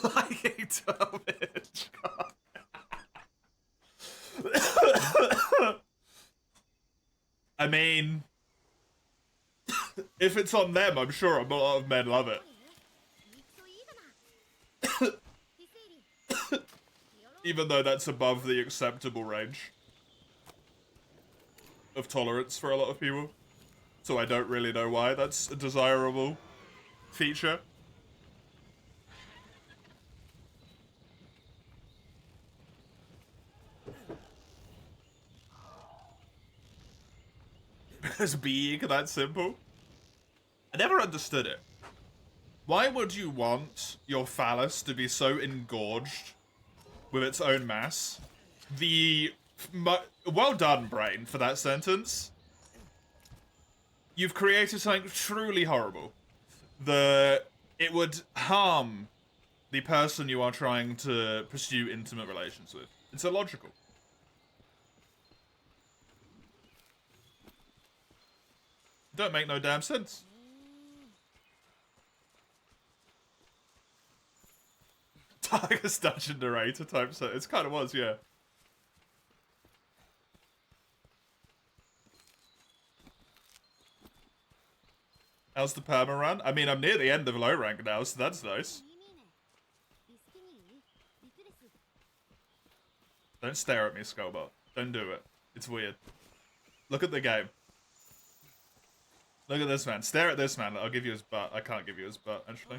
Like a 12-inch cock. I mean, if it's on them, I'm sure a lot of men love it. Even though that's above the acceptable range of tolerance for a lot of people. So I don't really know why that's a desirable feature. Because being that simple? I never understood it. Why would you want your phallus to be so engorged with its own mass? Well done, brain, for that sentence. You've created something truly horrible. It would harm the person you are trying to pursue intimate relations with. It's illogical. Don't make no damn sense. Tiger's dungeon narrator type set. It kind of was, yeah. How's the perma run? I mean, I'm near the end of low rank now, so that's nice. Don't stare at me, Skullbot. Don't do it. It's weird. Look at the game. Look at this man. Stare at this man. I'll give you his butt. I can't give you his butt, actually.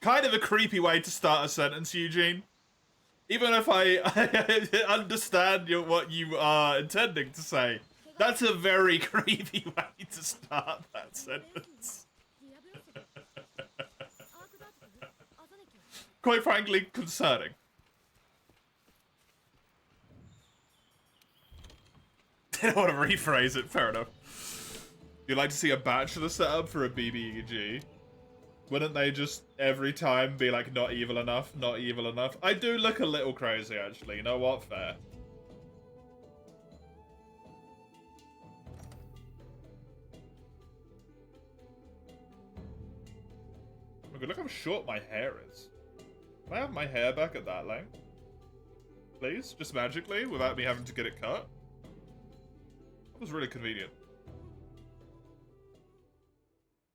Kind of a creepy way to start a sentence, Eugene. Even if I understand what you are intending to say, that's a very creepy way to start that sentence. Quite frankly, concerning. They don't want to rephrase it, fair enough. You'd like to see a bachelor setup for a BBEG? Wouldn't they just every time be like, not evil enough, not evil enough? I do look a little crazy, actually. You know what? Fair. Look how short my hair is. Can I have my hair back at that length? Please? Just magically, without me having to get it cut? That was really convenient.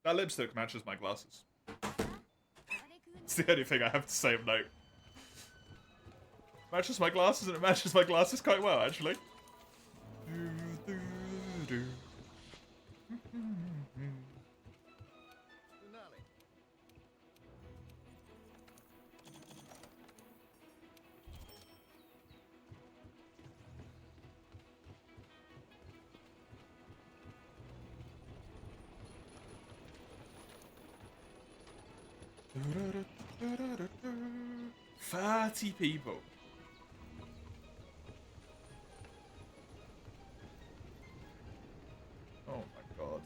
That lipstick matches my glasses. It's the only thing I have to say of note. Matches my glasses, and it matches my glasses quite well, actually. Thirty people. Oh my god.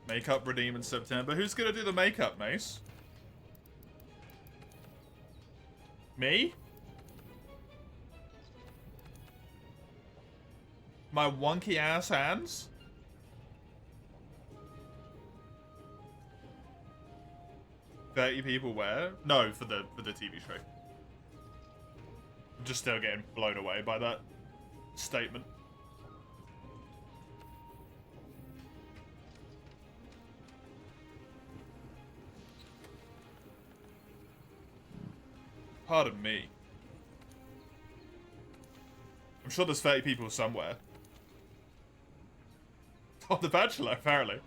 Makeup redeem in September. Who's gonna do the makeup, Mace? Me? My wonky ass hands? $30 people where? No, for the TV show. I'm just still getting blown away by that statement. Pardon me. I'm sure there's 30 people somewhere. On The Bachelor, apparently.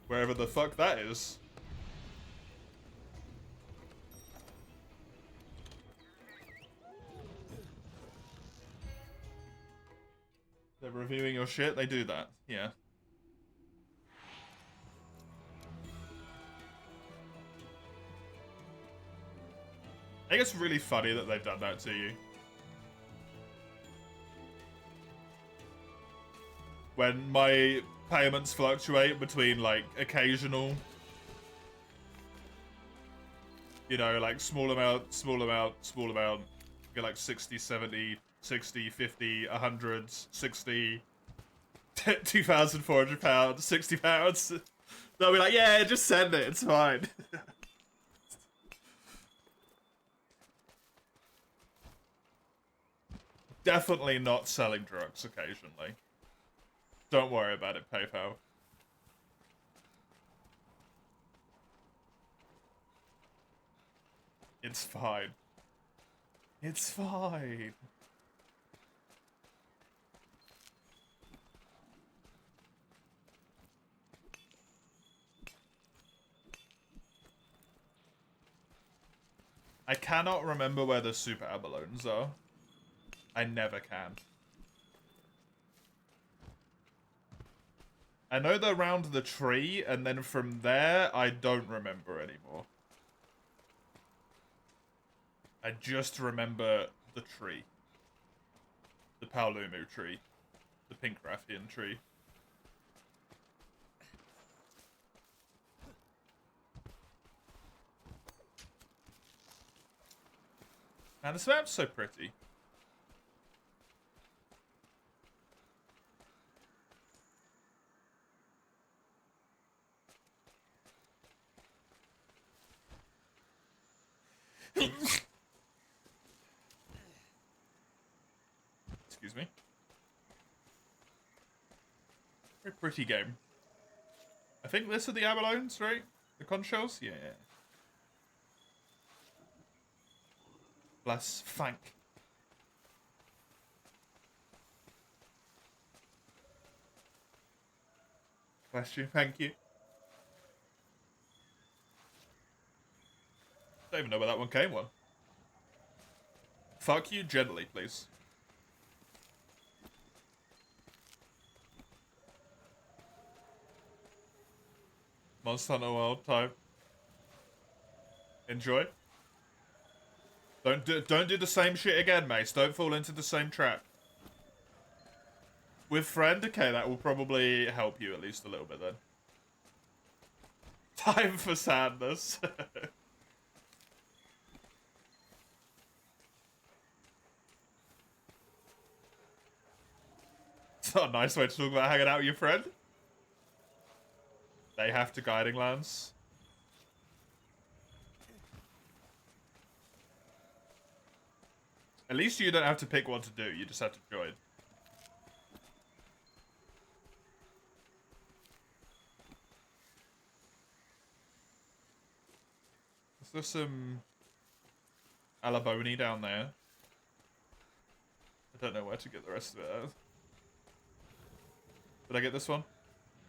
Wherever the fuck that is. They're reviewing your shit? They do that, yeah. I think it's really funny that they've done that to you. When my payments fluctuate between, like, occasional, you know, like, small amount, get like 60, 70, 60, 50, 100, 60, 2,400 pounds, 60 pounds. They'll be like, yeah, just send it, it's fine. Definitely not selling drugs occasionally. Don't worry about it, PayPal. It's fine. It's fine. I cannot remember where the super abalones are. I never can. I know they're around the tree, and then from there, I don't remember anymore. I just remember the tree. The Paolumu tree. The pink Rathian tree. And this map's so pretty. Excuse me. Very pretty game. I think this are the abalones, right? The conch shells? Yeah. Bless. Thank. Bless you. Thank you. Don't even know where that one came from. Fuck you gently, please. Monster Hunter World type. Enjoy. Don't do the same shit again, Mace. Don't fall into the same trap. With friend, okay, that will probably help you at least a little bit then. Time for sadness. It's not a nice way to talk about hanging out with your friend. They have to guiding lands. At least you don't have to pick what to do, you just have to join. Is there some Alaboni down there? I don't know where to get the rest of it. Did I get this one?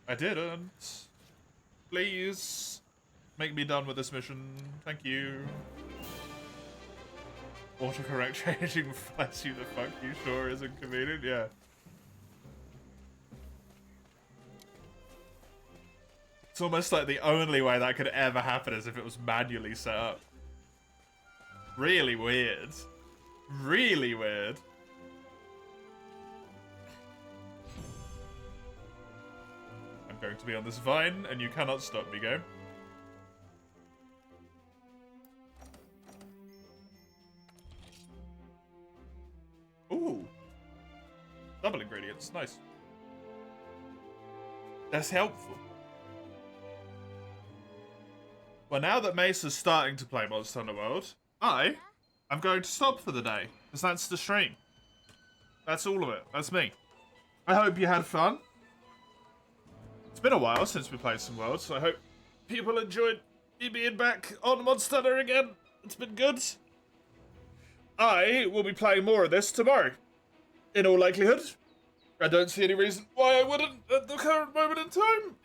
I didn't. Please make me done with this mission. Thank you. Autocorrect changing bless you the fuck you sure is inconvenient, yeah. It's almost like the only way that could ever happen is if it was manually set up. Really weird. Really weird. I'm going to be on this vine, and you cannot stop me, game. Ooh. Double ingredients, nice. That's helpful. Well, now that Mesa's starting to play Monster Hunter World, I'm going to stop for the day, because that's the stream. That's all of it. That's me. I hope you had fun. It's been a while since we played some Worlds, so I hope people enjoyed me being back on Monster Hunter again. It's been good. I will be playing more of this tomorrow, in all likelihood. I don't see any reason why I wouldn't at the current moment in time.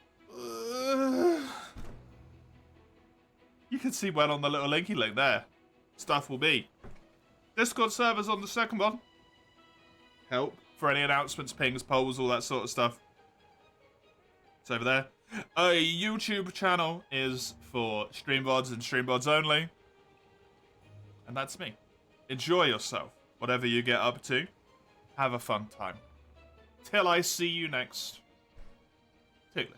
You can see well on the little linky link there. Stuff will be. Discord servers on the second one. Help for any announcements, pings, polls, all that sort of stuff. It's over there. A YouTube channel is for stream VODs and stream VODs only. And that's me. Enjoy yourself. Whatever you get up to. Have a fun time. Till I see you next. Tiggly.